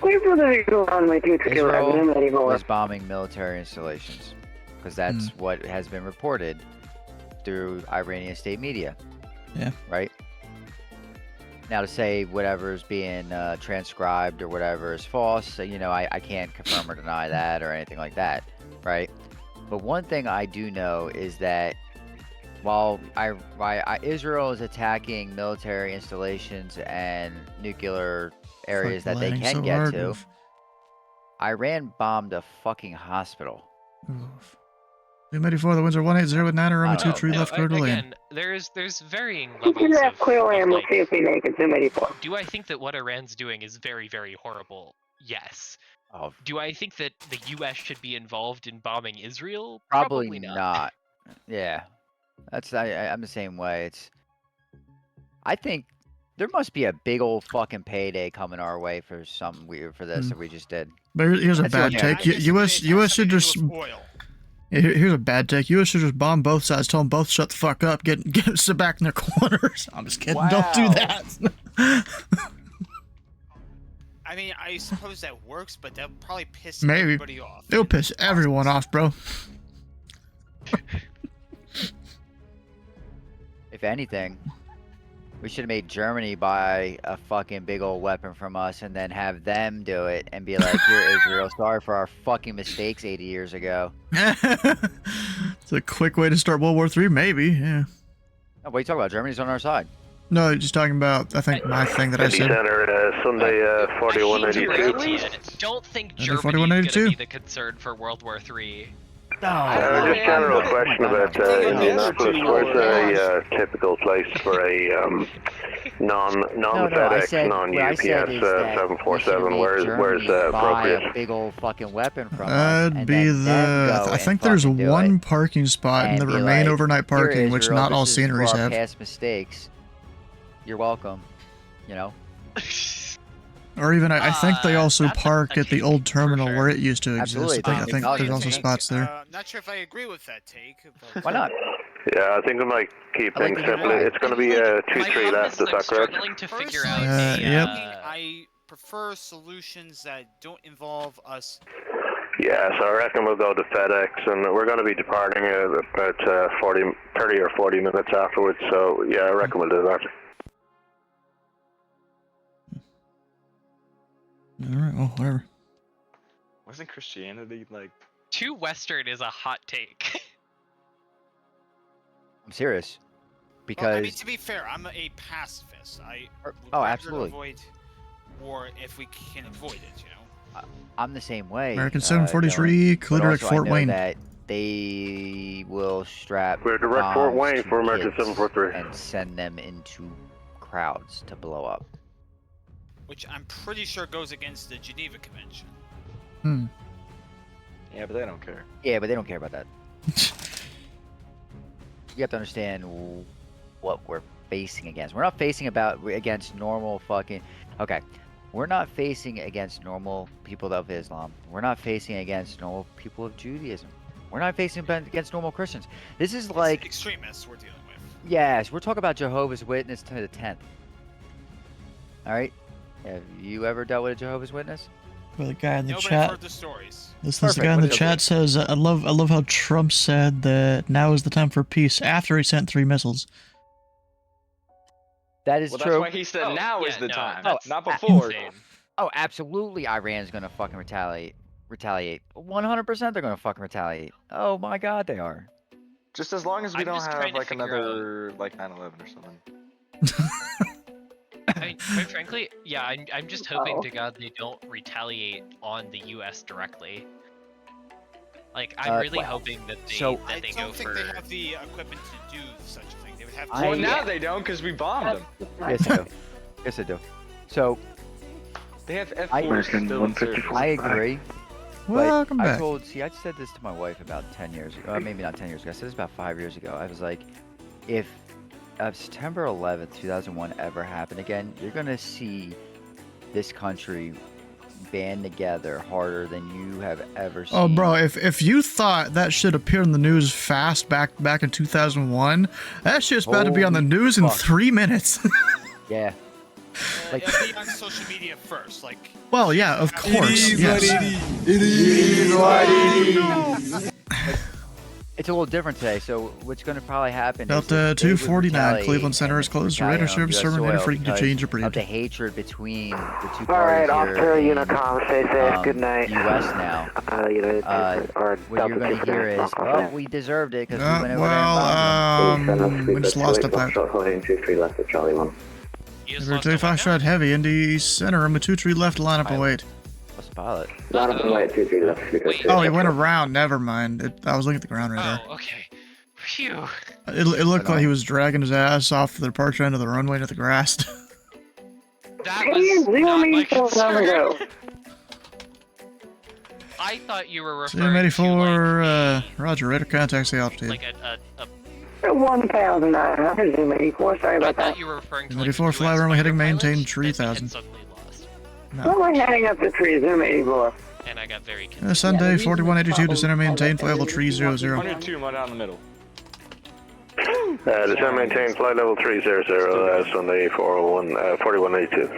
Clear for the visual runway 23 left, Zoom Israel 84. was bombing military installations because that's what has been reported through Iranian state media. Yeah. Right? Now to say whatever is being transcribed or whatever is false, you know, I can't confirm or deny that or anything like that, right? But one thing I do know is that while Israel is attacking military installations and nuclear areas that they can get to, Iran bombed a fucking hospital. Zoom 84, the winds are 180 with 9 runway 23 left, clear to land. Again, there's varying You can levels have clear land, we'll like, see if we make it, Zoom 84. do I think that what Iran's doing is very, very horrible? Yes. Oh. Do I think that the U.S. should be involved in bombing Israel? Probably not. Yeah, I'm the same way. I think there must be a big old fucking payday coming our way for something weird for this that we just did. But here's a That's bad the take. only- U.S. should just. Here's a bad take. U.S. should just bomb both sides, tell them both shut the fuck up, sit back in their corners. I'm just kidding. Wow. Don't do that. I mean, I suppose that works, but that'll probably piss Maybe. everybody off. It'll piss everyone off, bro. If anything, we should have made Germany buy a fucking big old weapon from us and then have them do it and be like, "Here, Israel, sorry for our fucking mistakes 80 years ago." It's a quick way to start World War III, maybe. Yeah. Oh, what are you talking about? Germany's on our side. No, just talking about. I think my thing that I Indy said. Center, Sunday 4182. Don't think Sunday Germany is 4182. going to be the concern for World War III. Just general question about Indianapolis. Where's a typical place for a non-FedEx, non-UPS 747? Where's appropriate? A big old fucking weapon from us. That'd be the. I think there's one parking spot in the remain overnight parking, which not all sceneries have. Past mistakes. You're welcome. You know. Or even, I think they also park at the old terminal where it used to exist. I think there's also spots there. Not sure if I agree with that take. But why not? Yeah, I think I might keep things simple. It's going to be 2-3 left, is that correct? To figure out yep. I prefer solutions that don't involve us. Yeah, so I reckon we'll go to FedEx, and we're going to be departing about 30 or 40 minutes afterwards, so yeah, I reckon we'll do that. Alright, well, whatever. Wasn't Christianity like... Too Western is a hot take. I'm serious. Because... Well, I mean, to be fair, I'm a pacifist. I would absolutely. avoid war if we can avoid it, you know? I'm the same way. American 743, Clutter at Fort Wayne. That they will strap We're direct Fort Wayne for American 743. And send them into crowds to blow up. Which I'm pretty sure goes against the Geneva Convention. Yeah, but they don't care. Yeah, but they don't care about that. You have to understand what we're facing against. We're not facing against normal fucking... Okay. We're not facing against normal people of Islam. We're not facing against normal people of Judaism. We're not facing against normal Christians. This is like... It's extremists we're dealing with. Yes, we're talking about Jehovah's Witness to the 10th. Alright? Have you ever dealt with a Jehovah's Witness? Well, the guy in the Nobody chat. heard the stories. This the guy in the chat says, I love how Trump said that now is the time for peace after he sent 3 missiles. That is well, true. That's why he said now is the time, not before. Oh, absolutely, Iran's gonna fucking retaliate. 100% they're gonna fucking retaliate. Oh my god, they are. Just as long as we don't have like another like 9/11 or something. I mean, quite frankly, yeah, I'm just hoping to God they don't retaliate on the U.S. directly. Like, I'm really hoping that they go for... I don't think they have the equipment to do such a thing. They would have to... Well, now they don't, because we bombed them. Yes, they do. Yes, they do. So... They have F-4s. I agree. Welcome back. I said this to my wife about 10 years ago. Maybe not 10 years ago. I said this about 5 years ago. I was like, if September 11th, 2001 ever happened again, you're going to see this country band together harder than you have ever seen. Oh, bro, if you thought that shit appeared in the news fast back in 2001, that shit's about to be on the news in 3 minutes. Yeah. Like, it'll be on social media first, like... Well, yeah, of course, yes. It is what it is. It's a little different today, so what's going to probably happen Delta 249, Cleveland Center is closed. Radar service remain free to change or breed. Of the hatred between the two parties. Alright, Officer Unicom, stay safe, good night. U.S. now. What you're going to hear is, well, we deserved it because we went over there and bombed them. We just lost a pilot. left at Charlie 1. TheFatRat heavy, Indy Center, I'm a 2-3 left, line up and wait. What's the pilot? Line up and wait, 2-3 left. Oh, he went around, never mind. I was looking at the ground radar. Oh, okay. Phew. It looked like he was dragging his ass off the departure end of the runway to the grass. That was not my concern. I thought you were referring to, like, Roger, radar contacts the altitude. like a 1,900, Zoom 84, sorry about that. you were referring to, Zoom like, 84, fly runway heading maintain 3000. Well, we're heading up the tree, Zoom 84. And I got very confused. Sunday, 4182, descender maintain, flight level 300. 102, right down the middle. Descend maintain, flight level 300, Sunday, 4182.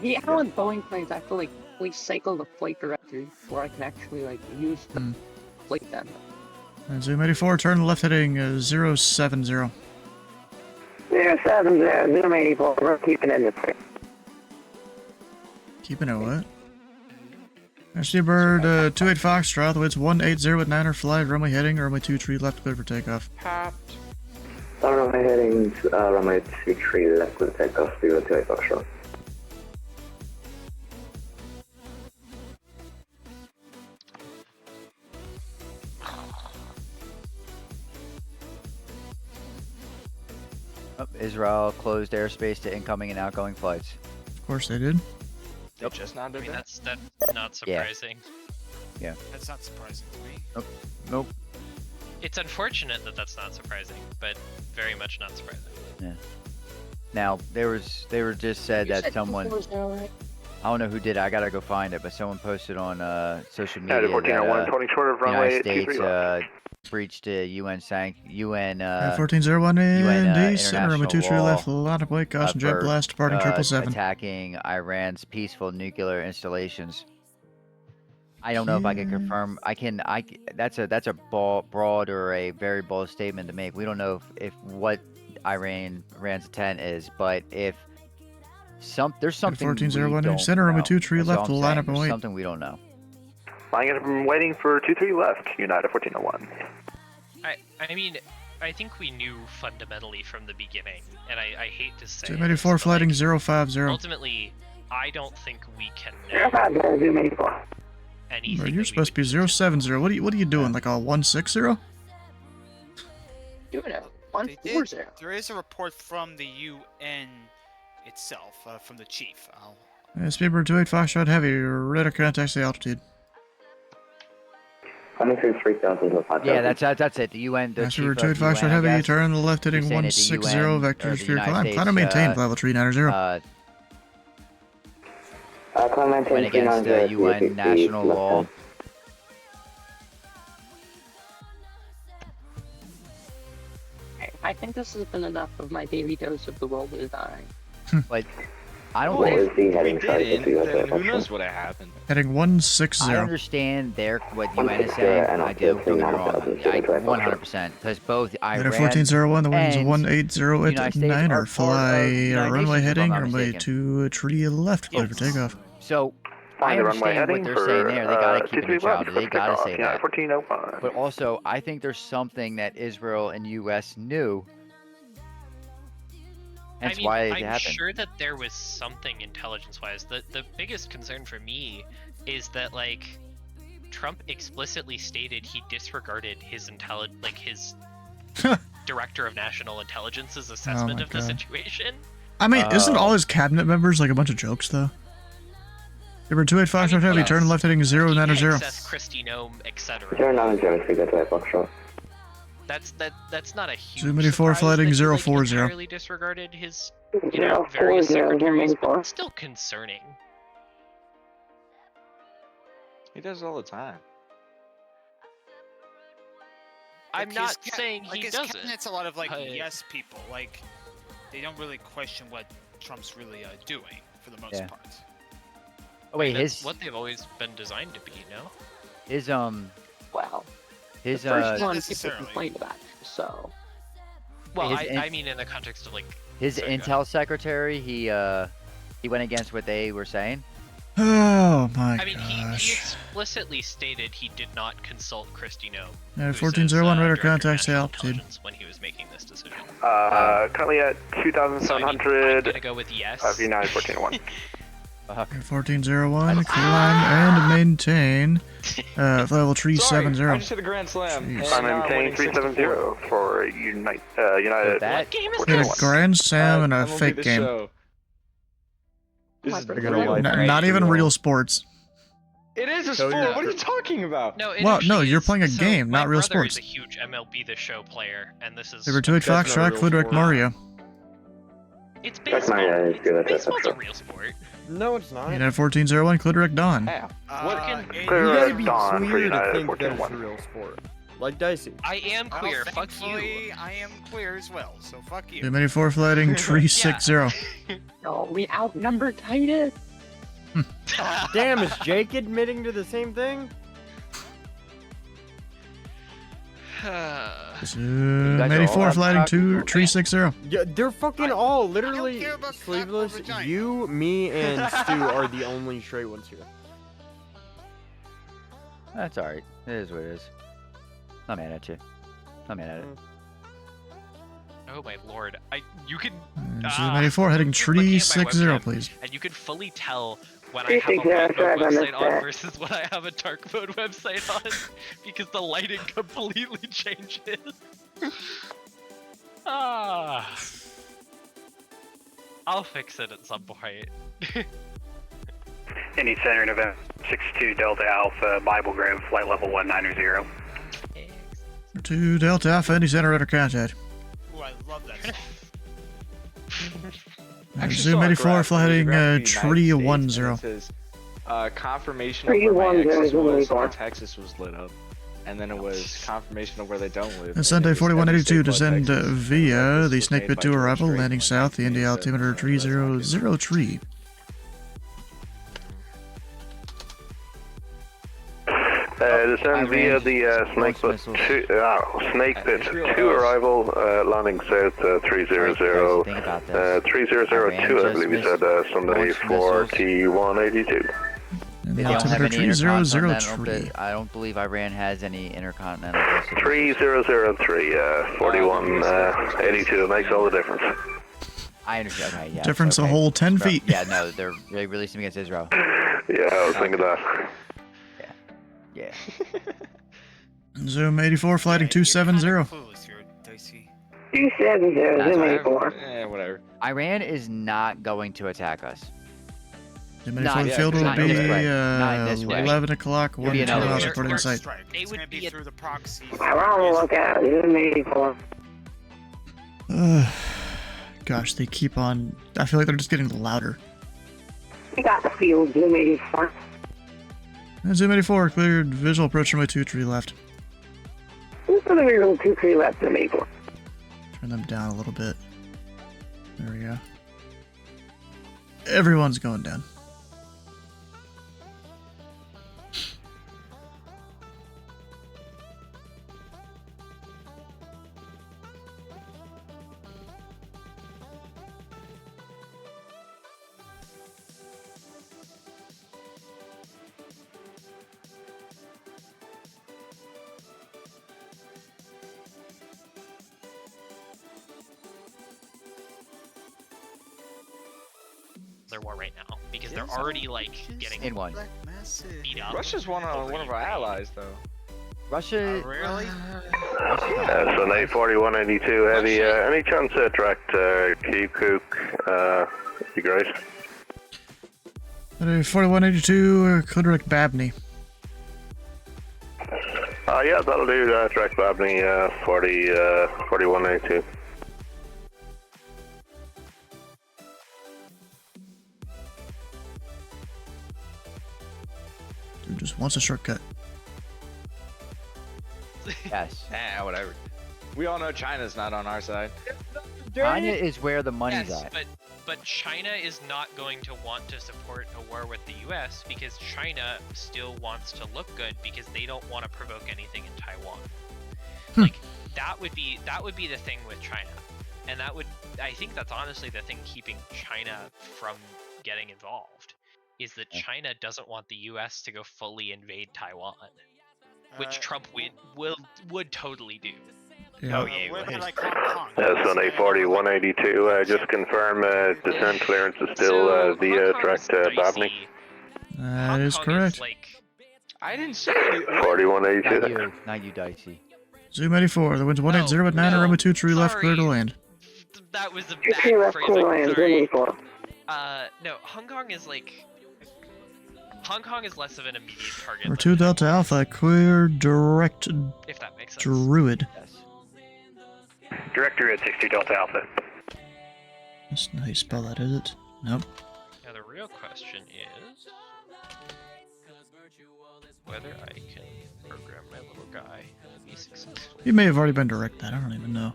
Yeah, how on Boeing planes, I have to like cycle the flight directory before I can actually like use the flight them. Zoom 84, turn left heading 070. 070, Zoom 84, we're keeping in the tree. Keeping it what? SD Bird 28 Foxtrot, the weight's 180 at 9er flight, runway heading, runway 23 left clear for takeoff. Runway heading, runway 23 left clear for takeoff, 028 Foxtrot. Israel closed airspace to incoming and outgoing flights. Of course they did. They just now I did mean, that? that's not surprising. Yeah. That's not surprising to me. Nope. Nope. It's unfortunate that that's not surprising, but very much not surprising. Yeah. Now they were just said that someone, I don't know who did it, I gotta go find it, but someone posted on social media United 1401, that 20 short of the runway United States 23 left. breached a UN 1401 Indy Center, runway 23 law left, line up weight, caution jet for, blast, departing 777. attacking Iran's peaceful nuclear installations. I don't know if I can confirm. That's a broad or a very bold statement to make. We don't know if what Iran's intent is, but if there's something 1401 we don't Center, runway know. 23 That's left, all I'm line saying. up and There's wait. something we don't know. Flying up and waiting for 23 left, United 1401. I mean, I think we knew fundamentally from the beginning, and I hate to say it, 284 but, flighting like, 050. ultimately, I don't think we can know 050, Zoom 84. anything. Bro, you're supposed to be 070. What are you doing? Like a 160? Doing it. 140. There is a report from the UN itself, from the chief. Speedbird 28 Foxtrot Heavy, radar contacts the altitude. Yeah, that's it. The UN. The chief Speedbird of 28 UN, Foxtrot I Heavy, guess. turn the left heading He's saying that the 160, UN, or vector the sphere United climb. States, Climb and maintain, level 390. Went against the UN national law. I think this has been enough of my daily dose of the world is dying. But I don't Well, think if we didn't, then who knows what happened. Heading 160. I understand what UN is saying. I do. Don't get me wrong. I 100%. Because both Iran Heading 1401, the wind is and 180 United at States 9 are or part fly of the United runway Nations, if I'm heading, not runway mistaken. to tree left, clear for takeoff. So I Find the runway understand what heading they're for saying there. They gotta keep it 23 neutrality. left They for gotta takeoff, say United that. 1401. But also, I think there's something that Israel and U.S. knew. That's why it I'm happened. sure that there was something intelligence-wise. The biggest concern for me is that, like, Trump explicitly stated he disregarded his his director of national intelligence's assessment my of the God. situation. I mean, isn't all his cabinet members like a bunch of jokes, though? Number 28 Foxtrot Heavy, turn left heading 090. Access Christie Nome, etc. 090, that's right, Foxtrot. That's not a huge Zoom 84 surprise flighting that he, like, 040. entirely disregarded his, various 040, secretaries, but 084. it's still concerning. He does it all the time. I'm not saying like he his doesn't. cabinet's a lot of like but- yes people. Like they don't really question what Trump's really doing for the most Yeah. part. Oh wait, That's his what they've always been designed to be, no? his Wow. his The first one people necessarily. complained about. So Well, His I mean in the context of like his sorry, go intel secretary, he went against what they were saying. Oh my I mean, he gosh. explicitly stated he did not consult Christie Nome. Yeah, who's 1401 his, radar director of contacts the national altitude. intelligence when he was making this decision. Currently at So, I mean, I'm 2,700 gonna go with yes. of United 1401. 1401, climb and maintain. Level 370. I just hit a grand slam. and I'm now maintaining winning 6-4. 370 for United. That game is Hit a 1401. Grand Slam and a MLB fake The game. Show. This is They're gonna gonna wipe Not me even out. real sports. It is a So sport. you're- What are you talking about? No, it Well, no, actually you're is. playing a So, game, my not real brother sports. is a huge MLB The Show player, and this is. Number 28 That's not a Foxtrot, real Cliderick sport. Mario. It's That's baseball. my idea, that's Baseball's a right. real sport. No, it's not. United 1401, Cliderick Dawn. How? It- You Clear gotta be Dawn for queer to United think that it's a 1401. real sport. Like Dicey. I am well, queer. Fuck you. thankfully, I am queer as well, so fuck you. 284 flighting 360. no, we outnumber Titan. Damn, is Jake admitting to the same thing? Zoom 84 flighting 360. Yeah, they're fucking all literally care about sleeveless. cock or vagina. You, me, and Stu are the only straight ones here. That's alright. It is what it is. Not mad at you. Not mad at it. Oh my lord! You can. Zoom 84 heading keep looking at my 360, webcam, please. And you can fully tell when I have a 360, light mode I website missed on that. versus when I have a dark mode website on, because the lighting completely changes. Ah. I'll fix it at some point. Indy Center, November 62 Delta Alpha, Bible Grove, flight level 190. 2 Delta Alpha, Indy Center under contact. Ooh, I love that song. Zoom 84, flighting tree 10. Confirmation of where my exes was when Texas was lit up. And then it was confirmation of where they don't live. And Sunday 4182, descend via the Snake Pit 2 arrival, landing south, the Indy altimeter 300 Descend via the Snake Pit 2 arrival, landing south 300, 3002, I believe you said, Sunday 4182. They don't have any intercontinental. I don't believe Iran has any intercontinental. 3003, 4182. It makes all the difference. I understand. Okay, yeah. Difference a whole 10 feet. Yeah, no, they're releasing against Israel. Yeah, I was thinking that. Yeah. Zoom 84, flighting 270. 270, Zoom 84. Whatever. Iran is not going to attack us. Zoom 84, the field will be 11 o'clock, 1 2 miles reporting in sight. They would be through the proxy. I'm on the lookout, Zoom 84. Gosh, they keep on. I feel like they're just getting louder. We got the field, Zoom 84. Zoom 84, cleared visual approach runway 23 left. Who's going to be room 23 left, Zoom 84? Turn them down a little bit. There we go. Everyone's going down. Their war right now because they're already like getting in one. Beat up. Russia's one of our allies, though. Russia. Really? Sunday 4182, heavy. Any chance direct Kirkuk? Be great. 4182, Clear Babney. Yeah, that'll do. Direct Babney 4182. Dude just wants a shortcut. Yes. Whatever. We all know China's not on our side. China is where the money's Yes, at. but China is not going to want to support a war with the U.S. because China still wants to look good because they don't want to provoke anything in Taiwan. Like that would be the thing with China, and I think that's honestly the thing keeping China from getting involved is that China doesn't want the U.S. to go fully invade Taiwan, which Trump would totally do. Yeah. Oh yeah. Sunday 4182. Just confirm descent clearance is still via direct Babney. That is correct. I didn't say it. 4182. Not you, Dicey. Zoom 84, the wind's 180 at 9, runway 23 left, clear to land. That was a bad left, phrasing. land, Sorry. 84. No, Hong Kong is less of an immediate target. Number 2 Delta Alpha, clear direct If that makes sense. Druid. Direct Druid 62 Delta Alpha. That's not how you spell that, is it? Nope. Now the real question is whether I can program my little guy to be successful. He may have already been direct that, I don't even know.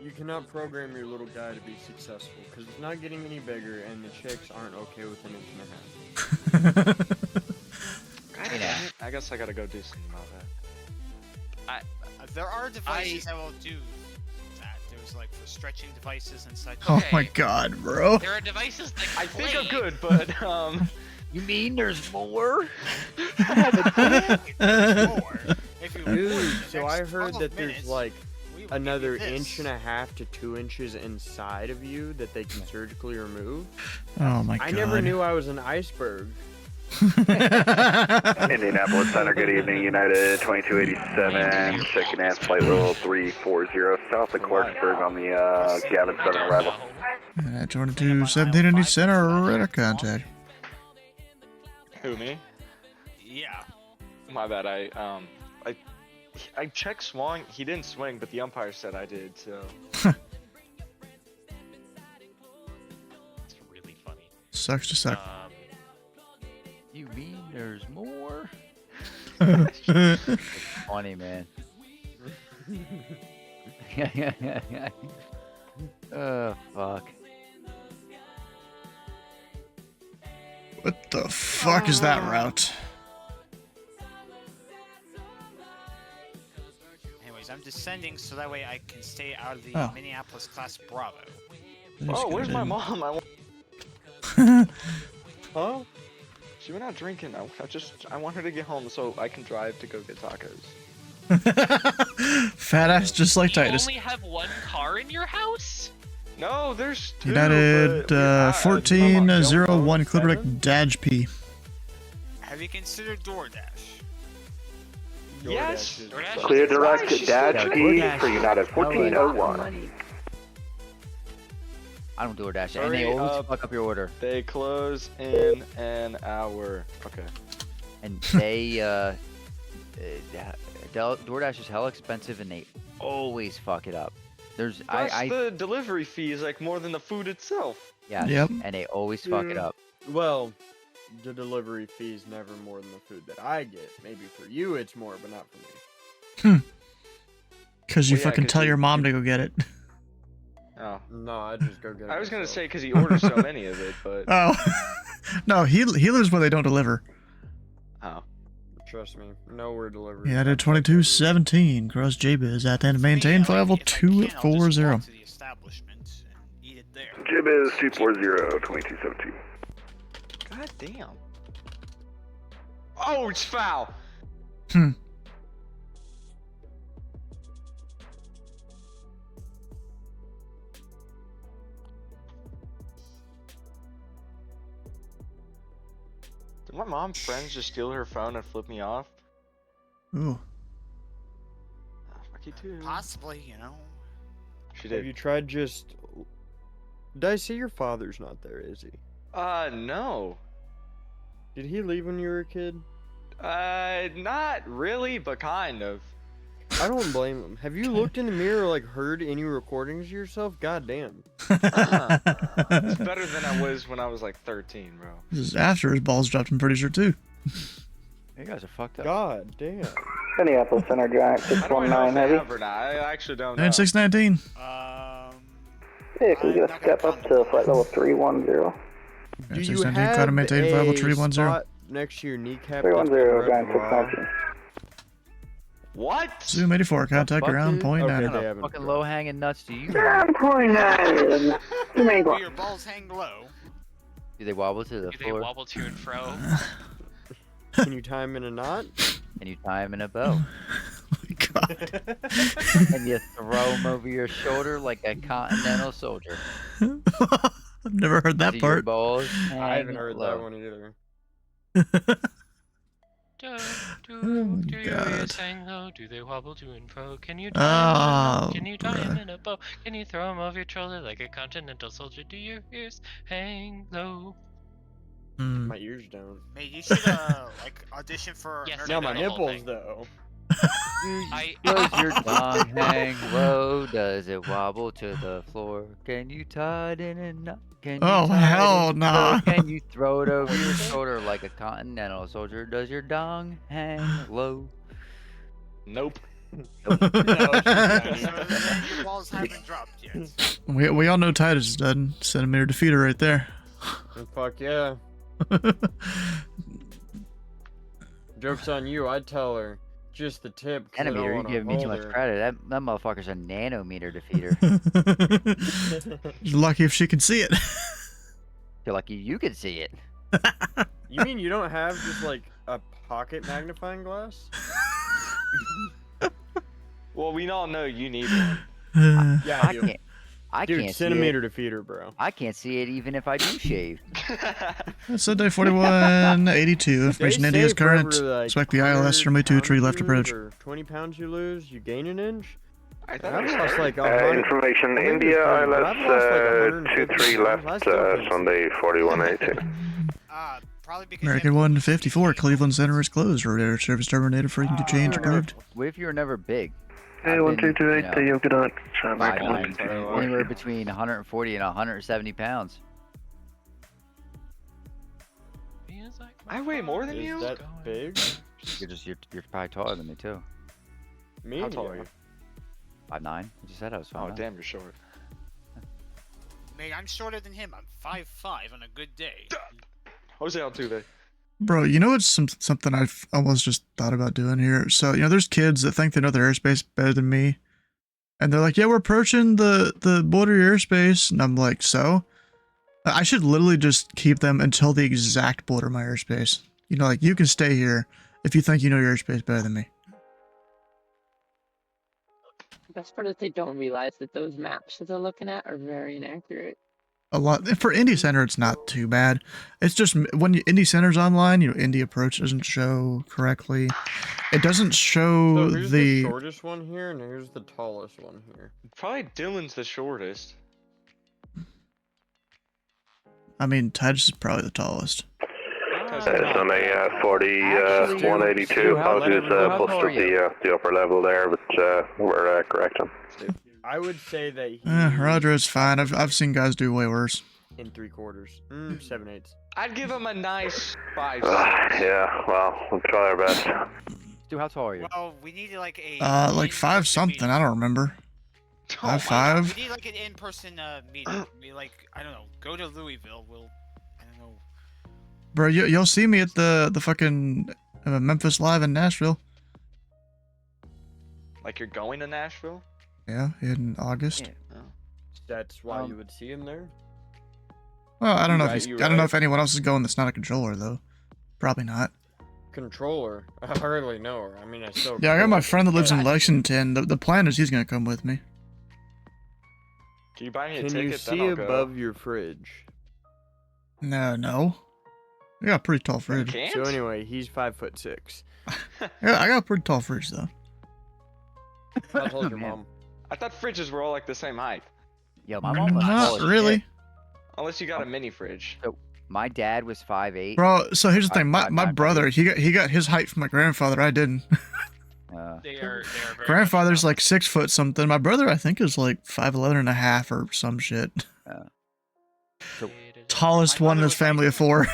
You cannot program your little guy to be successful, because it's not getting any bigger, and the chicks aren't okay with an inch and a half. I guess I gotta go do something about that. There are devices that will do that. There's like for stretching devices and such. Oh my god, bro. There are devices that I think I'm good, but You mean there's more? Dude, so I heard that there's like another inch and a half to 2 inches inside of you that they can surgically remove. Oh my god. I never knew I was an iceberg. Indianapolis Center, good evening. United 2287, second and flight level 340 south of Clarksburg on the Gavin 7 arrival. 2217 Indy Center, radar contact. Who, me? Yeah. My bad. I checked swung. He didn't swing, but the umpire said I did. So. It's really funny. Sucks to suck. You mean there's more? Funny, man. Oh, fuck. What the fuck is that route? Anyways, I'm descending so that way I can stay out of the Minneapolis class Bravo. Oh, where's my mom? Huh? She went out drinking. I want her to get home so I can drive to go get tacos. Fat ass just like You Titus. only have one car in your house? No, there's two. United 1401 Clipperdeck Daj Have you considered DoorDash? Yes. Clear direct to Daj P for United 1401. I don't DoorDash, and Sorry, they always fuck up your order. They close in an hour. Okay. And they, DoorDash is hell expensive, and they always fuck it up. There's, Plus, the delivery fee is like more than the food itself. yeah, Yep. and they always fuck it up. Well, the delivery fee is never more than the food that I get. Maybe for you it's more, but not for me. Because you Well, yeah, fucking 'cause tell you- your mom to go get it. Oh. No, I just go get it. I was gonna myself. say because he orders so many of it, but Oh. No, healers where they don't deliver. oh. Trust me, nowhere delivery. United 2217 cross JBiz at the end. Maintain flight level 240. To the establishment and eat it there. JBiz 240, 2217. God damn. Oh, it's foul. Did my mom's friends just steal her phone and flip me off? Ooh. Fuck you too. Possibly, you know. She Have did. you tried just? Did I see your father's not there? Is he? No. Did he leave when you were a kid? Not really, but kind of. I don't blame him. Have you looked in the mirror or like heard any recordings of yourself? God damn. It's better than I was when I was like 13, bro. This is after his balls dropped, I'm pretty sure, too. You guys are fucked up. God damn. Minneapolis Center, Giant I don't know 619 if they heavy. have or not. I actually don't know. 9619. Yeah, can we get a step up to flight level 310? Do you 9619, have climb to maintain flight level a 310. spot next to your kneecap? 310, Giant 619. What? Zoom 84, contact fuck, around dude? point Okay, nine. they What kind of haven't fucking approved. low hanging nuts do you? 7.9. You may go. Your balls hang low. Do they wobble to the Do they floor? wobble to and fro? Can you tie him in a knot? And you tie them in a bow. Oh my god. And you throw them over your shoulder like a continental soldier. I've never heard that Do your part. balls I haven't hang heard low. that one either. Do God. your ears hang low? Do they wobble to and fro? Can you Oh, Can you tie them in a bow? Can you throw them over your shoulder like a continental soldier? Do your ears hang low? My ears don't. Mate, you should like audition for. Yes, Nerd Now I my know the whole nipples thing. though. Does your tongue hang low? Does it wobble to the floor? Can you tie it in a knot? Can you Oh, tie it hell in a nah. bow? Can you throw it over your shoulder like a continental soldier? Does your dong hang low? Nope. Your balls haven't dropped yet. we all know Titus is done. Centimeter defeater right there. Fuck yeah. Joke's on you, I'd tell her. Just the tip. 'cause I don't Nanometer, you wanna give me too hold much her. credit. That motherfucker's a nanometer defeater. You're lucky if she can see it. You're lucky you can see it. You mean you don't have just like a pocket magnifying glass? Well, we all know you need one. Yeah, I I do. can't. I Dude, can't centimeter see it. to feeder, bro. I can't see it even if I do shave. Sunday 4182. Information Indy is current. Expect the ILS runway 23 left approach. Or 20 pounds you lose, you gain an inch. I I've thought lost like 100. Information I think it was India 30, but I've lost like ILS 150 23 pounds. I left still can't see. Sunday 4182. Probably because American 154. Cleveland Center is closed. Air service terminated. Freaking to change approved. What if you were never big? Hey, I've 1228, been, good night. 5'9", anywhere between 140 and 170 pounds. I weigh more than Is you? that big? You're probably taller than me too. Me? How tall are you? 5'9". You just said I was 5'9". Oh, damn, you're short. Mate, I'm shorter than him. I'm 5'5" on a good day. Jose Altuve. Bro, you know what's something I've almost just thought about doing here? So, there's kids that think they know their airspace better than me. And they're like, yeah, we're approaching the border of your airspace. And I'm like, so? I should literally just keep them until the exact border of my airspace. Like, you can stay here if you think you know your airspace better than me. The best part is they don't realize that those maps that they're looking at are very inaccurate. A lot. For Indy Center, it's not too bad. It's just when Indy Center's online, Indy Approach doesn't show correctly. It doesn't show So here's the shortest one here, and here's the tallest one here. Probably Dylan's the shortest. I mean, Ted's is probably the tallest. Sunday 4182. Apologies, posted the upper level there, but we're correcting. I would say that he Roger, it's fine. I've seen guys do way worse. in 3/4. 7/8. I'd give him a nice 5. Yeah, well, we'll try our best. Stu, how tall are you? Well, we need like a. Like 5 something. I don't remember. 5'5". We need like an in-person meeting. We I don't know, go to Louisville. I don't know. Bro, you'll see me at the fucking Memphis Live in Nashville. Like you're going to Nashville? Yeah, in August. Yeah. That's why you would see him there. Well, I don't know Right, if you're I don't know right. if anyone else is going that's not a controller though. Probably not. Controller. I hardly know her. I mean, I still. Yeah, I got my control friend that lives in her. Lexington. The plan is he's gonna come with me. Can you buy me a Can ticket? you Then see I'll go. above your fridge? No. I got a pretty tall fridge. So anyway, he's 5'6". Yeah, I got a pretty tall fridge though. How tall is your Man. mom? I thought fridges were all like the same height. Yo, my mom was tall Not as really. shit. Unless you got a mini fridge. So my dad was 5'8". Bro, so here's the thing. My 5'9", brother, he got his height from my grandfather. I didn't. They are very Grandfather's like 6 foot something. My brother, I think, is like 5'11" and a half or some shit. Tallest one in his family of 4.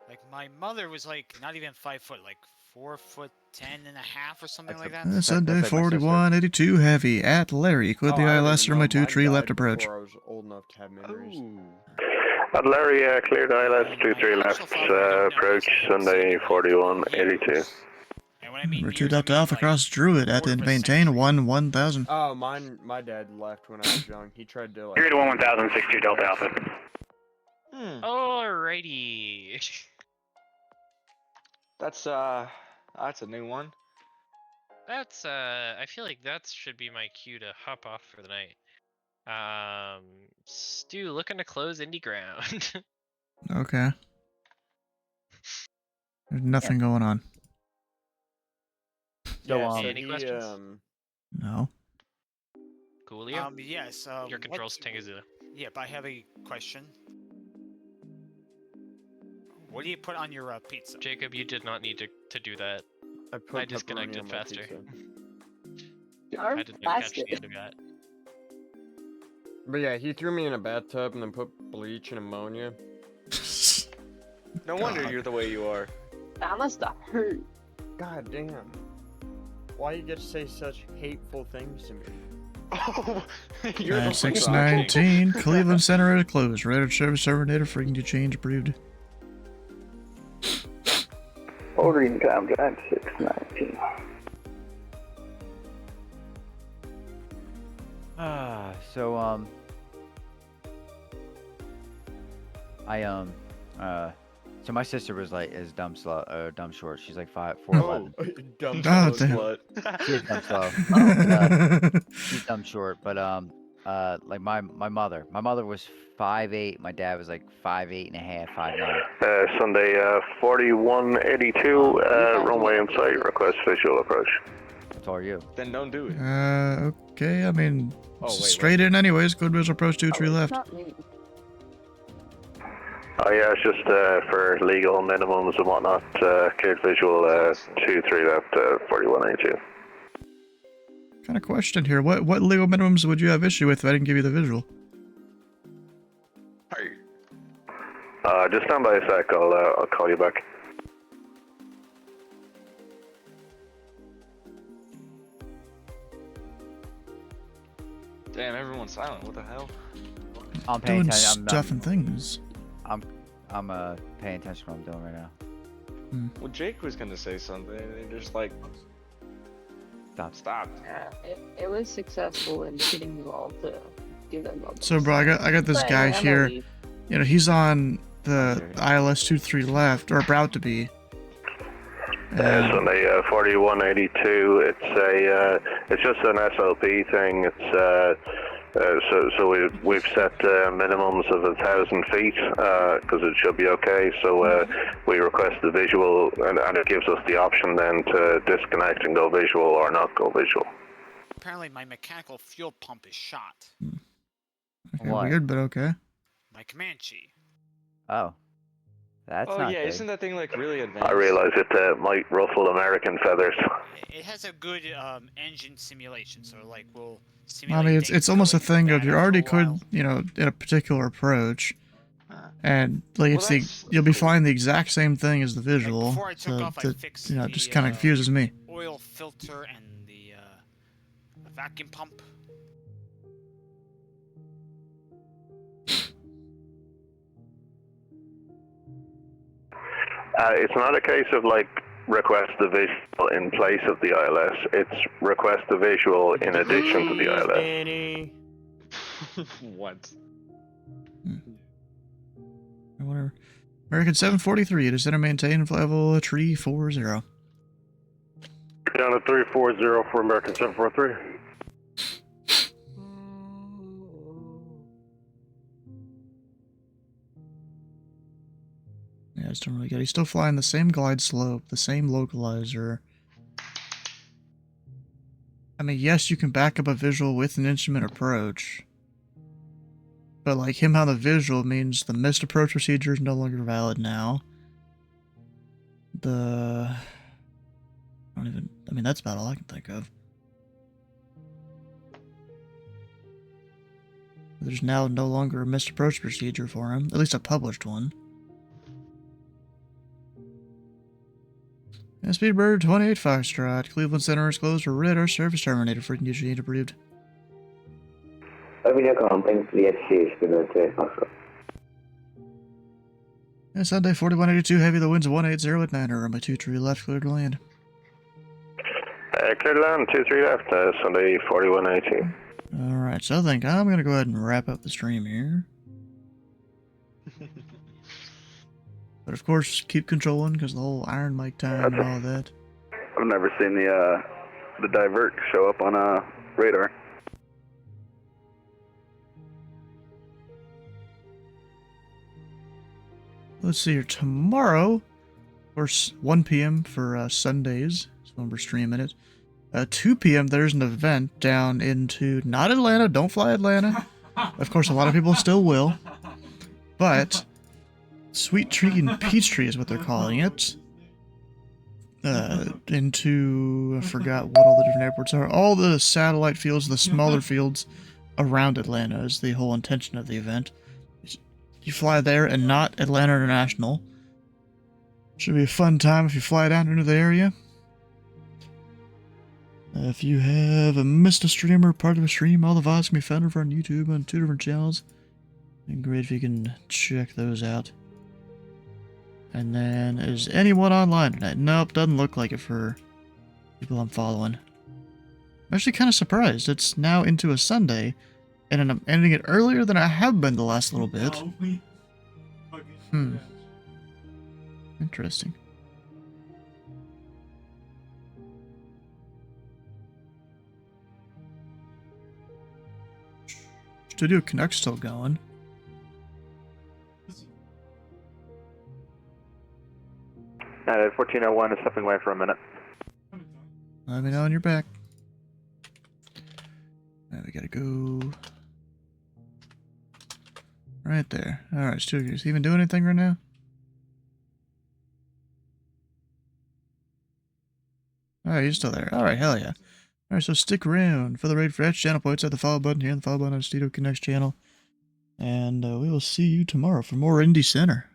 Like my mother was like not even 5 foot, like 4'10" and a half or something like that. Sunday 4182 heavy at Larry. Quit the I ILS didn't know. runway 23 Mine left died approach. before I was old enough to have memories. At Larry, cleared ILS 23 left approach Sunday 4182. Number 2 Delta Alpha cross Druid at and maintain 1000. Oh, my dad left when I was young. He tried to like. 3 to 1062 Delta Alpha. Alrighty. That's a new one. That's I feel like that should be my cue to hop off for the night. Stu, looking to close Indie Ground. Okay. There's nothing going on. So, Yeah, so any he, questions? No. Coolio. Yes. Your controls Tingazoo. Yep, I have a question. What do you put on your pizza? Jacob, you did not need to do that. I put I disconnected pepperoni on my faster. pizza. I didn't catch the end of that. But yeah, he threw me in a bathtub and then put bleach and ammonia. No wonder you're the way you are. That must have hurt. God damn. Why you get to say such hateful things to me? Oh, you're the 619 Cleveland Center is closed. Radar service terminated. Freaking to change approved. Ordering time drive 619. So my sister was like is dumb short. She's like 4'11". Dumb Oh, slow damn. slut. She's dumb slow. She's dumb short, but like my mother. My mother was 5'8". My dad was like 5'8.5", 5'9". Sunday 4182, runway in sight, request visual approach. So are you? Then don't do it. Okay, I mean, Oh, wait, straight in anyways. Code visual approach 23 left. Oh yeah, it's just for legal minimums and whatnot. Cleared visual 23 left, 4182. Kind of question here. What legal minimums would you have issue with if I didn't give you the visual? Just stand by a sec. I'll call you back. Damn, everyone's silent. What the hell? I'm paying Doing attention. stuff and things. I'm paying attention to what I'm doing right now. Well, Jake was gonna say something, and they just like stop. It was successful in getting you all to give them up. So, bro, I got this But guy I'm here. only- You know, he's on the ILS 23 left, or about to be. Sunday 4182. It's just an SLP thing. So we've set minimums of 1,000 feet because it should be okay. So we request the visual, and it gives us the option then to disconnect and go visual or not go visual. Apparently, my mechanical fuel pump is shot. Okay, weird, but okay. My Comanche. Oh. That's Oh not yeah, good. isn't that thing like really advanced? I realize it might ruffle American feathers. It has a good engine simulation, so like we'll I simulate. mean, it's almost a thing of you already could, you know, in a particular approach, and like you'll be flying the exact same thing as the visual. Before I took off, I fixed you know, just kind of confuses me. oil filter and the vacuum pump. It's not a case of like request the visual in place of the ILS. It's request the visual in addition to the ILS. What? Whatever. American 743, it is center maintain level 340. Down to 340 for American 743. Yeah, I just don't really get it. He's still flying the same glide slope, the same localizer. I mean, yes, you can back up a visual with an instrument approach. But, like, him on the visual means the missed approach procedure is no longer valid now. I mean, that's about all I can think of. There's now no longer a missed approach procedure for him, at least a published one. Speedbird 28 Foxtrot, Cleveland Center is closed for radar service terminated. Freaking usually approved. And Sunday 4182 heavy, the winds 180 at 9, runway 23 left, cleared to land. Clear to land, 23 left, Sunday 4182. Alright, so I think I'm gonna go ahead and wrap up the stream here. But of course, keep controlling, because the whole Iron Mike time and all that. I've never seen the divert show up on radar. Let's see here, tomorrow, of course, 1 p.m. for Sundays, is when we're streaming it. 2 p.m. there's an event down into, not Atlanta, don't fly Atlanta. Of course, a lot of people still will. But, Sweet Tree and Peachtree is what they're calling it. Into, I forgot what all the different airports are. All the satellite fields, the smaller fields around Atlanta is the whole intention of the event. You fly there and not Atlanta International. Should be a fun time if you fly down into the area. If you have missed a stream or part of a stream, all the VODs can be found over on YouTube on 2 different channels. And great if you can check those out. And then, is anyone online tonight? Nope, doesn't look like it for people I'm following. I'm actually kind of surprised. It's now into a Sunday, and I'm ending it earlier than I have been the last little bit. Interesting. Studio Connect's still going. At 1401 is stepping away for a minute. Let me know when you're back. Now we gotta go right there. Alright, Studio, is he even doing anything right now? Alright, he's still there. Alright, hell yeah. Alright, so stick around for the raid for channel points at the follow button here, and the follow button on Studio Connect's channel. And we will see you tomorrow for more Indy Center.